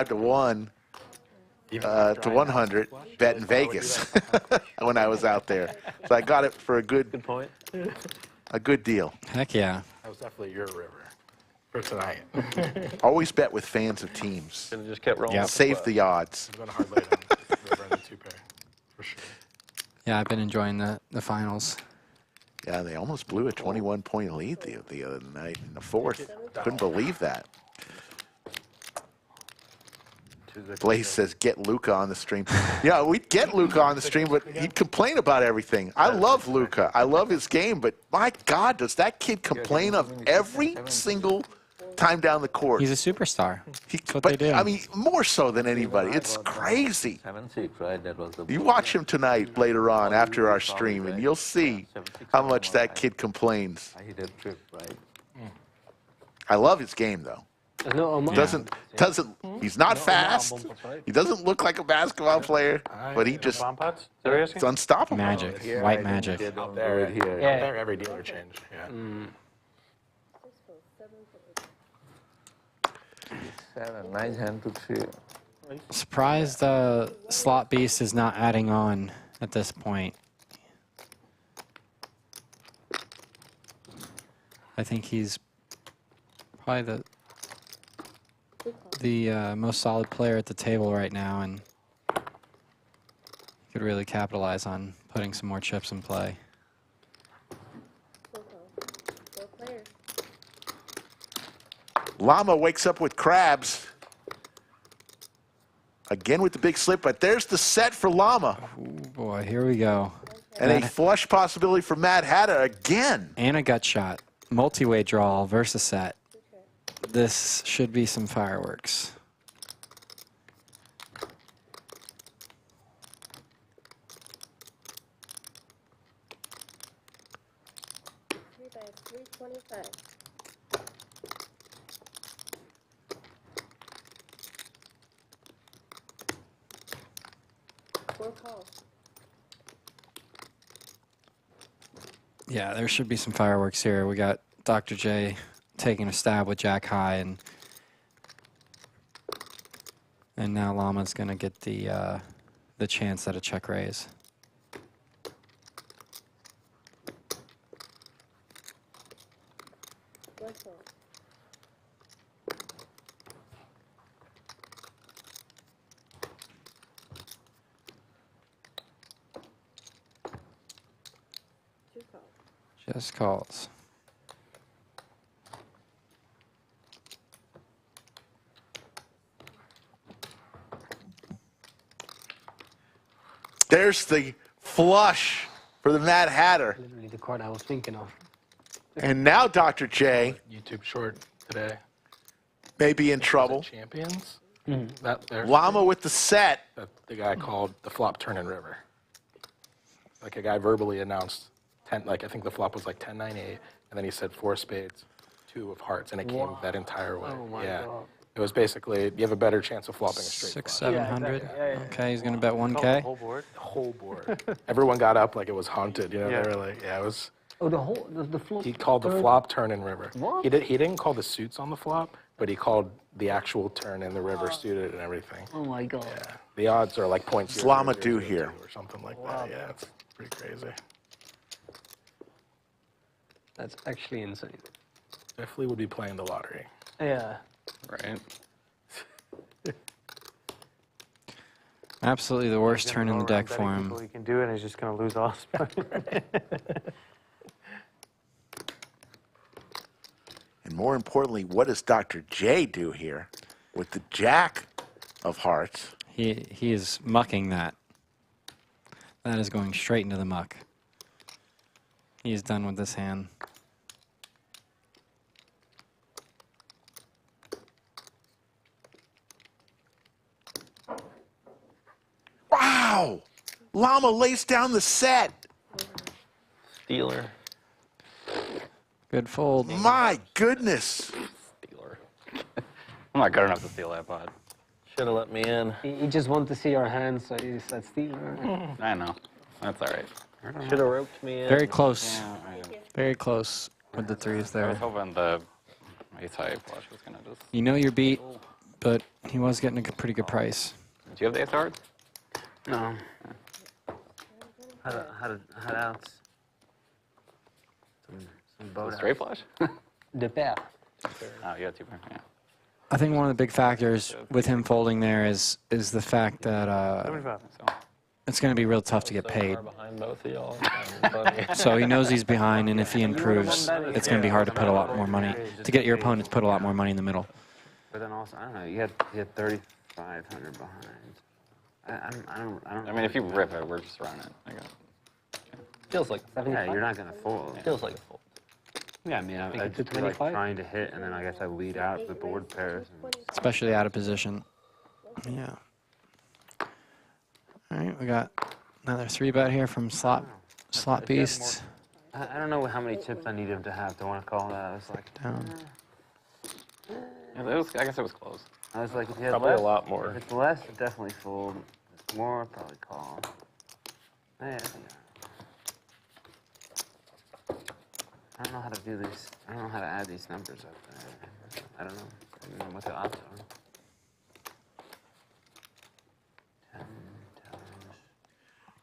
A: to 1 to 100 bet in Vegas when I was out there. So I got it for a good deal.
J: Heck yeah.
D: That was definitely your river for tonight.
A: Always bet with fans of teams.
O: And just kept rolling.
A: Save the odds.
D: I'm going to hard lay down river and the two pair, for sure.
J: Yeah, I've been enjoying the finals.
A: Yeah, they almost blew a 21-point lead the other night in the fourth. Couldn't believe that. Blaze says, get Luca on the stream. Yeah, we'd get Luca on the stream, but he'd complain about everything. I love Luca. I love his game, but my God, does that kid complain of every single time down the court.
J: He's a superstar. That's what
A: But,
J: they do.
A: I mean, more so than anybody. It's crazy.
E: 7-6, right? That was the
A: You watch him tonight later on after our stream, and you'll see how much that kid complains.
E: I hit a trip, right?
A: I love his game, though. Doesn't he's not fast. He doesn't look like a basketball player, but he just it's unstoppable.
J: Magic, white magic.
D: Out there,
E: here.
D: Out there, every dealer change. Yeah.
E: 7, 9 hand to 3.
J: Surprised Slot Beast is not adding on at this point. I think he's probably the most solid player at the table right now, and could really capitalize on putting some more chips in play.
A: Llama wakes up with crabs. Again with the big slip, but there's the set for Llama.
J: Oh boy, here we go.
A: And a flush possibility for Mad Hatter again.
J: And a gut shot. Multi-way draw versus set. This should be some fireworks.
P: $325. 4 calls.
J: Yeah, there should be some fireworks here. We got Dr. J taking a stab with Jack High, and now Llama's gonna get the chance at a check raise. Just calls.
A: There's the flush for the Mad Hatter.
I: Literally the card I was thinking of.
A: And now Dr. J
D: YouTube short today.
A: may be in trouble.
D: Champions.
A: Llama with the set.
D: That the guy called the flop turn and river. Like a guy verbally announced 10, like I think the flop was like 10-9-8, and then he said 4 spades, 2 of hearts, and it came that entire way.
I: Oh my
D: yeah.
I: God.
D: It was basically, you have a better chance of flopping a straight
J: 600,
D: flush.
J: 700. Okay, he's gonna bet 1K.
O: The whole board.
D: The whole board. Everyone got up like it was haunted. You know,
O: Yeah.
D: they were like, yeah, it was.
I: Oh, the flop.
D: He called the flop turn and river.
I: What?
D: He didn't call the suits on the flop, but he called the actual turn and the river suited and everything.
I: Oh my God.
D: Yeah. The odds are like points.
A: What's Llama do here?
D: Or something like that. Yeah, it's pretty crazy.
I: That's actually insane.
D: Definitely would be playing the lottery.
I: Yeah.
F: Right.
J: Absolutely the worst turn in the deck for him.
L: He can do it, and he's just going to lose all his money.
A: And more importantly, what does Dr. J do here with the Jack of Hearts?
J: He is mucking that. That is going straight into the muck. He is done with this hand.
A: Wow! Llama lays down the set.
O: Stealer.
J: Good fold.
A: My goodness.
F: Stealer. I'm not good enough to steal that pot.
O: Should have let me in.
I: He just wanted to see our hands, so he said stealer.
F: I know. That's all right.
O: Should have roped me in.
J: Very close.
F: Yeah,
J: Very close with the threes
F: I
J: there.
F: was hoping the ace-high flush was going to just...
J: You know you're beat, but he was getting a pretty good price.
F: Do you have the ace hard?
O: No. Had outs. Some boat
F: Straight flush?
I: The pair.
F: Oh, you got 2 pair, yeah.
J: I think one of the big factors with him folding there is the fact that it's going to be real tough to get paid.
O: Behind both of y'all.
J: So he knows he's behind, and if he improves, it's going to be hard to put a lot more money. To get your opponent to put a lot more money in the middle.
B: But then also, I don't know, you had 3,500 behind. I don't.
F: I mean, if you rip it, we're just running it.
O: Feels like
B: Yeah, you're not gonna fold.
O: Feels like a fold.
B: Yeah, I mean, I just be like trying to hit, and then I guess I lead out the board pairs.
J: Especially out of position. Yeah. All right, we got another 3-bet here from Slot Beasts.
B: I don't know how many chips I need him to have to want to call that. I was like,
J: Down.
F: Yeah, I guess it was close.
B: I was like, if you had
O: Probably
B: less,
O: a lot more.
B: If it's less, definitely fold. If it's more, probably call. Yeah. I don't know how to do these. I don't know how to add these numbers up there. I don't know what the odds are. 10 times.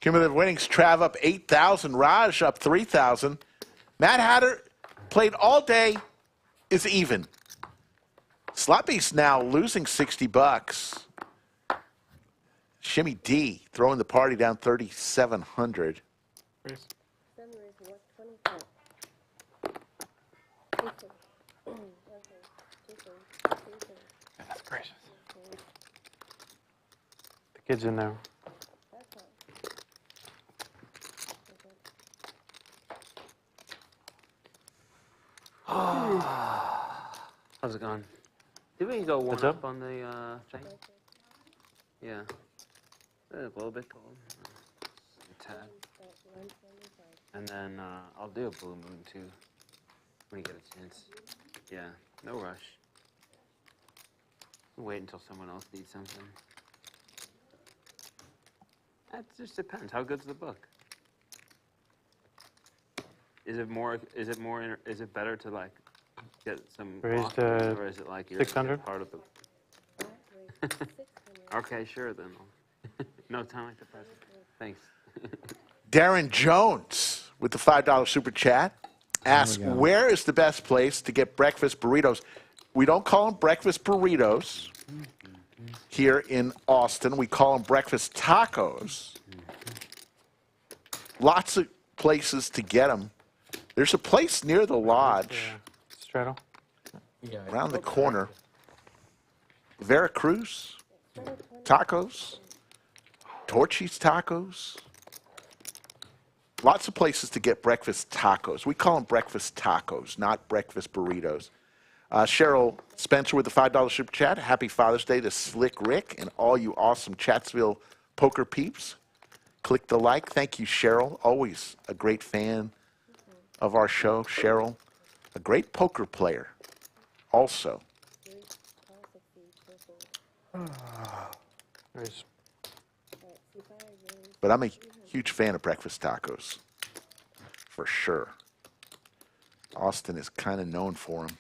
A: Cumulative winnings, Trav up 8,000, Raj up 3,000. Mad Hatter played all day, is even. Sloppy's now losing $60. Shimmy D throwing the party down 3,700.
L: Gracious. The kid's in there.
B: How's it going? Did we go
L: What's
B: one
L: up?
B: up on the thing? Yeah. A little bit cold. A tad. And then I'll do a blue moon too when you get a chance. Yeah, no rush. Wait until someone else needs something. That just depends. How good's the book? Is it better to like get some
L: Raised
B: walkthroughs, or is it like you're
L: 600?
B: part of the Okay, sure then. No time like the present. Thanks.
A: Darren Jones with the $5 super chat asks, where is the best place to get breakfast burritos? We don't call them breakfast burritos here in Austin. We call them breakfast tacos. Lots of places to get them. There's a place near the lodge,
L: Straddle.
A: around the corner. Veracruz tacos, Torchy's tacos. Lots of places to get breakfast tacos. We call them breakfast tacos, not breakfast burritos. Cheryl Spencer with the $5 super chat. Happy Father's Day to Slick Rick and all you awesome Chatsville poker peeps. Click the like. Thank you, Cheryl. Always a great fan of our show. Cheryl, a great poker player also. But I'm a huge fan of breakfast tacos, for sure. Austin is kind of known for them,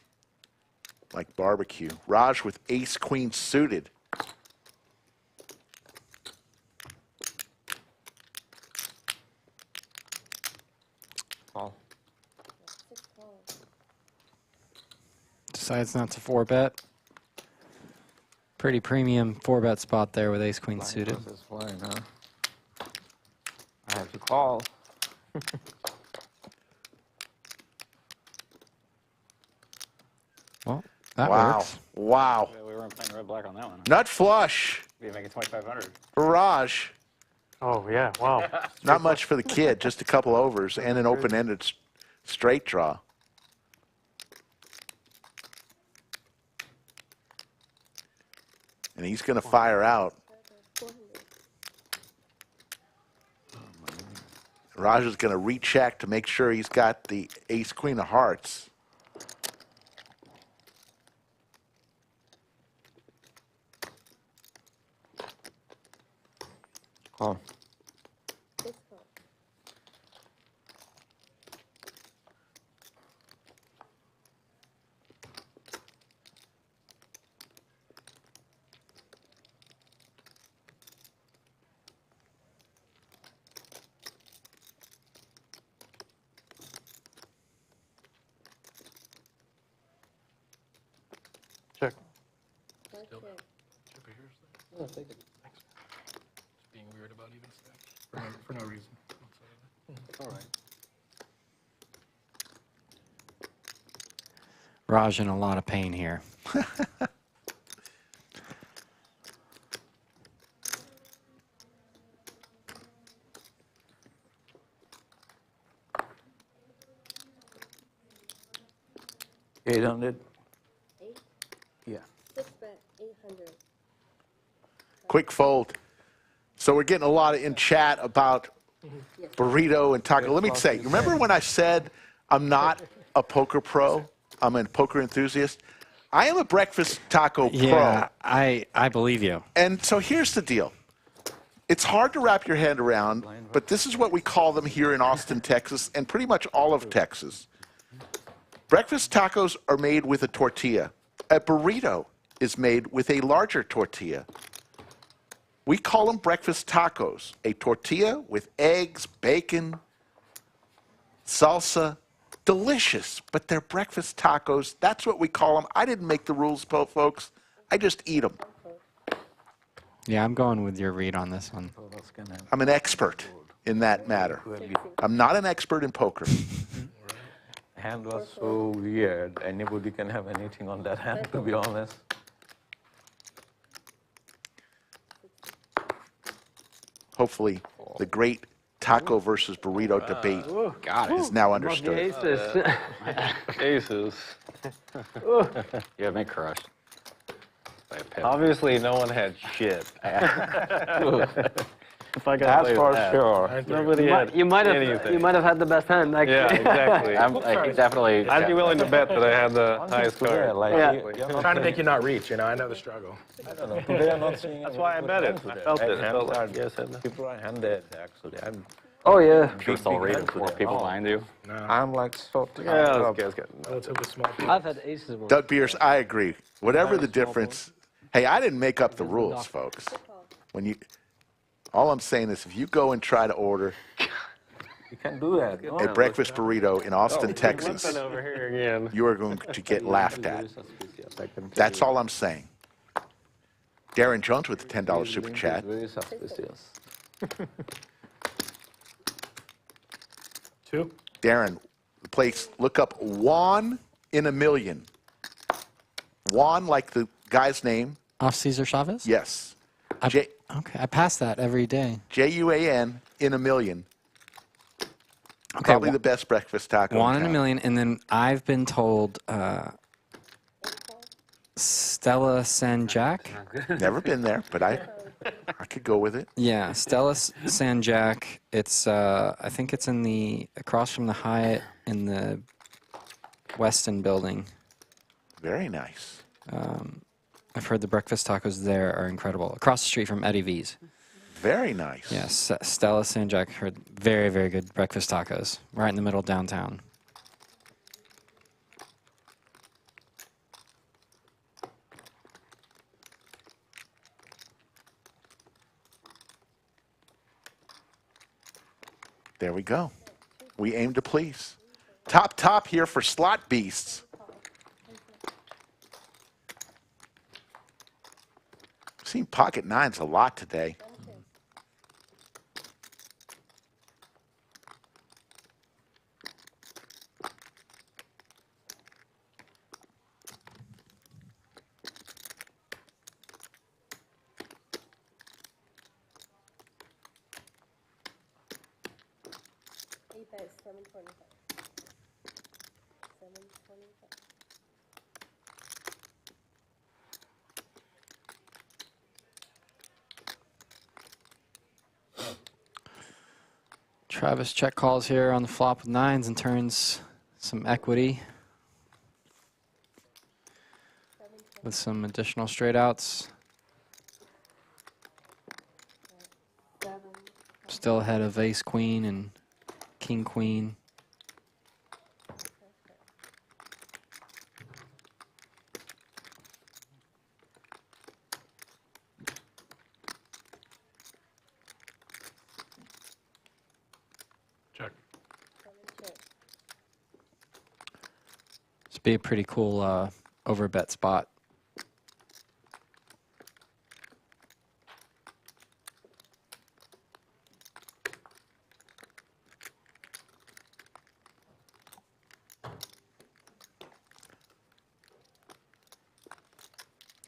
A: like barbecue. Raj with ace queen suited.
J: Call. Decides not to 4-bet. Pretty premium 4-bet spot there with ace queen suited.
M: Is flying, huh? I have to call.
J: Well, that
A: Wow.
J: works.
A: Wow.
F: We weren't playing red black on that one.
A: Nut flush
F: We make it 2,500.
A: for Raj.
L: Oh, yeah. Wow.
A: Not much for the kid, just a couple overs and an open-ended straight draw. And he's going to fire out. Raj is going to recheck to make sure he's got the ace-queen of hearts.
M: Call.
L: Check.
N: No, take it. Thanks. Just being weird about even stack. For no reason. All right.
J: Raj in a lot of pain here.
M: $800.
P: Yeah. 6-bet, 800.
A: Quick fold. So we're getting a lot in chat about burrito and taco. Let me say, remember when I said I'm not a poker pro? I'm a poker enthusiast. I am a breakfast taco pro.
J: Yeah, I believe you.
A: And so here's the deal. It's hard to wrap your head around, but this is what we call them here in Austin, Texas, and pretty much all of Texas. Breakfast tacos are made with a tortilla. A burrito is made with a larger tortilla. We call them breakfast tacos. A tortilla with eggs, bacon, salsa. Delicious, but they're breakfast tacos. That's what we call them. I didn't make the rules, folks. I just eat them.
J: Yeah, I'm going with your read on this one.
A: I'm an expert in that matter. I'm not an expert in poker.
M: Hand was so weird. Anybody can have anything on that hand, to be honest.
A: hopefully the great taco versus burrito debate is now understood.
O: Aces.
F: You have me crushed. By a pip.
O: Obviously, no one had shit. If I got
M: That's for sure.
O: Nobody had
I: You might
O: anything.
I: have had the best hand, actually.
O: Yeah, exactly.
F: I'm definitely.
O: I'd be willing to bet that I had the highest card.
D: I'm trying to make you not reach, you know, I know the struggle.
M: I don't know. Today I'm not seeing.
O: That's why I bet it. I felt it. I felt like yes,
M: people are handed actually.
I: Oh yeah.
F: Truth all read with people behind you.
D: No.
M: I'm like so.
O: Yeah, let's get.
D: Let's hope the small
I: I've had aces once.
A: Doug Beers, I agree. Whatever the difference, hey, I didn't make up the rules, folks. When you, all I'm saying is, if you go and try to order
M: You can't do that. No.
A: a breakfast burrito in Austin, Texas,
O: Over here again.
A: you are going to get laughed at. That's all I'm saying. Darren Jones with the $10 super chat.
M: Very suspicious.
D: 2.
A: Darren, the place, look up Juan in a million. Juan, like the guy's name.
J: Off Cesar Chavez?
A: Yes.
J: Okay, I pass that every day.
A: Juan in a million.
J: Okay,
A: Probably the best breakfast taco.
J: One in a
A: town.
J: million, and then I've been told Stella San Jack.
A: Never been there, but I could go with it.
J: Yeah, Stella San Jack. It's I think it's in the across from the Hyatt in the Weston building.
A: Very nice.
J: I've heard the breakfast tacos there are incredible. Across the street from Eddie V's.
A: Very nice.
J: Yes, Stella San Jack heard very, very good breakfast tacos right in the middle of downtown.
A: There we go. We aim to please. Top here for Slot Beasts. I've seen pocket nines a lot today.
P: Bet 725. 725.
J: Travis check calls here on the flop with nines and turns some equity with some additional straight outs. Still ahead of ace queen and king queen.
D: Check.
J: This be a pretty cool overbet spot.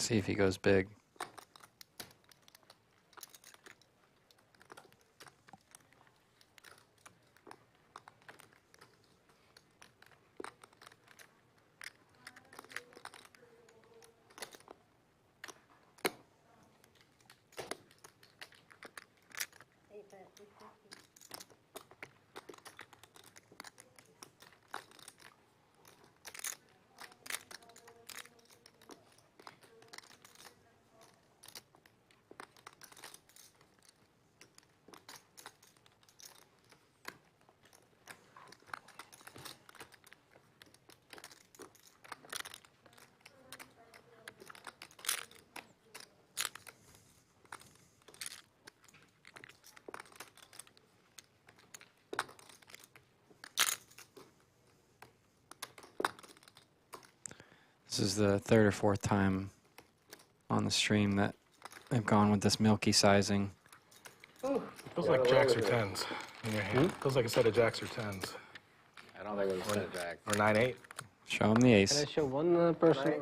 J: See if he goes big. This is the third or fourth time on the stream that I've gone with this milky sizing.
D: Feels like jacks or tens in your hand. Feels like a set of jacks or tens.
F: I don't think it was a set of jacks.
D: Or 9-8.
J: Show him the ace.
I: Can I show one person?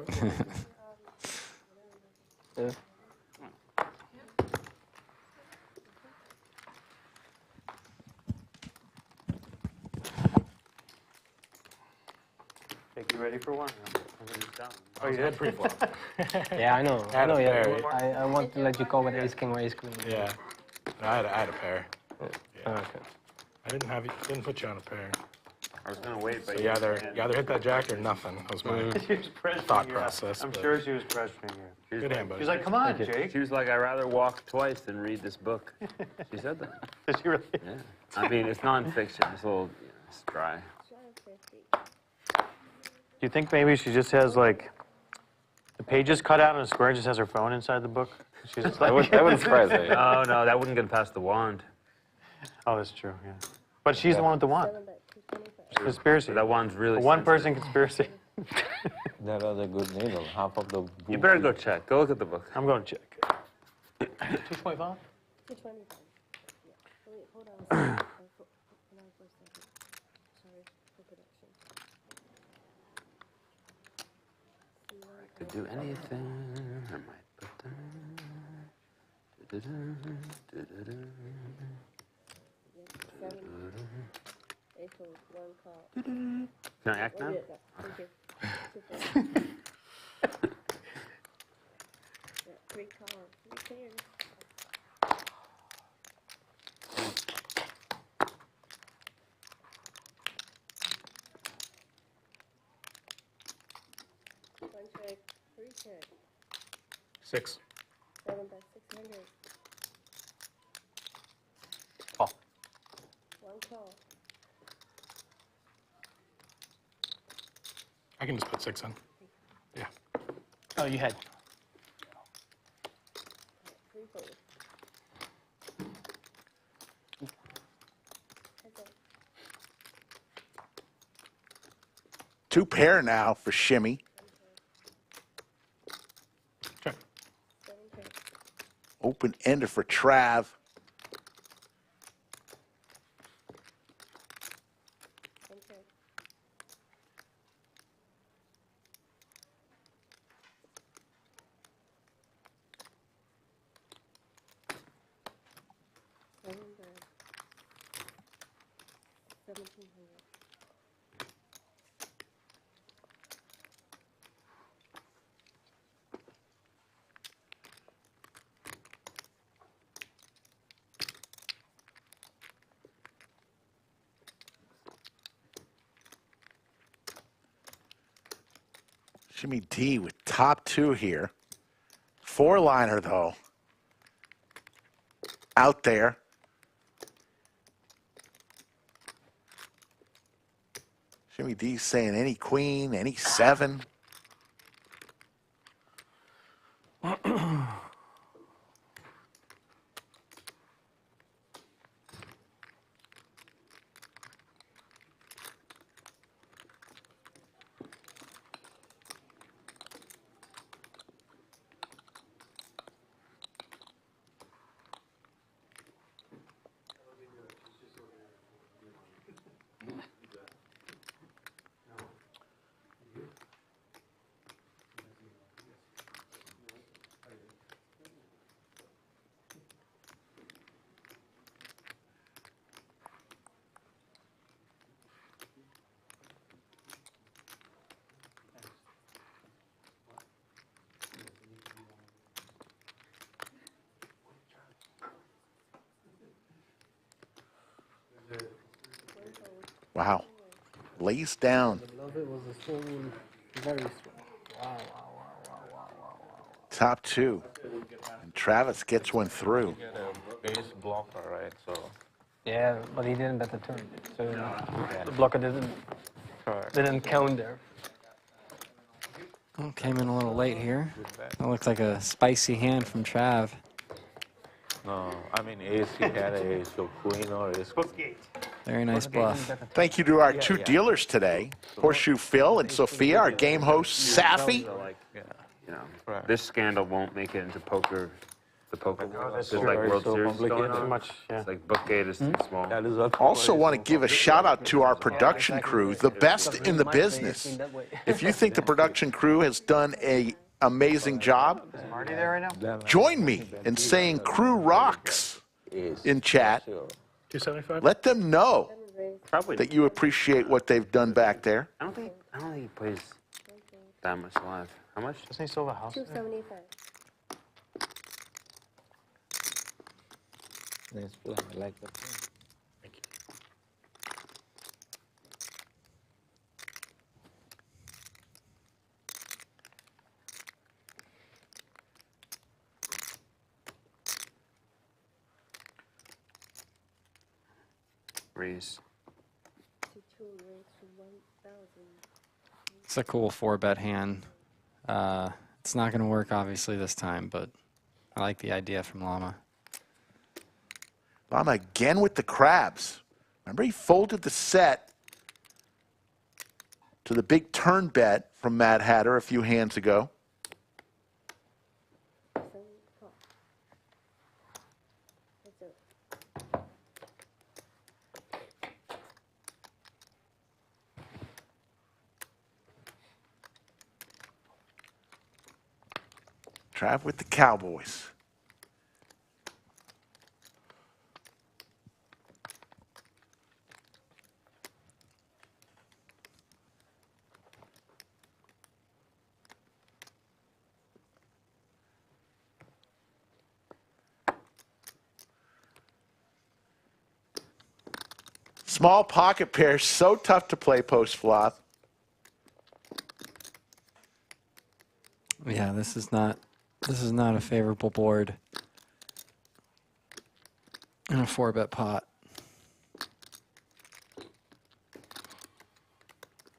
I: Yeah.
L: You ready for one?
D: Oh, you did pre-flop.
I: Yeah, I know.
D: I had a
I: Yeah.
D: pair.
I: I want to let you call with ace king or ace queen.
D: Yeah. No, I had a pair.
I: Oh,
D: Yeah.
I: okay.
D: I didn't put you on a pair.
B: I was gonna wait, but
D: So you either hit that jack or nothing. That was my
L: She was pressuring
D: thought
L: you.
D: process.
L: I'm
D: but-
L: sure she was pressuring you.
D: Good hand, buddy.
L: She's like, come on, Jake.
B: She was like, I'd rather walk twice than read this book. She said that.
L: Did she really?
B: Yeah. I mean, it's nonfiction. It's a little, it's dry.
L: Do you think maybe she just has like the pages cut out and a square, just has her phone inside the book? She's just like,
B: That wouldn't surprise me. Oh no, that wouldn't get past the wand.
L: Oh, that's true. Yeah. But she's the one with the wand. Conspiracy.
B: That wand's really.
L: A one-person conspiracy.
M: That was a good needle. Half of the book.
B: You better go check. Go look at the book.
L: I'm going to check.
P: 225?
L: 225?
P: Yeah. Wait, hold on a second. Hold on for a second. Sorry for production.
B: I could do anything. I might put them.
P: April, one call.
B: Can I act now?
P: Thank you. Yeah, 3 calls, 3 pairs. One check, 3 check.
D: 6.
P: 7 by 600.
D: Call.
P: 1 call.
D: I can just put 6 in. Yeah.
L: Oh, you had.
P: 3 fold.
A: Two pair now for Shimmy.
D: Check.
A: Open ender for Trav. Shimmy D with top 2 here. 4-liner though. Out there. Shimmy D saying any queen, any 7. Wow. Lays down.
I: Very strong. Wow.
A: Top 2. And Travis gets one through.
M: Get a base blocker, right? So.
I: Yeah, but he didn't bet the turn, so the blocker didn't count there.
J: Well, came in a little late here. That looks like a spicy hand from Trav.
M: No, I mean ace, he had a ace, so queen or ace.
J: Very nice bluff.
A: Thank you to our 2 dealers today, Horseshoe Phil and Sophia, our game host, Safi.
B: You know, this scandal won't make it into poker. The poker world.
L: that's
B: There's
L: true.
B: like World
M: So
B: Series going
M: complicated.
B: on.
L: Too much, yeah.
B: It's like Bookgate is too small.
M: That is
A: Also want to give a shout out to our production crew, the best in the business. If you think the production crew has done an amazing job,
L: Is Marty there right now?
A: join me in saying crew rocks in chat.
D: 275?
A: Let them know
B: Probably.
A: that you appreciate what they've done back there.
B: I don't think I don't think he plays that much live. How much?
L: Doesn't he still have a house?
P: 275.
E: Nice play. I like that play.
D: Thank you.
B: Raise.
J: It's a cool 4-bet hand. It's not going to work, obviously, this time, but I like the idea from Llama.
A: Llama again with the crabs. Remember, he folded the set to the big turn bet from Mad Hatter a few hands ago. Trav with the Cowboys. Small pocket pairs, so tough to play post flop.
J: Yeah, this is not a favorable board in a 4-bet pot.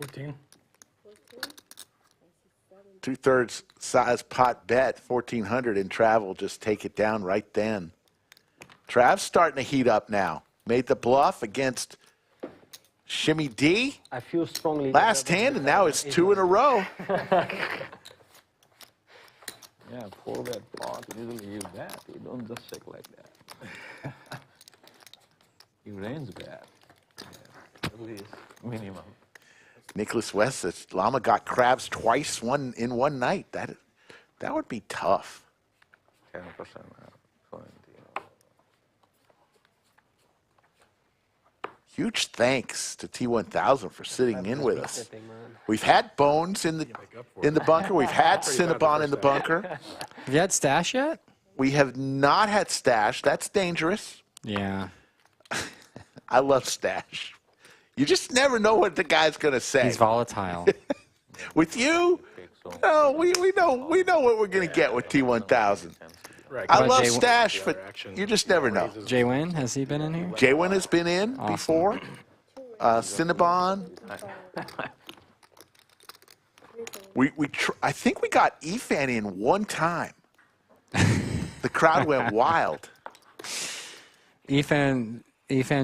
N: 14.
A: 2/3 size pot bet, 1,400 in travel. Just take it down right then. Trav's starting to heat up now. Made the bluff against Shimmy D.
I: I feel strongly.
A: Last hand, and now it's 2 in a row.
E: Yeah, 4-bet pot, usually you bet. You don't just check like that. You range bet. Yeah, at least minimum.
A: Nicholas West says Llama got crabs twice in one night. That would be tough.
E: 10%. 20.
A: Huge thanks to T1000 for sitting in with us. We've had Bones in the bunker. We've had Cinnabon in the bunker.
J: Have you had Stash yet?
A: We have not had Stash. That's dangerous.
J: Yeah.
A: I love Stash. You just never know what the guy's going to say.
J: He's volatile.
A: With you, no, we know what we're going to get with T1000.
D: Right.
A: I love Stash, but you just never know.
J: J-Win, has he been in here?
A: J-Win has been in before. Cinnabon. I think we got Efan in one time. The crowd went wild.
J: Efan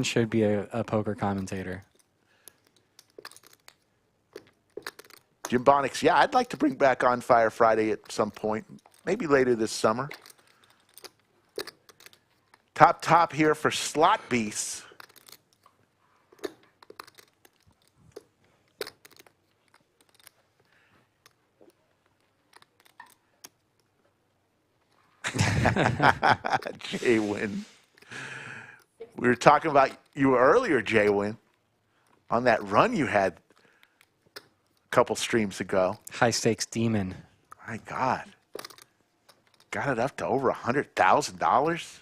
J: should be a poker commentator.
A: Jim Bonix, yeah, I'd like to bring back On Fire Friday at some point, maybe later this summer. Top here for Slot Beasts. J-Win. We were talking about you earlier, J-Win, on that run you had a couple streams ago.
J: High stakes demon.
A: My God. Got it up to over $100,000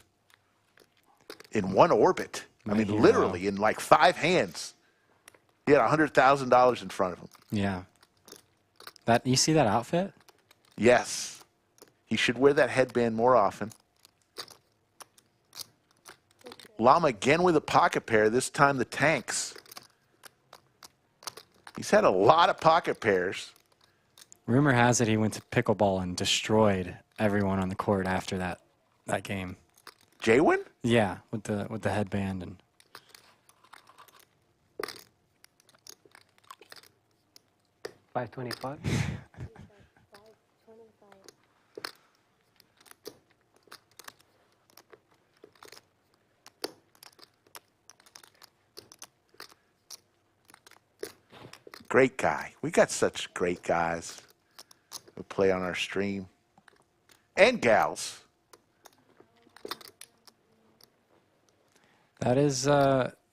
A: in one orbit. I mean, literally in like 5 hands. He had $100,000 in front of him.
J: Yeah. You see that outfit?
A: Yes. He should wear that headband more often. Llama again with a pocket pair, this time the tanks. He's had a lot of pocket pairs.
J: Rumor has it he went to pickleball and destroyed everyone on the court after that game.
A: J-Win?
J: Yeah, with the headband and.
I: $525.
A: Great guy. We got such great guys who play on our stream. And gals.
J: That is,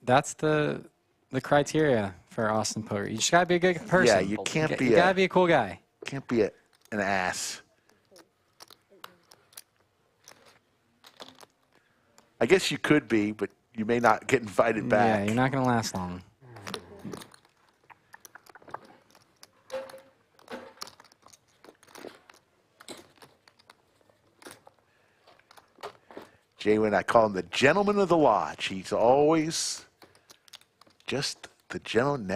J: that's the the criteria for Austin poker. You just gotta be a good person.
A: Yeah, you can't be
J: You gotta be a cool guy.
A: Can't be an ass. I guess you could be, but you may not get invited back.
J: Yeah, you're not gonna last long.
A: Jay, when I call him the gentleman of the lodge, he's always just the gentleman.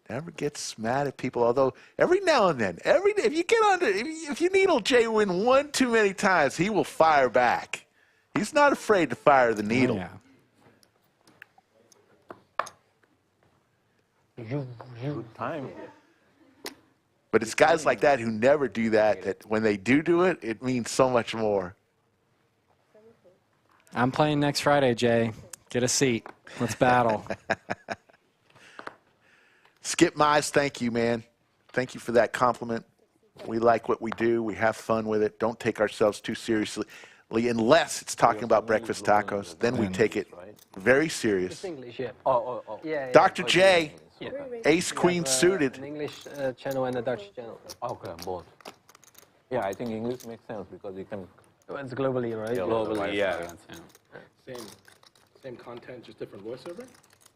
A: Never gets mad at people. Although every now and then, if you get under, if you needle Jay Wynn one too many times, he will fire back. He's not afraid to fire the needle.
J: Yeah.
E: Good time.
A: But it's guys like that who never do that, that when they do it, it means so much more.
J: I'm playing next Friday, Jay. Get a seat. Let's battle.
A: Skip Mize, thank you, man. Thank you for that compliment. We like what we do. We have fun with it. Don't take ourselves too seriously, unless it's talking about breakfast tacos. Then we take it very serious.
I: It's English, yeah.
E: Oh.
I: Yeah,
A: Dr. J,
I: yeah.
A: ace, queen
I: We have,
A: suited.
I: An English channel and a Dutch channel.
E: Okay, both. Yeah, I think English makes sense because you can.
I: It's globally, right?
E: Yeah, globally, yeah.
N: Same content, just different voiceover?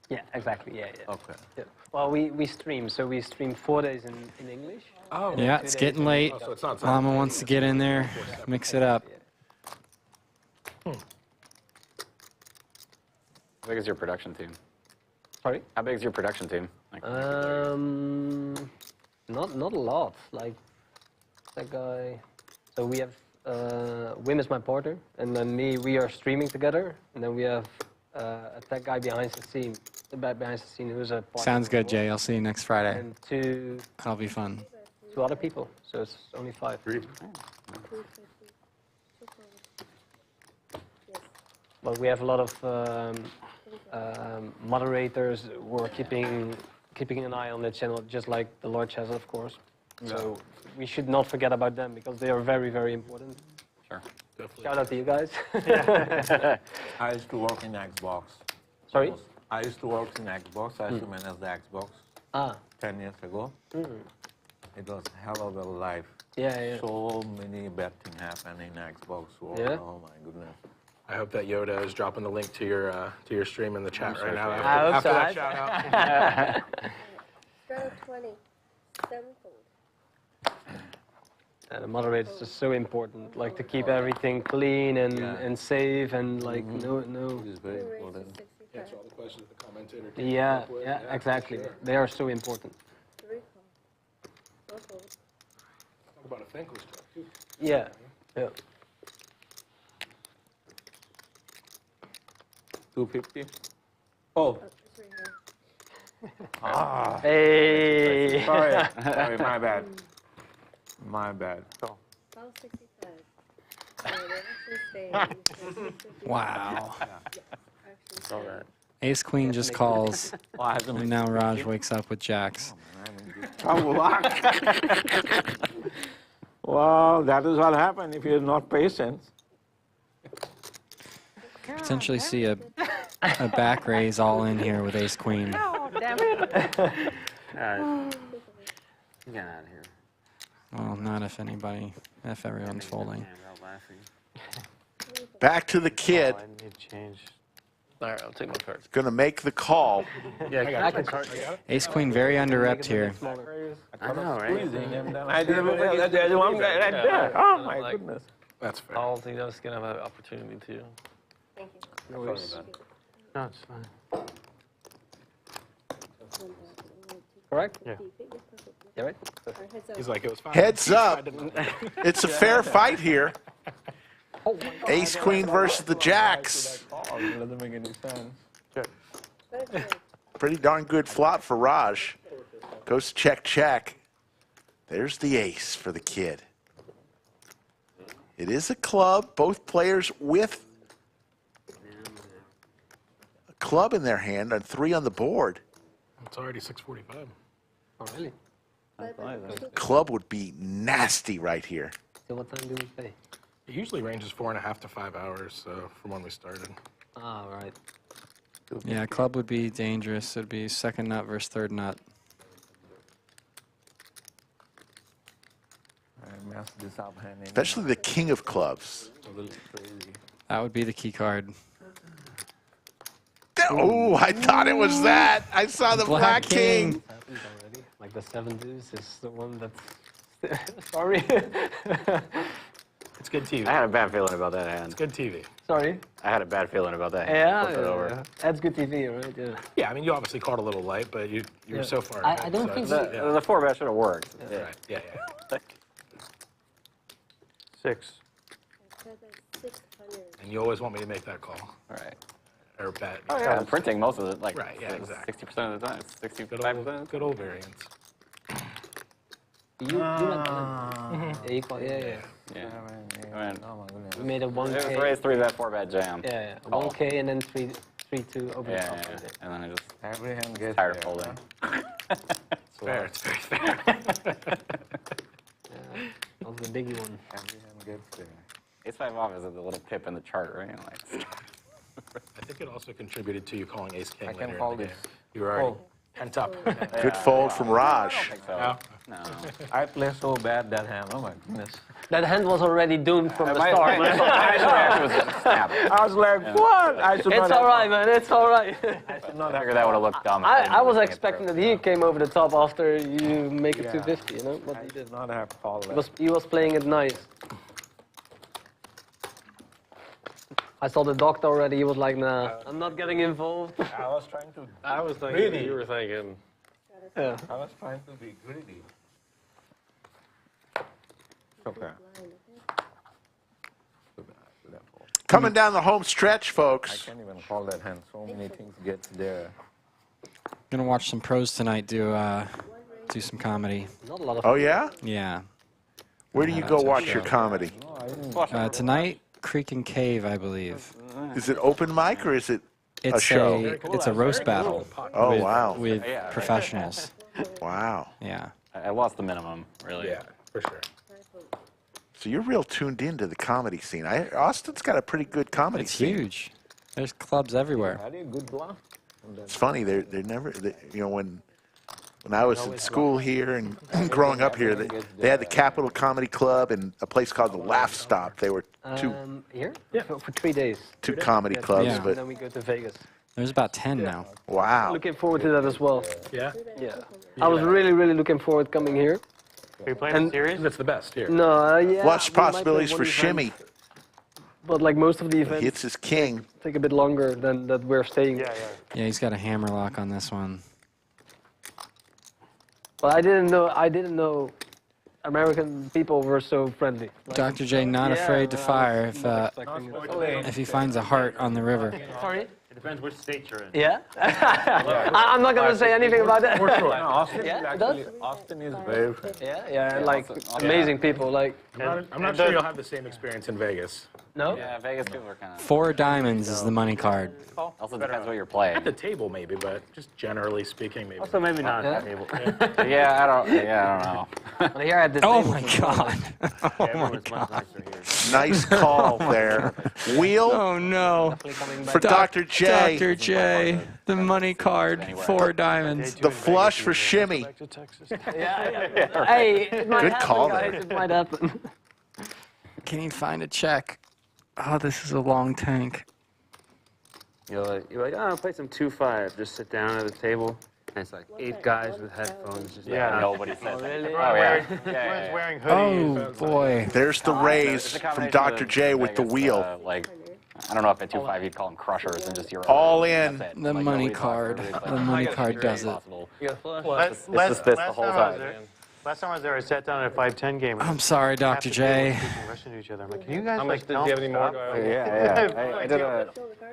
I: Yeah, exactly. Yeah.
E: Okay.
I: Yeah. Well, we stream, so we stream 4 days in English.
N: Oh.
J: Yeah, it's getting late.
D: so it's not
J: Llama wants to get in there, mix it up.
F: How big is your production team?
I: Sorry?
F: How big is your production team? Like,
I: not a lot. Like that guy. So we have Wim is my partner, and then me. We are streaming together, and then we have a tech guy behind the scene, who's a partner.
J: Sounds good, Jay. I'll see you next Friday.
I: And two.
J: That'll be fun.
I: 2 other people, so it's only 5. But we have a lot of moderators who are keeping an eye on the channel, just like the Lodge has, of course. So we should not forget about them because they are very, very important.
F: Sure.
N: Definitely.
I: Shout out to you guys.
E: I used to work in Xbox.
I: Sorry?
E: I used to work in Xbox. I used to manage the Xbox 10 years ago. It was a hell of a life.
I: Yeah.
E: So many bad things happen in Xbox world.
I: Yeah.
E: Oh my goodness.
D: I hope that Yoda is dropping the link to your stream in the chat right now.
I: I hope
D: After
I: so.
D: that shout out.
P: Straddle 20, 7-fold.
I: The moderators are so important, like to keep everything clean and safe and like no.
E: It's very important.
N: Answer all the questions the commentator can
I: Yeah,
N: come up with.
I: yeah, exactly.
N: Sure.
I: They are so important.
P: 3-call. 4-fold.
N: Talk about a thankless job, too.
I: Yeah. Yeah.
E: 250. Oh.
I: Hey.
E: Sorry, my bad. My bad.
P: 1265. So they actually stay.
J: Wow.
P: Actually stay.
J: Ace Queen just calls, and now Raj wakes up with jacks.
M: Well, that is what happens if you're not patient.
J: Potentially see a back raise all in here with Ace Queen.
B: Oh, damn it. Get out of here.
J: Well, not if everyone's folding.
A: Back to the kid.
O: I need to change. All right, I'll take my card.
A: Going to make the call.
L: Yeah,
I: I can start.
J: Ace Queen very under-repped here.
O: I know, right?
E: I didn't realize there's one guy right there. Oh my goodness.
D: That's fair.
O: I'll think I was going to have an opportunity too.
P: Thank you.
I: No worries.
O: No, it's fine.
I: Correct?
L: Yeah.
I: Yeah, right?
D: He's like, it was fine.
A: Heads up. It's a fair fight here. Ace Queen versus the Jacks.
E: It doesn't make any sense.
A: Pretty darn good flop for Raj. Goes check, check. There's the ace for the kid. It is a club. Both players with a club in their hand and 3 on the board.
D: It's already 6:45.
I: Oh, really?
A: Club would be nasty right here.
I: So what time do we play?
D: It usually ranges 4.5 to 5 hours from when we started.
I: Ah, right.
J: Yeah, club would be dangerous. It'd be second nut versus third nut.
M: I messed this up hand.
A: Especially the king of clubs.
M: A little crazy.
J: That would be the key card.
A: Oh, I thought it was that. I saw the black king.
I: Like the 7 deuce is the one that's. Sorry.
D: It's good TV.
B: I had a bad feeling about that hand.
D: It's good TV.
I: Sorry.
B: I had a bad feeling about that hand.
I: Yeah,
B: Flip it over.
I: yeah. That's good TV, right? Yeah.
D: Yeah, I mean, you obviously caught a little light, but you were so far
I: I
D: ahead,
I: don't
D: so
I: think
D: it's-
B: The 4-bet should have worked.
D: Yeah. Right. Yeah, yeah.
L: 6.
D: And you always want me to make that call.
B: Right.
D: Or bet.
B: Oh, yeah. I'm printing most of it, like
D: Right, yeah, exactly.
B: 60% of the time. 65%.
D: Good old variance.
I: You went yeah.
B: I mean,
M: Oh my goodness.
I: You made a 1K.
B: it was raised 3-bet, 4-bet jam.
I: Yeah,
B: Call.
I: 1K and then 3-2 over the
B: Yeah,
I: top.
B: yeah, yeah. And then I just
M: Every hand gets
B: tired of
M: there,
B: folding.
D: It's fair. It's very fair.
I: That was the biggie one.
M: Every hand gets there.
B: Ace-5 off is a little pip in the chart, right? Like,
D: I think it also contributed to you calling ace-king
M: I
D: later
M: can
D: in
M: call
D: the
M: this.
D: game. You were already pent up.
A: Good fold from Raj.
B: I don't think so.
D: No?
B: No.
M: I play so bad that hand. Oh my goodness.
I: That hand was already doomed from the
B: My
I: start.
B: reaction was a snap.
M: I was like, what? I should not
I: It's
M: have-
I: all right, man. It's all right.
B: I figured that would have looked dumb.
I: I was expecting that he came over the top after you make it 250, you know? But
M: I
I: he
M: did
I: didn't.
M: not have called that.
I: He was playing it nice. I saw the doctor already. He was like, nah, I'm not getting involved.
M: I was trying to.
O: I was thinking,
M: Greedy.
O: you were thinking.
I: Yeah.
M: I was trying to be greedy. Okay.
A: Coming down the home stretch,
M: I
A: folks.
M: can't even call that hand. So many things get there.
J: Gonna watch some pros tonight do some comedy.
I: Not a lot of
A: Oh, yeah?
J: Yeah.
A: Where do you go watch your comedy?
M: No, I didn't.
J: Tonight, Creek and Cave, I believe.
A: Is it open mic or is it a show?
J: It's a roast battle.
A: Oh,
J: with,
A: wow.
J: With
B: Yeah.
J: professionals.
A: Wow.
J: Yeah.
B: I lost the minimum, really.
D: Yeah, for sure.
A: So you're real tuned into the comedy scene. Austin's got a pretty good comedy
J: It's
A: scene.
J: huge. There's clubs everywhere.
M: I did good bluff.
A: It's funny. They're never. When I was in school here and growing up here, they had the Capitol Comedy Club and a place called the Laugh Stop. They were two
I: Here? Yeah. For 3 days.
A: comedy clubs,
J: Yeah.
I: And
A: but
I: then we go to Vegas.
J: There's about 10 now.
A: wow.
I: Looking forward to that as well.
D: Yeah?
I: Yeah. I was really, really looking forward coming here.
L: Are you playing the series?
D: That's the best here.
I: No, yeah.
A: Watch
I: we might play
A: possibilities
I: one
A: for
I: event,
A: Shimmy.
I: But like most of the
A: He
I: events
A: hits his king.
I: take a bit longer than that we're staying.
L: Yeah, yeah.
J: Yeah, he's got a hammer lock on this one.
I: But I didn't know American people were so friendly. Like,
J: Dr. J not
I: yeah,
J: afraid to
I: I was
J: fire
I: not expecting it.
J: if he finds a heart on the river.
I: Sorry?
L: It depends which state you're in.
I: Yeah? I'm not going to say anything about that.
M: No, Austin,
I: Yeah, it
M: actually,
I: does?
M: Austin is very friendly.
I: Yeah, like amazing people. Like,
D: I'm not sure you'll have the same experience in Vegas.
I: no?
B: Yeah, Vegas people are kind of.
J: 4 diamonds is the money card.
B: Also depends what you're playing.
D: At the table, maybe, but just generally speaking, maybe.
L: Also, maybe not
I: Yeah.
L: at that table.
B: Yeah, I don't know.
I: But here at this
J: Oh
I: table-
J: my god. Oh my
L: Everyone's much
J: god.
L: nicer here.
A: Nice call there. Wheel
J: Oh no.
I: Coming
A: for
I: back.
A: Dr. J.
J: Dr. J, the money card, 4 diamonds.
A: The flush for Shimmy.
I: Yeah. Hey, it might
A: Good
I: happen,
A: call
I: guys.
A: there.
I: It might happen.
J: Can you find a check? Oh, this is a long tank.
B: You're like, oh, I'll play some 2-5. Just sit down at the table. And it's like 8 guys with headphones. Just
L: Yeah.
B: nobody says
I: really?
B: Oh, yeah.
L: Everyone's wearing
J: Oh
L: hoodies.
J: boy.
A: There's the raise from Dr. J with the wheel.
B: Like, I don't know if at 2-5 you'd call them crushers and just your
A: All
B: own.
A: in.
B: That's it.
J: The
B: Like,
J: money
B: nobody talks,
J: card.
B: everybody's
J: The
B: like,
J: money
B: I got
J: card
B: it,
J: does it.
B: possible.
L: Last
B: just this the whole
L: time I was
B: time.
L: there, last time I was there, I sat down at a 5-10 game. and
J: I'm sorry,
L: half
J: Dr.
L: the table was
J: J.
L: speaking Russian to each other. I'm like, can you guys
O: How
L: like
O: much do you have any more?
L: stop?
B: Yeah. I did a.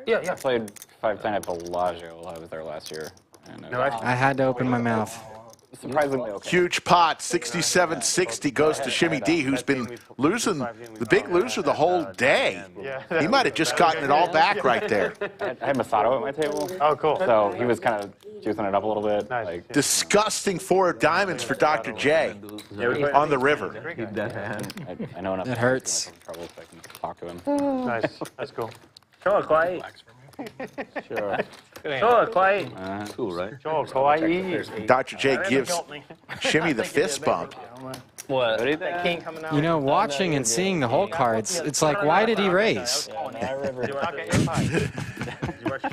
L: Yeah.
B: I played 5-10 at Bellagio while I was there last year. And it
L: No,
B: was
L: actually,
J: I had to open my mouth.
B: surprisingly okay.
A: Huge pot, 67-60 goes to Shimmy D, who's been losing, the big loser the whole day.
L: Yeah.
A: He might have just gotten it all back right there.
B: I had Masato at my table.
L: Oh, cool.
B: So he was kind of juicing it up a little bit.
L: Nice.
B: Like,
A: Disgusting 4 of diamonds for Dr. J on the river.
M: Keep that hand.
B: I know enough.
J: That hurts.
B: Trouble so I can talk to him.
L: Nice. That's cool.
O: Come on, quiet.
M: Sure.
E: Cool, right?
A: Dr. J gives Shimmy the fist bump.
O: What?
J: You know, watching and seeing the hole cards, it's like, why did he raise?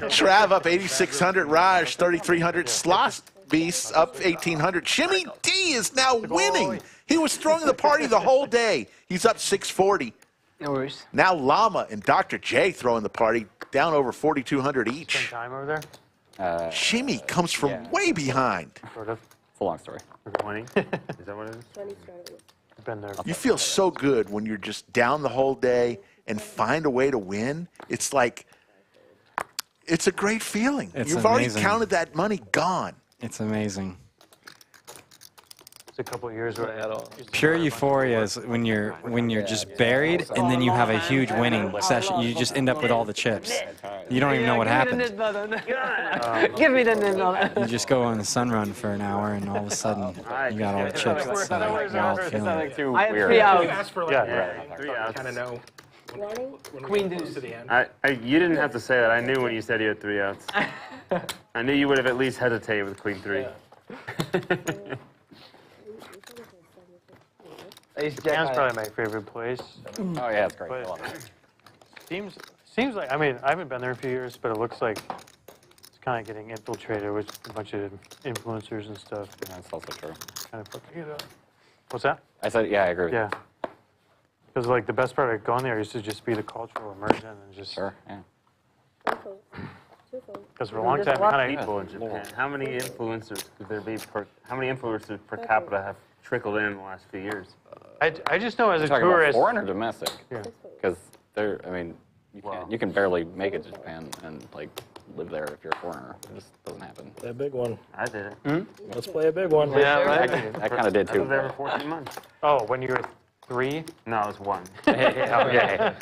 A: Trav up 8,600. Raj 3,300. Sloss Beast up 1,800. Shimmy D is now winning. He was throwing the party the whole day. He's up 640.
I: No worries.
A: Now Llama and Dr. J throwing the party down over 4,200 each.
L: Time over there?
A: Shimmy comes from way behind.
L: Sort of.
F: It's a long story.
L: 20? Is that what it is?
P: 20 straddles.
L: Been there.
A: You feel so good when you're just down the whole day and find a way to win. It's like, it's a great feeling.
J: It's
A: You've already
J: amazing.
A: counted that money gone.
J: It's amazing.
L: It's a couple of years where I had all.
J: Pure euphoria is when you're just buried and then you have a huge winning session. You just end up with all the chips. You don't even know what happened.
I: Give me the nid.
J: You just go on the sun run for an hour and all of a sudden you got all the chips. So you're all feeling it.
I: I had 3 outs.
D: Ask for like,
L: Yeah.
D: 3 outs. Kind of know.
I: Queen deuce
D: To the end.
L: You didn't have to say that. I knew when you said you had 3 outs. I knew you would have at least hesitated with Queen 3. Japan's probably my favorite place.
F: Oh yeah, it's great. I
L: But
F: love it.
L: seems like, I mean, I haven't been there a few years, but it looks like it's kind of getting infiltrated with a bunch of influencers and stuff.
F: Yeah, that's also true.
L: Kind of fucking it up. What's that?
F: I said, yeah, I agree with
L: Yeah. Because like the best part of going there used to just be the cultural immersion and just.
F: Sure, yeah.
L: Because for a long time, kind of
B: People in Japan. How many influencers could there be per? How many influencers per capita have trickled in the last few years?
L: I just know as a
F: You're talking about
L: tourist.
F: foreign or domestic?
L: Yeah.
F: Because they're, I mean, you can barely make it to Japan and like live there if you're a foreigner. It just doesn't happen.
N: A big one.
B: I did it.
N: Let's play a big one.
L: Yeah,
F: I kind of did
B: I
F: too.
B: was there for 14 months.
L: Oh, when you were 3?
B: No, it was 1.
L: Okay.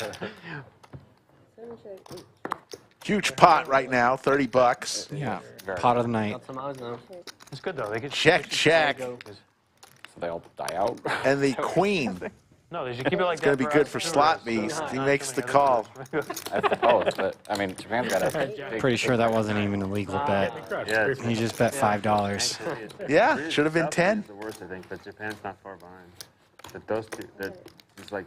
A: Huge pot right now, 30 bucks.
J: Yeah, pot of the night.
I: Got some outs now.
L: It's good though. They could
A: Check, check.
F: So they all die out.
A: And the queen.
L: No, they should keep it like
A: It's going
L: that.
A: to be good for Slot Beast. He makes the call.
F: I suppose, but I mean, Japan's got a big.
J: Pretty sure that wasn't even a legal bet.
B: Yeah.
J: He just bet $5.
A: Yeah, should have been 10.
B: It's the worst, I think, but Japan's not far behind. But those two, it's like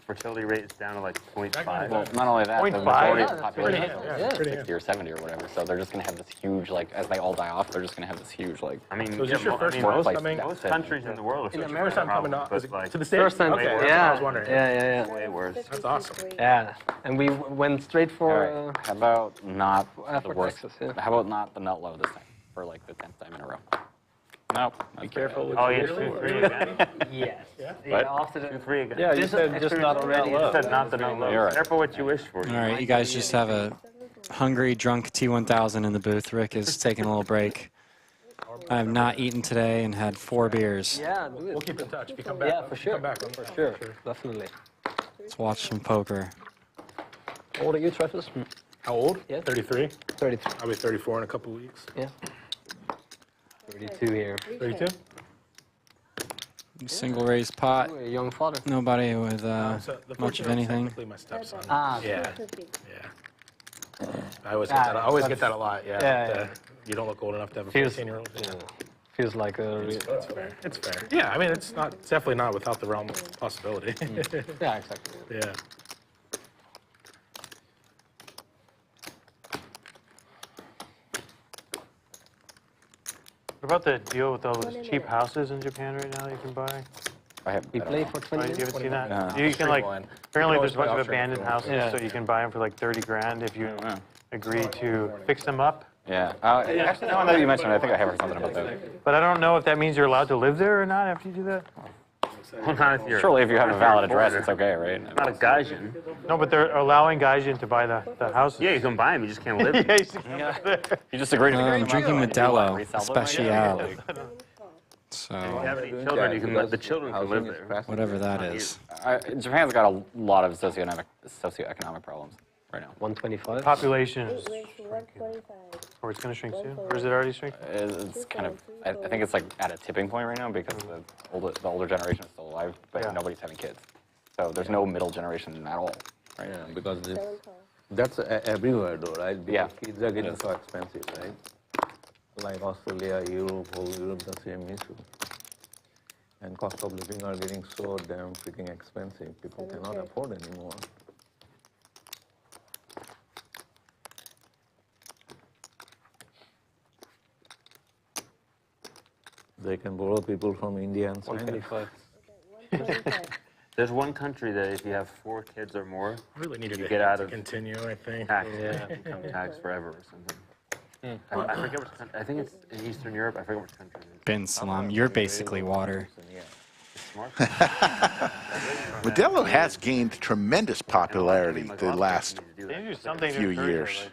B: fertility rate is down to like 0.5.
F: Well, not only that, the
L: 0.5?
F: majority of the
L: Yeah,
F: population
L: that's
F: is 60 or 70 or whatever. So they're just going to have this huge, like, as they all die off, they're just going to have this huge, like.
B: I mean,
D: So is this your first
F: more
D: time
F: place
D: coming?
B: most countries in the world are
D: First time coming
B: problems,
D: up
B: but like
D: to the States?
I: First time.
D: Okay, that's what I was wondering.
I: Yeah.
B: way worse.
D: That's awesome.
I: Yeah. And we went straight
F: All
I: for.
F: right. How about not the
I: for
F: worst?
I: Texas, yeah.
F: How about not the nut low this time for like the 10th time in a row? Nope.
N: Be careful with
B: Oh,
N: the
B: yeah,
N: usual.
B: 2-3 again.
I: Yes.
F: What?
I: After the
B: 2-3 again.
N: Yeah, you said just not already.
B: You said not the no low.
F: You're right.
B: Careful what you wish for.
J: All right, you guys just have a hungry, drunk T1000 in the booth. Rick is taking a little break. I have not eaten today and had 4 beers.
I: Yeah, do it.
D: We'll keep in touch. If you come back.
I: Yeah, for sure.
D: Come back.
I: For sure. Definitely.
J: Let's watch some poker.
I: How old are you, Travis?
D: How old?
I: Yeah.
D: 33.
I: 33.
D: I'll be 34 in a couple weeks.
I: Yeah. 32 here.
D: 32?
J: Single raised pot.
I: Ooh, a young father.
J: Nobody with
D: So the
J: much of
D: 14-year-old's
J: anything.
D: technically my stepson.
I: Ah,
D: Yeah. I always get that. I always get that a lot. Yeah.
I: Yeah,
D: that, you don't look old enough to have a
I: Feels-
D: 14-year-old. Yeah.
I: Feels like a.
D: It's fair. It's fair. Yeah. I mean, it's not. It's definitely not without the realm of possibility.
I: Yeah, exactly.
D: Yeah.
L: What about the deal with all those cheap houses in Japan right now that you can buy?
I: We play for
L: Oh,
I: 20
L: you haven't seen that?
F: No.
L: You can like, apparently
D: always
L: there's a bunch
D: play
L: of abandoned
D: offshore.
L: houses,
I: Yeah.
L: so you can buy them for like 30 grand if you agree to fix them up.
F: Yeah. Actually, now that you mentioned it, I think I have heard something about that.
L: But I don't know if that means you're allowed to live there or not after you do that.
B: Well, not if you're.
F: Surely, if you have a
B: not if you're
F: valid address,
B: foreigner.
F: it's okay, right?
B: Not a gaijin.
L: No, but they're allowing Gaijin to buy the houses.
B: Yeah, you can buy them, you just can't live
L: Yeah,
B: there.
L: you can live there.
F: You just agreed to the
J: I'm drinking Modelo,
F: Resell them,
J: Special. So,
B: If you have any children, you can let the children can live there.
J: whatever that is.
F: Japan's got a lot of socioeconomic problems right now.
I: 125.
L: Population is,
P: 125.
L: or it's going to shrink soon, or is it already shrinking?
F: It's kind of, I think it's like at a tipping point right now because the older generation is still alive, but
L: Yeah.
F: nobody's having kids. So there's no middle generation at all, right?
E: Yeah, because this
M: That's everywhere though, right? Because
F: Yeah.
M: kids are getting so expensive, right? Like Australia, Europe, whole Europe, the same issue. And cost of living are getting so damn freaking expensive. People cannot afford anymore. They can borrow people from India and China.
B: 125. There's one country that if you have 4 kids or more,
D: I really needed
B: you
D: to
B: get out of
D: continue, I think.
B: tax, income tax forever or something. I forget which country. I think it's in Eastern Europe. I forget which country it is.
J: Bin Salam, you're basically water.
A: Modelo has gained tremendous popularity the last few years.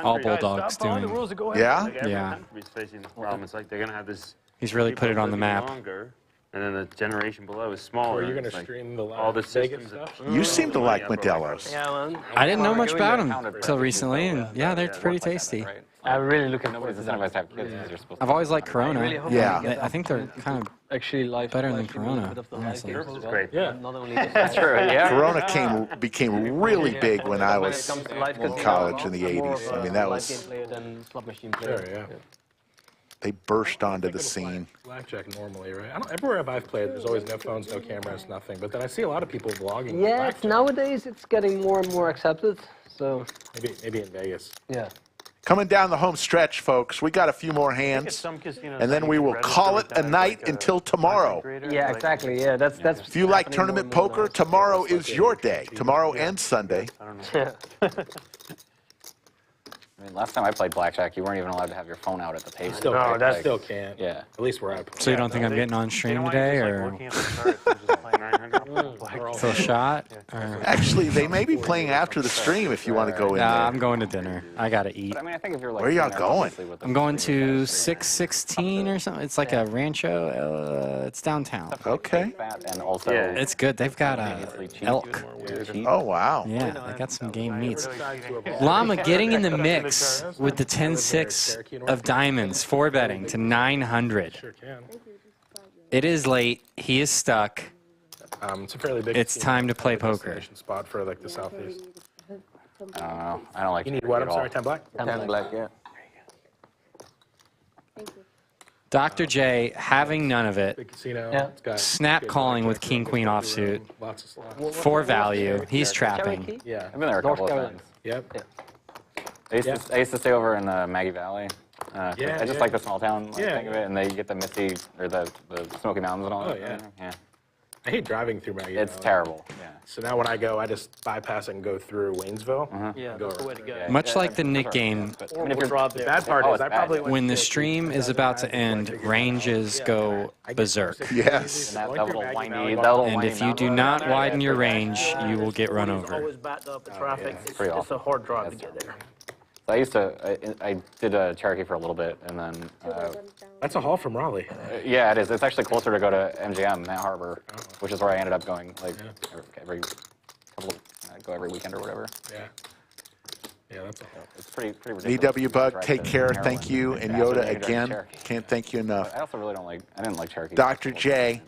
J: All Bulldogs doing.
A: Yeah?
J: Yeah.
B: Country's facing this problem. It's like they're gonna have this.
J: He's really put it on the map.
B: Longer, and then the generation below is smaller.
D: Are you going
B: It's
D: to
B: like
D: stream the
B: all the
D: Vegas
B: systems
D: stuff?
A: You seem to like Modelo's.
I: Yeah, man.
J: I didn't know much about them until recently, and yeah, they're pretty tasty.
I: I'm really looking
F: Nobody's
I: forward to
F: incentivized to
I: that.
F: have kids because you're supposed to.
J: I've always liked Corona.
A: Yeah.
J: I think they're kind of
I: Actually, live
J: better than
I: live streaming
J: Corona,
I: a bit of the live
J: honestly.
I: games as well.
B: great.
D: Yeah.
I: Not only
F: That's true, yeah.
A: Corona became really big when I
I: When it
A: was
I: comes to live
A: in
I: casino,
A: college in the
I: I'm more
A: 80s.
I: of
A: I
I: a
A: mean, that
I: live
A: was,
I: game player than slot machine player.
D: Sure, yeah.
A: they burst onto the scene.
D: Blackjack normally, right? Everywhere I've played, there's always no phones, no cameras, nothing. But then I see a lot of people vlogging.
I: Yeah, it's, nowadays it's getting more and more accepted. So
D: Maybe in Vegas.
I: yeah.
A: Coming down the home stretch, folks, we got a few more hands, and then we will call it a night until tomorrow.
I: Yeah, exactly. Yeah, that's.
A: If you like tournament poker, tomorrow is your day. Tomorrow and Sunday.
I: Yeah.
F: I mean, last time I played blackjack, you weren't even allowed to have your phone out at the table.
D: Still,
F: right?
D: that
F: Like,
D: still can't.
F: Yeah.
D: At least where I play.
J: So you don't think I'm getting on stream today, or still shot? Or...
A: Actually, they may be playing after the stream if you want to go in there.
J: Nah, I'm going to dinner. I gotta eat.
F: But I mean, I think if you're like.
A: Where y'all going?
J: I'm going to 616 or something. It's like a rancho. It's downtown.
A: Okay.
F: And also.
J: It's good. They've got elk.
A: Oh, wow.
J: Yeah, they got some game meats. Llama getting in the mix with the 10-6 of diamonds, 4-betting to 900.
D: Sure can.
J: It is late. He is stuck.
D: It's a fairly big.
J: It's time to play poker.
D: destination spot for like the southeast.
F: I don't know. I don't like.
D: You need
F: Turkey
D: what?
F: at
D: I'm
F: all.
D: sorry, 10 black.
M: 10 black, yeah.
J: Dr. J having none of it.
D: Big casino.
I: Yeah.
D: It's got
J: Snap
D: good
J: calling with
D: blackjack,
J: King Queen
D: good
J: offsuit.
D: room, Lots of slots.
J: For value. He's trapping.
D: Yeah.
F: I've been there a couple of times.
D: Yep.
F: I used to stay over in Maggie Valley.
D: Yeah,
F: I just like the small town
D: Yeah.
F: thing of it, and they get the misty or the Smoky Mountains and all
D: Oh,
F: that.
D: yeah.
F: Yeah.
D: I hate driving through Maggie
F: It's
D: Valley.
F: terrible. Yeah.
D: So now when I go, I just bypass it and go through Waynesville.
I: Yeah,
D: and go
I: that's the way to
D: around
I: go.
D: there.
J: Much like the Nick game,
F: But,
I: Or
F: I mean, if
I: we'll
F: you're,
I: drop
D: The
I: there.
D: bad part
F: Oh,
D: is
F: it's
D: I
F: bad.
D: probably went
J: when the
D: to
J: stream is about to end, ranges go berserk.
A: Yes.
F: that little windy,
J: And if you do not widen your range, you will get run over.
K: Always backed up in traffic. It's
F: pretty
K: a hard drive to get there.
F: I used to, I did Cherokee for a little bit, and then,
D: That's a haul from Raleigh.
F: yeah, it is. It's actually closer to go to MGM, Mount Harbor, which is where I ended up going, like, every couple, go every weekend or whatever.
D: Yeah. Yeah, that's a haul.
F: It's pretty ridiculous.
A: EW Bug,
F: Drive
A: take
F: to
A: care.
F: Maryland.
A: Thank you. And
F: Faster than
A: Yoda
F: you drive to
A: again.
F: Cherokee.
A: Can't thank you enough.
F: I also really I didn't like Cherokee.
A: Dr. J,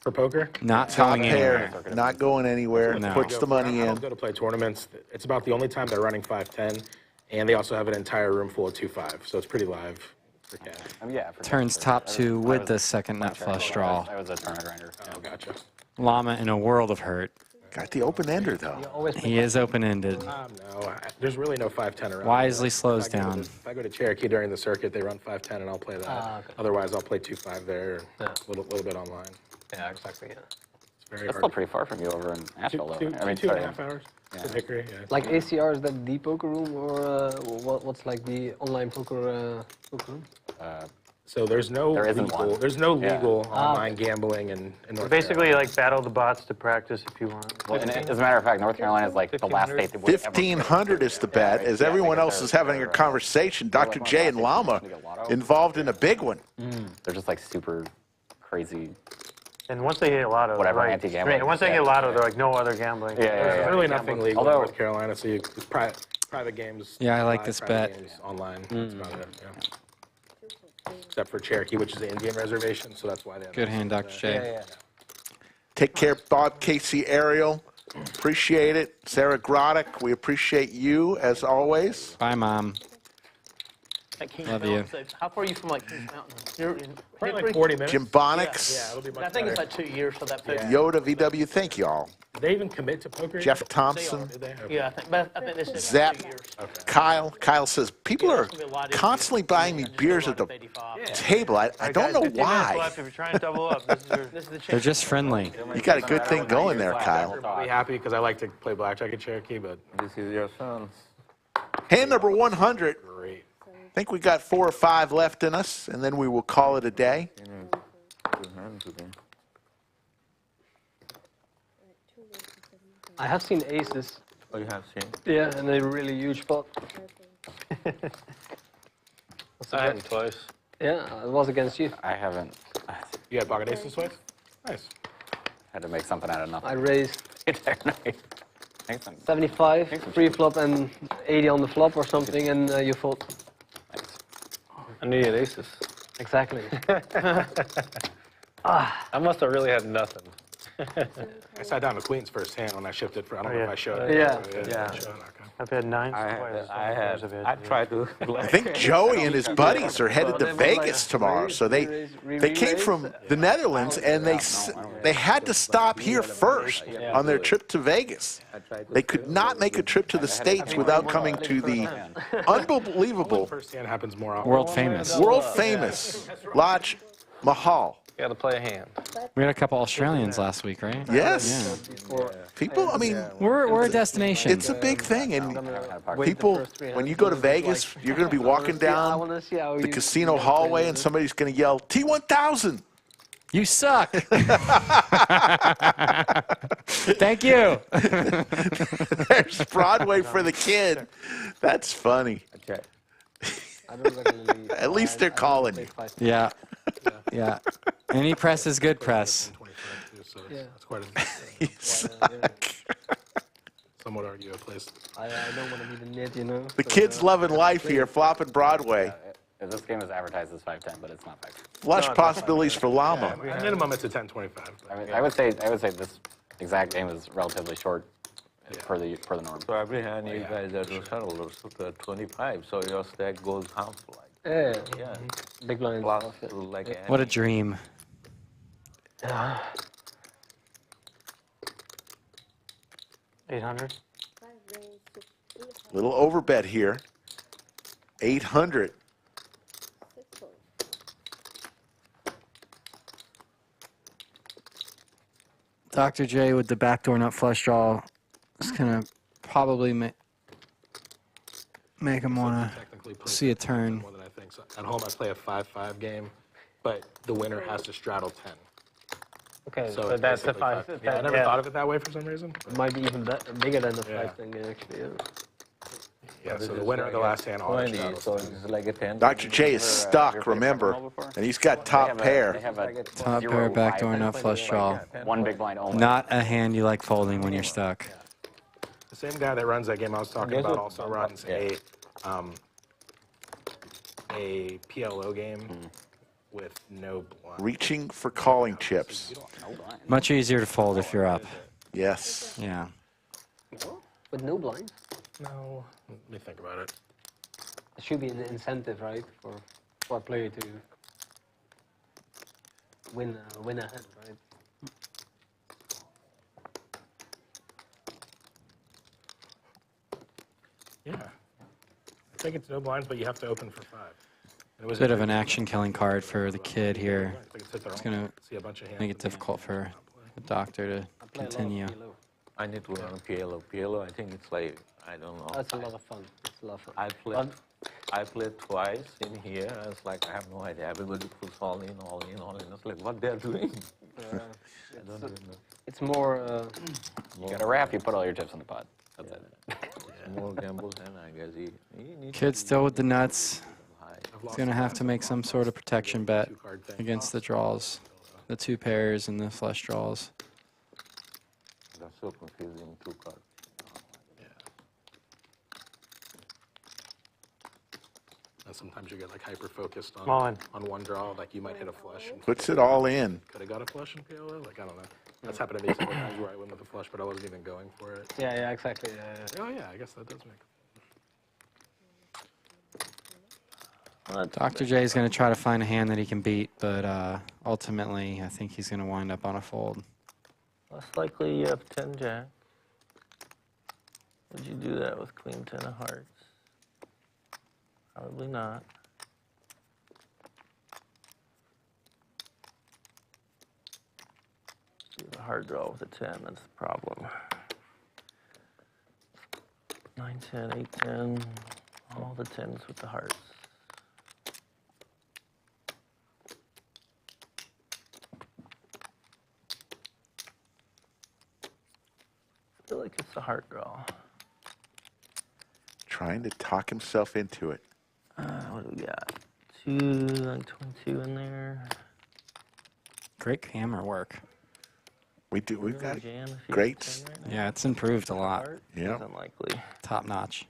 D: For poker?
J: Not
A: top
J: going anywhere.
A: pair, not going anywhere.
J: No.
A: Puts the money
D: I don't
A: in.
D: go to play tournaments. It's about the only time they're running 5-10, and they also have an entire room full of 2-5, so it's pretty live for cash.
F: Yeah,
J: Turns top 2 with the second nut flush draw.
F: I was a tournament grinder.
D: Oh, gotcha.
J: Llama in a world of hurt.
A: Got the open-ender, though.
J: He is open-ended.
D: No, there's really no 5-10 around.
J: Wisely
D: here.
J: slows
D: If I go to
J: down.
D: If I go to Cherokee during the circuit, they run 5-10, and I'll play that.
I: Okay.
D: Otherwise, I'll play 2-5 there,
I: Yeah.
D: a little bit online.
I: Yeah, exactly. Yeah.
D: It's very
F: That's
D: hard.
F: still pretty far from you over in Asheville, though. I mean,
D: two and a
F: sorry.
D: half hours.
F: Yeah.
D: To Hickory, yeah.
I: Like ACR, is that the poker room, or what's like the online poker room?
D: So there's no
F: There isn't
D: legal,
F: one.
D: there's no
F: Yeah.
D: legal online gambling in North
L: Basically,
D: Carolina.
L: like battle the bots to practice if you want.
F: Well, and as a matter of fact, North Carolina is like the last state that would ever-
A: 1,500 is the bet. As everyone else is having a conversation, Dr. J and Llama involved in a big one.
F: They're just like super crazy.
L: And once they hit lotto,
F: Whatever,
L: they're like,
F: anti-gambling.
L: And once they hit lotto, they're like no other gambling.
F: Yeah, yeah,
D: There's
F: yeah.
D: really nothing legal
F: Although-
D: in North Carolina, so it's private games.
J: Yeah, I like
D: live,
J: this
D: private
J: bet.
D: games online. That's about it, yeah. Except for Cherokee, which is the Indian reservation, so that's why they have
J: Good hand, Dr. J.
A: Take care, Bob, Casey, Ariel. Appreciate it. Sarah Groddick, we appreciate you as always.
J: Bye, Mom.
K: At Kings
J: Love
K: Mountain.
J: you.
K: So how far are you from like Kings Mountain? You're in
D: Probably like
K: Hickory?
D: 40 minutes.
A: Jimbonics.
D: Yeah, it'll be much
K: I think it's
D: better.
K: like 2 years for that.
A: Yoda VW, thank you all.
D: Did they even commit to poker?
A: Jeff
D: yet?
A: Thompson.
D: Did they? Okay.
K: Yeah, I think this is
A: Zap.
K: 2 years.
A: Kyle. Kyle says, people are constantly buying me beers at the table. I don't know why.
L: If you're trying to double up, this is the
J: They're just friendly.
A: You got a good thing going there, Kyle.
D: I'll be happy because I like to play blackjack at Cherokee, but
M: This is your son's.
A: Hand number 100.
D: great.
A: I think we got 4 or 5 left in us, and then we will call it a day.
M: Good hand today.
I: I have seen aces.
M: Oh, you have seen?
I: Yeah, and they're really huge pot.
O: I had him twice.
I: Yeah, it was against you.
F: I haven't.
D: You had pocket aces twice? Nice.
F: Had to make something out of nothing.
I: I raised
F: Entire night. Thanks, man.
I: 75 pre-flop and 80 on the flop or something, and you fold.
O: I needed aces.
I: Exactly.
O: I must have really had nothing.
D: I sat down to queens first hand when I shifted for, I don't know if I showed it.
I: Yeah.
L: Yeah. I've had 9
M: I tried to.
A: I think Joey and his buddies are headed to Vegas tomorrow. So they came from the Netherlands, and they had to stop here first on their trip to Vegas. They could not make a trip to the States without coming to the unbelievable,
D: First hand happens more often.
J: World famous.
A: world famous Lodge Mahal.
O: You got to play a hand.
J: We had a couple Australians last week, right?
A: Yes. People, I mean,
J: We're a destination.
A: it's a big thing. And people, when you go to Vegas, you're going to be walking down the casino hallway, and somebody's going to yell, T1000.
J: You suck. Thank you.
A: There's Broadway for the kid. That's funny.
M: Okay.
A: At least they're calling you.
J: Yeah. Yeah. Any press is good press.
D: So that's quite a
A: You suck.
D: Some would argue a place.
I: I don't want to be the nit, you know.
A: The kid's loving life here, flopping Broadway.
F: This game is advertised as 510, but it's not 510.
A: Flush possibilities for Llama.
D: At minimum, it's a 10-25.
F: I would say this exact game is relatively short for the norm.
M: So every hand you guys are to settle 25, so your stack goes half like.
I: Yeah.
M: Yeah.
I: Big blind.
M: Plus, like
J: What a dream.
L: 800.
A: Little overbet here. 800.
J: Dr. J with the backdoor nut flush draw is going to probably make him want to see a turn.
D: More than I think. So at home, I play a 5-5 game, but the winner has to straddle 10.
I: Okay,
D: So
I: so
D: it's
I: that's the
D: basically
I: 5.
D: Yeah, I never thought of it that way for some reason.
I: It might be even bigger than the
D: Yeah.
I: 5 thing, actually. Yeah.
D: Yeah, so the winner of the last hand always
M: 20,
D: straddles.
M: so it's like a 10.
A: Dr. J is stuck, remember, and he's got top
F: They
A: pair.
F: have a
J: Top
F: 0,
J: pair,
F: 5,
J: backdoor nut flush draw.
F: one big blind only.
J: Not a hand you like folding when you're stuck.
D: The same guy that runs that game I was talking about also runs a PLO game with no blind.
A: Reaching for calling chips.
J: Much easier to fold if you're up.
A: Yes.
J: Yeah.
I: With no blind?
D: No, let me think about it.
I: It should be an incentive, right, for a player to win a hand, right?
D: Yeah. I think it's no blinds, but you have to open for 5. And it was
J: Bit of an action-killing card for the kid here.
D: It's
J: It's going
D: see a bunch of
J: to
D: hands.
J: make it difficult for the doctor to continue.
M: I need to learn PLO. PLO, I think it's like, I don't know.
I: That's a lot of fun. It's a lot of fun.
M: I played twice in here. I was like, I have no idea. Everybody puts all in, all in, all in. It's like, what they're doing. I don't even know.
I: It's more.
F: You got a wrap, you put all your chips in the pot. That's it.
M: More gambles, and I guess he needs
J: Kid still with the nuts.
M: high.
J: He's going to have to make some sort of protection bet against the draws. The 2 pairs and the flush draws.
M: That's so confusing, 2 cards.
D: And sometimes you get like hyper-focused
L: All in.
D: on one draw, like you might hit a flush. And
A: Puts it all in.
D: could have got a flush in PLO? Like, I don't know. That's happened to me several times where I win with a flush, but I wasn't even going for it.
I: Yeah, exactly. Yeah.
D: Oh yeah, I guess that does make.
J: Dr. J is going to try to find a hand that he can beat, but ultimately, I think he's going to wind up on a fold.
O: Less likely you have 10 jack. Would you do that with queen 10 of hearts? Probably not. You have a hard draw with a 10, that's the problem. 9, 10, 8, 10, all the 10s with the hearts. I feel like it's a heart draw.
A: Trying to talk himself into it.
O: What do we got? 22 in there.
J: Great camera work.
A: We've got
O: jam if you
A: great.
O: get 10 right now.
J: Yeah, it's improved a lot.
A: Yeah.
O: It's unlikely.
J: Top notch.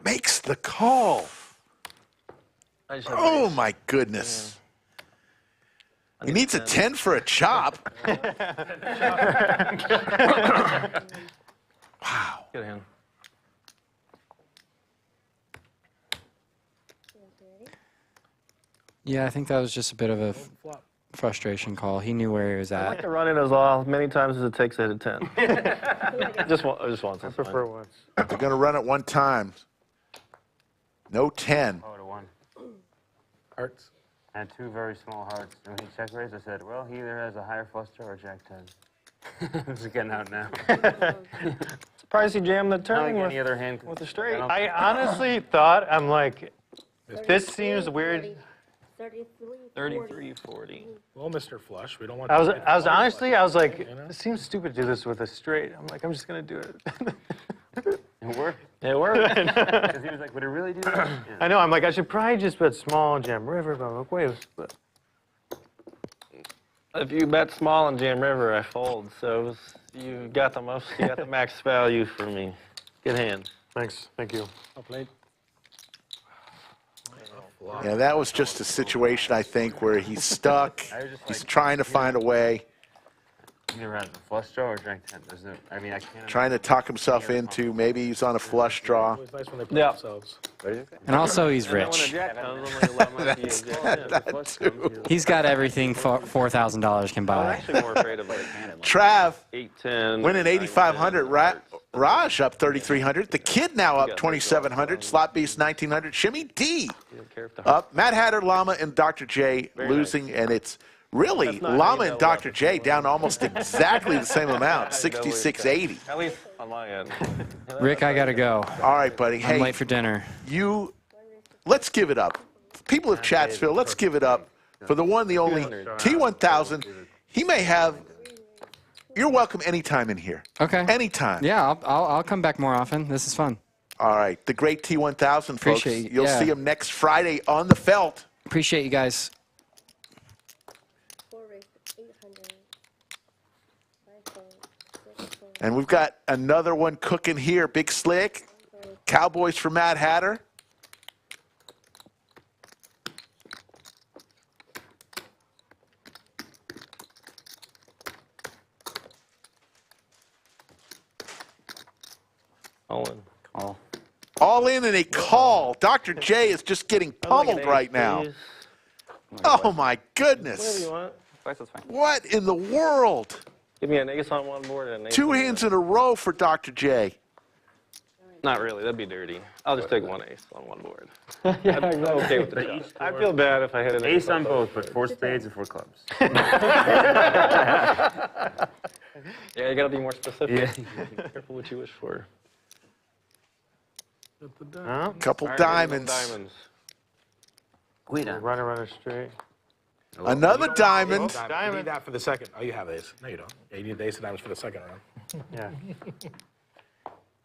A: Makes the call.
O: I just have
A: Oh
O: raise.
A: my goodness.
O: I
A: He
O: need
A: needs a 10 for a chop. Wow.
O: Good hand.
J: Yeah, I think that was just a bit of a frustration call. He knew where he was
O: I like
J: at.
O: to run it as many times as it takes to hit a 10. just once.
L: I prefer once.
A: They're going to run it one time. No 10.
B: Oh, to 1.
D: Hearts.
B: I had 2 very small hearts. When he check raised, I said, well, he either has a higher flush draw or jack 10. It's getting out now.
O: Surprised he jammed the turn
B: Any other hand
O: with a straight.
L: I honestly thought, I'm like, this seems weird.
O: 33, 40.
D: Well, Mr. Flush, we don't want.
L: I was
D: to
L: like,
D: you know?
L: it seems stupid to do this with a straight. I'm like, I'm just gonna do it.
B: It worked.
O: It worked.
B: Because he was like, would it really do that? Yeah.
L: I know. I'm like, I should probably just bet small and jam river. But I'm like, wait. But
O: If you bet small and jam river, I fold. So you got the max value for me. Good hand.
L: thanks. Thank you.
D: Well played.
A: Yeah, that was just a situation, I think, where he's stuck. He's trying to find a way.
B: Either has a flush draw or jack 10. There's no, I mean, I can't.
A: Trying to talk himself into maybe he's on a flush draw.
D: It's nice when they play
O: Yeah.
D: themselves.
J: And also, he's
O: And then when a
J: rich.
O: jack comes, I'm like, well,
A: That's that too.
J: He's got everything $4,000 can
O: I'm
J: buy.
O: actually more afraid of like
A: Trav
O: 8, 10.
A: winning 8,500. Raj up 3,300. The Kid now up 2,700. Slot Beast 1,900. Shimmy D up. Matt Hatter, Llama, and Dr. J losing, and it's really Llama and Dr. J down almost exactly the same amount, 66.80.
O: At least on my end.
J: Rick, I got to go.
A: All right, buddy.
J: I'm
A: Hey,
J: late for dinner.
A: let's give it up. People of Chatsville, let's give it up for the one, the only T1000. He may have. You're welcome anytime in here.
J: Okay.
A: Anytime.
J: Yeah, I'll come back more often. This is fun.
A: All right. The great T1000, folks.
J: Appreciate it.
A: You'll
J: Yeah.
A: see him next Friday on the felt.
J: Appreciate you guys.
P: 4 raised 800. 5 fold. 6 fold.
A: And we've got another one cooking here. Big Slick. Cowboys for Matt Hatter.
O: All in.
B: Call.
A: All in and a call. Dr. J is just getting pummeled right now. Oh, my
O: Whatever
A: goodness.
O: you want.
B: Twice is fine.
A: What in the world?
O: Give me an ace on one board and an ace
A: 2
O: on
A: hands
O: the
A: in a row for Dr. J.
O: Not really. That'd be dirty. I'll just take one ace on one board.
I: Yeah,
O: I'm okay with the shot. I'd feel bad if I hit an
B: Ace on both, but 4 spades or 4 clubs.
O: Yeah, you gotta be more specific.
B: Yeah.
O: Careful what you wish for.
A: Couple
O: All right,
A: diamonds.
O: Diamonds.
L: Runner straight.
A: Another diamond.
D: You need that for the second. Oh, you have ace. No, you don't. Yeah, you need the ace of diamonds for the second round.
L: Yeah.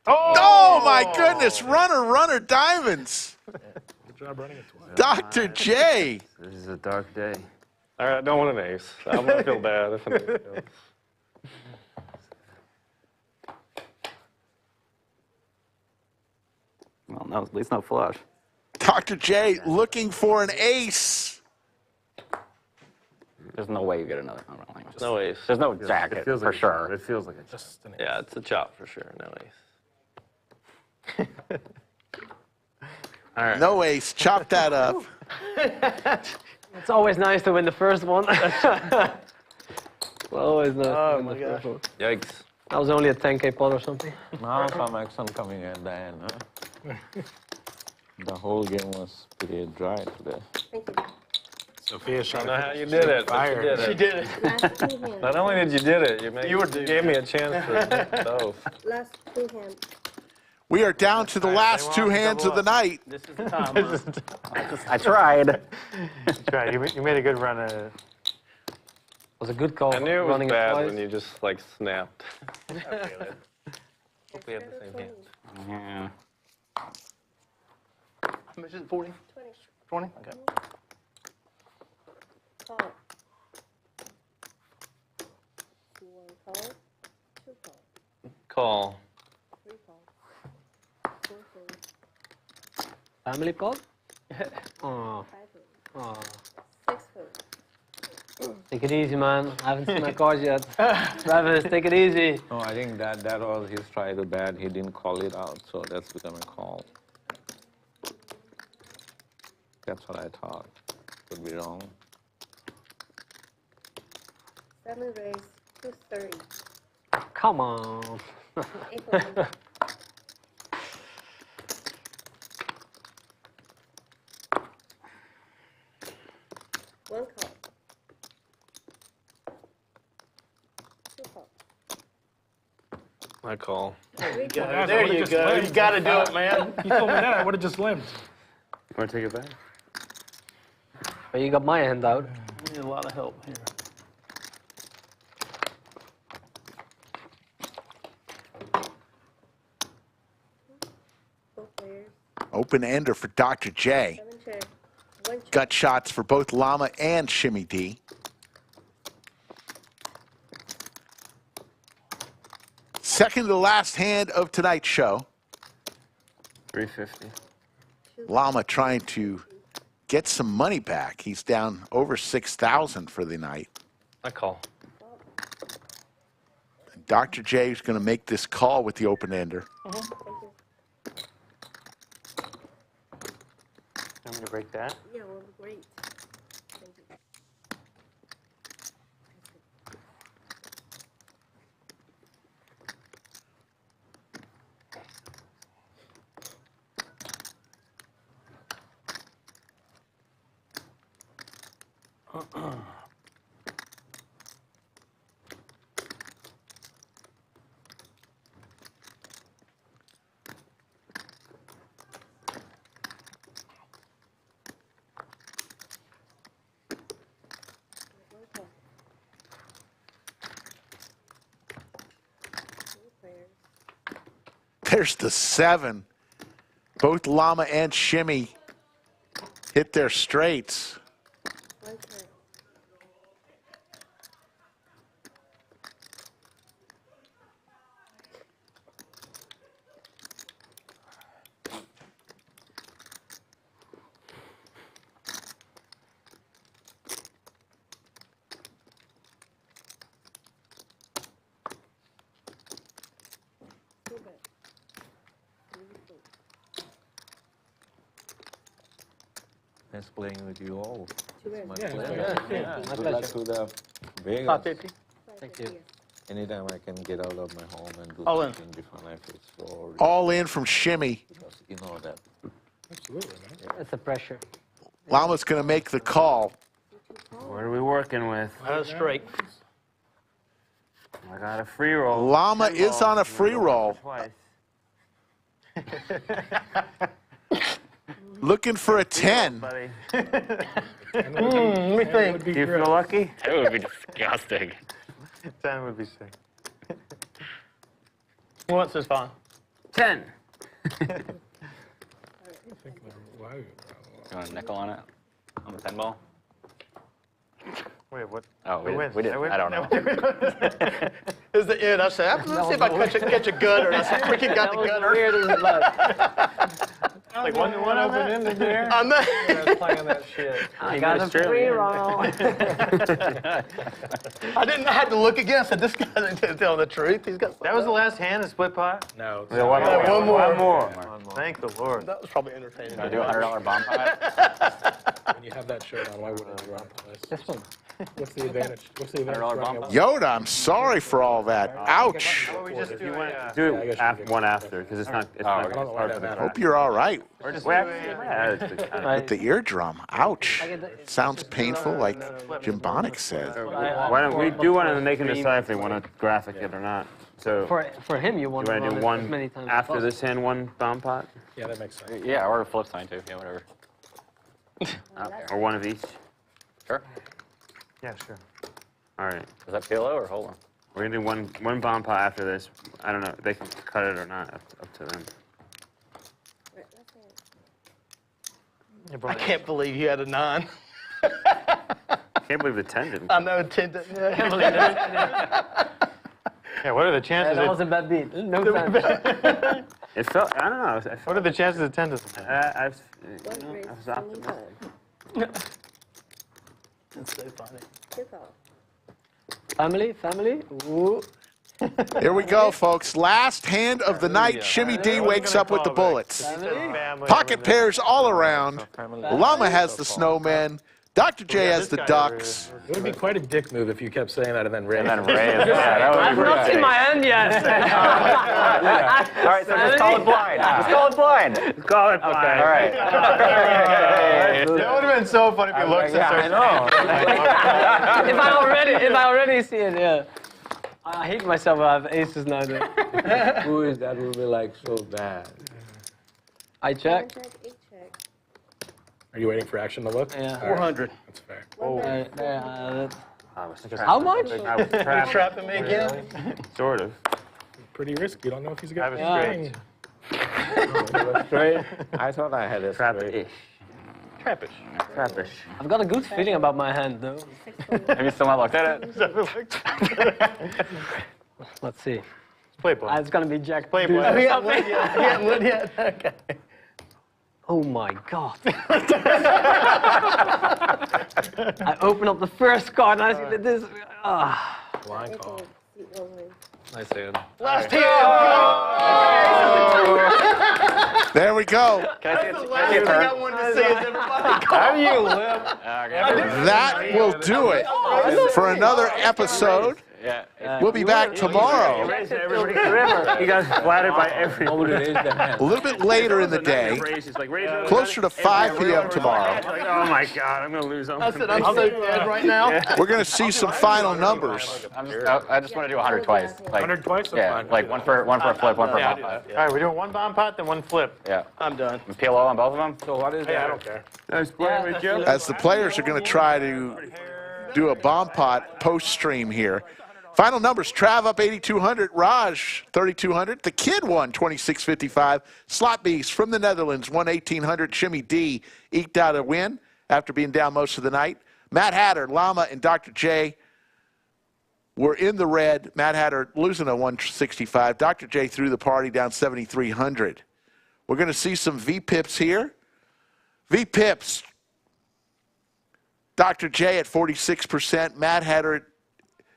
A: Oh, my goodness. Runner, diamonds.
D: Good job running it twice.
A: Dr. J.
B: This is a dark day.
O: All right, I don't want an ace. I'm gonna feel bad if an ace goes.
B: Well, no, at least no flush.
A: Dr. J looking for an ace.
F: There's no way you get another combo line.
O: No ace.
F: There's no jacket
L: feels
F: for
L: like a
F: sure.
L: chop. It feels like a
D: Just an
O: Yeah, it's a chop for sure. No ace. All right.
A: No ace. Chop that up.
I: It's always nice to win the first one. Always nice to win the first one.
O: Yikes.
I: That was only a 10K pot or something.
M: Now some action coming at the end, huh? The whole game was pretty dry today.
P: Thank you.
D: Sophia's
O: I
D: trying
O: don't know
D: to
O: how you did it. But you did it.
K: She did it.
P: Last two hands.
O: Not only did you did it, you gave me a chance for both.
P: Last two hands.
A: We are down to the last two hands of the night.
K: This is the time. Huh?
F: I tried.
L: Right, you made a good run at it.
I: Was a good call.
O: I knew it was
I: running
O: bad
I: twice.
O: when you just like snapped. Hope we have the same hands.
F: Yeah.
K: How much is it? 40?
P: 20.
K: 20? Okay.
P: Call. One call. Two call.
O: Call.
P: Three call. Four fold.
I: Family pot? Oh.
P: Five fold.
I: Oh.
P: Six fold.
I: Take it easy, man. I haven't seen my cards yet. Travis, take it easy.
M: No, I think that was his try to bat. He didn't call it out, so that's become a call. That's what I thought. Could be wrong.
P: 7 raise. 230.
I: Come on.
P: 8 fold. One call. Two call.
O: I call.
P: Three call.
K: There you go. You got to do it, man.
D: You told me that, I would have just limped.
O: Want to take it back?
I: But you got my hand out.
K: We need a lot of help here.
P: Both players.
A: Open ender for Dr. J.
P: 7 check. 1 check.
A: Gut shots for both Llama and Shimmy D. Second to the last hand of tonight's show.
O: 350.
A: Llama trying to get some money back. He's down over 6,000 for the night.
O: I call.
A: Dr. J is going to make this call with the open ender.
P: Thank you.
L: I'm going to break that.
P: Yeah, well, great. Thank you. One call. 2 players.
A: There's the 7. Both Llama and Shimmy hit their straights.
P: 1 turn. Two bet. 3 fold.
M: Nice playing with you all.
P: Two bet.
M: My
I: Yeah,
M: pleasure.
I: yeah. My
M: Good luck
I: pleasure.
M: to the Vegas.
K: 550.
I: Thank you.
M: Anytime I can get out of my home and do
K: All in.
M: something different, I feel so
A: All in from Shimmy.
M: because you know that.
D: Absolutely, man.
I: That's the pressure.
A: Llama's going to make the call.
B: What are we working with?
K: Straight.
B: I got a free roll.
A: Llama
B: 10
A: is
B: balls.
A: on a
B: I'm
A: free
B: gonna go
A: roll.
B: twice.
A: Looking for a 10.
B: Buddy.
K: Let me think.
B: Do you feel lucky?
F: That would be disgusting.
L: 10 would be sick.
K: Once is fine.
B: 10.
D: Wow.
F: You want a nickel on it? On the 10 ball?
L: Wait, what?
F: Oh,
L: Who wins?
F: we did. I don't know.
K: Is the end? I said, let's see if I catch a gutter. I freaking got the gutter.
I: Weird as
L: Like one of them in there.
K: I'm not
I: playing that shit. I
B: You
I: got
B: got
I: a free
B: Australian.
I: roll.
K: I had to look again. I said, this guy didn't tell the truth. He's got.
L: That was the last hand, the split pot?
D: No.
B: Yeah, one more.
L: Thank the Lord.
K: That was probably entertaining.
F: Can I do a $100 bomb pot?
D: When you have that shirt on, why wouldn't you run this?
I: This one.
D: What's the advantage? What's the advantage?
F: $100
D: running
F: bomb
D: a-
A: Yoda, I'm sorry for all that. Ouch.
L: What we just do?
B: Do it one after, because it's not. It's
D: I
B: not
D: don't know why that matters.
A: Hope you're all right
B: Or just
A: with the eardrum. Ouch. Sounds painful, like Jim Bonnick said.
B: Why don't we do one and then they can decide if they want to graphic it or not. So
I: For him, you want
B: you
I: to
B: want to
I: run
B: do
I: it as
B: one
I: many times as
B: after
I: possible.
B: this hand, one bomb pot,
D: Yeah, that makes sense.
F: Yeah, or a flip sign too. Yeah, whatever.
B: or one of each.
F: Sure.
L: Yeah, sure.
B: All right,
F: Is that PLO or hold on?
B: we're gonna do one bomb pot after this. I don't know. They can cut it or not. Up to them.
K: I can't believe you had a 9.
B: Can't believe the 10 didn't.
K: I know 10 didn't. I can't believe
L: Yeah, what are the chances?
I: That wasn't bad beat. No chance.
B: It felt. I don't know. I felt,
L: What are the chances of 10 doesn't?
B: I was optimistic.
K: That's so funny.
I: Family. Ooh.
A: Here we go, folks. Last hand of the night. Shimmy D wakes up with the bullets. Pocket pairs all around. Llama has the snowman. Dr. J has the ducks.
D: It would be quite a dick move if you kept saying that and then raised.
F: And then raise. Yeah, that would
I: I've
F: be
I: not seen my hand yet.
F: All right, so just call it blind. Just call it blind.
B: Call it
F: Okay. All right.
L: That would have been so funny if you looked
F: Yeah, I know.
I: if I already see it, yeah. I hate myself when I have aces now.
M: Who is that will be like so bad?
I: I check.
D: Are you waiting for action to look?
I: Yeah.
K: 400.
D: That's fair.
B: I was
I: How much?
B: I was trapped.
K: Trapping me again?
B: Sort of.
D: Pretty risky. You don't know if he's
L: I
D: got
L: have
I: Yeah.
L: a straight.
M: Straight? I thought I had a straight.
B: Trappish. Trappish.
I: I've got a good feeling about my hand, though.
F: Have you still not looked at it?
I: Let's see.
L: Play boy.
I: It's gonna be Jack.
L: Play
I: Deuce
L: boy.
I: or
K: He
I: something.
K: hadn't lit yet. Okay.
I: Oh my god. I open up the first card and I see that this.
D: Blind call.
M: Nice hand.
K: Last hand.
A: There we go.
K: That's the last thing I wanted to see is everybody call.
L: How do you live?
A: That will do it for another episode.
F: Yeah.
A: We'll be back tomorrow,
B: He got flattered by everyone.
A: a little bit later in the day, closer to 5 p.m. tomorrow.
B: Like, oh my God, I'm gonna lose.
K: I said, I'm so dead right now.
A: We're going to see some final numbers.
F: I just want to do 100 twice. Like,
L: 100 twice?
F: Yeah, like one for a flip, one for a bomb pot.
L: All right, we're doing one bomb pot, then one flip.
F: Yeah.
K: I'm done.
F: And PLO on both of them?
M: So what is
L: Hey, I
M: that?
L: don't care.
B: Nice play with Joe.
A: As the players are going to try to do a bomb pot post-stream here. Final numbers, Trav up 8,200, Raj 3,200, the Kid won 26.55, Slot Beast from the Netherlands won 1,800, Shimmy D eked out a win after being down most of the night. Matt Hatter, Llama, and Dr. J were in the red. Matt Hatter losing a 165. Dr. J threw the party down 7,300. We're going to see some V-pips here. V-pips, Dr. J at 46%, Matt Hatter at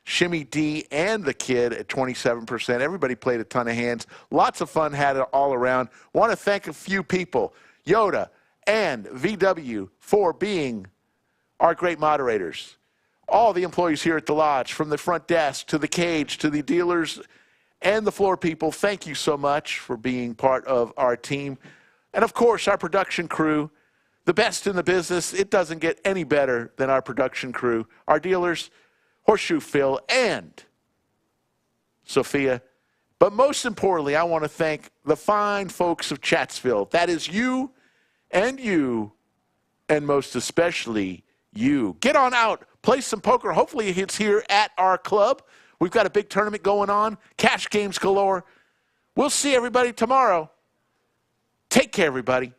A: Shimmy D and the Kid at 27%. Everybody played a ton of hands. Lots of fun had it all around. Want to thank a few people, Yoda and VW, for being our great moderators. All the employees here at the Lodge, from the front desk to the cage to the dealers and the floor people, thank you so much for being part of our team. And, of course, our production crew, the best in the business. It doesn't get any better than our production crew. Our dealers, Horseshoe Phil, and Sophia. But most importantly, I want to thank the fine folks of Chatsville. That is you, and most especially you. Get on out, play some poker. Hopefully it's here at our club. We've got a big tournament going on, cash games galore. We'll see everybody tomorrow. Take care, everybody.